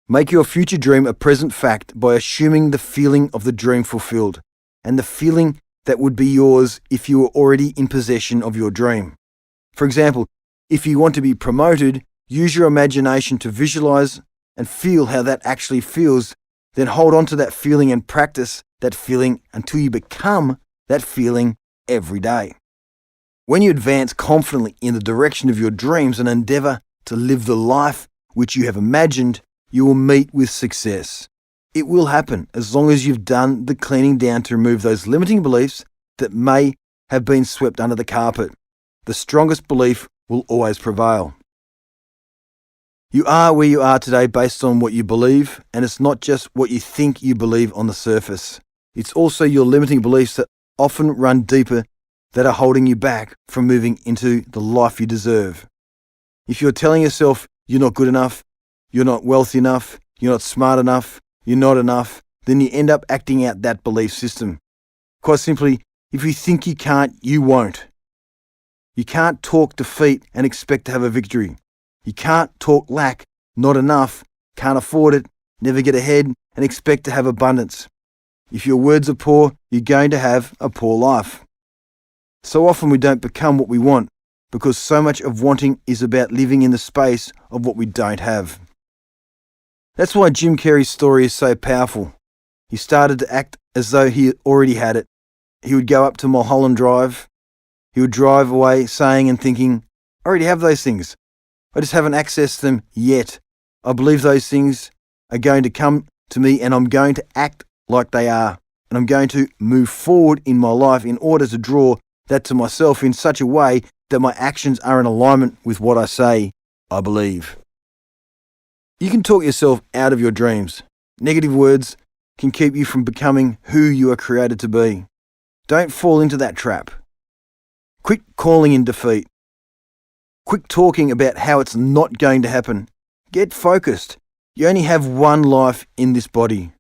Make your future dream a present fact by assuming the feeling of the dream fulfilled, and the feeling that would be yours if you were already in possession of your dream. For example, if you want to be promoted, use your imagination to visualize and feel how that actually feels, then hold on to that feeling and practice that feeling until you become that feeling every day. When you advance confidently in the direction of your dreams and endeavor to live the life which you have imagined, you will meet with success. It will happen as long as you've done the cleaning down to remove those limiting beliefs that may have been swept under the carpet. The strongest belief will always prevail. You are where you are today based on what you believe, and it's not just what you think you believe on the surface. It's also your limiting beliefs that often run deeper that are holding you back from moving into the life you deserve. If you're telling yourself you're not good enough, you're not wealthy enough, you're not smart enough, you're not enough, then you end up acting out that belief system. Quite simply, if you think you can't, you won't. You can't talk defeat and expect to have a victory. You can't talk lack, not enough, can't afford it, never get ahead, and expect to have abundance. If your words are poor, you're going to have a poor life. So often we don't become what we want because so much of wanting is about living in the space of what we don't have. That's why Jim Carrey's story is so powerful. He started to act as though he already had it. He would go up to Mulholland Drive. He would drive away saying and thinking, "I already have those things. I just haven't accessed them yet. I believe those things are going to come to me and I'm going to act like they are. And I'm going to move forward in my life in order to draw that to myself in such a way that my actions are in alignment with what I say I believe." You can talk yourself out of your dreams. Negative words can keep you from becoming who you are created to be. Don't fall into that trap. Quit calling in defeat. Quit talking about how it's not going to happen. Get focused. You only have one life in this body.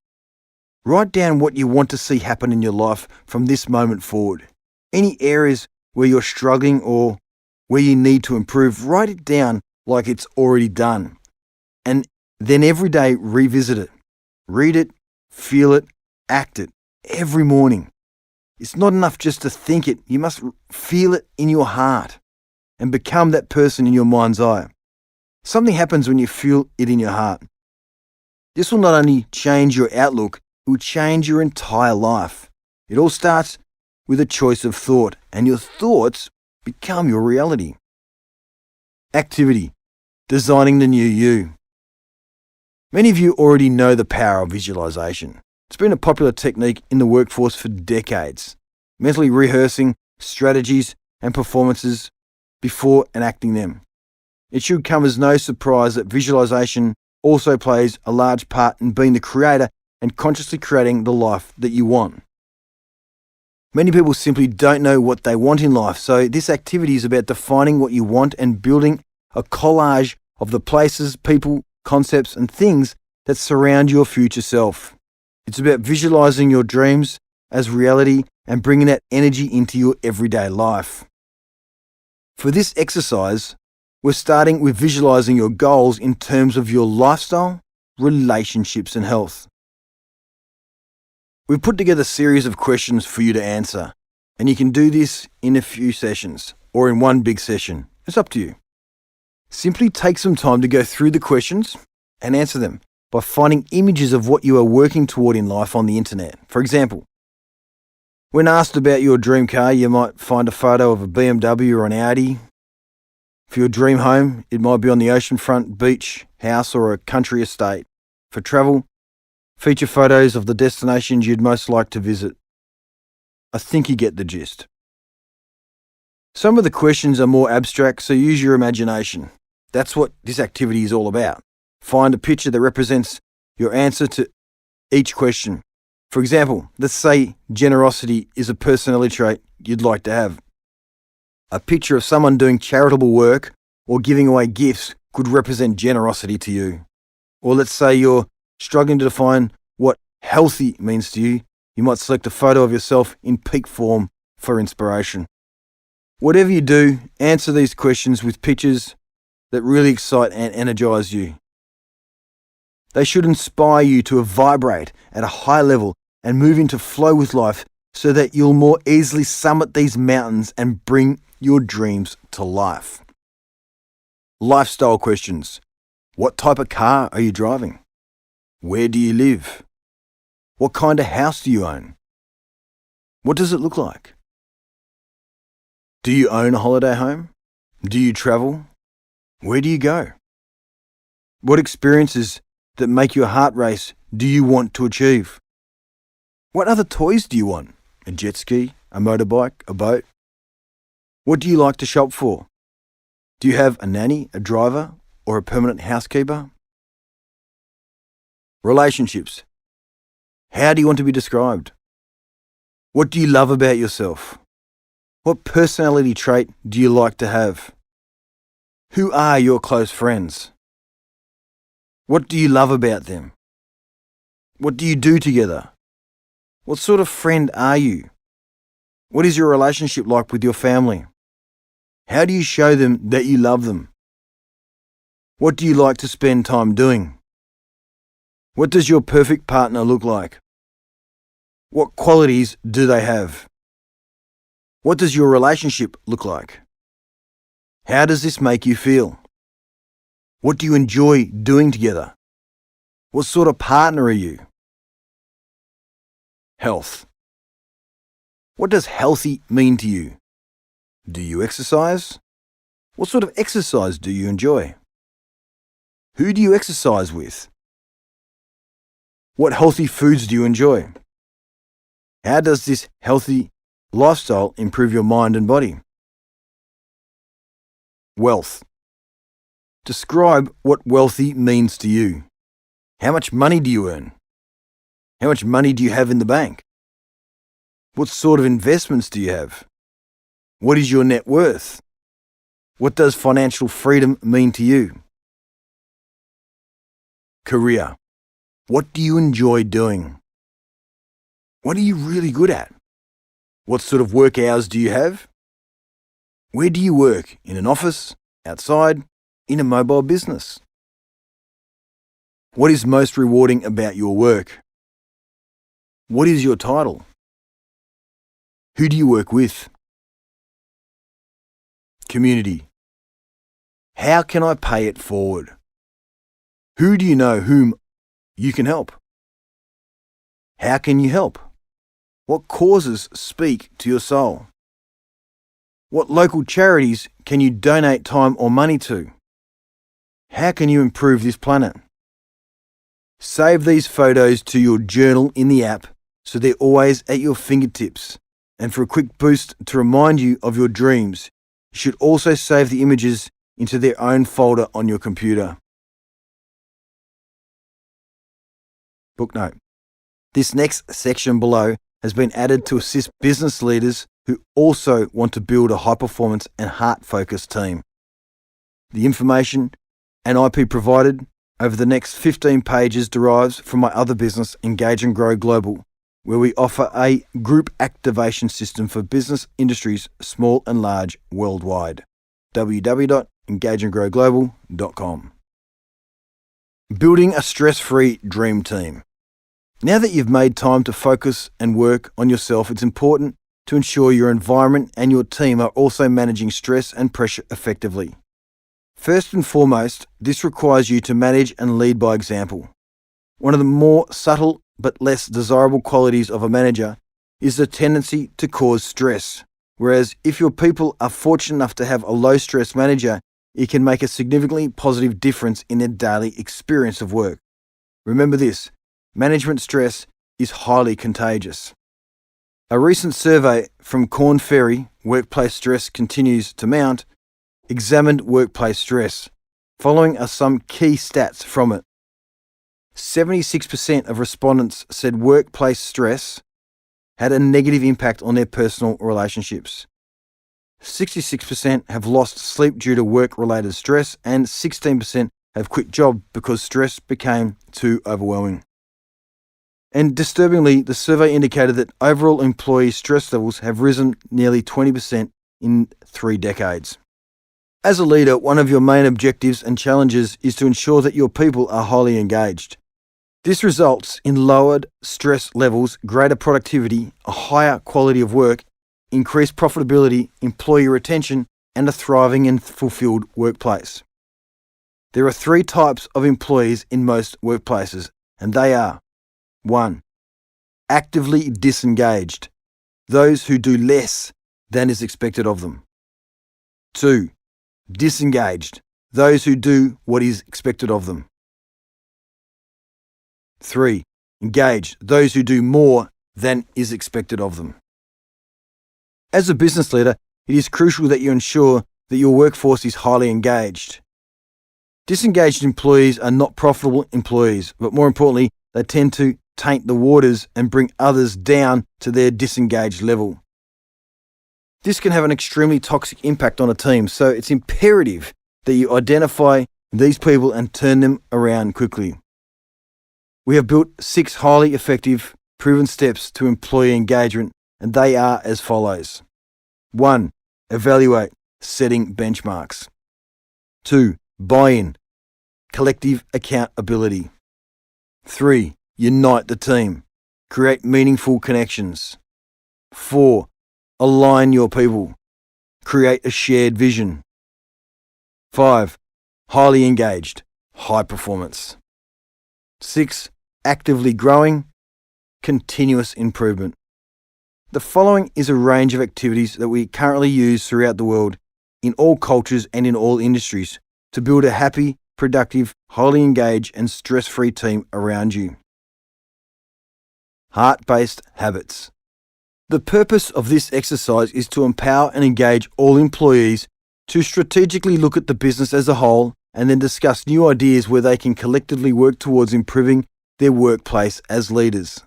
Write down what you want to see happen in your life from this moment forward. Any areas where you're struggling or where you need to improve, write it down like it's already done. And then every day revisit it. Read it, feel it, act it every morning. It's not enough just to think it. You must feel it in your heart and become that person in your mind's eye. Something happens when you feel it in your heart. This will not only change your outlook, it will change your entire life. It all starts with a choice of thought, and your thoughts become your reality. Activity. Designing the new you. Many of you already know the power of visualization. It's been a popular technique in the workforce for decades, mentally rehearsing strategies and performances before enacting them. It should come as no surprise that visualization also plays a large part in being the creator and consciously creating the life that you want. Many people simply don't know what they want in life, so this activity is about defining what you want and building a collage of the places, people, concepts and things that surround your future self. It's about visualizing your dreams as reality and bringing that energy into your everyday life. For this exercise, we're starting with visualizing your goals in terms of your lifestyle, relationships and health. We've put together a series of questions for you to answer, and you can do this in a few sessions or in one big session. It's up to you. Simply take some time to go through the questions and answer them by finding images of what you are working toward in life on the internet. For example, when asked about your dream car, you might find a photo of a BMW or an Audi. For your dream home, it might be on the oceanfront, beach, house or a country estate. For travel, feature photos of the destinations you'd most like to visit. I think you get the gist. Some of the questions are more abstract, so use your imagination. That's what this activity is all about. Find a picture that represents your answer to each question. For example, let's say generosity is a personality trait you'd like to have. A picture of someone doing charitable work or giving away gifts could represent generosity to you. Or let's say you're struggling to define what healthy means to you. You might select a photo of yourself in peak form for inspiration. Whatever you do, answer these questions with pictures that really excite and energize you. They should inspire you to vibrate at a high level and move into flow with life so that you'll more easily summit these mountains and bring your dreams to life. Lifestyle questions. What type of car are you driving? Where do you live? What kind of house do you own? What does it look like? Do you own a holiday home? Do you travel? Where do you go? What experiences that make your heart race do you want to achieve? What other toys do you want? A jet ski, a motorbike, a boat? What do you like to shop for? Do you have a nanny, a driver, or a permanent housekeeper? Relationships. How do you want to be described? What do you love about yourself? What personality trait do you like to have? Who are your close friends? What do you love about them? What do you do together? What sort of friend are you? What is your relationship like with your family? How do you show them that you love them? What do you like to spend time doing? What does your perfect partner look like? What qualities do they have? What does your relationship look like? How does this make you feel? What do you enjoy doing together? What sort of partner are you? Health. What does healthy mean to you? Do you exercise? What sort of exercise do you enjoy? Who do you exercise with? What healthy foods do you enjoy? How does this healthy lifestyle improve your mind and body? Wealth. Describe what wealthy means to you. How much money do you earn? How much money do you have in the bank? What sort of investments do you have? What is your net worth? What does financial freedom mean to you? Career. What do you enjoy doing? What are you really good at? What sort of work hours do you have? Where do you work? In an office? Outside? In a mobile business? What is most rewarding about your work? What is your title? Who do you work with? Community. How can I pay it forward? Who do you know whom you can help? How can you help? What causes speak to your soul? What local charities can you donate time or money to? How can you improve this planet? Save these photos to your journal in the app so they're always at your fingertips. And for a quick boost to remind you of your dreams, you should also save the images into their own folder on your computer. Booknote. This next section below has been added to assist business leaders who also want to build a high-performance and heart-focused team. The information and IP provided over the next 15 pages derives from my other business, Engage and Grow Global, where we offer a group activation system for business industries, small and large, worldwide. www.engageandgrowglobal.com. Building a stress-free dream team. Now that you've made time to focus and work on yourself, it's important to ensure your environment and your team are also managing stress and pressure effectively. First and foremost, this requires you to manage and lead by example. One of the more subtle but less desirable qualities of a manager is the tendency to cause stress. Whereas if your people are fortunate enough to have a low-stress manager, it can make a significantly positive difference in their daily experience of work. Remember this, management stress is highly contagious. A recent survey from Korn Ferry, Workplace Stress Continues to Mount, examined workplace stress. Following are some key stats from it. 76% of respondents said workplace stress had a negative impact on their personal relationships. 66% have lost sleep due to work-related stress, and 16% have quit job because stress became too overwhelming. And disturbingly, the survey indicated that overall employee stress levels have risen nearly 20% in 3 decades. As a leader, one of your main objectives and challenges is to ensure that your people are highly engaged. This results in lowered stress levels, greater productivity, a higher quality of work, increased profitability, employee retention, and a thriving and fulfilled workplace. There are 3 types of employees in most workplaces, and they are: 1. Actively disengaged, those who do less than is expected of them. 2. Disengaged, those who do what is expected of them. 3. Engaged, those who do more than is expected of them. As a business leader, it is crucial that you ensure that your workforce is highly engaged. Disengaged employees are not profitable employees, but more importantly, they tend to taint the waters and bring others down to their disengaged level. This can have an extremely toxic impact on a team, so it's imperative that you identify these people and turn them around quickly. We have built 6 highly effective, proven steps to employee engagement, and they are as follows. 1. Evaluate, setting benchmarks. 2. Buy-in, collective accountability. 3. Unite the team, create meaningful connections. 4. Align your people, create a shared vision. 5. Highly engaged, high performance. 6. Actively growing, continuous improvement. The following is a range of activities that we currently use throughout the world, in all cultures and in all industries, to build a happy, productive, highly engaged and stress-free team around you. Heart-based habits. The purpose of this exercise is to empower and engage all employees to strategically look at the business as a whole and then discuss new ideas where they can collectively work towards improving their workplace as leaders.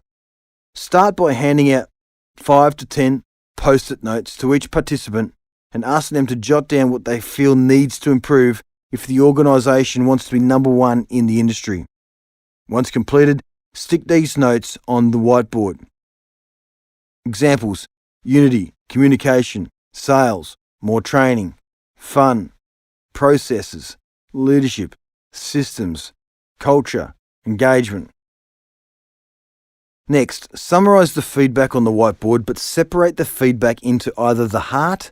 Start by handing out 5 to 10 post-it notes to each participant and asking them to jot down what they feel needs to improve if the organisation wants to be number 1 in the industry. Once completed, stick these notes on the whiteboard. Examples: unity, communication, sales, more training, fun, processes, leadership, systems, culture, engagement. Next, summarise the feedback on the whiteboard, but separate the feedback into either the heart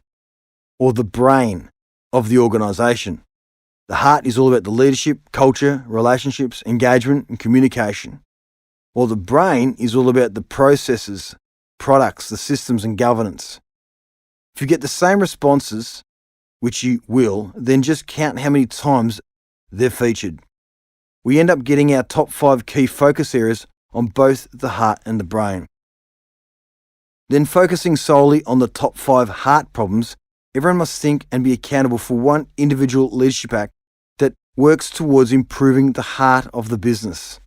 or the brain of the organisation. The heart is all about the leadership, culture, relationships, engagement, and communication, while the brain is all about the processes, products, the systems, and governance. If you get the same responses, which you will, then just count how many times they're featured. We end up getting our top 5 key focus areas on both the heart and the brain. Then, focusing solely on the top 5 heart problems, everyone must think and be accountable for one individual leadership act that works towards improving the heart of the business.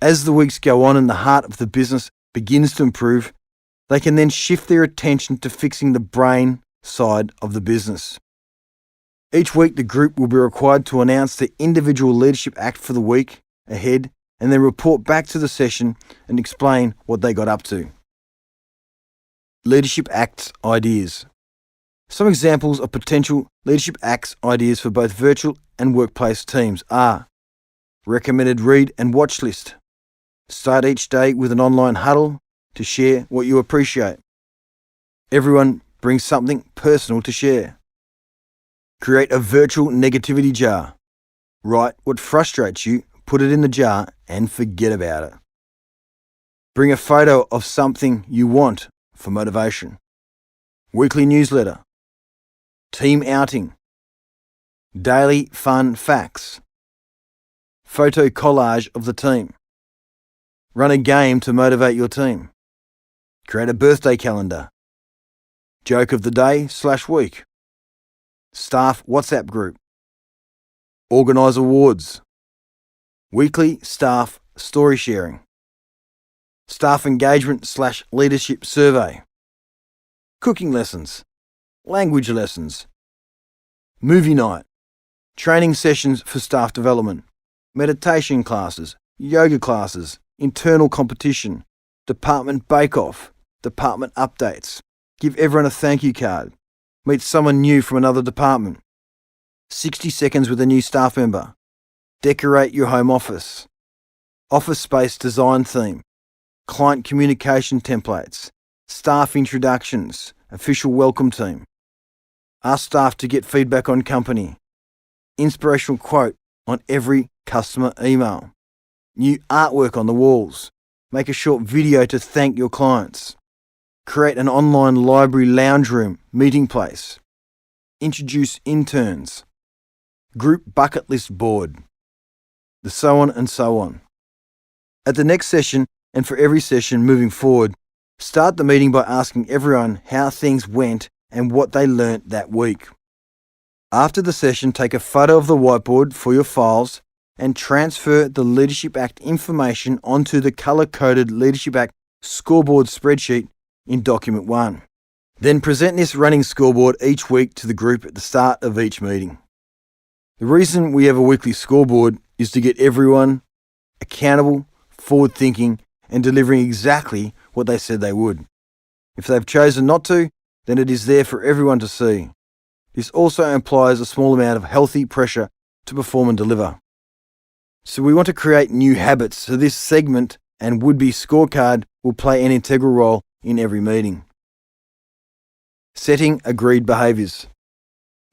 As the weeks go on and the heart of the business begins to improve, they can then shift their attention to fixing the brain side of the business. Each week, the group will be required to announce the individual leadership act for the week ahead and then report back to the session and explain what they got up to. Leadership acts ideas. Some examples of potential leadership acts ideas for both virtual and workplace teams are: recommended read and watch list. Start each day with an online huddle to share what you appreciate. Everyone brings something personal to share. Create a virtual negativity jar. Write what frustrates you, put it in the jar, and forget about it. Bring a photo of something you want for motivation. Weekly newsletter. Team outing. Daily fun facts. Photo collage of the team. Run a game to motivate your team. Create a birthday calendar. Joke of the day/week. Staff WhatsApp group. Organise awards. Weekly staff story sharing. Staff engagement/leadership survey. Cooking lessons. Language lessons. Movie night. Training sessions for staff development. Meditation classes. Yoga classes. Internal competition. Department bake-off. Department updates. Give everyone a thank you card. Meet someone new from another department. 60 seconds with a new staff member. Decorate your home office. Office space design theme. Client communication templates. Staff introductions. Official welcome team. Ask staff to get feedback on company. Inspirational quote on every customer email. New artwork on the walls. Make a short video to thank your clients. Create an online library lounge room, meeting place. Introduce interns. Group bucket list board. The so on and so on. At the next session, and for every session moving forward, start the meeting by asking everyone how things went and what they learnt that week. After the session, take a photo of the whiteboard for your files and transfer the Leadership Act information onto the colour-coded Leadership Act scoreboard spreadsheet in Document 1. Then present this running scoreboard each week to the group at the start of each meeting. The reason we have a weekly scoreboard is to get everyone accountable, forward-thinking, and delivering exactly what they said they would. If they've chosen not to, then it is there for everyone to see. This also implies a small amount of healthy pressure to perform and deliver. So we want to create new habits, so this segment and would-be scorecard will play an integral role in every meeting. Setting agreed behaviours.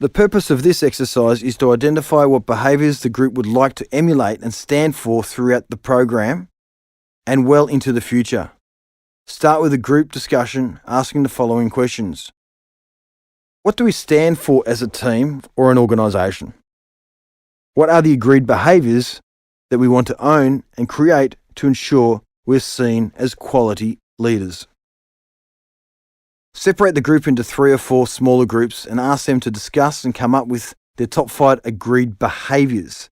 The purpose of this exercise is to identify what behaviours the group would like to emulate and stand for throughout the program and well into the future. Start with a group discussion asking the following questions. What do we stand for as a team or an organisation? What are the agreed behaviours that we want to own and create to ensure we're seen as quality leaders? Separate the group into 3 or 4 smaller groups and ask them to discuss and come up with their top 5 agreed behaviours.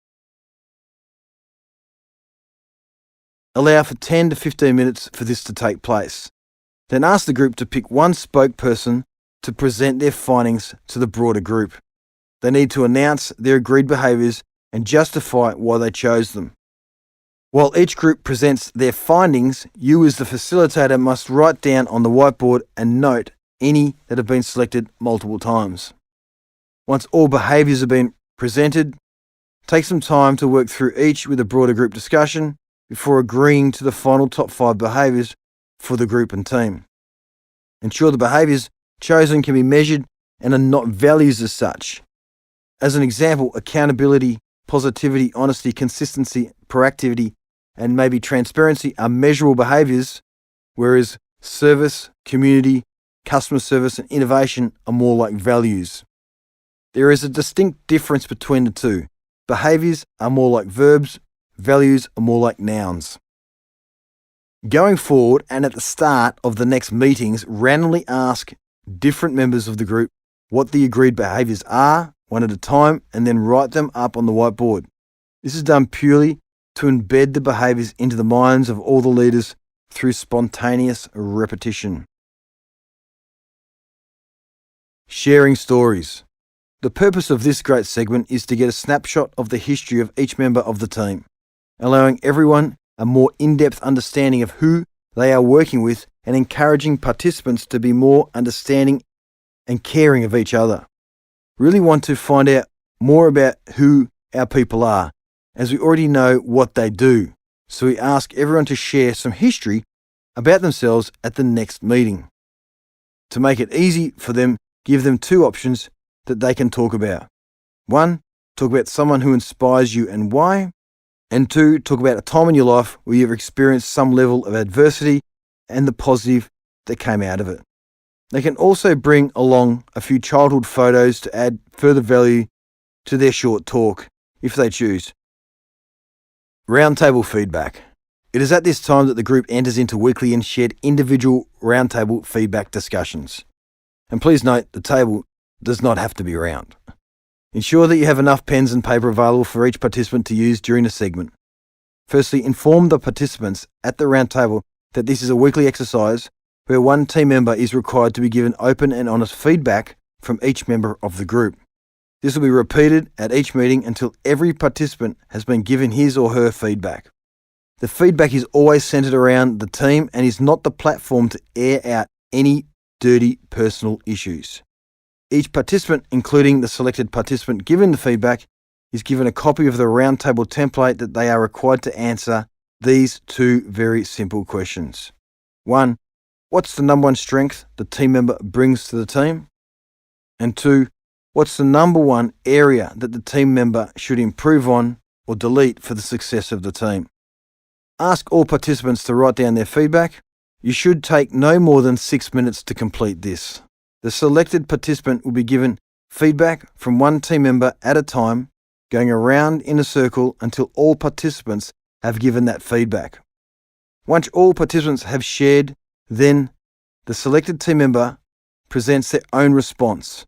Allow for 10 to 15 minutes for this to take place. Then ask the group to pick one spokesperson to present their findings to the broader group. They need to announce their agreed behaviours and justify why they chose them. While each group presents their findings, you as the facilitator must write down on the whiteboard and note any that have been selected multiple times. Once all behaviours have been presented, take some time to work through each with a broader group discussion before agreeing to the final top 5 behaviours for the group and team. Ensure the behaviours chosen can be measured and are not values as such. As an example, accountability, positivity, honesty, consistency, proactivity, and maybe transparency are measurable behaviours, whereas service, community, customer service, and innovation are more like values. There is a distinct difference between the two. Behaviours are more like verbs, values are more like nouns. Going forward and at the start of the next meetings, randomly ask different members of the group what the agreed behaviours are, one at a time, and then write them up on the whiteboard. This is done purely to embed the behaviours into the minds of all the leaders through spontaneous repetition. Sharing stories. The purpose of this great segment is to get a snapshot of the history of each member of the team, allowing everyone a more in-depth understanding of who they are working with and encouraging participants to be more understanding and caring of each other. Really want to find out more about who our people are, as we already know what they do. So we ask everyone to share some history about themselves at the next meeting. To make it easy for them, give them 2 options that they can talk about. 1, talk about someone who inspires you and why. And 2, talk about a time in your life where you've experienced some level of adversity and the positive that came out of it. They can also bring along a few childhood photos to add further value to their short talk, if they choose. Roundtable feedback. It is at this time that the group enters into weekly and shared individual roundtable feedback discussions. And please note, the table does not have to be round. Ensure that you have enough pens and paper available for each participant to use during the segment. Firstly, inform the participants at the roundtable that this is a weekly exercise where one team member is required to be given open and honest feedback from each member of the group. This will be repeated at each meeting until every participant has been given his or her feedback. The feedback is always centered around the team and is not the platform to air out any dirty personal issues. Each participant, including the selected participant given the feedback, is given a copy of the roundtable template that they are required to answer these two very simple questions. 1. What's the number one strength the team member brings to the team? And 2. What's the number one area that the team member should improve on or delete for the success of the team? Ask all participants to write down their feedback. You should take no more than 6 minutes to complete this. The selected participant will be given feedback from one team member at a time, going around in a circle until all participants have given that feedback. Once all participants have shared, then the selected team member presents their own response.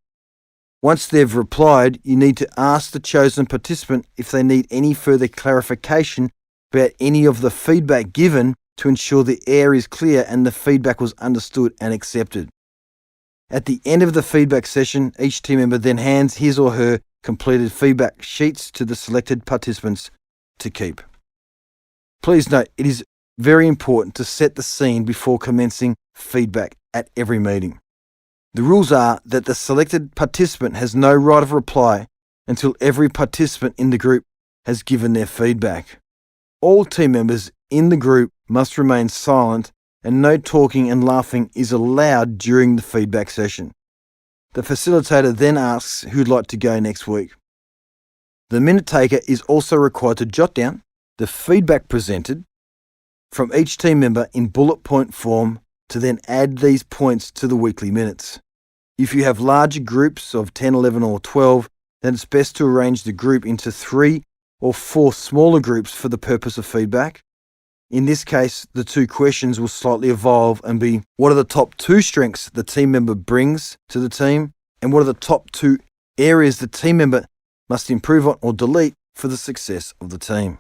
Once they've replied, you need to ask the chosen participant if they need any further clarification about any of the feedback given to ensure the air is clear and the feedback was understood and accepted. At the end of the feedback session, each team member then hands his or her completed feedback sheets to the selected participants to keep. Please note, it is very important to set the scene before commencing feedback at every meeting. The rules are that the selected participant has no right of reply until every participant in the group has given their feedback. All team members in the group must remain silent and no talking and laughing is allowed during the feedback session. The facilitator then asks who'd like to go next week. The minute taker is also required to jot down the feedback presented from each team member in bullet point form to then add these points to the weekly minutes. If you have larger groups of 10, 11 or 12, then it's best to arrange the group into 3 or 4 smaller groups for the purpose of feedback. In this case, the 2 questions will slightly evolve and be, what are the top 2 strengths the team member brings to the team, and what are the top 2 areas the team member must improve on or delete for the success of the team.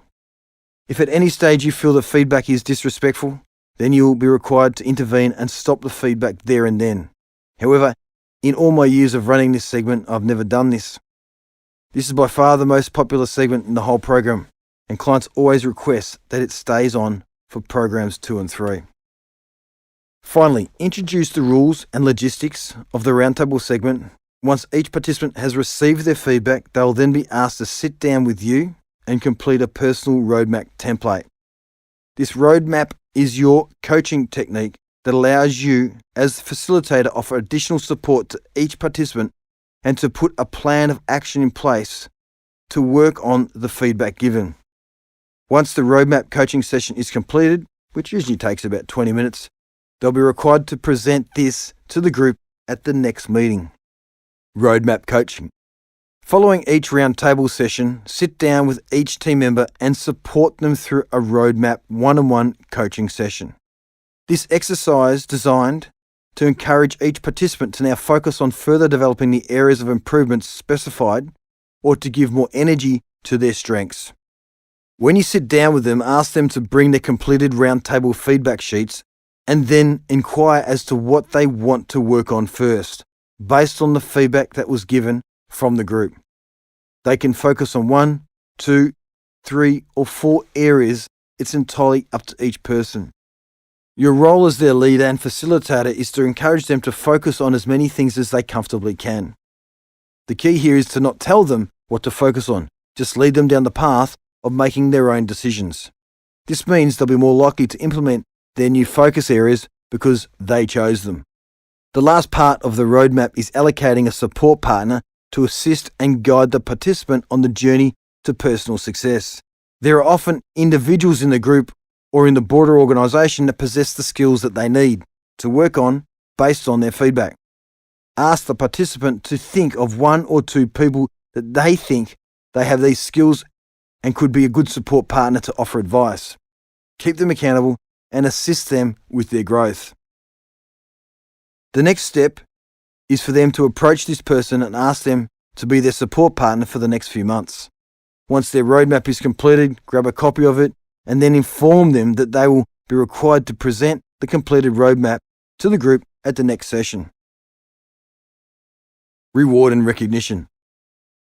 If at any stage you feel the feedback is disrespectful, then you will be required to intervene and stop the feedback there and then. However, in all my years of running this segment, I've never done this. This is by far the most popular segment in the whole program, and clients always request that it stays on for programs 2 and 3. Finally, introduce the rules and logistics of the Roundtable segment. Once each participant has received their feedback, they will then be asked to sit down with you and complete a personal roadmap template. This roadmap is your coaching technique that allows you, as the facilitator, to offer additional support to each participant and to put a plan of action in place to work on the feedback given. Once the roadmap coaching session is completed, which usually takes about 20 minutes, they'll be required to present this to the group at the next meeting. Roadmap coaching. Following each roundtable session, sit down with each team member and support them through a roadmap one-on-one coaching session. This exercise designed to encourage each participant to now focus on further developing the areas of improvement specified or to give more energy to their strengths. When you sit down with them, ask them to bring their completed roundtable feedback sheets and then inquire as to what they want to work on first, based on the feedback that was given from the group. They can focus on 1, 2, 3 or 4 areas. It's entirely up to each person. Your role as their leader and facilitator is to encourage them to focus on as many things as they comfortably can. The key here is to not tell them what to focus on, just lead them down the path of making their own decisions. This means they'll be more likely to implement their new focus areas because they chose them. The last part of the roadmap is allocating a support partner to assist and guide the participant on the journey to personal success. There are often individuals in the group or in the broader organisation that possess the skills that they need to work on based on their feedback. Ask the participant to think of 1 or 2 people that they think they have these skills and could be a good support partner to offer advice. keep them accountable, and assist them with their growth. The next step is for them to approach this person and ask them to be their support partner for the next few months. Once their roadmap is completed, grab a copy of it and then inform them that they will be required to present the completed roadmap to the group at the next session. Reward and recognition.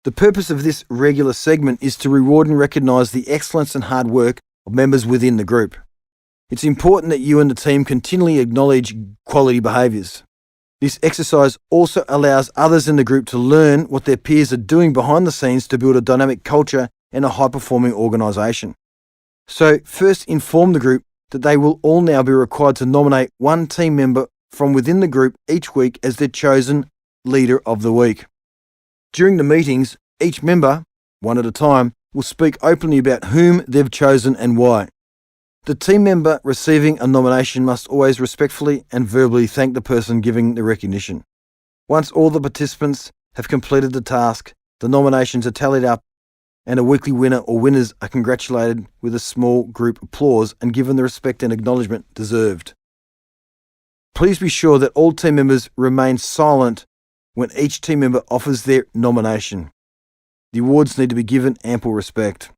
The purpose of this regular segment is to reward and recognise the excellence and hard work of members within the group. It's important that you and the team continually acknowledge quality behaviours. This exercise also allows others in the group to learn what their peers are doing behind the scenes to build a dynamic culture and a high-performing organisation. So first inform the group that they will all now be required to nominate one team member from within the group each week as their chosen leader of the week. During the meetings, each member, one at a time, will speak openly about whom they've chosen and why. The team member receiving a nomination must always respectfully and verbally thank the person giving the recognition. Once all the participants have completed the task, the nominations are tallied up and a weekly winner or winners are congratulated with a small group applause and given the respect and acknowledgement deserved. Please be sure that all team members remain silent when each team member offers their nomination. The awards need to be given ample respect.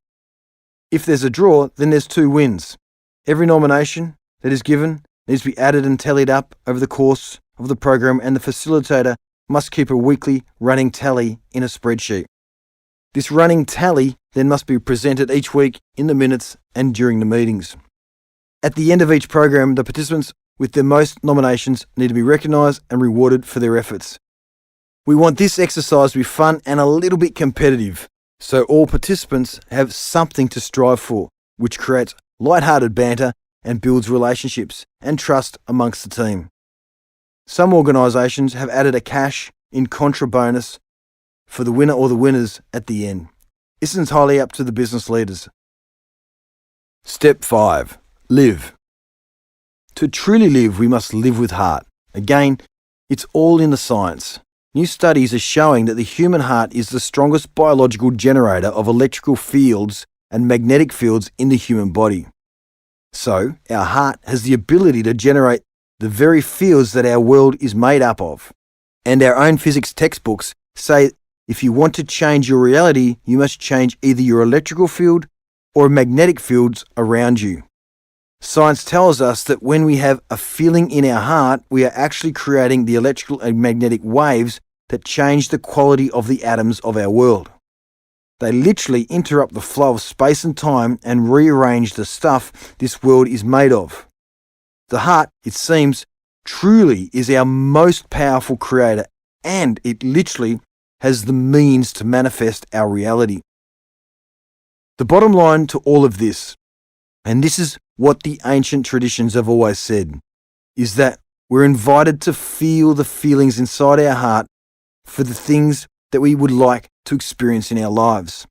If there's a draw, then there's 2 wins. Every nomination that is given needs to be added and tallied up over the course of the program, and the facilitator must keep a weekly running tally in a spreadsheet. This running tally then must be presented each week in the minutes and during the meetings. At the end of each program, the participants with the most nominations need to be recognised and rewarded for their efforts. We want this exercise to be fun and a little bit competitive, so all participants have something to strive for, which creates light-hearted banter and builds relationships and trust amongst the team. Some organisations have added a cash in contra bonus for the winner or the winners at the end. This is entirely up to the business leaders. Step 5. Live. To truly live, we must live with heart. Again, it's all in the science. New studies are showing that the human heart is the strongest biological generator of electrical fields and magnetic fields in the human body. So, our heart has the ability to generate the very fields that our world is made up of. And our own physics textbooks say if you want to change your reality, you must change either your electrical field or magnetic fields around you. Science tells us that when we have a feeling in our heart, we are actually creating the electrical and magnetic waves that change the quality of the atoms of our world. They literally interrupt the flow of space and time and rearrange the stuff this world is made of. The heart, it seems, truly is our most powerful creator, and it literally has the means to manifest our reality. The bottom line to all of this, and this is what the ancient traditions have always said, is that we're invited to feel the feelings inside our heart for the things that we would like to experience in our lives.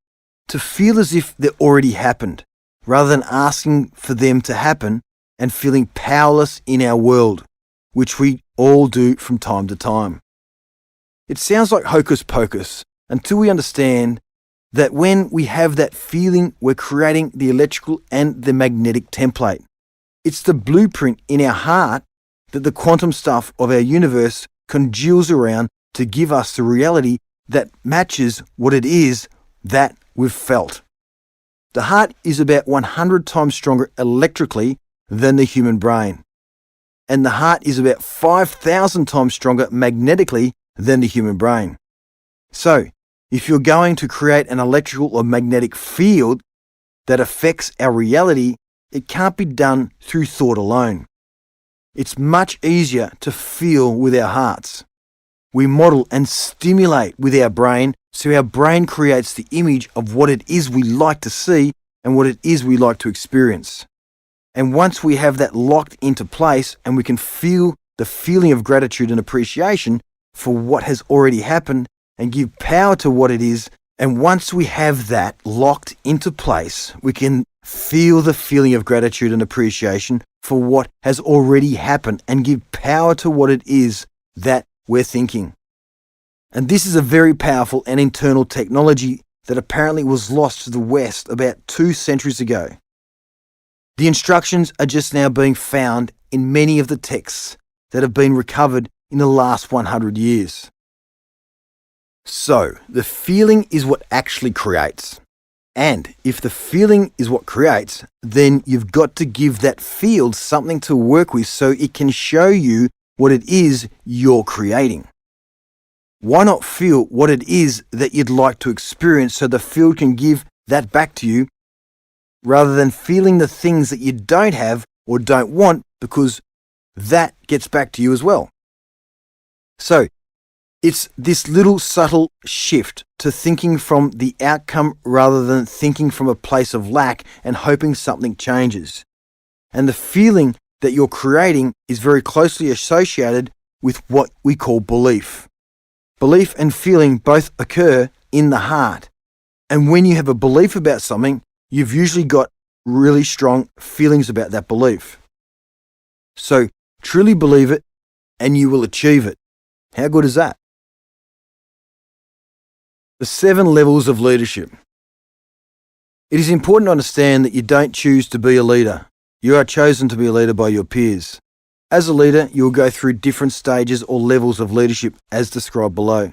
To feel as if they already happened, rather than asking for them to happen and feeling powerless in our world, which we all do from time to time. It sounds like hocus pocus until we understand that when we have that feeling, we're creating the electrical and the magnetic template. It's the blueprint in our heart that the quantum stuff of our universe congeals around to give us the reality that matches what it is that we've felt. The heart is about 100 times stronger electrically than the human brain. And the heart is about 5,000 times stronger magnetically than the human brain. So, if you're going to create an electrical or magnetic field that affects our reality, it can't be done through thought alone. It's much easier to feel with our hearts. We model and stimulate with our brain, so our brain creates the image of what it is we like to see and what it is we like to experience. And once we have that locked into place and we can feel the feeling of gratitude and appreciation for what has already happened and give power to what it is, and once we have that locked into place, we can feel the feeling of gratitude and appreciation for what has already happened and give power to what it is that we're thinking. And this is a very powerful and internal technology that apparently was lost to the West about 2 centuries ago. The instructions are just now being found in many of the texts that have been recovered in the last 100 years. So, the feeling is what actually creates. And if the feeling is what creates, then you've got to give that field something to work with so it can show you what it is you're creating. Why not feel what it is that you'd like to experience so the field can give that back to you, rather than feeling the things that you don't have or don't want, because that gets back to you as well. So, it's this little subtle shift to thinking from the outcome rather than thinking from a place of lack and hoping something changes. And the feeling that you're creating is very closely associated with what we call belief. Belief and feeling both occur in the heart. And when you have a belief about something, you've usually got really strong feelings about that belief. So truly believe it and you will achieve it. How good is that? The 7 levels of leadership. It is important to understand that you don't choose to be a leader. You are chosen to be a leader by your peers. As a leader, you will go through different stages or levels of leadership as described below.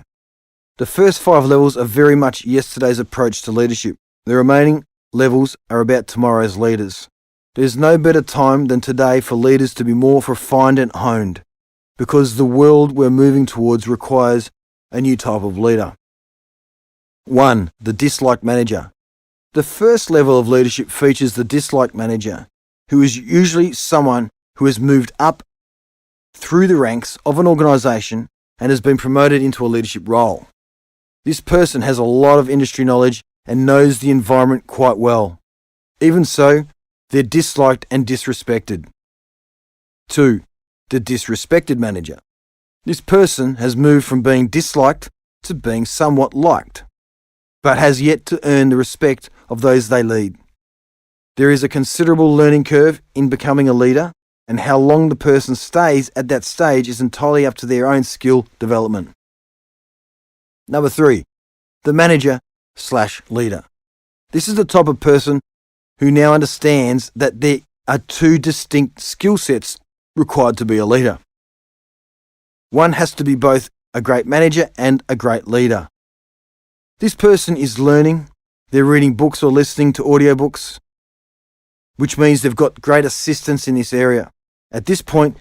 The first 5 levels are very much yesterday's approach to leadership. The remaining levels are about tomorrow's leaders. There's no better time than today for leaders to be more refined and honed, because the world we're moving towards requires a new type of leader. 1. The disliked manager. The first level of leadership features the disliked manager, who is usually someone who has moved up through the ranks of an organisation and has been promoted into a leadership role. This person has a lot of industry knowledge and knows the environment quite well. Even so, they're disliked and disrespected. 2. The disrespected manager. This person has moved from being disliked to being somewhat liked, but has yet to earn the respect of those they lead. There is a considerable learning curve in becoming a leader, and how long the person stays at that stage is entirely up to their own skill development. Number 3, the manager/leader. This is the type of person who now understands that there are 2 distinct skill sets required to be a leader. One has to be both a great manager and a great leader. This person is learning, they're reading books or listening to audiobooks, which means they've got great assistance in this area. At this point,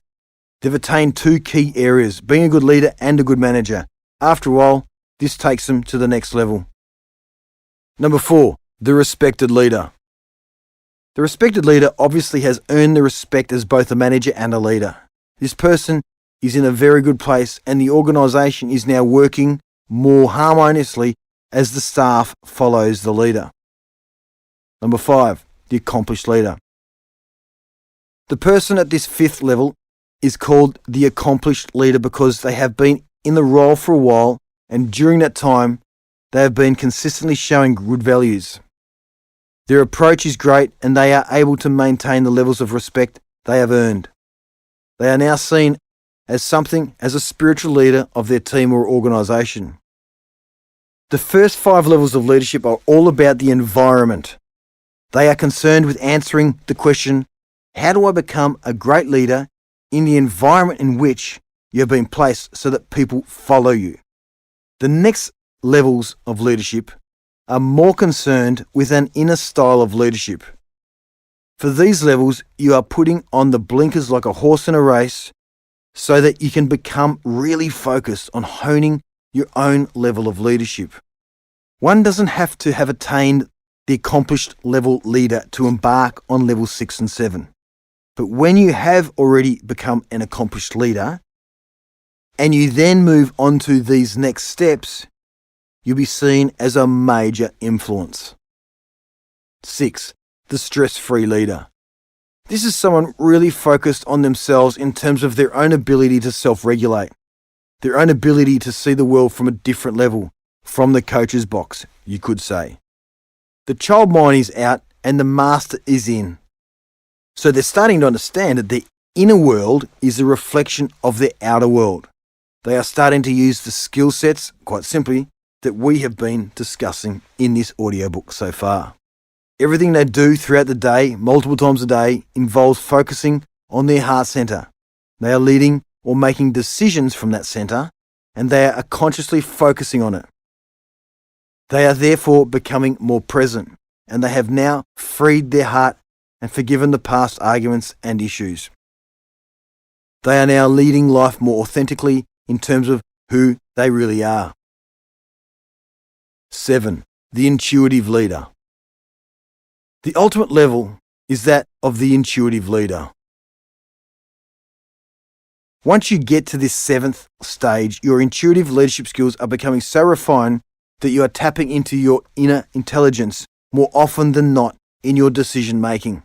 they've attained 2 key areas, being a good leader and a good manager. After a while, this takes them to the next level. Number 4, the respected leader. The respected leader obviously has earned the respect as both a manager and a leader. This person is in a very good place and the organisation is now working more harmoniously as the staff follows the leader. Number 5, the accomplished leader. The person at this 5th level is called the accomplished leader because they have been in the role for a while, and during that time, they have been consistently showing good values. Their approach is great and they are able to maintain the levels of respect they have earned. They are now seen as something as a spiritual leader of their team or organisation. The first 5 levels of leadership are all about the environment. They are concerned with answering the question, how do I become a great leader in the environment in which you have been placed so that people follow you? The next levels of leadership are more concerned with an inner style of leadership. For these levels, you are putting on the blinkers like a horse in a race so that you can become really focused on honing your own level of leadership. One doesn't have to have attained the accomplished level leader to embark on level 6 and 7. But when you have already become an accomplished leader and you then move on to these next steps, you'll be seen as a major influence. 6, the stress-free leader. This is someone really focused on themselves in terms of their own ability to self-regulate, their own ability to see the world from a different level, from the coach's box, you could say. The child mind is out and the master is in. So they're starting to understand that the inner world is a reflection of their outer world. They are starting to use the skill sets, quite simply, that we have been discussing in this audiobook so far. Everything they do throughout the day, multiple times a day, involves focusing on their heart center. They are leading or making decisions from that center, and they are consciously focusing on it. They are therefore becoming more present, and they have now freed their heart and forgiven the past arguments and issues. They are now leading life more authentically in terms of who they really are. 7. The intuitive leader. The ultimate level is that of the intuitive leader. Once you get to this 7th stage, your intuitive leadership skills are becoming so refined that you are tapping into your inner intelligence more often than not in your decision making.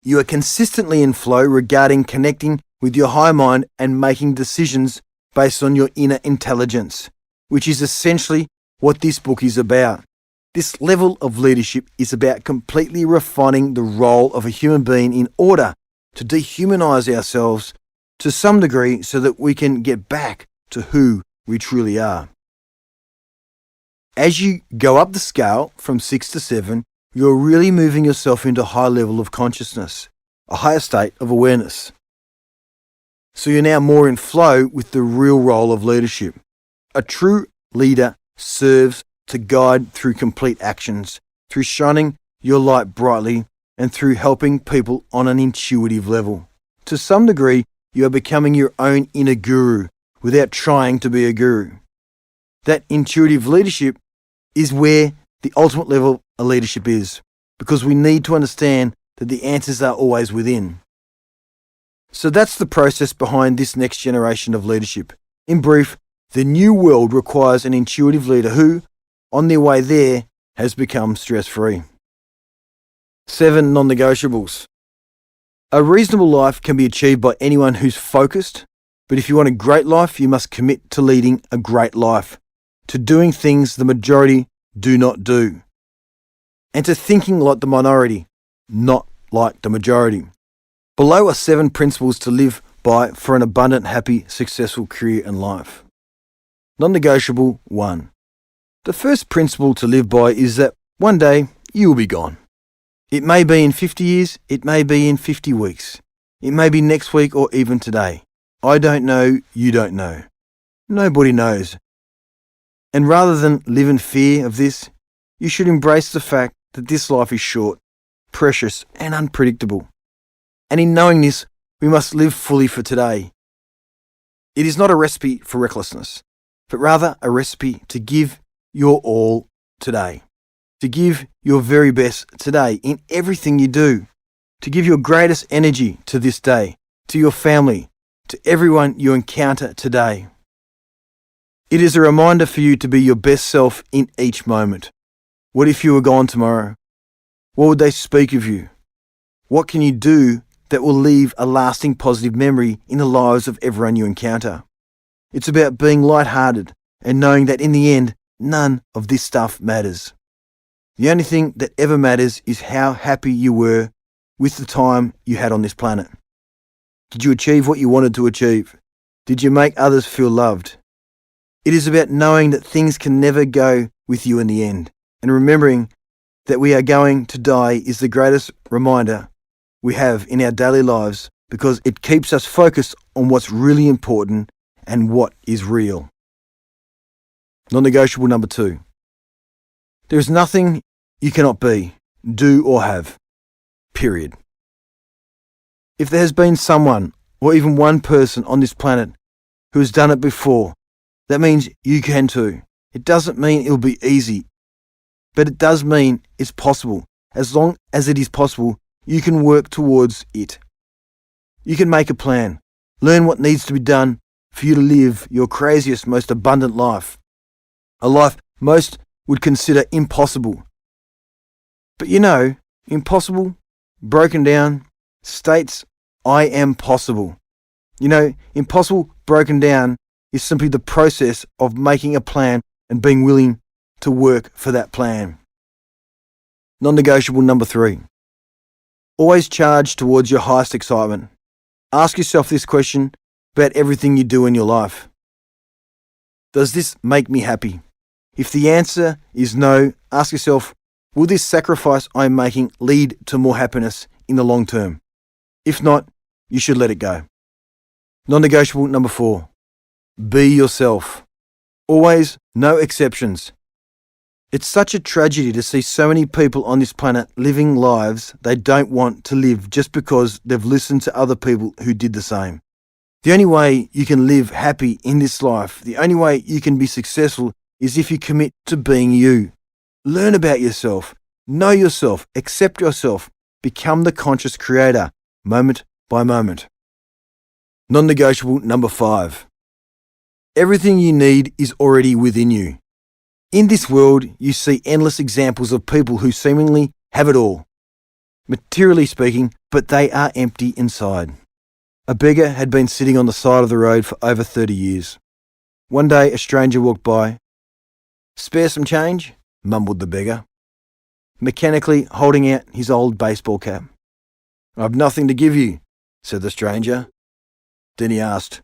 You are consistently in flow regarding connecting with your higher mind and making decisions based on your inner intelligence, which is essentially what this book is about. This level of leadership is about completely refining the role of a human being in order to dehumanize ourselves to some degree so that we can get back to who we truly are. As you go up the scale from 6 to 7, you're really moving yourself into a high level of consciousness, a higher state of awareness. So you're now more in flow with the real role of leadership. A true leader serves to guide through complete actions, through shining your light brightly, and through helping people on an intuitive level. To some degree, you are becoming your own inner guru without trying to be a guru. That intuitive leadership is where the ultimate level of leadership is, because we need to understand that the answers are always within. So that's the process behind this next generation of leadership. In brief, the new world requires an intuitive leader who, on their way there, has become stress-free. 7 non-negotiables. A reasonable life can be achieved by anyone who's focused, but if you want a great life, you must commit to leading a great life, to doing things the majority do not do, and to thinking like the minority, not like the majority. Below are 7 principles to live by for an abundant, happy, successful career and life. Non-negotiable 1. The first principle to live by is that one day you will be gone. It may be in 50 years, it may be in 50 weeks. It may be next week or even today. I don't know, you don't know. Nobody knows. And rather than live in fear of this, you should embrace the fact that this life is short, precious and unpredictable. And in knowing this, we must live fully for today. It is not a recipe for recklessness, but rather a recipe to give your all today, to give your very best today in everything you do, to give your greatest energy to this day, to your family, to everyone you encounter today. It is a reminder for you to be your best self in each moment. What if you were gone tomorrow? What would they speak of you? What can you do that will leave a lasting positive memory in the lives of everyone you encounter? It's about being lighthearted and knowing that in the end, none of this stuff matters. The only thing that ever matters is how happy you were with the time you had on this planet. Did you achieve what you wanted to achieve? Did you make others feel loved? It is about knowing that things can never go with you in the end, and remembering that we are going to die is the greatest reminder we have in our daily lives, because it keeps us focused on what's really important and what is real. Non-negotiable number 2. There is nothing you cannot be, do or have. Period. If there has been someone, or even one person on this planet who has done it before, that means you can too. It doesn't mean it'll be easy, but it does mean it's possible. As long as it is possible, you can work towards it. You can make a plan, learn what needs to be done for you to live your craziest, most abundant life. A life most would consider impossible. But you know, impossible, broken down, states, I am possible. You know, impossible broken down is simply the process of making a plan and being willing to work for that plan. Non-negotiable number 3. Always charge towards your highest excitement. Ask yourself this question about everything you do in your life. Does this make me happy? If the answer is no, ask yourself, Will this sacrifice I am making lead to more happiness in the long term? If not, you should let it go. Non-negotiable number 4. Be yourself. Always, no exceptions. It's such a tragedy to see so many people on this planet living lives they don't want to live just because they've listened to other people who did the same. The only way you can live happy in this life, the only way you can be successful is if you commit to being you. Learn about yourself, know yourself, accept yourself, become the conscious creator, moment by moment. Non-negotiable number 5. Everything you need is already within you. In this world, you see endless examples of people who seemingly have it all, materially speaking, but they are empty inside. A beggar had been sitting on the side of the road for over 30 years. One day, a stranger walked by. "Spare some change?" mumbled the beggar, mechanically holding out his old baseball cap. "I've nothing to give you," said the stranger. Then he asked,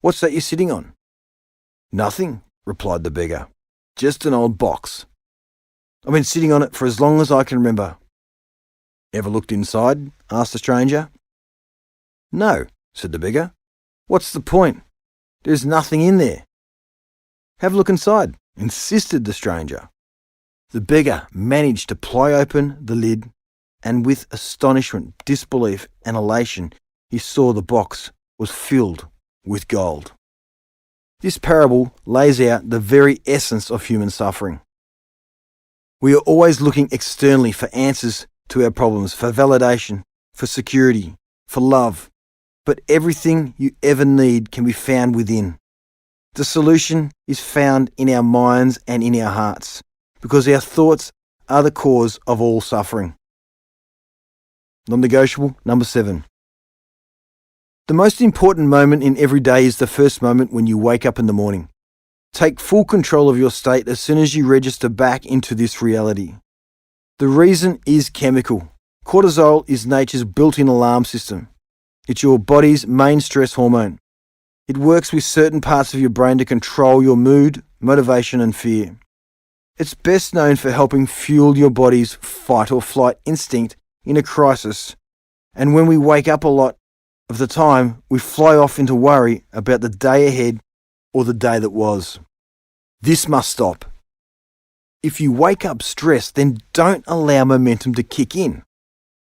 "What's that you're sitting on?" "Nothing," replied the beggar. "Just an old box. I've been sitting on it for as long as I can remember." "Ever looked inside?" asked the stranger. "No," said the beggar. "What's the point? There's nothing in there." "Have a look inside," insisted the stranger. The beggar managed to pry open the lid, and with astonishment, disbelief, and elation, he saw the box was filled with gold. This parable lays out the very essence of human suffering. We are always looking externally for answers to our problems, for validation, for security, for love, but everything you ever need can be found within. The solution is found in our minds and in our hearts, because our thoughts are the cause of all suffering. Non-negotiable number 7. The most important moment in every day is the first moment when you wake up in the morning. Take full control of your state as soon as you register back into this reality. The reason is chemical. Cortisol is nature's built-in alarm system. It's your body's main stress hormone. It works with certain parts of your brain to control your mood, motivation, and fear. It's best known for helping fuel your body's fight or flight instinct in a crisis. And when we wake up a lot of the time, we fly off into worry about the day ahead or the day that was. This must stop. If you wake up stressed, then don't allow momentum to kick in.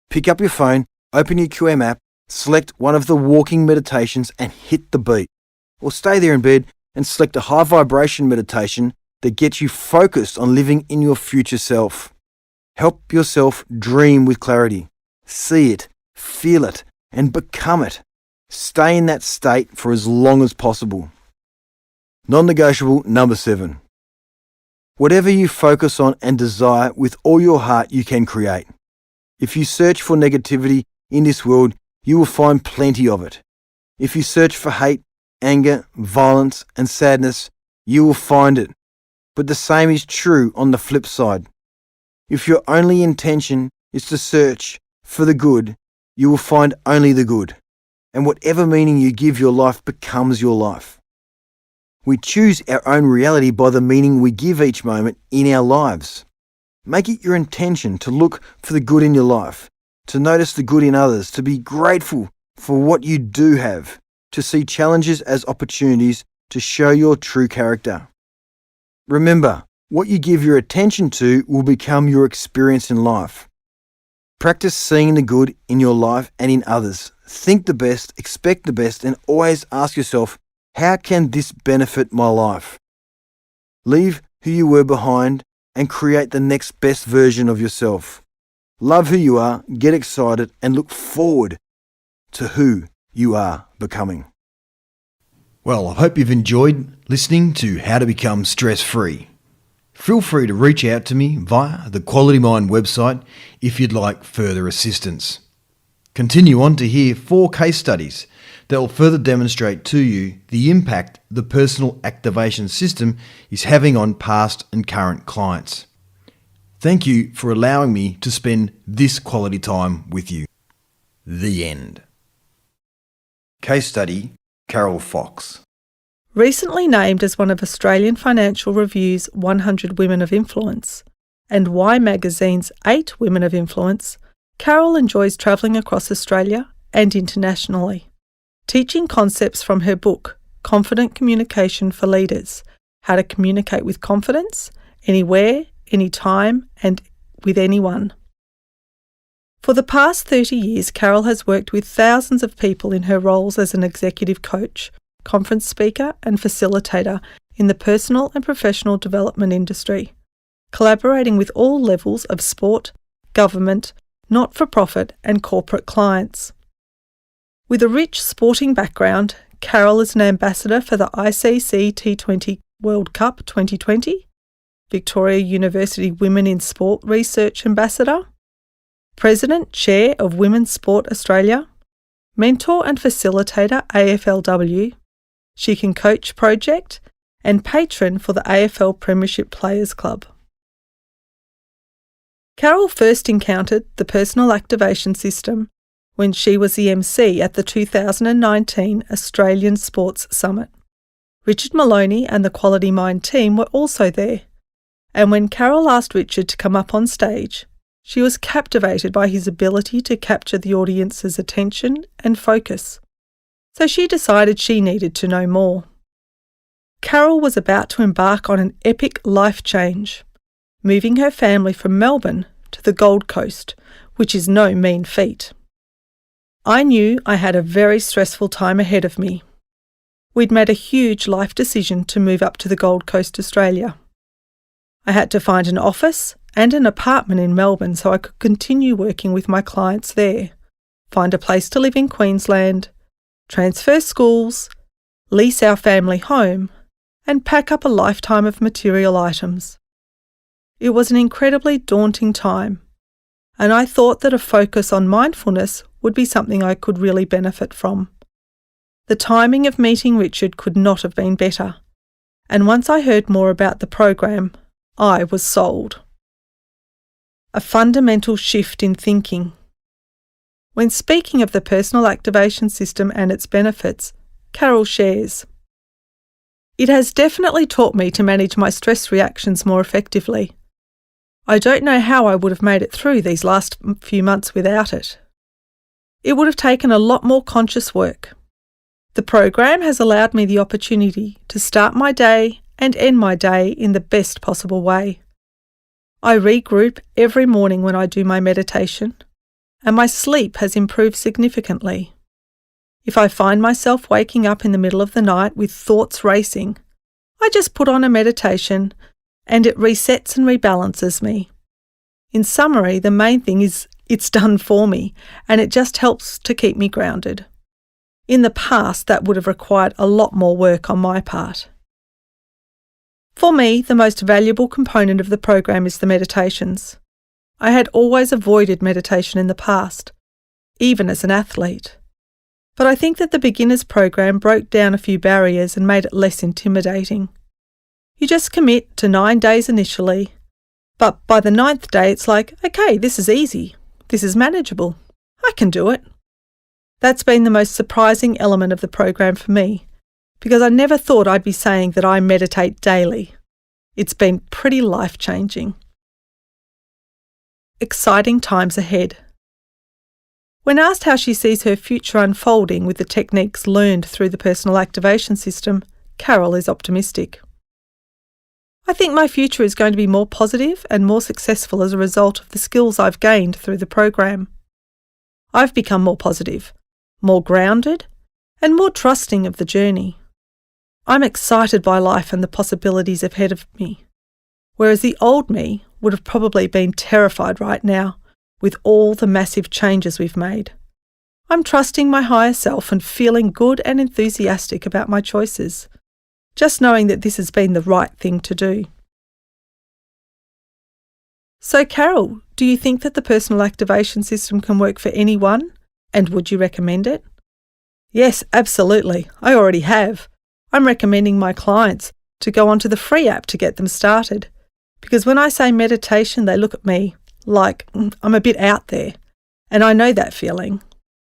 Pick up your phone, open your QM app, select one of the walking meditations and hit the beat. Or stay there in bed and select a high vibration meditation that gets you focused on living in your future self. Help yourself dream with clarity. See it, feel it, and become it. Stay in that state for as long as possible. Non-negotiable number 7. Whatever you focus on and desire with all your heart, you can create. If you search for negativity in this world, you will find plenty of it. If you search for hate, anger, violence, and sadness, you will find it. But the same is true on the flip side. If your only intention is to search for the good, you will find only the good. And whatever meaning you give your life becomes your life. We choose our own reality by the meaning we give each moment in our lives. Make it your intention to look for the good in your life, to notice the good in others, to be grateful for what you do have, to see challenges as opportunities to show your true character. Remember, what you give your attention to will become your experience in life. Practice seeing the good in your life and in others. Think the best, expect the best, and always ask yourself, how can this benefit my life? Leave who you were behind and create the next best version of yourself. Love who you are, get excited, and look forward to who you are becoming. Well, I hope you've enjoyed listening to How to Become Stress-Free. Feel free to reach out to me via the Quality Mind website if you'd like further assistance. Continue on to hear 4 case studies that will further demonstrate to you the impact the personal activation system is having on past and current clients. Thank you for allowing me to spend this quality time with you. The end. Case study, Carol Fox. Recently named as one of Australian Financial Review's 100 Women of Influence, and Why Magazine's 8 Women of Influence, Carol enjoys travelling across Australia and internationally, teaching concepts from her book, Confident Communication for Leaders, How to Communicate with Confidence, Anywhere, Anytime, and with Anyone. For the past 30 years, Carol has worked with thousands of people in her roles as an executive coach, conference speaker, and facilitator in the personal and professional development industry, collaborating with all levels of sport, government, not-for-profit, and corporate clients. With a rich sporting background, Carol is an ambassador for the ICC T20 World Cup 2020, Victoria University Women in Sport Research Ambassador, President Chair of Women's Sport Australia, Mentor and Facilitator AFLW, She Can Coach Project, and patron for the AFL Premiership Players Club. Carol first encountered the personal activation system when she was the MC at the 2019 Australian Sports Summit. Richard Maloney and the Quality Mind team were also there, and when Carol asked Richard to come up on stage, she was captivated by his ability to capture the audience's attention and focus, so she decided she needed to know more. Carol was about to embark on an epic life change, moving her family from Melbourne to the Gold Coast, which is no mean feat. I knew I had a very stressful time ahead of me. We'd made a huge life decision to move up to the Gold Coast, Australia. I had to find an office and an apartment in Melbourne so I could continue working with my clients there, find a place to live in Queensland, transfer schools, lease our family home, and pack up a lifetime of material items. It was an incredibly daunting time, and I thought that a focus on mindfulness would be something I could really benefit from. The timing of meeting Richard could not have been better, and once I heard more about the program, I was sold. A fundamental shift in thinking. When speaking of the personal activation system and its benefits, Carol shares, "It has definitely taught me to manage my stress reactions more effectively. I don't know how I would have made it through these last few months without it. It would have taken a lot more conscious work. The program has allowed me the opportunity to start my day and end my day in the best possible way. I regroup every morning when I do my meditation, and my sleep has improved significantly. If I find myself waking up in the middle of the night with thoughts racing, I just put on a meditation and it resets and rebalances me. In summary, the main thing is it's done for me, and it just helps to keep me grounded. In the past, that would have required a lot more work on my part." For me, the most valuable component of the program is the meditations. I had always avoided meditation in the past, even as an athlete. But I think that the beginners program broke down a few barriers and made it less intimidating. You just commit to 9 days initially, but by the 9th day it's like, okay, this is easy, this is manageable, I can do it. That's been the most surprising element of the program for me, because I never thought I'd be saying that I meditate daily. It's been pretty life-changing. Exciting times ahead. When asked how she sees her future unfolding with the techniques learned through the personal activation system, Carol is optimistic. "I think my future is going to be more positive and more successful as a result of the skills I've gained through the program. I've become more positive, more grounded, and more trusting of the journey. I'm excited by life and the possibilities ahead of me, whereas the old me would have probably been terrified right now with all the massive changes we've made. I'm trusting my higher self and feeling good and enthusiastic about my choices, just knowing that this has been the right thing to do." So Carol, do you think that the personal activation system can work for anyone, and would you recommend it? Yes, absolutely. I already have. I'm recommending my clients to go onto the free app to get them started, because when I say meditation, they look at me like I'm a bit out there, and I know that feeling.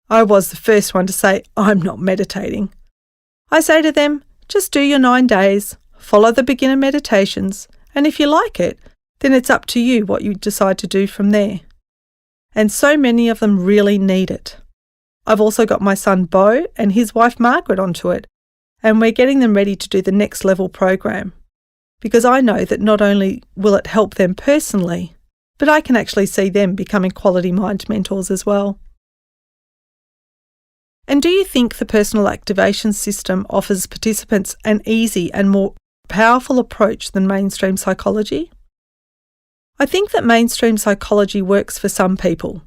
I was the first one to say I'm not meditating. I say to them, just do your 9 days, follow the beginner meditations, and if you like it, then it's up to you what you decide to do from there. And so many of them really need it. I've also got my son Beau and his wife Margaret onto it, and we're getting them ready to do the next level program, because I know that not only will it help them personally, but I can actually see them becoming quality mind mentors as well. And do you think the personal activation system offers participants an easy and more powerful approach than mainstream psychology? I think that mainstream psychology works for some people,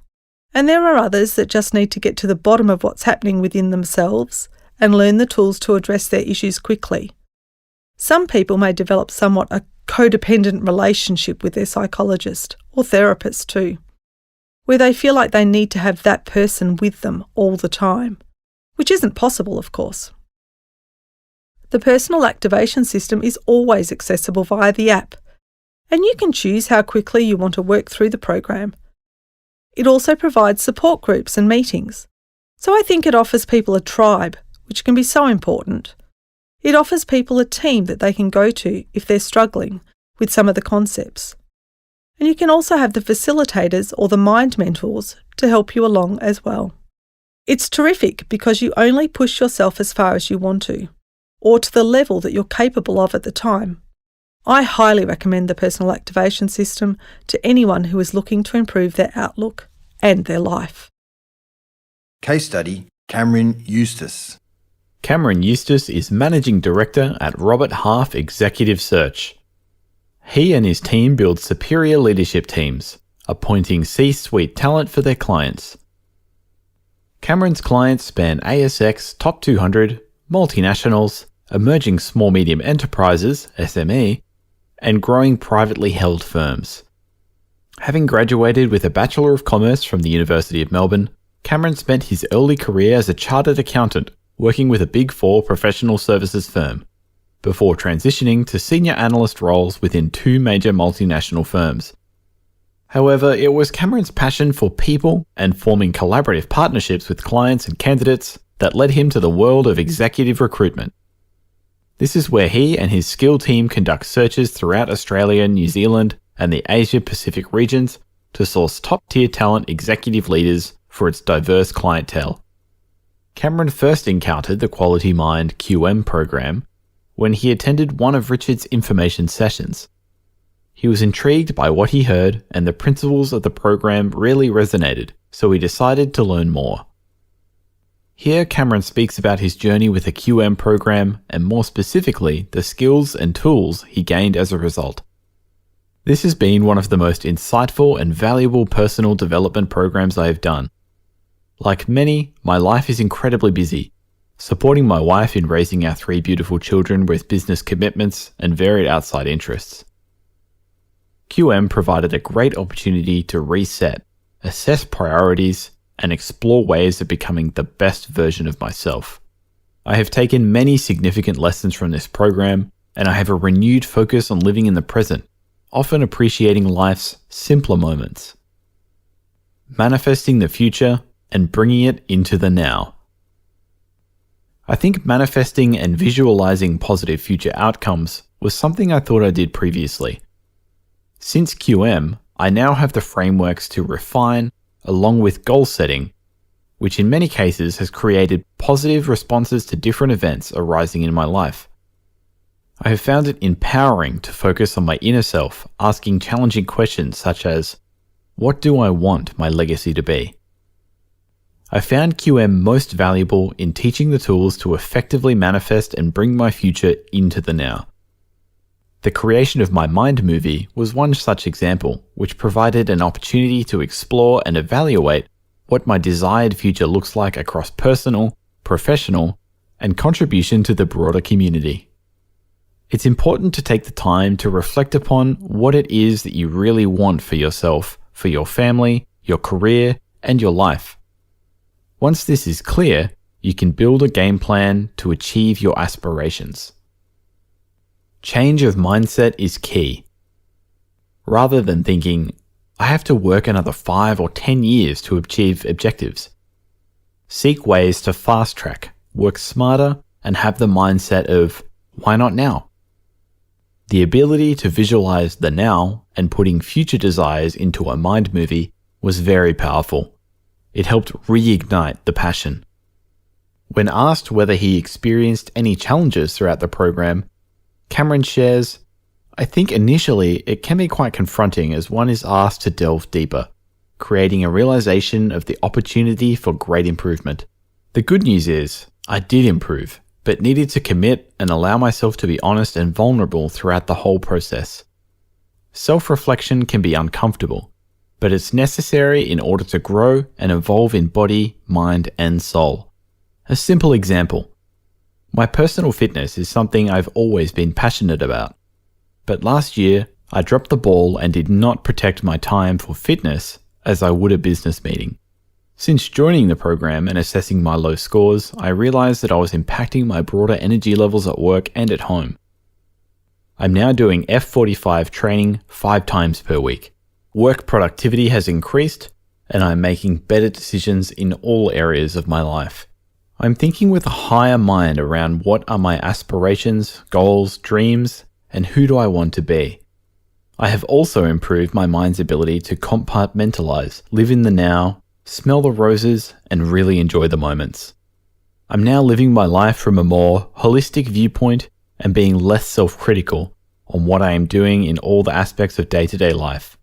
and there are others that just need to get to the bottom of what's happening within themselves and learn the tools to address their issues quickly. Some people may develop somewhat a codependent relationship with their psychologist, or therapist too, where they feel like they need to have that person with them all the time, which isn't possible, of course. The personal activation system is always accessible via the app, and you can choose how quickly you want to work through the program. It also provides support groups and meetings, so I think it offers people a tribe, which can be so important. It offers people a team that they can go to if they're struggling with some of the concepts. And you can also have the facilitators or the mind mentors to help you along as well. It's terrific because you only push yourself as far as you want to, or to the level that you're capable of at the time. I highly recommend the personal activation system to anyone who is looking to improve their outlook and their life. Case study, Cameron Eustus. Cameron Eustus is Managing Director at Robert Half Executive Search. He and his team build superior leadership teams, appointing C-suite talent for their clients. Cameron's clients span ASX Top 200, multinationals, emerging small-medium enterprises, SME, and growing privately held firms. Having graduated with a Bachelor of Commerce from the University of Melbourne, Cameron spent his early career as a chartered accountant working with a Big Four professional services firm, before transitioning to senior analyst roles within two major multinational firms. However, it was Cameron's passion for people and forming collaborative partnerships with clients and candidates that led him to the world of executive recruitment. This is where he and his skilled team conduct searches throughout Australia, New Zealand, and the Asia-Pacific regions to source top-tier talent executive leaders for its diverse clientele. Cameron first encountered the Quality Mind QM program when he attended one of Richard's information sessions. He was intrigued by what he heard, and the principles of the program really resonated, so he decided to learn more. Here, Cameron speaks about his journey with the QM program, and more specifically, the skills and tools he gained as a result. This has been one of the most insightful and valuable personal development programs I have done. Like many, my life is incredibly busy, supporting my wife in raising our 3 beautiful children with business commitments and varied outside interests. QM provided a great opportunity to reset, assess priorities, and explore ways of becoming the best version of myself. I have taken many significant lessons from this program, and I have a renewed focus on living in the present, often appreciating life's simpler moments. Manifesting the future and bringing it into the now. I think manifesting and visualizing positive future outcomes was something I thought I did previously. Since QM, I now have the frameworks to refine, along with goal setting, which in many cases has created positive responses to different events arising in my life. I have found it empowering to focus on my inner self, asking challenging questions such as, what do I want my legacy to be? I found QM most valuable in teaching the tools to effectively manifest and bring my future into the now. The creation of my mind movie was one such example, which provided an opportunity to explore and evaluate what my desired future looks like across personal, professional, and contribution to the broader community. It's important to take the time to reflect upon what it is that you really want for yourself, for your family, your career, and your life. Once this is clear, you can build a game plan to achieve your aspirations. Change of mindset is key. Rather than thinking, I have to work another 5 or 10 years to achieve objectives, seek ways to fast track, work smarter, and have the mindset of, why not now? The ability to visualize the now and putting future desires into a mind movie was very powerful. It helped reignite the passion. When asked whether he experienced any challenges throughout the program, Cameron shares, "I think initially it can be quite confronting as one is asked to delve deeper, creating a realization of the opportunity for great improvement. The good news is, I did improve, but needed to commit and allow myself to be honest and vulnerable throughout the whole process. Self-reflection can be uncomfortable, but it's necessary in order to grow and evolve in body, mind, and soul. A simple example. My personal fitness is something I've always been passionate about. But last year, I dropped the ball and did not protect my time for fitness as I would a business meeting. Since joining the program and assessing my low scores, I realized that I was impacting my broader energy levels at work and at home. I'm now doing F45 training 5 times per week. Work productivity has increased, and I'm making better decisions in all areas of my life. I'm thinking with a higher mind around what are my aspirations, goals, dreams, and who do I want to be. I have also improved my mind's ability to compartmentalize, live in the now, smell the roses, and really enjoy the moments. I'm now living my life from a more holistic viewpoint and being less self-critical on what I am doing in all the aspects of day-to-day life.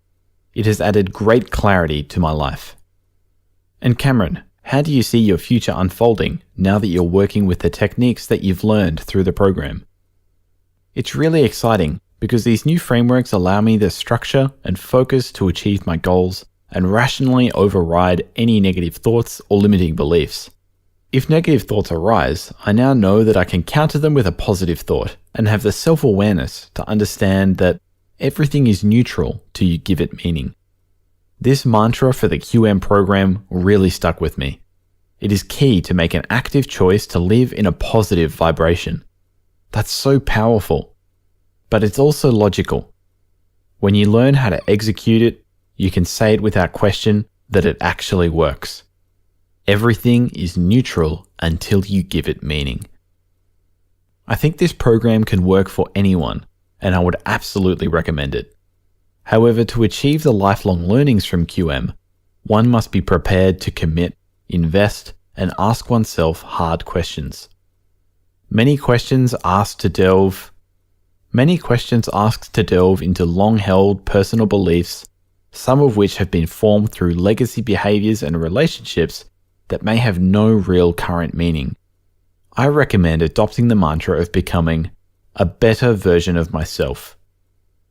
It has added great clarity to my life." And Cameron, how do you see your future unfolding now that you're working with the techniques that you've learned through the program? It's really exciting because these new frameworks allow me the structure and focus to achieve my goals and rationally override any negative thoughts or limiting beliefs. If negative thoughts arise, I now know that I can counter them with a positive thought and have the self-awareness to understand that everything is neutral till you give it meaning. This mantra for the QM program really stuck with me. It is key to make an active choice to live in a positive vibration. That's so powerful. But it's also logical. When you learn how to execute it, you can say it without question that it actually works. Everything is neutral until you give it meaning. I think this program can work for anyone, and I would absolutely recommend it. However, to achieve the lifelong learnings from QM, one must be prepared to commit, invest, and ask oneself hard questions. Many questions asked to delve into long-held personal beliefs, some of which have been formed through legacy behaviors and relationships that may have no real current meaning. I recommend adopting the mantra of becoming a better version of myself,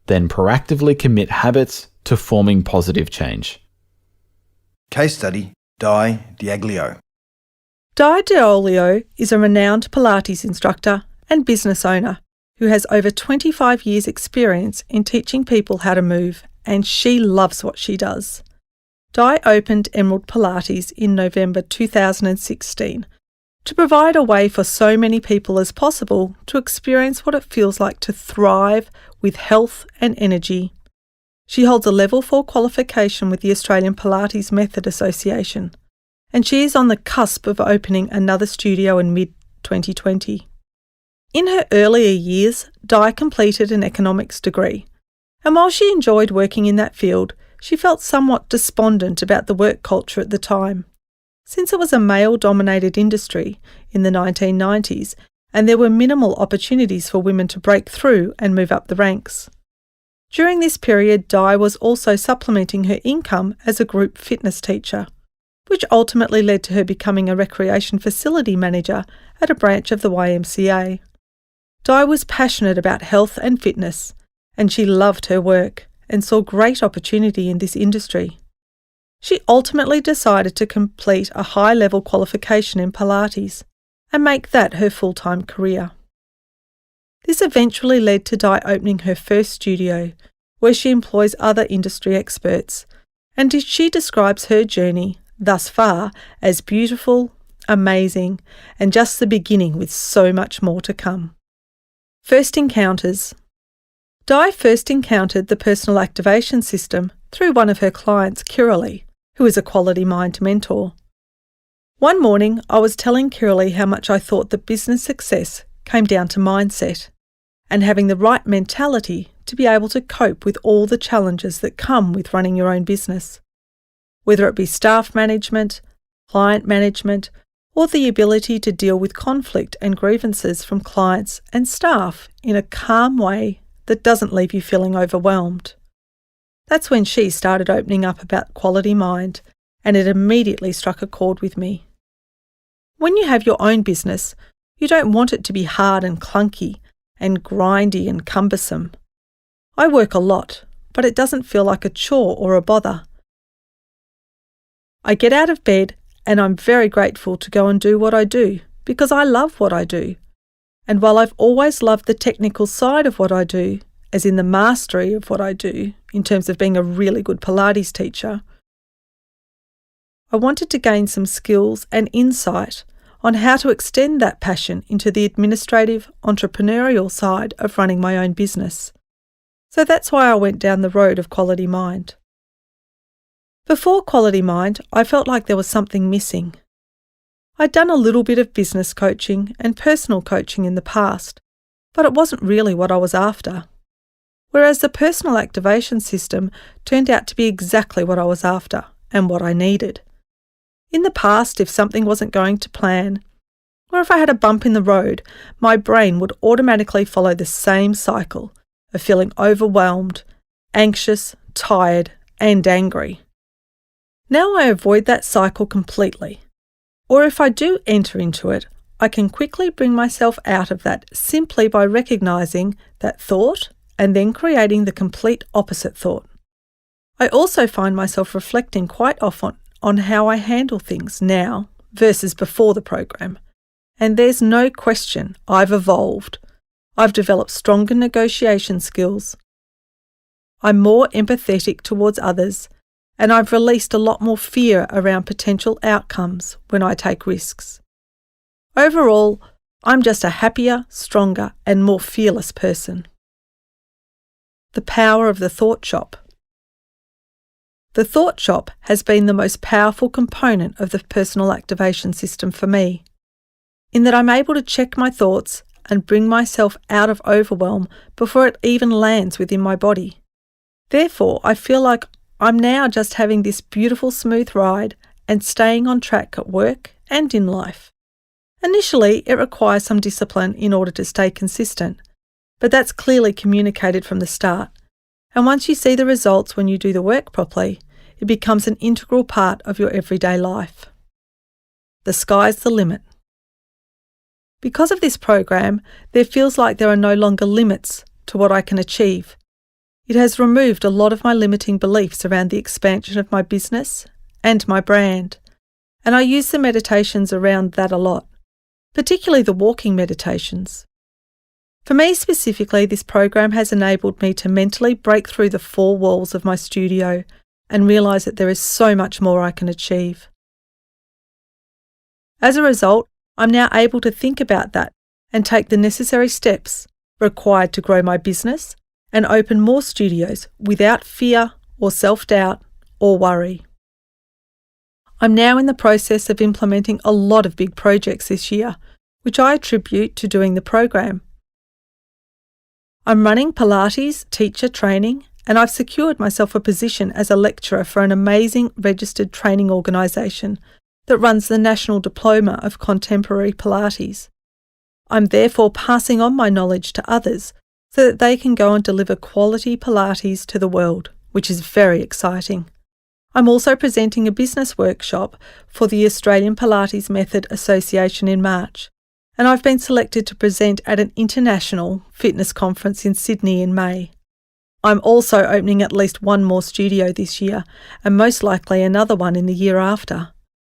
then proactively commit habits to forming positive change. Case study, Di Aglio. Di Aglio is a renowned Pilates instructor and business owner who has over 25 years' experience in teaching people how to move, and she loves what she does. Di opened Emerald Pilates in November 2016 to provide a way for so many people as possible to experience what it feels like to thrive with health and energy. She holds a Level 4 qualification with the Australian Pilates Method Association, and she is on the cusp of opening another studio in mid-2020. In her earlier years, Di completed an economics degree, and while she enjoyed working in that field, she felt somewhat despondent about the work culture at the time, since it was a male-dominated industry in the 1990s and there were minimal opportunities for women to break through and move up the ranks. During this period, Di was also supplementing her income as a group fitness teacher, which ultimately led to her becoming a recreation facility manager at a branch of the YMCA. Di was passionate about health and fitness, and she loved her work and saw great opportunity in this industry. She ultimately decided to complete a high-level qualification in Pilates and make that her full-time career. This eventually led to Di opening her first studio, where she employs other industry experts, and she describes her journey thus far as beautiful, amazing, and just the beginning with so much more to come. First encounters. Di first encountered the personal activation system through one of her clients, Kiralee, who is a quality mind mentor. One morning, I was telling Kiralee how much I thought that business success came down to mindset and having the right mentality to be able to cope with all the challenges that come with running your own business. Whether it be staff management, client management, or the ability to deal with conflict and grievances from clients and staff in a calm way that doesn't leave you feeling overwhelmed. That's when she started opening up about quality mind, and it immediately struck a chord with me. When you have your own business, you don't want it to be hard and clunky and grindy and cumbersome. I work a lot, but it doesn't feel like a chore or a bother. I get out of bed and I'm very grateful to go and do what I do because I love what I do. And while I've always loved the technical side of what I do, as in the mastery of what I do, in terms of being a really good Pilates teacher, I wanted to gain some skills and insight on how to extend that passion into the administrative, entrepreneurial side of running my own business. So that's why I went down the road of Quality Mind. Before Quality Mind, I felt like there was something missing. I'd done a little bit of business coaching and personal coaching in the past, but it wasn't really what I was after. Whereas the personal activation system turned out to be exactly what I was after and what I needed. In the past, if something wasn't going to plan, or if I had a bump in the road, my brain would automatically follow the same cycle of feeling overwhelmed, anxious, tired, and angry. Now I avoid that cycle completely. Or if I do enter into it, I can quickly bring myself out of that simply by recognising that thought and then creating the complete opposite thought. I also find myself reflecting quite often on how I handle things now versus before the program. And there's no question I've evolved. I've developed stronger negotiation skills. I'm more empathetic towards others, and I've released a lot more fear around potential outcomes when I take risks. Overall, I'm just a happier, stronger, and more fearless person. The power of the thought shop. The thought shop has been the most powerful component of the personal activation system for me, in that I'm able to check my thoughts and bring myself out of overwhelm before it even lands within my body. Therefore, I feel like I'm now just having this beautiful smooth ride and staying on track at work and in life. Initially, it requires some discipline in order to stay consistent, but that's clearly communicated from the start. And once you see the results when you do the work properly, it becomes an integral part of your everyday life. The sky's the limit. Because of this program, there feels like there are no longer limits to what I can achieve. It has removed a lot of my limiting beliefs around the expansion of my business and my brand, and I use the meditations around that a lot, particularly the walking meditations. For me specifically, this program has enabled me to mentally break through the four walls of my studio and realise that there is so much more I can achieve. As a result, I'm now able to think about that and take the necessary steps required to grow my business and open more studios without fear or self-doubt or worry. I'm now in the process of implementing a lot of big projects this year, which I attribute to doing the program. I'm running Pilates teacher training, and I've secured myself a position as a lecturer for an amazing registered training organisation that runs the National Diploma of Contemporary Pilates. I'm therefore passing on my knowledge to others so that they can go and deliver quality Pilates to the world, which is very exciting. I'm also presenting a business workshop for the Australian Pilates Method Association in March, and I've been selected to present at an international fitness conference in Sydney in May. I'm also opening at least one more studio this year, and most likely another one in the year after.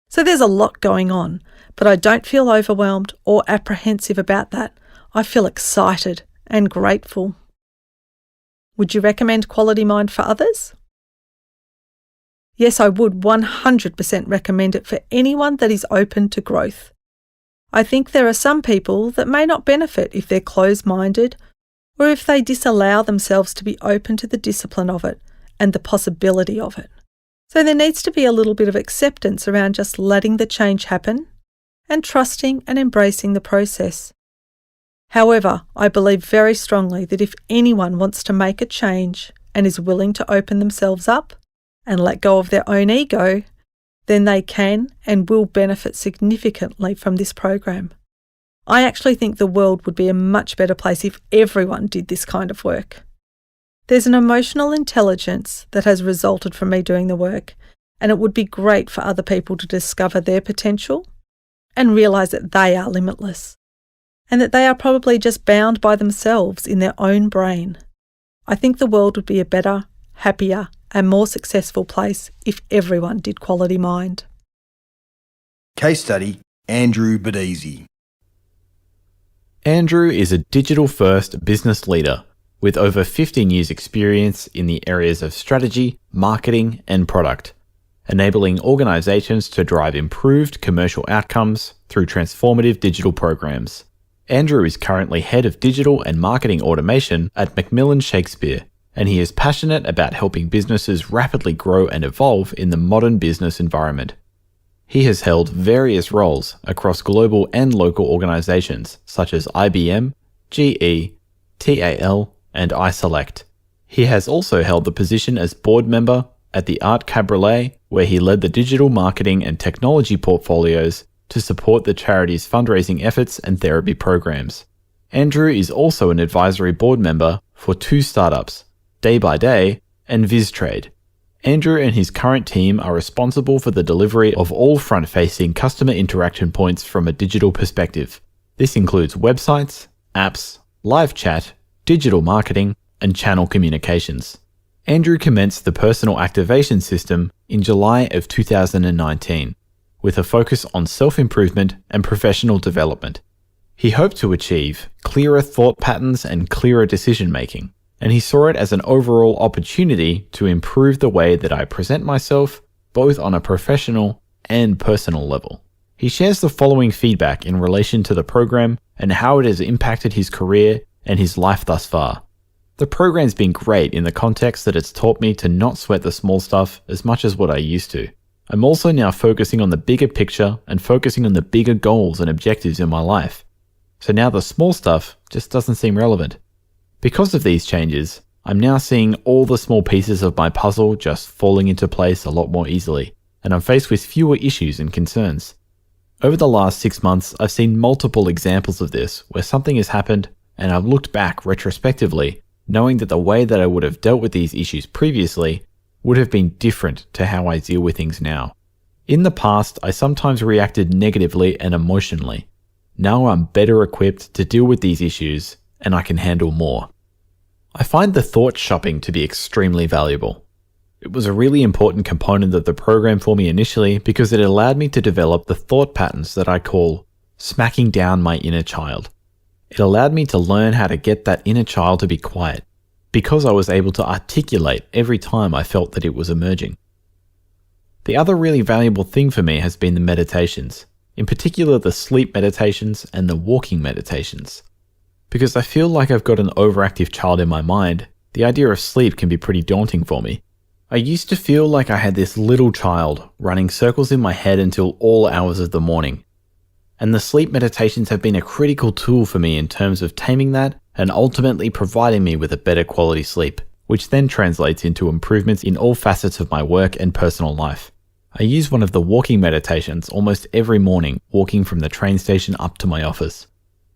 So there's a lot going on, but I don't feel overwhelmed or apprehensive about that. I feel excited and grateful. Would you recommend Quality Mind for others? Yes, I would 100% recommend it for anyone that is open to growth. I think there are some people that may not benefit if they're closed-minded or if they disallow themselves to be open to the discipline of it and the possibility of it. So there needs to be a little bit of acceptance around just letting the change happen and trusting and embracing the process. However, I believe very strongly that if anyone wants to make a change and is willing to open themselves up and let go of their own ego, then they can and will benefit significantly from this program. I actually think the world would be a much better place if everyone did this kind of work. There's an emotional intelligence that has resulted from me doing the work, and it would be great for other people to discover their potential and realise that they are limitless, and that they are probably just bound by themselves in their own brain. I think the world would be a better, happier, and more successful place if everyone did Quality Mind. Case study, Andrew Bedzy. Andrew is a digital-first business leader with over 15 years' experience in the areas of strategy, marketing, and product, enabling organizations to drive improved commercial outcomes through transformative digital programs. Andrew is currently head of digital and marketing automation at Macmillan Shakespeare, and he is passionate about helping businesses rapidly grow and evolve in the modern business environment. He has held various roles across global and local organizations such as IBM, GE, TAL, and iSelect. He has also held the position as board member at the Art Cabriolet, where he led the digital marketing and technology portfolios to support the charity's fundraising efforts and therapy programs. Andrew is also an advisory board member for two startups, Day by Day and VizTrade. Andrew and his current team are responsible for the delivery of all front-facing customer interaction points from a digital perspective. This includes websites, apps, live chat, digital marketing, and channel communications. Andrew commenced the personal activation system in July of 2019, with a focus on self-improvement and professional development. He hoped to achieve clearer thought patterns and clearer decision-making, and he saw it as an overall opportunity to improve the way that I present myself, both on a professional and personal level. He shares the following feedback in relation to the program and how it has impacted his career and his life thus far. The program's been great in the context that it's taught me to not sweat the small stuff as much as what I used to. I'm also now focusing on the bigger picture and focusing on the bigger goals and objectives in my life. So now the small stuff just doesn't seem relevant. Because of these changes, I'm now seeing all the small pieces of my puzzle just falling into place a lot more easily, and I'm faced with fewer issues and concerns. Over the last 6 months, I've seen multiple examples of this where something has happened and I've looked back retrospectively, knowing that the way that I would have dealt with these issues previously would have been different to how I deal with things now. In the past, I sometimes reacted negatively and emotionally. Now I'm better equipped to deal with these issues and I can handle more. I find the thought shopping to be extremely valuable. It was a really important component of the program for me initially because it allowed me to develop the thought patterns that I call smacking down my inner child. It allowed me to learn how to get that inner child to be quiet because I was able to articulate every time I felt that it was emerging. The other really valuable thing for me has been the meditations, in particular the sleep meditations and the walking meditations. Because I feel like I've got an overactive child in my mind, the idea of sleep can be pretty daunting for me. I used to feel like I had this little child running circles in my head until all hours of the morning. And the sleep meditations have been a critical tool for me in terms of taming that and ultimately providing me with a better quality sleep, which then translates into improvements in all facets of my work and personal life. I use one of the walking meditations almost every morning, walking from the train station up to my office.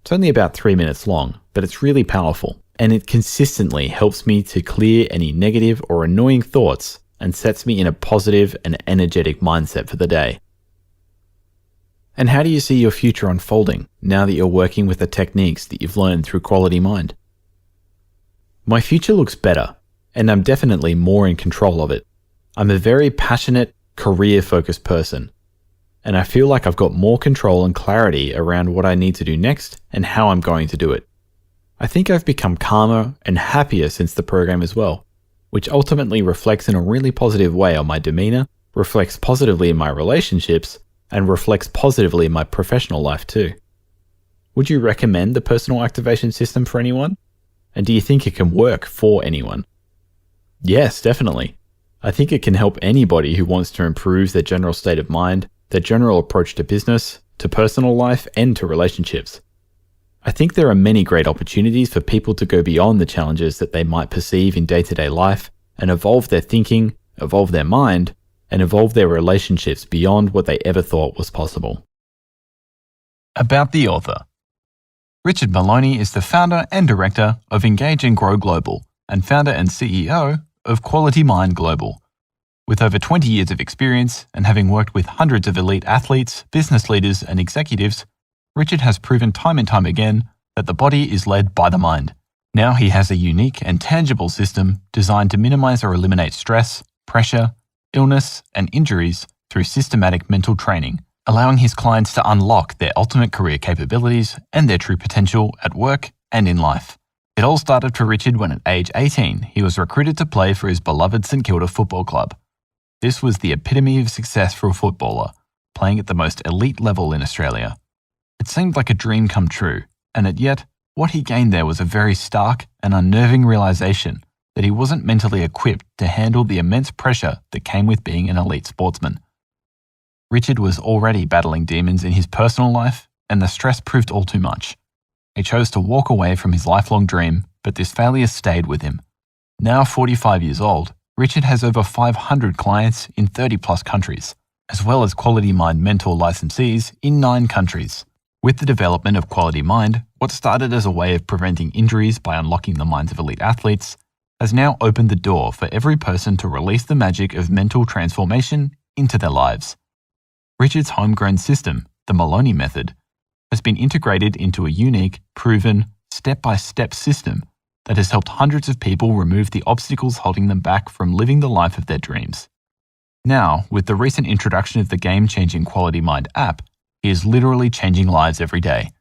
It's only about 3 minutes long, but it's really powerful, and it consistently helps me to clear any negative or annoying thoughts and sets me in a positive and energetic mindset for the day. And how do you see your future unfolding now that you're working with the techniques that you've learned through Quality Mind? My future looks better, and I'm definitely more in control of it. I'm a very passionate, career-focused person, and I feel like I've got more control and clarity around what I need to do next and how I'm going to do it. I think I've become calmer and happier since the program as well, which ultimately reflects in a really positive way on my demeanor, reflects positively in my relationships, and reflects positively in my professional life too. Would you recommend the personal activation system for anyone? And do you think it can work for anyone? Yes, definitely. I think it can help anybody who wants to improve their general state of mind, their general approach to business, to personal life, and to relationships. I think there are many great opportunities for people to go beyond the challenges that they might perceive in day-to-day life and evolve their thinking, evolve their mind, and evolve their relationships beyond what they ever thought was possible. About the author. Richard Maloney is the founder and director of Engage and Grow Global and founder and CEO of Quality Mind Global. With over 20 years of experience and having worked with hundreds of elite athletes, business leaders, and executives, Richard has proven time and time again that the body is led by the mind. Now he has a unique and tangible system designed to minimize or eliminate stress, pressure, illness, and injuries through systematic mental training, allowing his clients to unlock their ultimate career capabilities and their true potential at work and in life. It all started for Richard when at age 18 he was recruited to play for his beloved St Kilda Football Club. This was the epitome of success for a footballer, playing at the most elite level in Australia. It seemed like a dream come true, and yet what he gained there was a very stark and unnerving realization that he wasn't mentally equipped to handle the immense pressure that came with being an elite sportsman. Richard was already battling demons in his personal life, and the stress proved all too much. He chose to walk away from his lifelong dream, but this failure stayed with him. Now 45 years old, Richard has over 500 clients in 30-plus countries, as well as Quality Mind mentor licensees in 9 countries. With the development of Quality Mind, what started as a way of preventing injuries by unlocking the minds of elite athletes has now opened the door for every person to release the magic of mental transformation into their lives. Richard's homegrown system, the Maloney method, has been integrated into a unique, proven, step-by-step system that has helped hundreds of people remove the obstacles holding them back from living the life of their dreams. Now, with the recent introduction of the game-changing Quality Mind app, he is literally changing lives every day.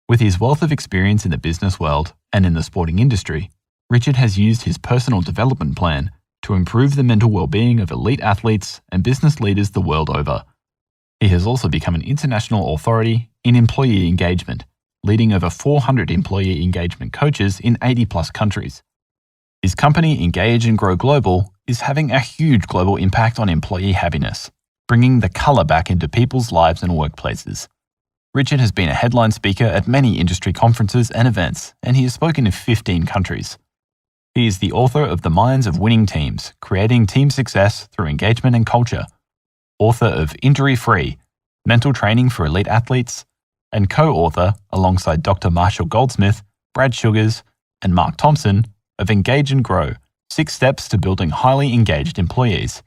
With his wealth of experience in the business world and in the sporting industry, Richard has used his personal development plan to improve the mental well-being of elite athletes and business leaders the world over. He has also become an international authority in employee engagement, leading over 400 employee engagement coaches in 80-plus countries. His company, Engage and Grow Global, is having a huge global impact on employee happiness, bringing the colour back into people's lives and workplaces. Richard has been a headline speaker at many industry conferences and events, and he has spoken in 15 countries. He is the author of The Minds of Winning Teams, Creating Team Success Through Engagement and Culture, author of Injury Free, Mental Training for Elite Athletes, and co-author, alongside Dr. Marshall Goldsmith, Brad Sugars, and Mark Thompson, of Engage and Grow, 6 Steps to Building Highly Engaged Employees.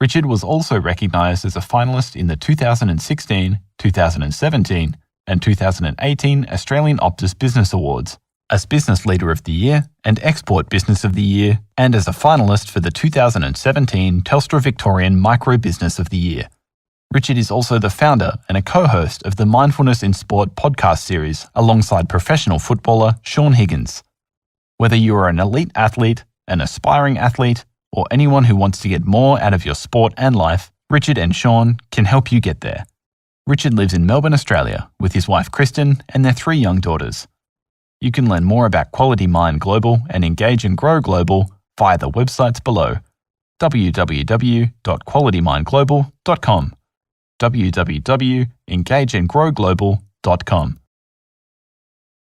Richard was also recognised as a finalist in the 2016, 2017, and 2018 Australian Optus Business Awards, as Business Leader of the Year and Export Business of the Year, and as a finalist for the 2017 Telstra Victorian Micro Business of the Year. Richard is also the founder and a co-host of the Mindfulness in Sport podcast series alongside professional footballer Sean Higgins. Whether you are an elite athlete, an aspiring athlete, or anyone who wants to get more out of your sport and life, Richard and Sean can help you get there. Richard lives in Melbourne, Australia, with his wife Kristen and their 3 young daughters. You can learn more about Quality Mind Global and Engage and Grow Global via the websites below: www.qualitymindglobal.com, www.engageandgrowglobal.com,